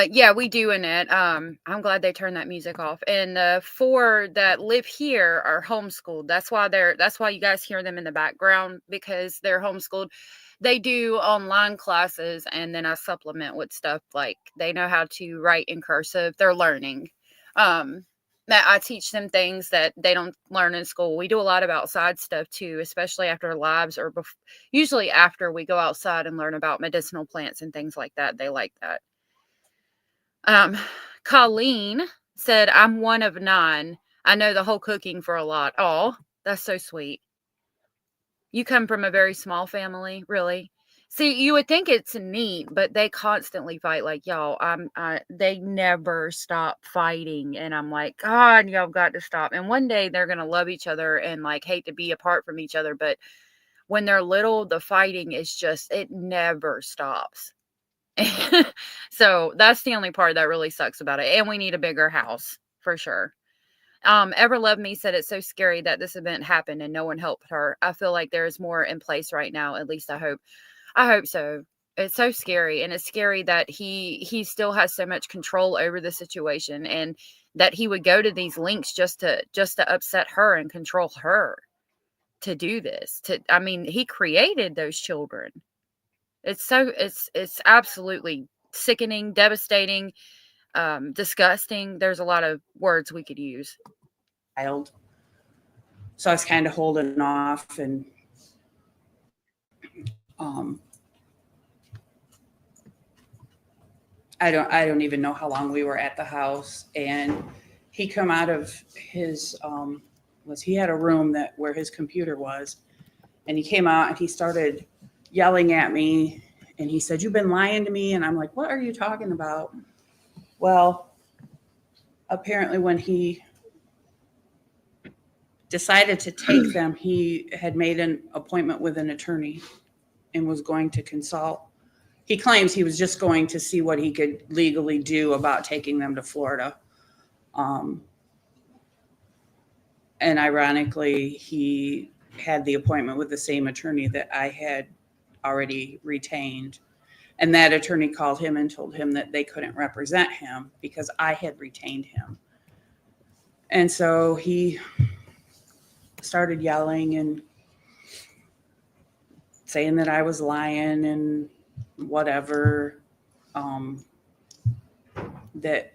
Speaker 3: Yeah, we do, Annette. I'm glad they turned that music off. And the 4 that live here are homeschooled. That's why you guys hear them in the background, because they're homeschooled. They do online classes, and then I supplement with stuff like they know how to write in cursive. They're learning. That I teach them things that they don't learn in school. We do a lot of outside stuff too, especially after labs or usually after we go outside and learn about medicinal plants and things like that. They like that. Colleen said, I'm one of 9. I know the whole cooking for a lot. Oh, that's so sweet. You come from a very small family, really? See, you would think it's neat, but they constantly fight. Like, y'all, they never stop fighting. And I'm like, God, y'all got to stop. And one day they're going to love each other and like hate to be apart from each other. But when they're little, the fighting is just, it never stops. So that's the only part that really sucks about it. And we need a bigger house for sure. Ever Love Me said it's so scary that this event happened and no one helped her. I feel like there is more in place right now. At least I hope so. It's so scary. And it's scary that he still has so much control over the situation, and that he would go to these links just to upset her and control her to do this. He created those children. It's absolutely sickening, devastating, disgusting. There's a lot of words we could use.
Speaker 1: So I was kind of holding off, and I don't even know how long we were at the house. And he come out of his he had a room where his computer was, and he came out and he started yelling at me And he said, "You've been lying to me." And I'm like, "What are you talking about?" Well, apparently when he decided to take them, he had made an appointment with an attorney and was going to consult. He claims he was just going to see what he could legally do about taking them to Florida. And ironically, he had the appointment with the same attorney that I had already retained. And that attorney called him and told him that they couldn't represent him because I had retained him. And so he started yelling and saying that I was lying and whatever. That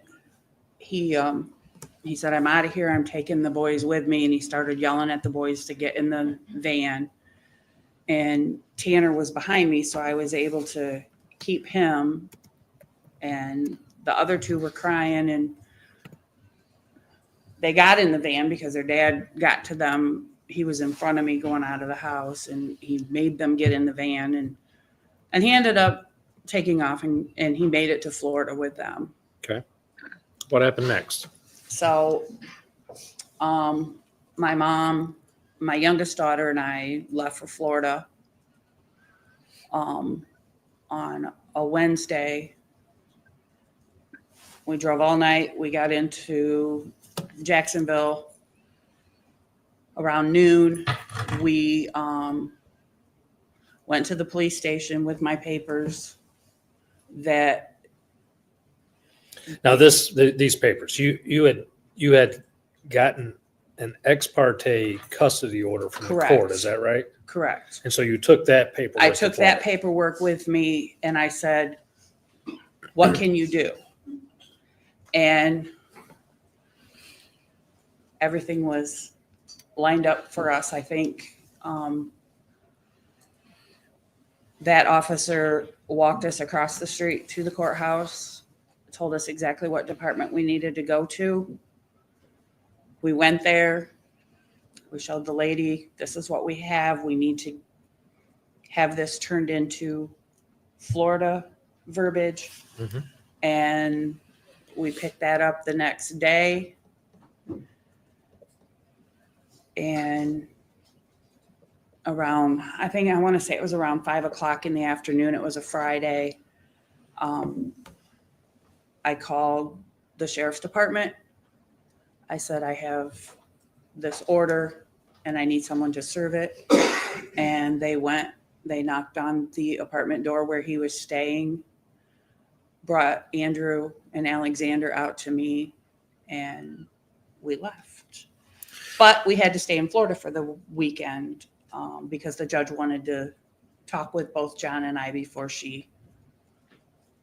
Speaker 1: he said, "I'm out of here. I'm taking the boys with me." And he started yelling at the boys to get in the van. And Tanner was behind me, so I was able to keep him. And the other two were crying, and they got in the van because their dad got to them. He was in front of me going out of the house, and he made them get in the van, and he ended up taking off, and he made it to Florida with them.
Speaker 5: Okay. What happened next?
Speaker 1: So my mom, my youngest daughter, and I left for Florida on a Wednesday. We drove all night. We got into Jacksonville around noon. We went to the police station with my papers that.
Speaker 5: Now these papers, you had gotten an ex parte custody order from the court, is that right?
Speaker 1: Correct.
Speaker 5: And so you took that paperwork.
Speaker 1: I took that paperwork with me and I said, "What can you do?" And everything was lined up for us. I think that officer walked us across the street to the courthouse, told us exactly what department we needed to go to. We went there. We showed the lady, "This is what we have. We need to have this turned into Florida verbiage."
Speaker 5: Mm-hmm.
Speaker 1: And we picked that up the next day. And around, I want to say it was around 5:00 in the afternoon. It was a Friday. I called the sheriff's department. I said, "I have this order and I need someone to serve it." And they knocked on the apartment door where he was staying, brought Andrew and Alexander out to me, and we left. But we had to stay in Florida for the weekend because the judge wanted to talk with both John and I before she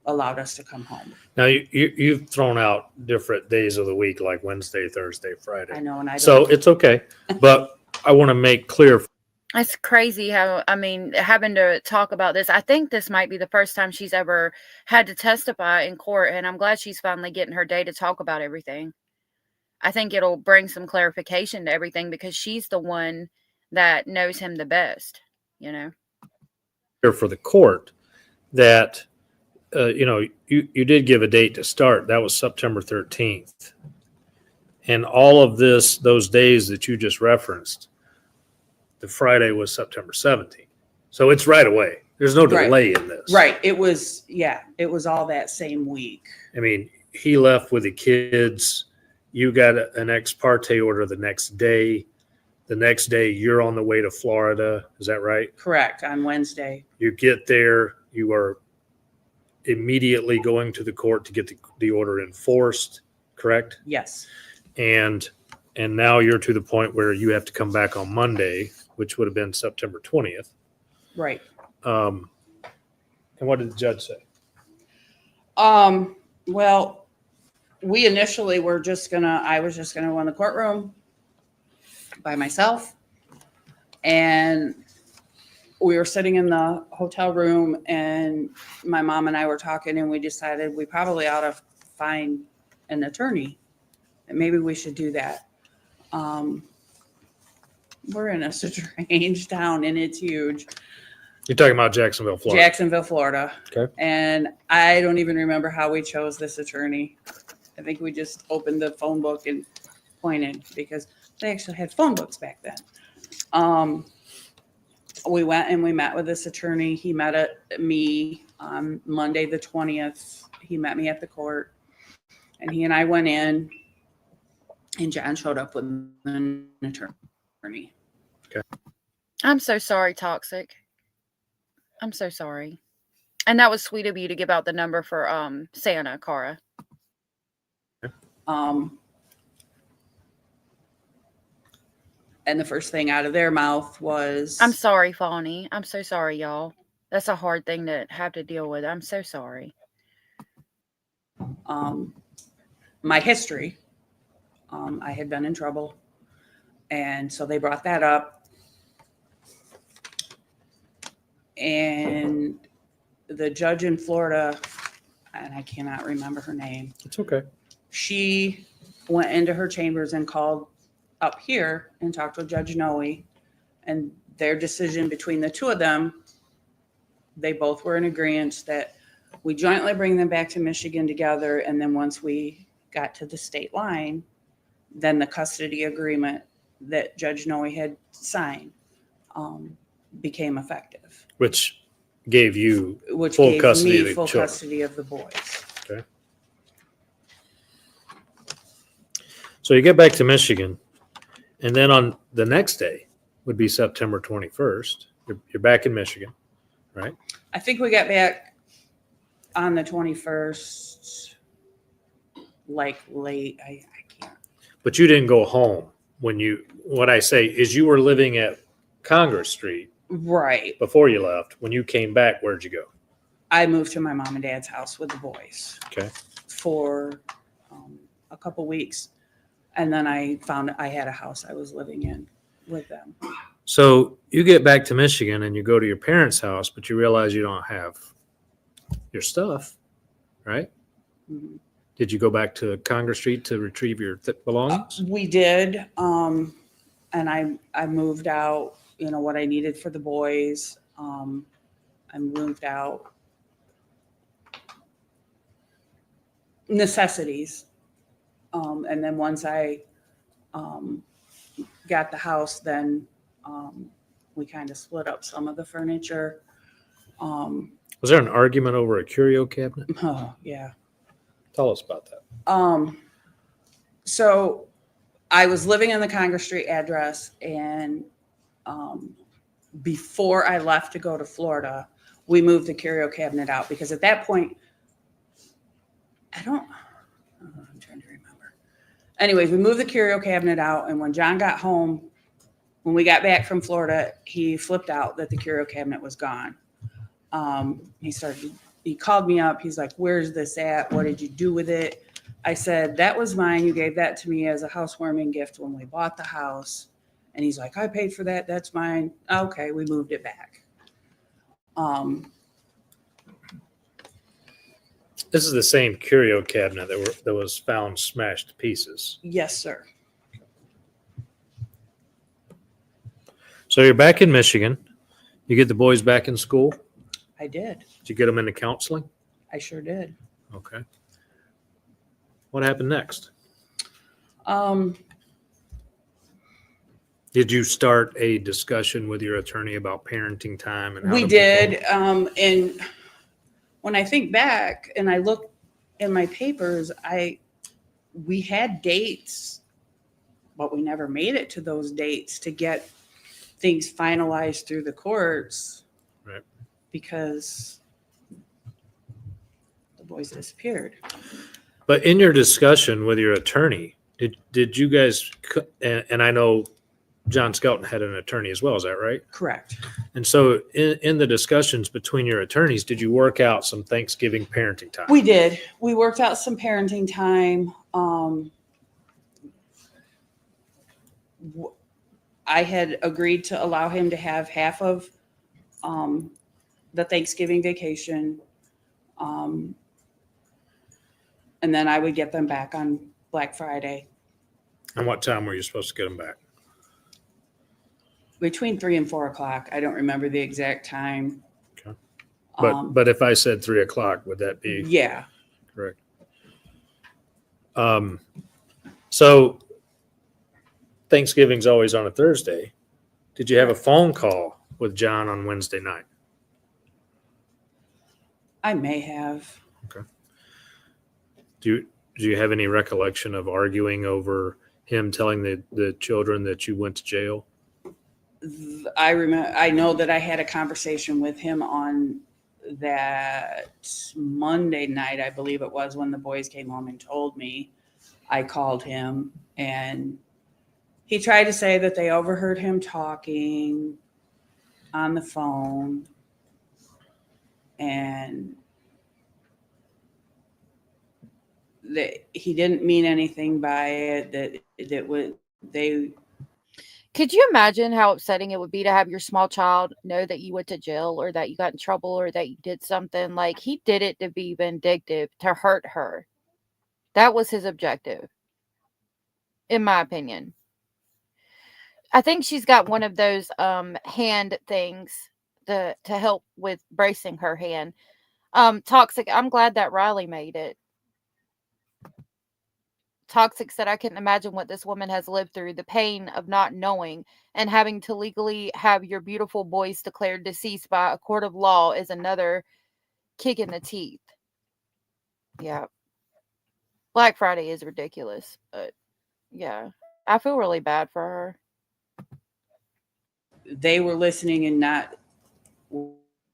Speaker 1: allowed us to come home.
Speaker 5: Now you've thrown out different days of the week, like Wednesday, Thursday, Friday.
Speaker 1: I know, and I
Speaker 5: so
Speaker 1: don't.
Speaker 5: it's okay, but I want to make clear.
Speaker 3: It's crazy how, I mean, having to talk about this. I think this might be the first time she's ever had to testify in court, and I'm glad she's finally getting her day to talk about everything. I think it'll bring some clarification to everything because she's the one that knows him the best, you know.
Speaker 5: For the court that, you did give a date to start. That was September 13th. And all of those days that you just referenced, the Friday was September 17th. So it's right away. There's no delay in this.
Speaker 1: Right. It was all that same week.
Speaker 5: I mean, he left with the kids. You got an ex parte order the next day. The next day, you're on the way to Florida. Is that right?
Speaker 1: Correct. On Wednesday.
Speaker 5: You get there. You are immediately going to the court to get the order enforced. Correct?
Speaker 1: Yes.
Speaker 5: And now you're to the point where you have to come back on Monday, which would have been September 20th.
Speaker 1: Right.
Speaker 5: And what did the judge say?
Speaker 1: Well, we initially were I was just gonna go in the courtroom by myself. And we were sitting in the hotel room and my mom and I were talking and we decided we probably ought to find an attorney and maybe we should do that. We're in a strange town and it's huge.
Speaker 5: You're talking about Jacksonville, Florida.
Speaker 1: Jacksonville, Florida.
Speaker 5: Okay.
Speaker 1: And I don't even remember how we chose this attorney. I think we just opened the phone book and pointed because they actually had phone books back then. We went and we met with this attorney. He met me on Monday the 20th. He met me at the court, and he and I went in, and John showed up with an attorney.
Speaker 5: Okay.
Speaker 3: I'm so sorry, Toxic. I'm so sorry. And that was sweet of you to give out the number for Santa, Cara.
Speaker 1: And the first thing out of their mouth was,
Speaker 3: I'm sorry, Fawny. I'm so sorry, y'all. That's a hard thing to have to deal with. I'm so sorry.
Speaker 1: my history. I had been in trouble. And so they brought that up. And the judge in Florida, and I cannot remember her name.
Speaker 5: It's okay.
Speaker 1: She went into her chambers and called up here and talked with Judge Noe, and their decision between the two of them, they both were in agreement that we jointly bring them back to Michigan together. And then once we got to the state line, then the custody agreement that Judge Noe had signed became effective.
Speaker 5: Which gave you
Speaker 1: Which
Speaker 5: full
Speaker 1: gave
Speaker 5: custody
Speaker 1: me
Speaker 5: of the
Speaker 1: full
Speaker 5: children.
Speaker 1: custody of the boys.
Speaker 5: Okay. So you get back to Michigan, and then on the next day would be September 21st. You're back in Michigan, right?
Speaker 1: I think we got back on the 21st, like late. I can't.
Speaker 5: But you didn't go home when what I say is you were living at Congress Street.
Speaker 1: Right.
Speaker 5: Before you left. When you came back, where'd you go?
Speaker 1: I moved to my mom and dad's house with the boys.
Speaker 5: Okay.
Speaker 1: For a couple weeks. And then I found I had a house I was living in with them.
Speaker 5: So you get back to Michigan and you go to your parents' house, but you realize you don't have your stuff, right?
Speaker 1: Mhm.
Speaker 5: Did you go back to Congress Street to retrieve your belongings?
Speaker 1: We did. And I moved out, what I needed for the boys. I moved out necessities. And then once I got the house, then we kind of split up some of the furniture.
Speaker 5: Was there an argument over a curio cabinet?
Speaker 1: Oh, yeah.
Speaker 5: Tell us about that.
Speaker 1: So I was living in the Congress Street address, and before I left to go to Florida, we moved the curio cabinet out because at that point, I'm trying to remember. Anyways, we moved the curio cabinet out, and when John got home, when we got back from Florida, he flipped out that the curio cabinet was gone. He called me up. He's like, "Where's this at? What did you do with it?" I said, "That was mine. You gave that to me as a housewarming gift when we bought the house." And he's like, "I paid for that. That's mine." Okay, we moved it back.
Speaker 5: This is the same curio cabinet that was found smashed to pieces.
Speaker 1: Yes, sir.
Speaker 5: So you're back in Michigan. You get the boys back in school.
Speaker 1: I did.
Speaker 5: Did you get them into counseling?
Speaker 1: I sure did.
Speaker 5: Okay. What happened next? Did you start a discussion with your attorney about parenting time and how
Speaker 1: We
Speaker 5: to
Speaker 1: did. And when I think back and I look in my papers, we had dates, but we never made it to those dates to get things finalized through the courts.
Speaker 5: Right.
Speaker 1: Because the boys disappeared.
Speaker 5: But in your discussion with your attorney, did you guys, and I know John Skelton had an attorney as well, is that right?
Speaker 1: Correct.
Speaker 5: And so in the discussions between your attorneys, did you work out some Thanksgiving parenting time?
Speaker 1: We did. We worked out some parenting time. I had agreed to allow him to have half of the Thanksgiving vacation. And then I would get them back on Black Friday.
Speaker 5: And what time were you supposed to get them back?
Speaker 1: between 3 and 4 o'clock. I don't remember the exact time.
Speaker 5: Okay.
Speaker 1: Um,
Speaker 5: But if I said 3 o'clock, would that be
Speaker 1: Yeah.
Speaker 5: correct? So Thanksgiving's always on a Thursday. Did you have a phone call with John on Wednesday night?
Speaker 1: I may have.
Speaker 5: Okay. Do you have any recollection of arguing over him telling the children that you went to jail?
Speaker 1: I remember. I know that I had a conversation with him on that Monday night, I believe it was, when the boys came home and told me. I called him, and he tried to say that they overheard him talking on the phone, and that he didn't mean anything by it. That would they.
Speaker 3: Could you imagine how upsetting it would be to have your small child know that you went to jail or that you got in trouble or that you did something? Like, he did it to be vindictive, to hurt her. That was his objective, in my opinion. I think she's got one of those hand things to help with bracing her hand. Toxic, I'm glad that Riley made it. Toxic said, I couldn't imagine what this woman has lived through, the pain of not knowing and having to legally have your beautiful boys declared deceased by a court of law is another kick in the teeth. Yeah. Black Friday is ridiculous, but yeah, I feel really bad for her.
Speaker 1: They were listening and not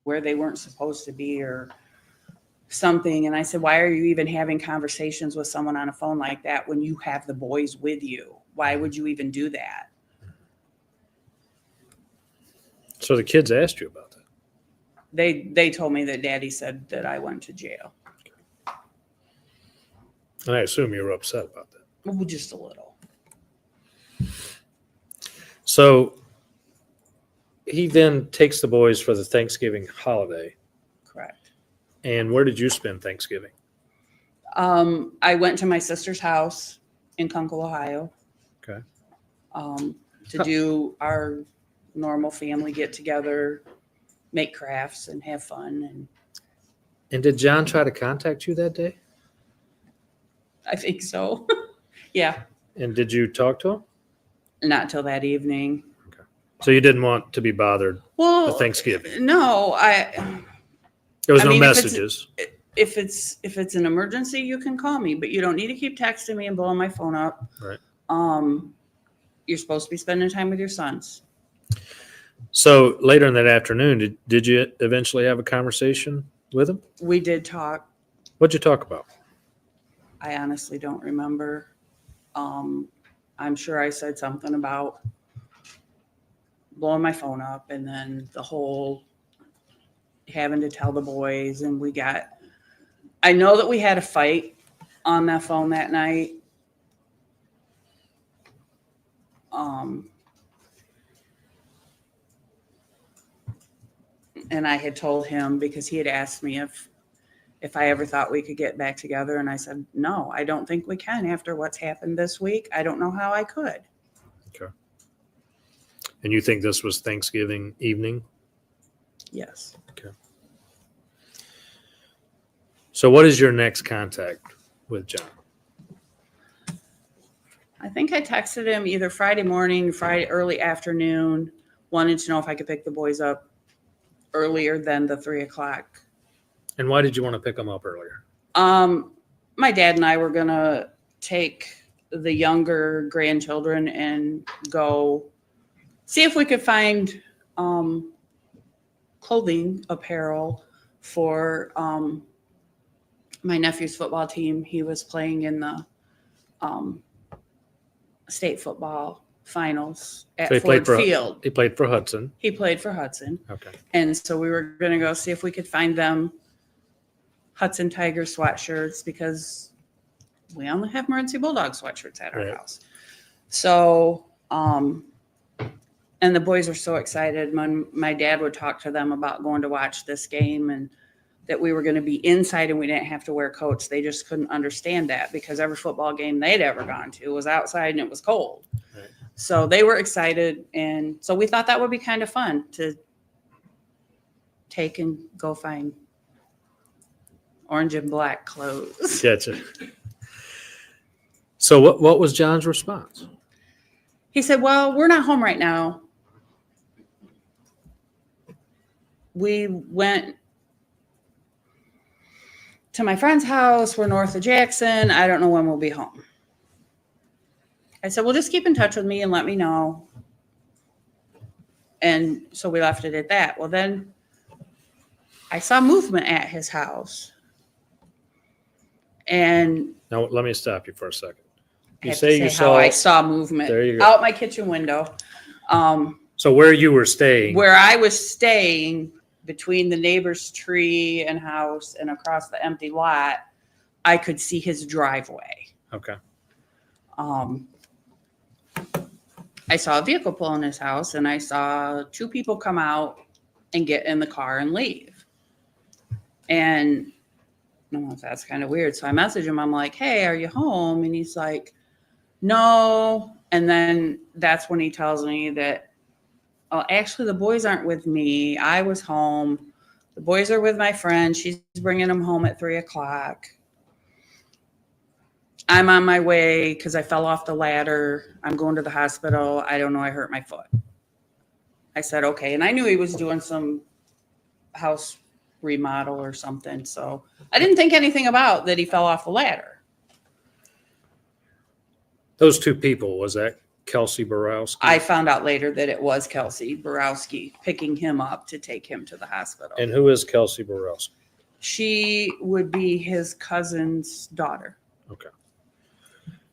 Speaker 1: where they weren't supposed to be or something. And I said, why are you even having conversations with someone on a phone like that when you have the boys with you? Why would you even do that?
Speaker 5: So the kids asked you about that?
Speaker 1: They told me that Daddy said that I went to jail.
Speaker 5: And I assume you were upset about that.
Speaker 1: Well, just a little.
Speaker 5: So he then takes the boys for the Thanksgiving holiday.
Speaker 1: Correct.
Speaker 5: And where did you spend Thanksgiving?
Speaker 1: I went to my sister's house in Kunkel, Ohio.
Speaker 5: Okay.
Speaker 1: To do our normal family get together, make crafts and have fun.
Speaker 5: And did John try to contact you that day?
Speaker 1: I think so. Yeah.
Speaker 5: And did you talk to him?
Speaker 1: Not till that evening.
Speaker 5: So you didn't want to be bothered with Thanksgiving?
Speaker 1: No,
Speaker 5: There was no
Speaker 1: mean,
Speaker 5: messages.
Speaker 1: If it's an emergency, you can call me, but you don't need to keep texting me and blowing my phone up.
Speaker 5: Right.
Speaker 1: You're supposed to be spending time with your sons.
Speaker 5: So later in that afternoon, did you eventually have a conversation with him?
Speaker 1: We did talk.
Speaker 5: What'd you talk about?
Speaker 1: I honestly don't remember. I'm sure I said something about blowing my phone up, and then the whole having to tell the boys, and I know that we had a fight on that phone that night. And I had told him, because he had asked me if I ever thought we could get back together. And I said, no, I don't think we can after what's happened this week. I don't know how I could.
Speaker 5: Okay. And you think this was Thanksgiving evening?
Speaker 1: Yes.
Speaker 5: Okay. So what is your next contact with John?
Speaker 1: I think I texted him either Friday morning, Friday early afternoon, wanted to know if I could pick the boys up earlier than the 3 o'clock.
Speaker 5: And why did you want to pick them up earlier?
Speaker 1: My dad and I were going to take the younger grandchildren and go see if we could find clothing, apparel for my nephew's football team. He was playing in the state football finals at Ford Field.
Speaker 5: He played for Hudson.
Speaker 1: He played for Hudson.
Speaker 5: Okay.
Speaker 1: And so we were going to go see if we could find them Hudson Tiger sweatshirts, because we only have Morenci Bulldog sweatshirts at our house. So, and the boys were so excited. My dad would talk to them about going to watch this game, and that we were going to be inside and we didn't have to wear coats. They just couldn't understand that, because every football game they'd ever gone to was outside and it was cold. So they were excited. And so we thought that would be kind of fun to take and go find orange and black clothes.
Speaker 5: Gotcha. So what was John's response?
Speaker 1: He said, well, we're not home right now. We went to my friend's house. We're north of Jackson. I don't know when we'll be home. I said, well, just keep in touch with me and let me know. And so we left it at that. Well, then I saw movement at his house. And
Speaker 5: Now, let me stop you for a second.
Speaker 1: I
Speaker 5: You
Speaker 1: have
Speaker 5: say
Speaker 1: to
Speaker 5: you
Speaker 1: say
Speaker 5: saw
Speaker 1: how I saw movement
Speaker 5: There you go.
Speaker 1: out my kitchen window.
Speaker 5: So where you were staying?
Speaker 1: Where I was staying between the neighbor's tree and house and across the empty lot, I could see his driveway.
Speaker 5: Okay.
Speaker 1: I saw a vehicle pull in his house and I saw two people come out and get in the car and leave. And no, that's kind of weird. So I messaged him. I'm like, hey, are you home? And he's like, no. And then that's when he tells me that, oh, actually, the boys aren't with me. I was home. The boys are with my friend. She's bringing them home at 3:00. I'm on my way because I fell off the ladder. I'm going to the hospital. I don't know. I hurt my foot. I said, okay. And I knew he was doing some house remodel or something. So I didn't think anything about that he fell off the ladder.
Speaker 5: Those two people, was that Kelsey Borowski?
Speaker 1: I found out later that it was Kelsey Borowski picking him up to take him to the hospital.
Speaker 5: And who is Kelsey Borowski?
Speaker 1: She would be his cousin's daughter.
Speaker 5: Okay.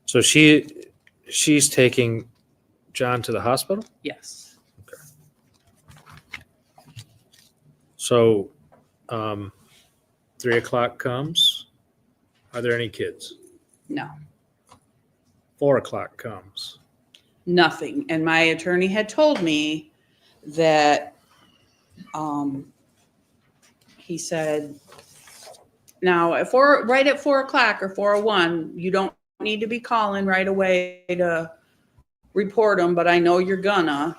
Speaker 5: So she's taking John to the hospital?
Speaker 1: Yes.
Speaker 5: Okay. So 3:00 comes. Are there any kids?
Speaker 1: No.
Speaker 5: 4:00 comes.
Speaker 1: Nothing. And my attorney had told me that he said, now if we're right at 4:00 or 4:01, you don't need to be calling right away to report them, but I know you're gonna.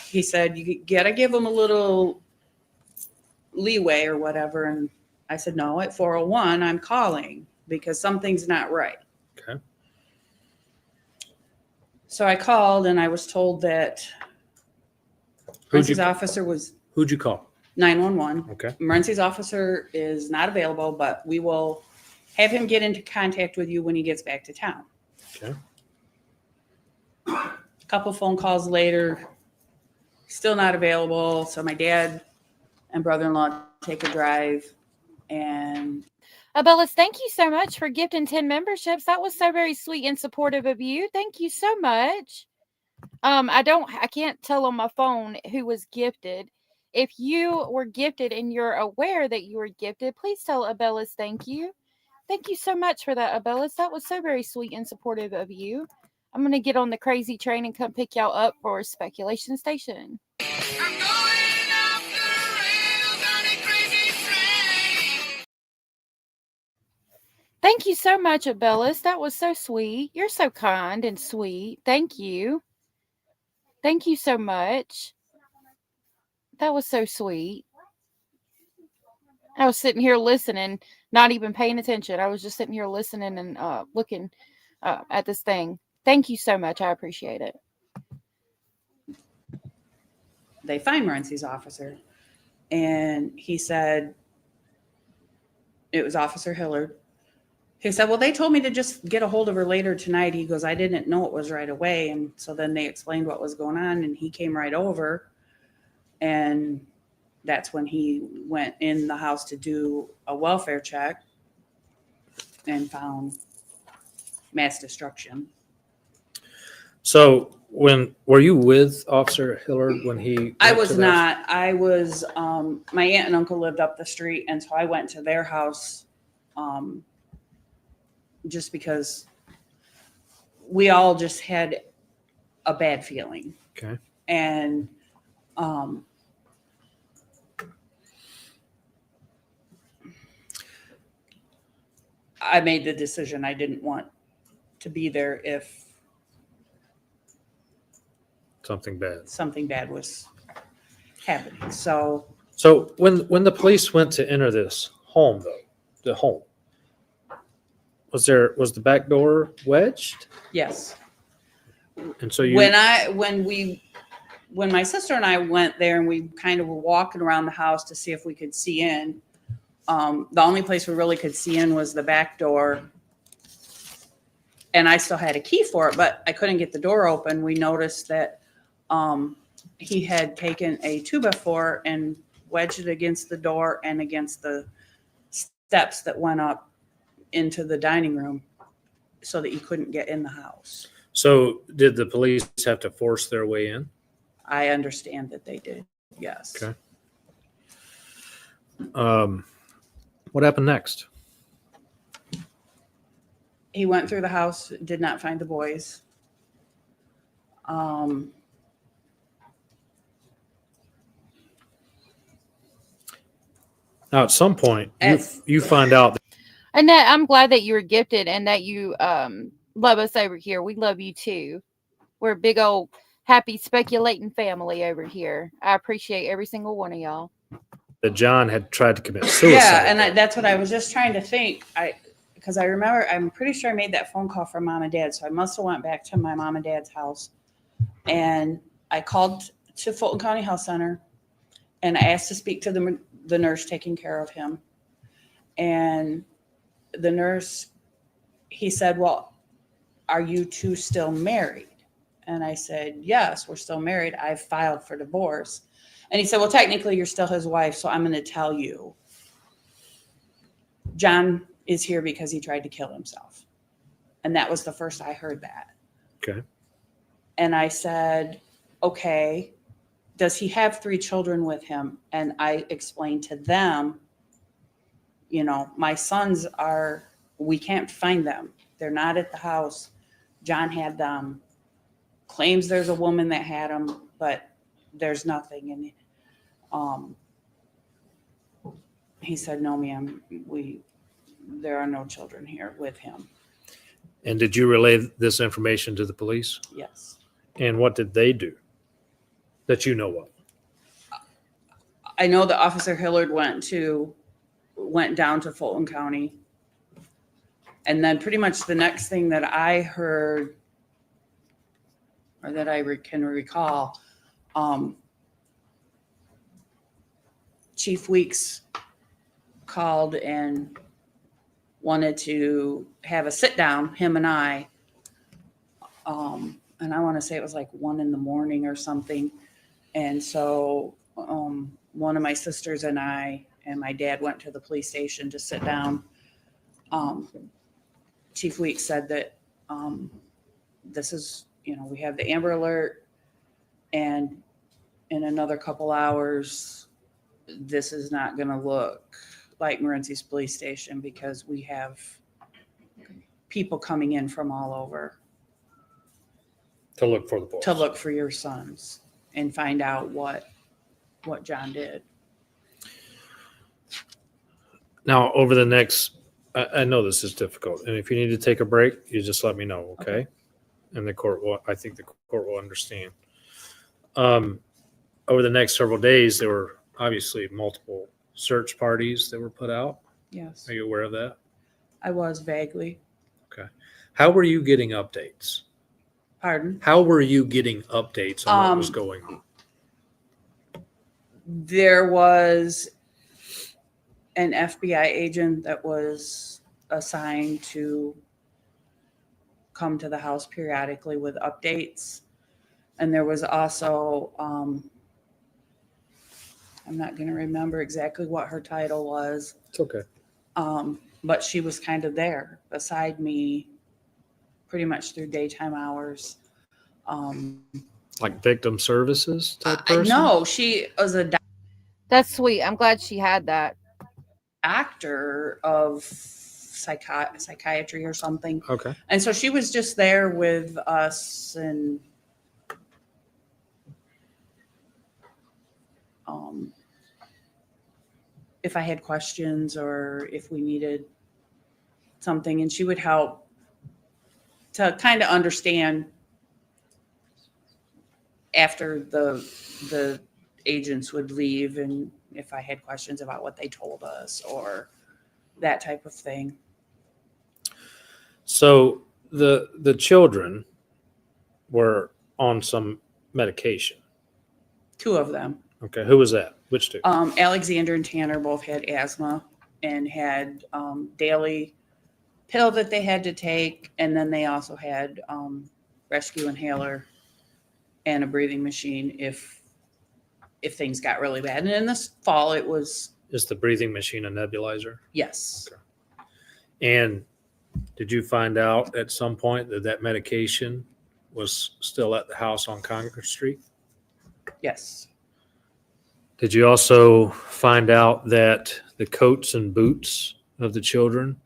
Speaker 1: He said, you gotta give them a little leeway or whatever. And I said, no, at 4:01, I'm calling because something's not right.
Speaker 5: Okay.
Speaker 1: So I called and I was told that Renzi's officer was
Speaker 5: Who'd you call?
Speaker 1: 911.
Speaker 5: Okay.
Speaker 1: Renzi's officer is not available, but we will have him get into contact with you when he gets back to town.
Speaker 5: Okay.
Speaker 1: A couple phone calls later, still not available. So my dad and brother-in-law take a drive and
Speaker 3: Abellis, thank you so much for gifting 10 memberships. That was so very sweet and supportive of you. Thank you so much. I can't tell on my phone who was gifted. If you were gifted and you're aware that you were gifted, please tell Abellis thank you. Thank you so much for that, Abellis. That was so very sweet and supportive of you. I'm going to get on the crazy train and come pick y'all up for Speculation Station. Thank you so much, Abellis. That was so sweet. You're so kind and sweet. Thank you. Thank you so much. That was so sweet. I was sitting here listening, not even paying attention. I was just sitting here listening and looking at this thing. Thank you so much. I appreciate it.
Speaker 1: they find Renzi's officer. And he said, it was Officer Hillard. He said, well, they told me to just get a hold of her later tonight. He goes, I didn't know it was right away. And so then they explained what was going on and he came right over. And that's when he went in the house to do a welfare check and found mass destruction.
Speaker 5: So were you with Officer Hillard when he?
Speaker 1: I was not. I was, my aunt and uncle lived up the street. And so I went to their house just because we all just had a bad feeling.
Speaker 5: Okay.
Speaker 1: And I made the decision I didn't want to be there if
Speaker 5: something bad.
Speaker 1: something bad was happening. So
Speaker 5: So when the police went to enter this home, though, the home, was the back door wedged?
Speaker 1: yes,
Speaker 5: And so you
Speaker 1: when my sister and I went there and we kind of were walking around the house to see if we could see in, the only place we really could see in was the back door. And I still had a key for it, but I couldn't get the door open. We noticed that he had taken a 2x4 and wedged it against the door and against the steps that went up into the dining room so that you couldn't get in the house.
Speaker 5: So did the police have to force their way in?
Speaker 1: I understand that they did, yes.
Speaker 5: Okay. What happened next?
Speaker 1: He went through the house, did not find the boys.
Speaker 5: Now, at some point, you find out.
Speaker 3: Annette, I'm glad that you were gifted and that you love us over here. We love you too. We're a big old happy speculating family over here. I appreciate every single one of y'all.
Speaker 5: That John had tried to commit suicide.
Speaker 1: Yeah, and that's what I was just trying to think. Because I remember, I'm pretty sure I made that phone call from mom and dad. So I must have went back to my mom and dad's house. And I called to Fulton County Health Center and I asked to speak to the nurse taking care of him. And the nurse, he said, well, are you two still married? And I said, yes, we're still married. I've filed for divorce. And he said, well, technically you're still his wife. So I'm going to tell you, John is here because he tried to kill himself. And that was the first I heard that.
Speaker 5: Okay.
Speaker 1: And I said, okay, does he have 3 children with him? And I explained to them, you know, my sons we can't find them. They're not at the house. John had them. Claims there's a woman that had them, but there's nothing. And he said, no, ma'am, there are no children here with him.
Speaker 5: And did you relay this information to the police?
Speaker 1: Yes.
Speaker 5: And what did they do that you know of?
Speaker 1: I know that Officer Hillard went down to Fulton County. And then pretty much the next thing that I heard, or that I can recall, Chief Weeks called and wanted to have a sit down, him and I. And I want to say it was like 1 a.m. or something. And so one of my sisters and I and my dad went to the police station to sit down. Chief Weeks said that this is, you know, we have the Amber Alert, and in another couple hours, this is not going to look like Morency's police station because we have people coming in from all over
Speaker 5: To look for the boys.
Speaker 1: to look for your sons and find out what John did.
Speaker 5: Now, over the next, I know this is difficult, and if you need to take a break, you just let me know, okay? And I think the court will understand. Over the next several days, there were obviously multiple search parties that were put out.
Speaker 1: Yes.
Speaker 5: Are you aware of that?
Speaker 1: I was vaguely.
Speaker 5: Okay. How were you getting updates?
Speaker 1: Pardon?
Speaker 5: How were you getting updates on what was going on?
Speaker 1: There was an FBI agent that was assigned to come to the house periodically with updates. And there was also, I'm not going to remember exactly what her title was.
Speaker 5: It's okay.
Speaker 1: But she was kind of there beside me pretty much through daytime hours.
Speaker 5: Like victim services type person?
Speaker 1: No, she was a
Speaker 3: That's sweet. I'm glad she had that.
Speaker 1: doctor of psychiatry or something.
Speaker 5: Okay.
Speaker 1: And so she was just there with us, and if I had questions or if we needed something, and she would help to kind of understand after the agents would leave, and if I had questions about what they told us or that type of thing.
Speaker 5: So the children were on some medication.
Speaker 1: 2 of them.
Speaker 5: Okay, who was that? Which 2?
Speaker 1: Alexander and Tanner both had asthma and had daily pill that they had to take, and then they also had rescue inhaler and a breathing machine if things got really bad. And in this fall, it was
Speaker 5: Is the breathing machine a nebulizer?
Speaker 1: yes.
Speaker 5: Okay. And did you find out at some point that that medication was still at the house on Congress Street?
Speaker 1: Yes.
Speaker 5: Did you also find out that the coats and boots of the children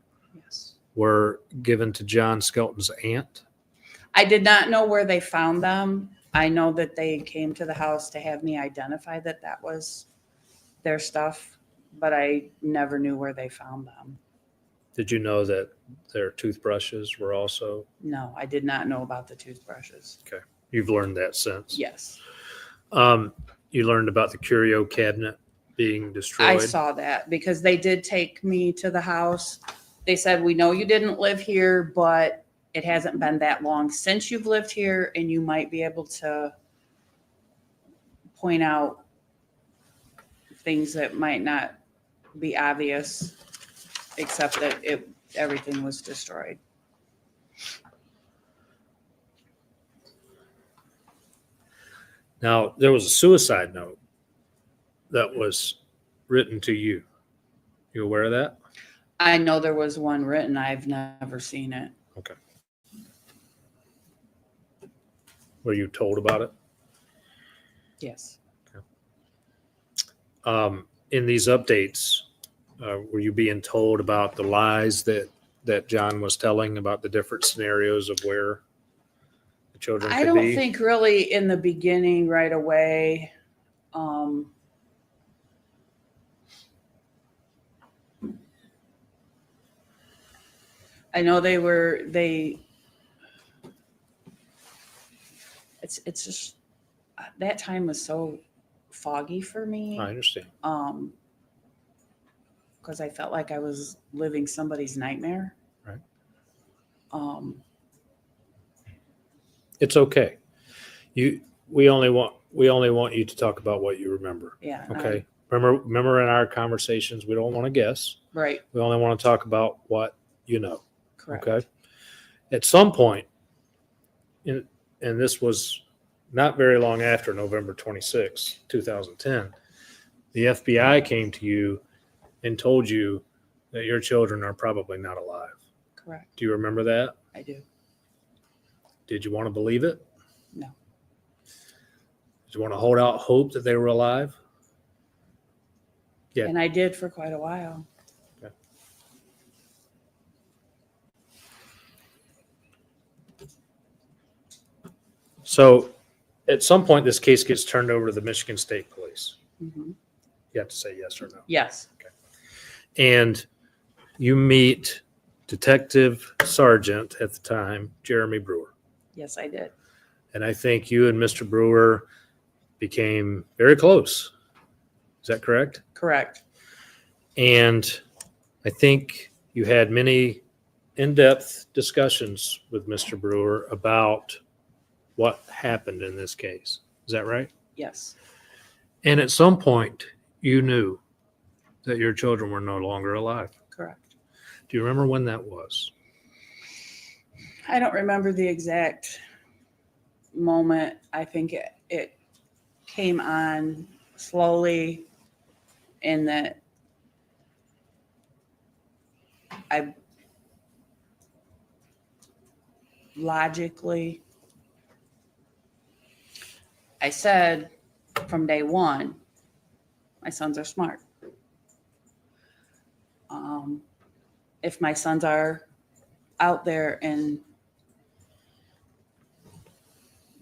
Speaker 5: were given to John Skelton's aunt?
Speaker 1: I did not know where they found them. I know that they came to the house to have me identify that that was their stuff, but I never knew where they found them.
Speaker 5: Did you know that their toothbrushes were also?
Speaker 1: No, I did not know about the toothbrushes.
Speaker 5: Okay. You've learned that since?
Speaker 1: Yes.
Speaker 5: You learned about the curio cabinet being destroyed?
Speaker 1: I saw that because they did take me to the house. They said, we know you didn't live here, but it hasn't been that long since you've lived here, and you might be able to point out things that might not be obvious, except that everything was destroyed.
Speaker 5: Now, there was a suicide note that was written to you. You aware of that?
Speaker 1: I know there was one written. I've never seen it.
Speaker 5: Okay. Were you told about it?
Speaker 1: Yes.
Speaker 5: In these updates, were you being told about the lies that John was telling about the different scenarios of where the children could be?
Speaker 1: I don't think really in the beginning right away. I know it's just that time was so foggy for me.
Speaker 5: I understand.
Speaker 1: Because I felt like I was living somebody's nightmare.
Speaker 5: Right. It's okay. We only want you to talk about what you remember.
Speaker 1: Yeah.
Speaker 5: Okay. Remember in our conversations, we don't want to guess.
Speaker 1: Right.
Speaker 5: We only want to talk about what you know.
Speaker 1: Correct.
Speaker 5: Okay. At some point, and this was not very long after November 26, 2010, the FBI came to you and told you that your children are probably not alive.
Speaker 1: Correct.
Speaker 5: Do you remember that?
Speaker 1: I do.
Speaker 5: Did you want to believe it?
Speaker 1: No.
Speaker 5: Did you want to hold out hope that they were alive? Yeah.
Speaker 1: And I did for quite a while.
Speaker 5: Okay. So at some point, this case gets turned over to the Michigan State Police.
Speaker 1: Mm-hmm.
Speaker 5: You have to say yes or no.
Speaker 1: Yes.
Speaker 5: And you meet Detective Sergeant at the time, Jeremy Brewer.
Speaker 1: Yes, I did.
Speaker 5: And I think you and Mr. Brewer became very close. Is that correct?
Speaker 1: Correct.
Speaker 5: And I think you had many in-depth discussions with Mr. Brewer about what happened in this case. Is that right?
Speaker 1: Yes.
Speaker 5: And at some point, you knew that your children were no longer alive.
Speaker 1: Correct.
Speaker 5: Do you remember when that was?
Speaker 1: I don't remember the exact moment. I think it came on slowly, and that I logically, I said from day one, my sons are smart. If my sons are out there in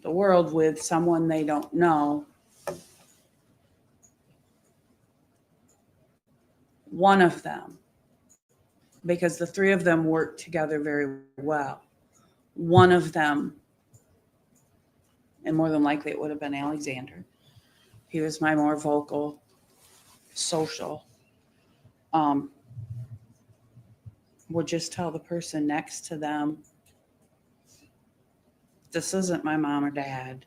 Speaker 1: the world with someone they don't know, one of them, because the 3 of them work together very well, one of them and more than likely it would have been Alexander. He was my more vocal, social. Would just tell the person next to them, this isn't my mom or dad.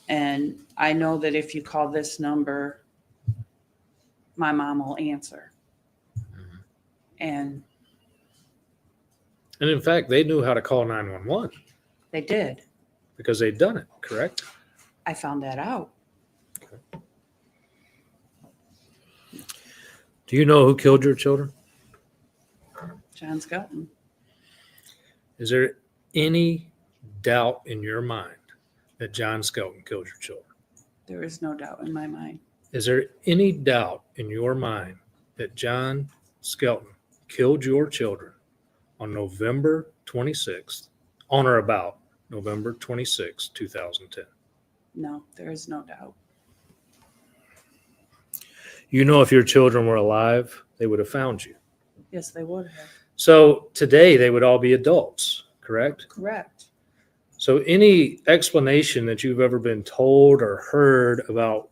Speaker 1: And I know that if you call this number, my mom will answer. And
Speaker 5: in fact, they knew how to call 911
Speaker 1: they did.
Speaker 5: because they'd done it, correct?
Speaker 1: I found that out.
Speaker 5: Do you know who killed your children?
Speaker 1: John Skelton.
Speaker 5: Is there any doubt in your mind that John Skelton killed your children?
Speaker 1: There is no doubt in my mind.
Speaker 5: Is there any doubt in your mind that John Skelton killed your children on November 26th, on or about November 26, 2010?
Speaker 1: No, there is no doubt.
Speaker 5: You know, if your children were alive, they would have found you.
Speaker 1: Yes, they would have.
Speaker 5: So today they would all be adults, correct?
Speaker 1: Correct.
Speaker 5: So any explanation that you've ever been told or heard about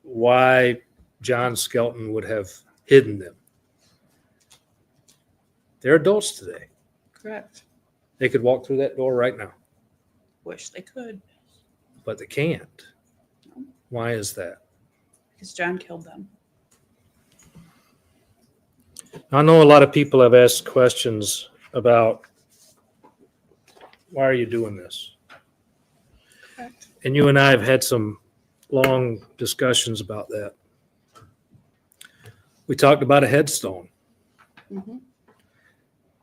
Speaker 5: why John Skelton would have hidden them? They're adults today.
Speaker 1: Correct.
Speaker 5: They could walk through that door right now,
Speaker 1: Wish they could,
Speaker 5: but they can't. Why is that?
Speaker 1: because John killed them.
Speaker 5: I know a lot of people have asked questions about why are you doing this?
Speaker 1: Correct.
Speaker 5: And you and I have had some long discussions about that. We talked about a headstone.
Speaker 1: Mm-hmm.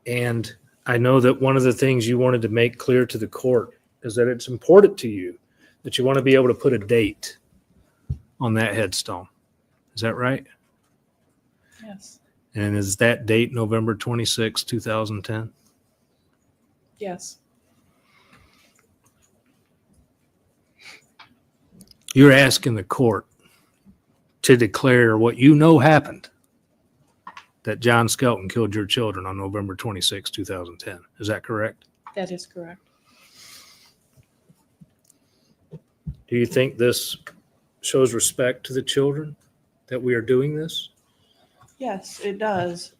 Speaker 5: And I know that one of the things you wanted to make clear to the court is that it's important to you that you want to be able to put a date on that headstone. Is that right?
Speaker 1: Yes.
Speaker 5: And is that date November 26, 2010?
Speaker 1: Yes.
Speaker 5: You're asking the court to declare what you know happened, that John Skelton killed your children on November 26, 2010. Is that correct?
Speaker 1: That is correct.
Speaker 5: Do you think this shows respect to the children that we are doing this?
Speaker 1: Yes, it does.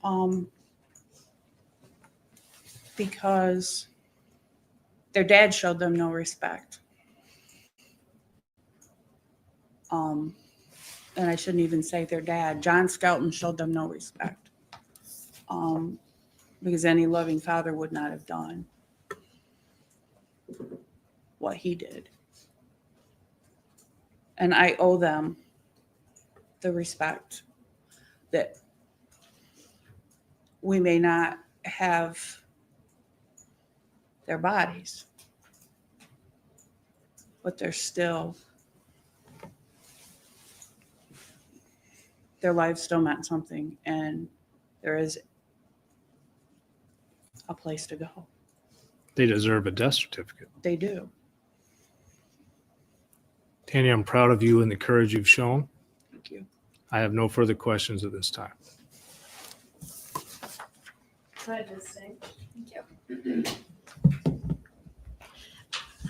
Speaker 1: Because their dad showed them no respect. And I shouldn't even say their dad. John Skelton showed them no respect. Because any loving father would not have done what he did. And I owe them the respect that we may not have their bodies, but they're still, their lives still meant something, and there is a place to go.
Speaker 5: They deserve a death certificate.
Speaker 1: They do.
Speaker 5: Tanya, I'm proud of you and the courage you've shown.
Speaker 1: Thank you.
Speaker 5: I have no further questions at this time.
Speaker 2: Go ahead, just say.
Speaker 4: Thank you.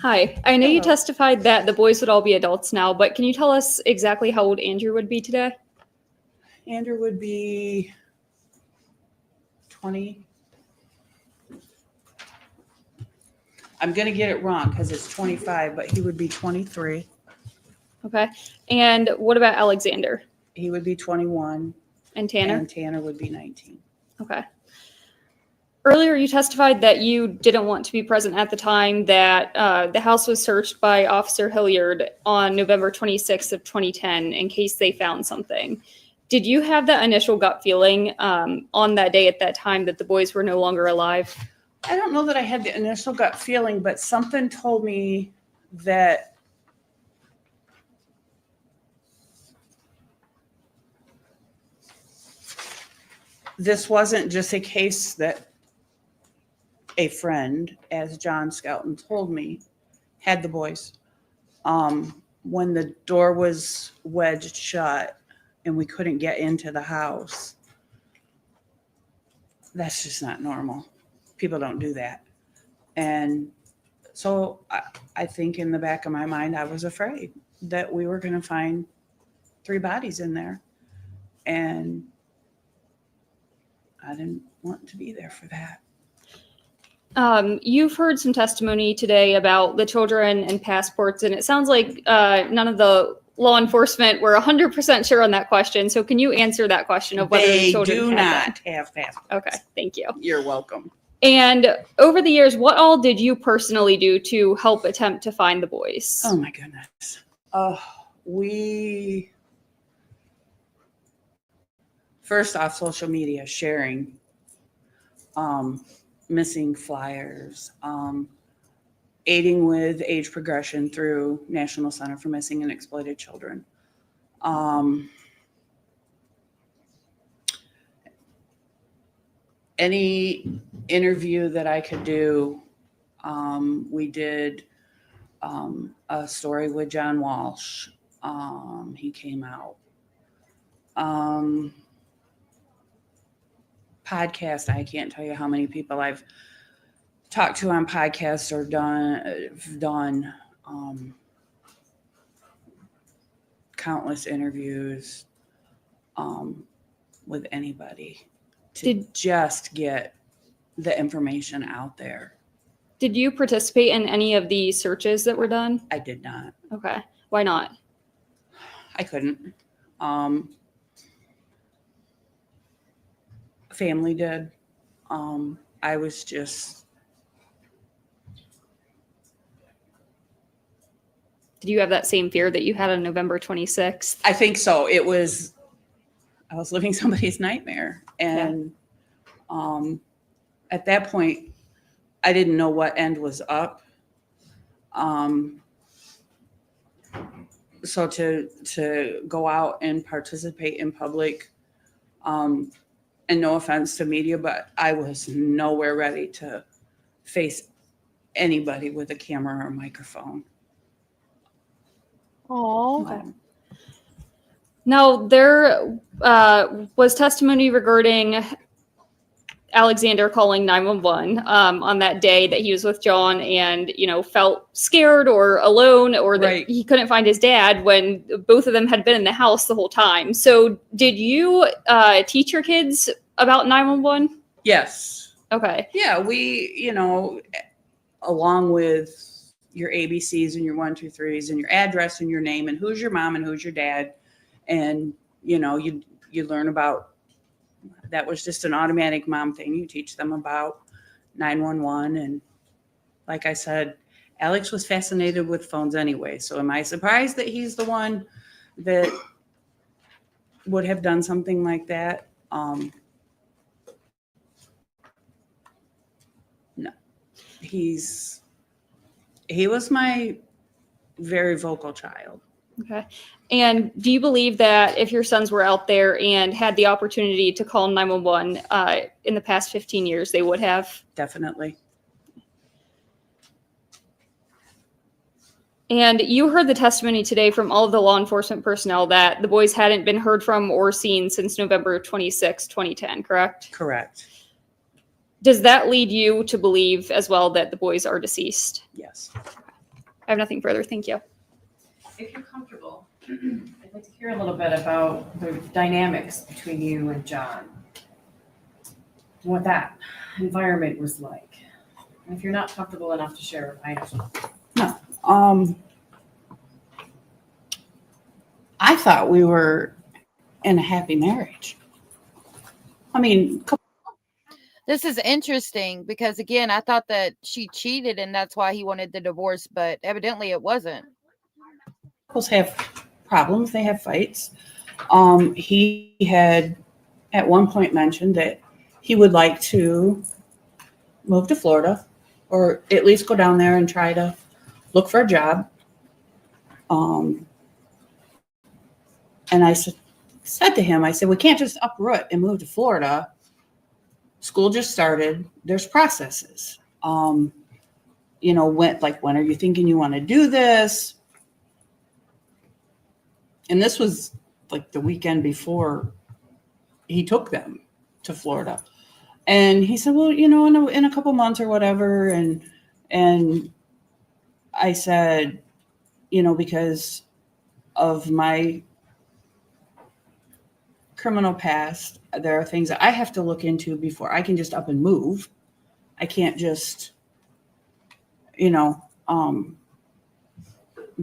Speaker 4: Hi, I know you testified that the boys would all be adults now, but can you tell us exactly how old Andrew would be today?
Speaker 1: Andrew would be 20. I'm going to get it wrong because it's 25, but he would be 23.
Speaker 4: Okay. And what about Alexander?
Speaker 1: He would be 21.
Speaker 4: And Tanner?
Speaker 1: And Tanner would be 19.
Speaker 4: Okay. Earlier, you testified that you didn't want to be present at the time that the house was searched by Officer Hilliard on November 26th of 2010 in case they found something. Did you have that initial gut feeling on that day at that time that the boys were no longer alive?
Speaker 1: I don't know that I had the initial gut feeling, but something told me that this wasn't just a case that a friend, as John Skelton told me, had the boys. When the door was wedged shut and we couldn't get into the house, that's just not normal. People don't do that. And So I think in the back of my mind, I was afraid that we were going to find 3 bodies in there. And I didn't want to be there for that.
Speaker 4: You've heard some testimony today about the children and passports, and it sounds like none of the law enforcement were 100% sure on that question. So can you answer that question of whether the
Speaker 1: They
Speaker 4: children
Speaker 1: do
Speaker 4: had
Speaker 1: not
Speaker 4: them?
Speaker 1: have passports.
Speaker 4: Okay, thank you.
Speaker 1: You're welcome.
Speaker 4: And over the years, what all did you personally do to help attempt to find the boys?
Speaker 1: Oh my goodness. We first off, social media sharing missing flyers, aiding with age progression through National Center for Missing and Exploited Children. Any interview that I could do, we did a story with John Walsh. He came out. Podcast, I can't tell you how many people I've talked to on podcasts or done countless interviews with anybody to just get the information out there.
Speaker 4: Did you participate in any of the searches that were done?
Speaker 1: I did not.
Speaker 4: Okay. Why not?
Speaker 1: I couldn't. Family did. I was just.
Speaker 4: Did you have that same fear that you had on November 26th?
Speaker 1: I think so. I was living somebody's nightmare. And at that point, I didn't know what end was up. So to go out and participate in public, and no offense to media, but I was nowhere ready to face anybody with a camera or a microphone.
Speaker 4: Oh. Now, there was testimony regarding Alexander calling 911 on that day that he was with John and, felt scared or alone or that he couldn't find his dad when both of them had been in the house the whole time. So did you teach your kids about 911?
Speaker 1: Yes.
Speaker 4: Okay.
Speaker 1: Yeah, we, along with your ABCs and your 1, 2, 3s and your address and your name and who's your mom and who's your dad. And, you learn about, that was just an automatic mom thing. You teach them about 911. And like I said, Alex was fascinated with phones anyway. So am I surprised that he's the one that would have done something like that? No. He was my very vocal child.
Speaker 4: Okay. And do you believe that if your sons were out there and had the opportunity to call 911 in the past 15 years, they would have?
Speaker 1: Definitely.
Speaker 4: And you heard the testimony today from all of the law enforcement personnel that the boys hadn't been heard from or seen since November 26, 2010, correct?
Speaker 1: Correct.
Speaker 4: Does that lead you to believe as well that the boys are deceased?
Speaker 1: Yes.
Speaker 4: I have nothing further. Thank you.
Speaker 2: If you're comfortable, I'd like to hear a little bit about the dynamics between you and John. What that environment was like. And if you're not comfortable enough to share, I understand.
Speaker 1: No. I thought we were in a happy marriage. I mean,
Speaker 3: This is interesting because, again, I thought that she cheated and that's why he wanted the divorce, but evidently it wasn't.
Speaker 1: couples have problems. They have fights. He had at one point mentioned that he would like to move to Florida or at least go down there and try to look for a job. And I said to him, I said, we can't just uproot and move to Florida. School just started. There's processes. When are you thinking you want to do this? And this was like the weekend before he took them to Florida. And he said, well, in a couple months or whatever. And I said, because of my criminal past, there are things that I have to look into before I can just up and move. I can't just, we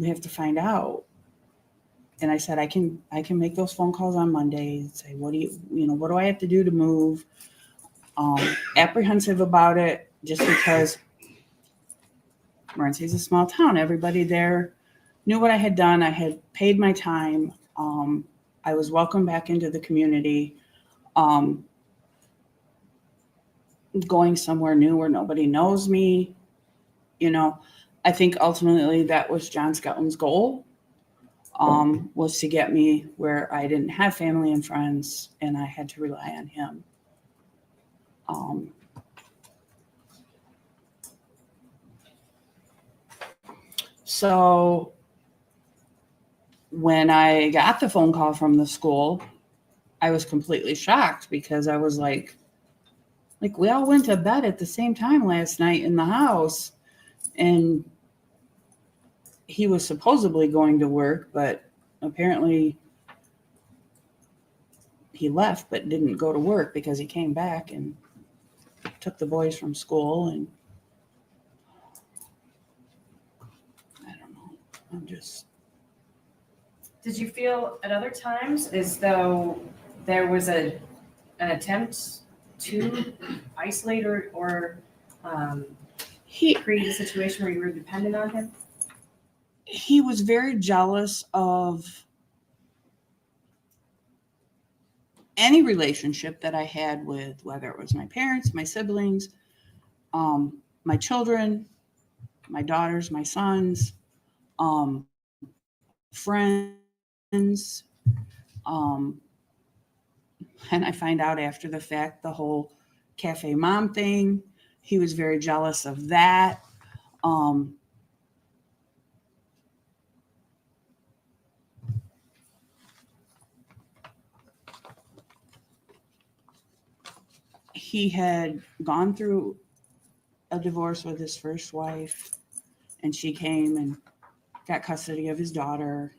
Speaker 1: have to find out. And I said, I can make those phone calls on Monday and say, what do I have to do to move? Apprehensive about it just because Morenci is a small town. Everybody there knew what I had done. I had paid my time. I was welcomed back into the community. Going somewhere new where nobody knows me. I think ultimately that was John Skelton's goal, was to get me where I didn't have family and friends and I had to rely on him. So when I got the phone call from the school, I was completely shocked because I was like we all went to bed at the same time last night in the house, and he was supposedly going to work, but apparently he left but didn't go to work because he came back and took the boys from school. And I don't know.
Speaker 2: Did you feel at other times as though there was an attempt to isolate or create a situation where you were dependent on him?
Speaker 1: He was very jealous of any relationship that I had with, whether it was my parents, my siblings, my children, my daughters, my sons, friends. And I find out after the fact, the whole cafe mom thing, he was very jealous of that. He had gone through a divorce with his first wife, and she came and got custody of his daughter.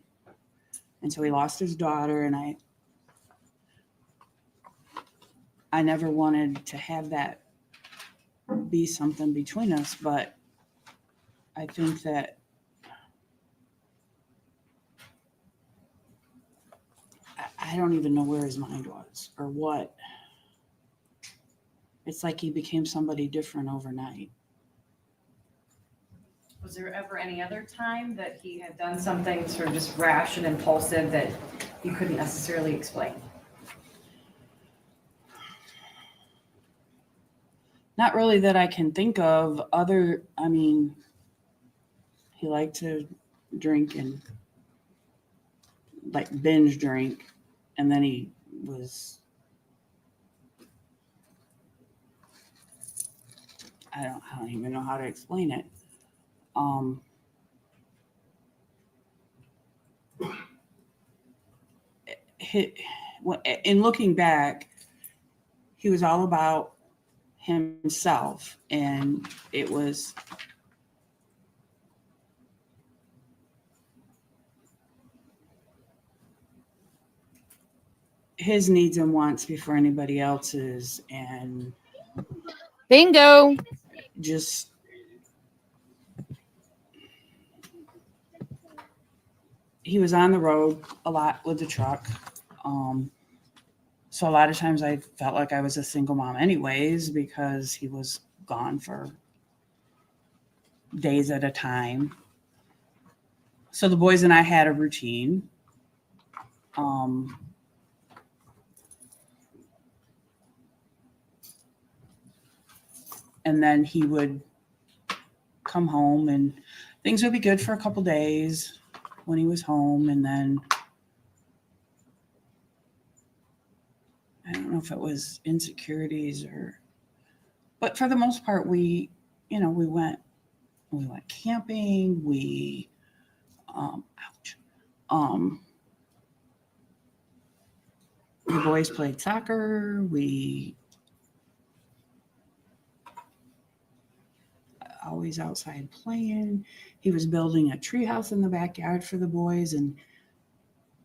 Speaker 1: And so he lost his daughter, and I never wanted to have that be something between us, but I think that I don't even know where his mind was or what. It's like he became somebody different overnight.
Speaker 2: Was there ever any other time that he had done something sort of just rash and impulsive that you couldn't necessarily explain?
Speaker 1: Not really that I can think of. He liked to drink and binge drink, and then he was, I don't even know how to explain it. In looking back, he was all about himself, and it was his needs and wants before anybody else's, and
Speaker 3: bingo.
Speaker 1: Just he was on the road a lot with the truck. So a lot of times I felt like I was a single mom anyways, because he was gone for days at a time. So the boys and I had a routine. And then he would come home and things would be good for a couple days when he was home. And then I don't know if it was insecurities but for the most part, we went camping. The boys played soccer. always outside playing. He was building a treehouse in the backyard for the boys and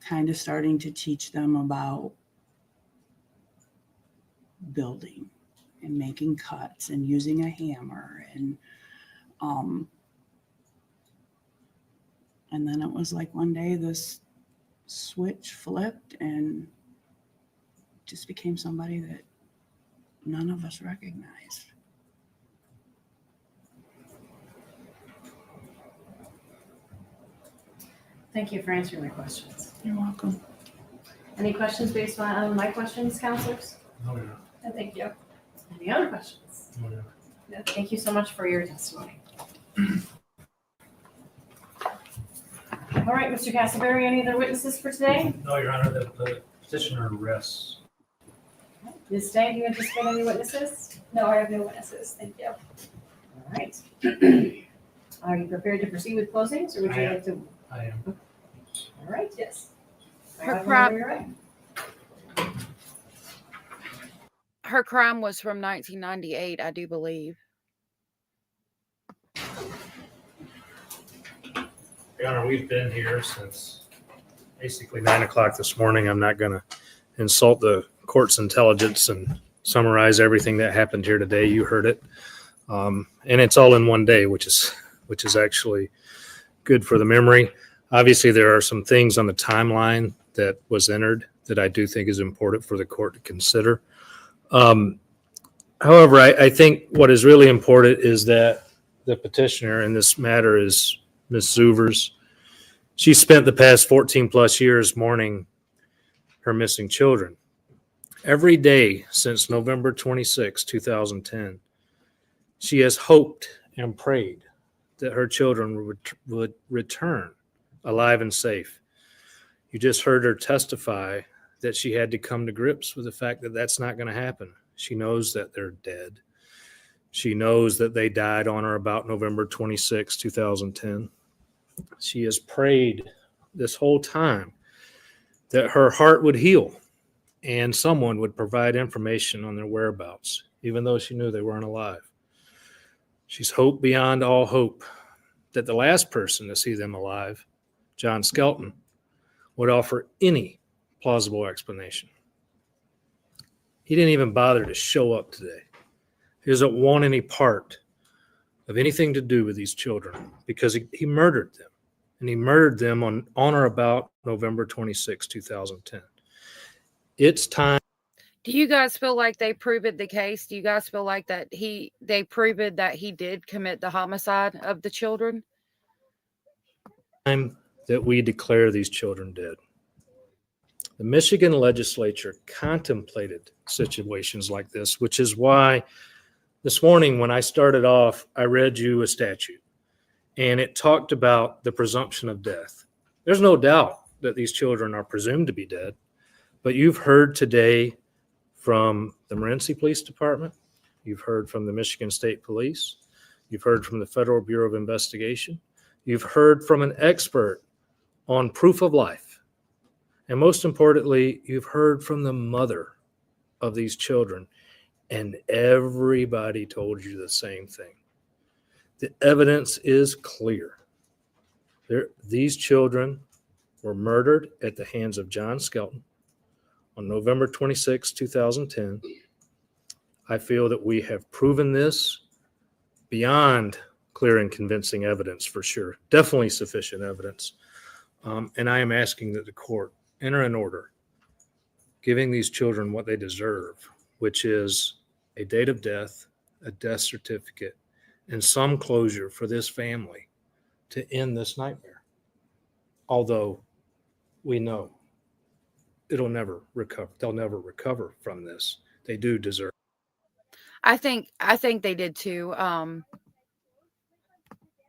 Speaker 1: kind of starting to teach them about building and making cuts and using a hammer. And then it was like one day this switch flipped and just became somebody that none of us recognized.
Speaker 2: Thank you for answering my questions.
Speaker 1: You're welcome.
Speaker 2: Any questions based on my questions, counselors?
Speaker 5: Oh, yeah.
Speaker 2: No, thank you. Any other questions?
Speaker 5: Oh, yeah.
Speaker 2: No, thank you so much for your testimony. All right, Mr. Castleberry, any other witnesses for today?
Speaker 5: No, Your Honor, the petitioner rests.
Speaker 2: Ms. Day, do you anticipate any witnesses?
Speaker 4: No, I have no witnesses. Thank you.
Speaker 2: All right. Are you prepared to proceed with closings, or would you like to?
Speaker 5: I am.
Speaker 2: All right, yes.
Speaker 3: Her crime was from 1998, I do believe.
Speaker 5: Your Honor, we've been here since basically 9 o'clock this morning. I'm not going to insult the court's intelligence and summarize everything that happened here today. You heard it. And it's all in one day, which is actually good for the memory. Obviously, there are some things on the timeline that was entered that I do think is important for the court to consider. However, I think what is really important is that the petitioner in this matter is Ms. Zuvers. She spent the past 14 plus years mourning her missing children. Every day since November 26, 2010, she has hoped and prayed that her children would return alive and safe. You just heard her testify that she had to come to grips with the fact that that's not going to happen. She knows that they're dead. She knows that they died on or about November 26, 2010. She has prayed this whole time that her heart would heal and someone would provide information on their whereabouts, even though she knew they weren't alive. She's hoped beyond all hope that the last person to see them alive, John Skelton, would offer any plausible explanation. He didn't even bother to show up today. He doesn't want any part of anything to do with these children because he murdered them. And he murdered them on or about November 26, 2010. It's time.
Speaker 3: Do you guys feel like they proved the case? Do you guys feel like that they proved that he did commit the homicide of the children?
Speaker 5: Time that we declare these children dead. The Michigan legislature contemplated situations like this, which is why this morning when I started off, I read you a statute, and it talked about the presumption of death. There's no doubt that these children are presumed to be dead, but you've heard today from the Morenci Police Department, you've heard from the Michigan State Police, you've heard from the Federal Bureau of Investigation, you've heard from an expert on proof of life. And most importantly, you've heard from the mother of these children, and everybody told you the same thing. The evidence is clear. These children were murdered at the hands of John Skelton on November 26, 2010. I feel that we have proven this beyond clear and convincing evidence for sure. Definitely sufficient evidence. And I am asking that the court enter an order giving these children what they deserve, which is a date of death, a death certificate, and some closure for this family to end this nightmare. Although we know it'll never recover. They'll never recover from this. They do deserve.
Speaker 3: I think they did too.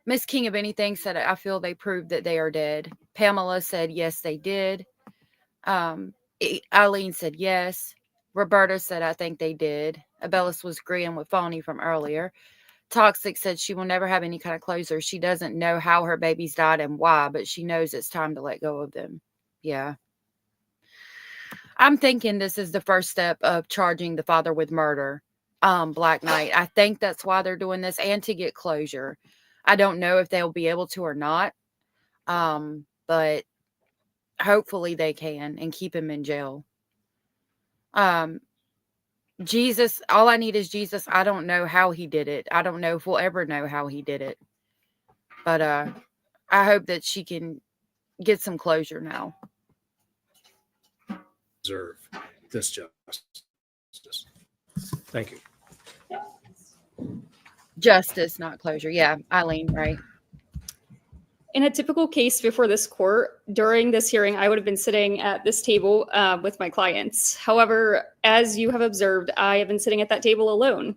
Speaker 3: Miss King of Anything said, I feel they proved that they are dead. Pamela said, yes, they did. Eileen said, yes. Roberta said, I think they did. Abellis was agreeing with Phony from earlier. Toxic said she will never have any kind of closure. She doesn't know how her babies died and why, but she knows it's time to let go of them. Yeah. I'm thinking this is the first step of charging the father with murder. Black Knight. I think that's why they're doing this, and to get closure. I don't know if they'll be able to or not, but hopefully they can and keep him in jail. Jesus, all I need is Jesus. I don't know how he did it. I don't know if we'll ever know how he did it. But I hope that she can get some closure now.
Speaker 5: Deserve this justice. Thank you.
Speaker 3: Justice, not closure. Yeah, Eileen, right.
Speaker 4: In a typical case before this court, during this hearing, I would have been sitting at this table with my clients. However, as you have observed, I have been sitting at that table alone.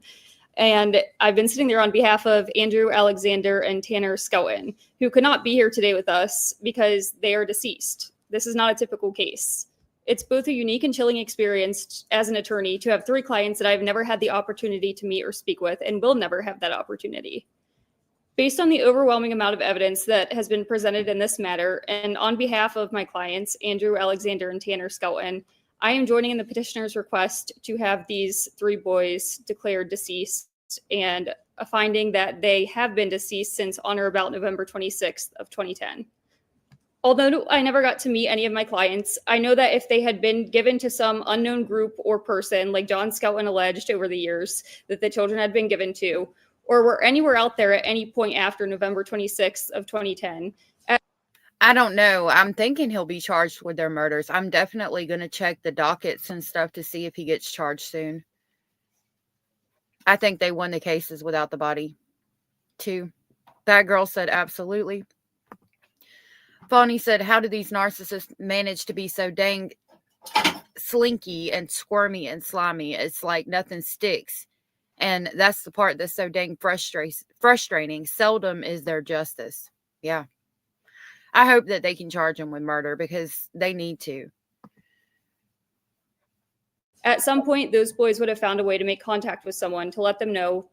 Speaker 4: And I've been sitting there on behalf of Andrew Alexander and Tanner Skelton, who could not be here today with us because they are deceased. This is not a typical case. It's both a unique and chilling experience as an attorney to have 3 clients that I've never had the opportunity to meet or speak with and will never have that opportunity. Based on the overwhelming amount of evidence that has been presented in this matter, and on behalf of my clients, Andrew Alexander and Tanner Skelton, I am joining in the petitioner's request to have these 3 boys declared deceased and a finding that they have been deceased since on or about November 26th of 2010. Although I never got to meet any of my clients, I know that if they had been given to some unknown group or person, like John Skelton alleged over the years that the children had been given to, or were anywhere out there at any point after November 26th of 2010.
Speaker 3: I don't know. I'm thinking he'll be charged with their murders. I'm definitely going to check the dockets and stuff to see if he gets charged soon. I think they won the cases without the body, too. That girl said absolutely. Fawny said, how do these narcissists manage to be so dang slinky and squirmy and slimy? It's like nothing sticks. And that's the part that's so dang frustrating. Seldom is there justice. Yeah. I hope that they can charge him with murder because they need to.
Speaker 4: At some point, those boys would have found a way to make contact with someone to let them know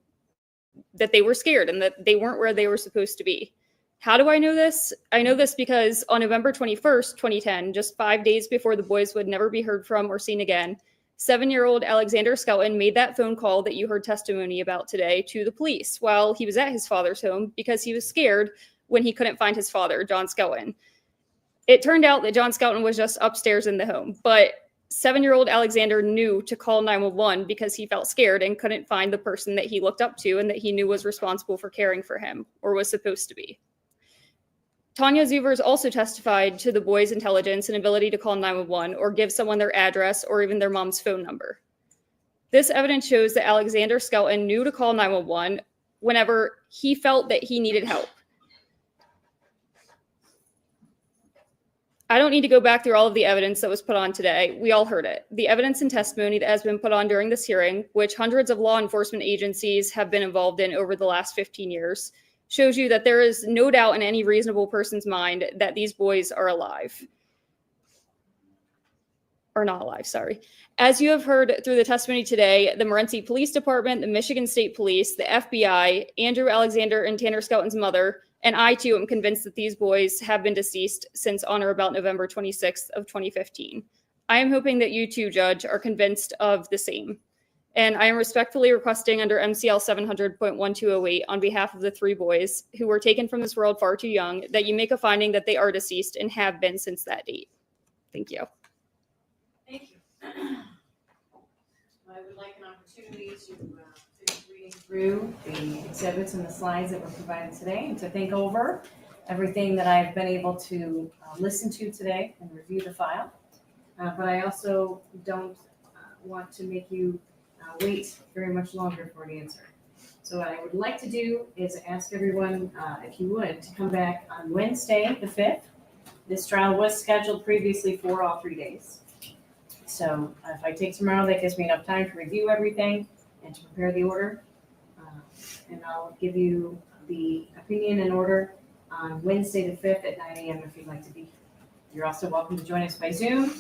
Speaker 4: that they were scared and that they weren't where they were supposed to be. How do I know this? I know this because on November 21st, 2010, just 5 days before the boys would never be heard from or seen again, 7-year-old Alexander Skelton made that phone call that you heard testimony about today to the police while he was at his father's home because he was scared when he couldn't find his father, John Skelton. It turned out that John Skelton was just upstairs in the home, but 7-year-old Alexander knew to call 911 because he felt scared and couldn't find the person that he looked up to and that he knew was responsible for caring for him or was supposed to be. Tanya Zuvers also testified to the boys' intelligence and ability to call 911 or give someone their address or even their mom's phone number. This evidence shows that Alexander Skelton knew to call 911 whenever he felt that he needed help. I don't need to go back through all of the evidence that was put on today. We all heard it. The evidence and testimony that has been put on during this hearing, which hundreds of law enforcement agencies have been involved in over the last 15 years, shows you that there is no doubt in any reasonable person's mind that these boys are alive. Or not alive, sorry. As you have heard through the testimony today, the Morenci Police Department, the Michigan State Police, the FBI, Andrew Alexander and Tanner Skelton's mother, and I too am convinced that these boys have been deceased since on or about November 26th of 2015. I am hoping that you too, Judge, are convinced of the same. And I am respectfully requesting under MCL 700.1208 on behalf of the 3 boys who were taken from this world far too young that you make a finding that they are deceased and have been since that date. Thank you.
Speaker 2: Thank you. I would like an opportunity to finish reading through the exhibits and the slides that were provided today and to think over everything that I've been able to listen to today and review the file. But I also don't want to make you wait very much longer for an answer. So what I would like to do is ask everyone, if you would, to come back on Wednesday, the 5th. This trial was scheduled previously for all 3 days. So if I take tomorrow, that gives me enough time to review everything and to prepare the order. And I'll give you the opinion and order on Wednesday, the 5th at 9 a.m. if you'd like to be here. You're also welcome to join us by Zoom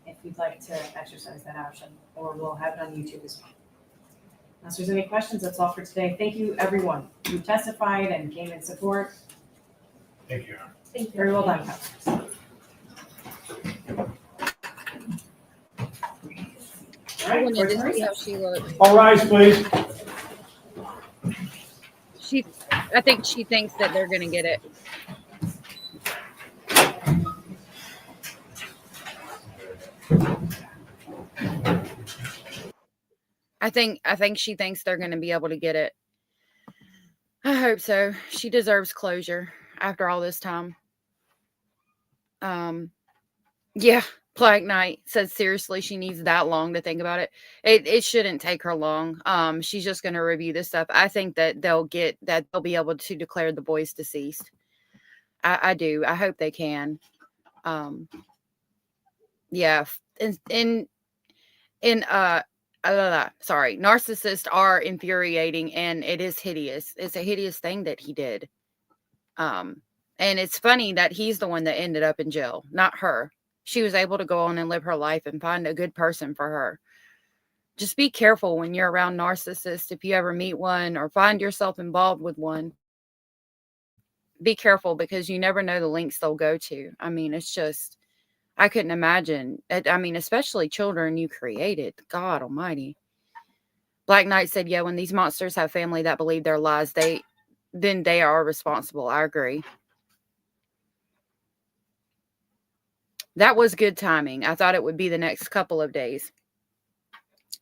Speaker 2: if you'd like to exercise that option, or we'll have it on YouTube as well. Unless there's any questions, that's all for today. Thank you, everyone who testified and came in support.
Speaker 6: Thank you.
Speaker 2: Thank you. Very well done, counselors. All right.
Speaker 3: I wanted to see how she looked.
Speaker 6: All rise, please.
Speaker 3: I think she thinks that they're gonna get it. I think she thinks they're gonna be able to get it. I hope so. She deserves closure after all this time. Yeah, Black Knight says seriously she needs that long to think about it. It shouldn't take her long. She's just gonna review this stuff. I think that they'll be able to declare the boys deceased. I do. I hope they can. Yeah. Sorry, narcissists are infuriating and it is hideous. It's a hideous thing that he did. And it's funny that he's the one that ended up in jail, not her. She was able to go on and live her life and find a good person for her. Just be careful when you're around narcissists. If you ever meet one or find yourself involved with one, be careful because you never know the lengths they'll go to. I mean, it's just, I couldn't imagine. I mean, especially children you created. God almighty. Black Knight said, yeah, when these monsters have family that believe their lies, then they are responsible. I agree. That was good timing. I thought it would be the next couple of days.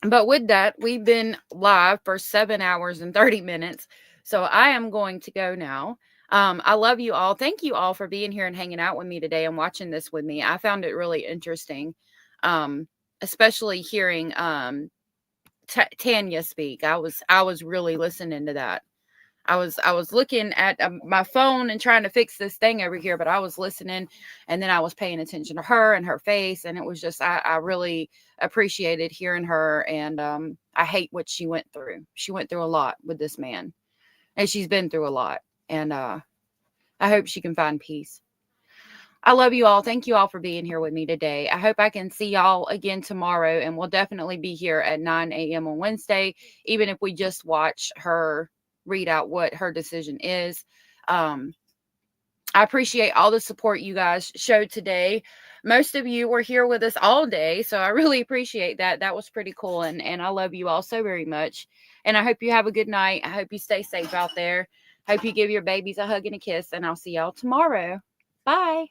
Speaker 3: But with that, we've been live for 7 hours and 30 minutes. So I am going to go now. I love you all. Thank you all for being here and hanging out with me today and watching this with me. I found it really interesting, especially hearing Tanya speak. I was really listening to that. I was looking at my phone and trying to fix this thing over here, but I was listening, and then I was paying attention to her and her face, and it was just I really appreciated hearing her, and I hate what she went through. She went through a lot with this man, and she's been through a lot, and I hope she can find peace. I love you all. Thank you all for being here with me today. I hope I can see y'all again tomorrow, and we'll definitely be here at 9 a.m. on Wednesday, even if we just watch her read out what her decision is. I appreciate all the support you guys showed today. Most of you were here with us all day, so I really appreciate that. That was pretty cool, and I love you all so very much. And I hope you have a good night. I hope you stay safe out there. Hope you give your babies a hug and a kiss, and I'll see y'all tomorrow. Bye.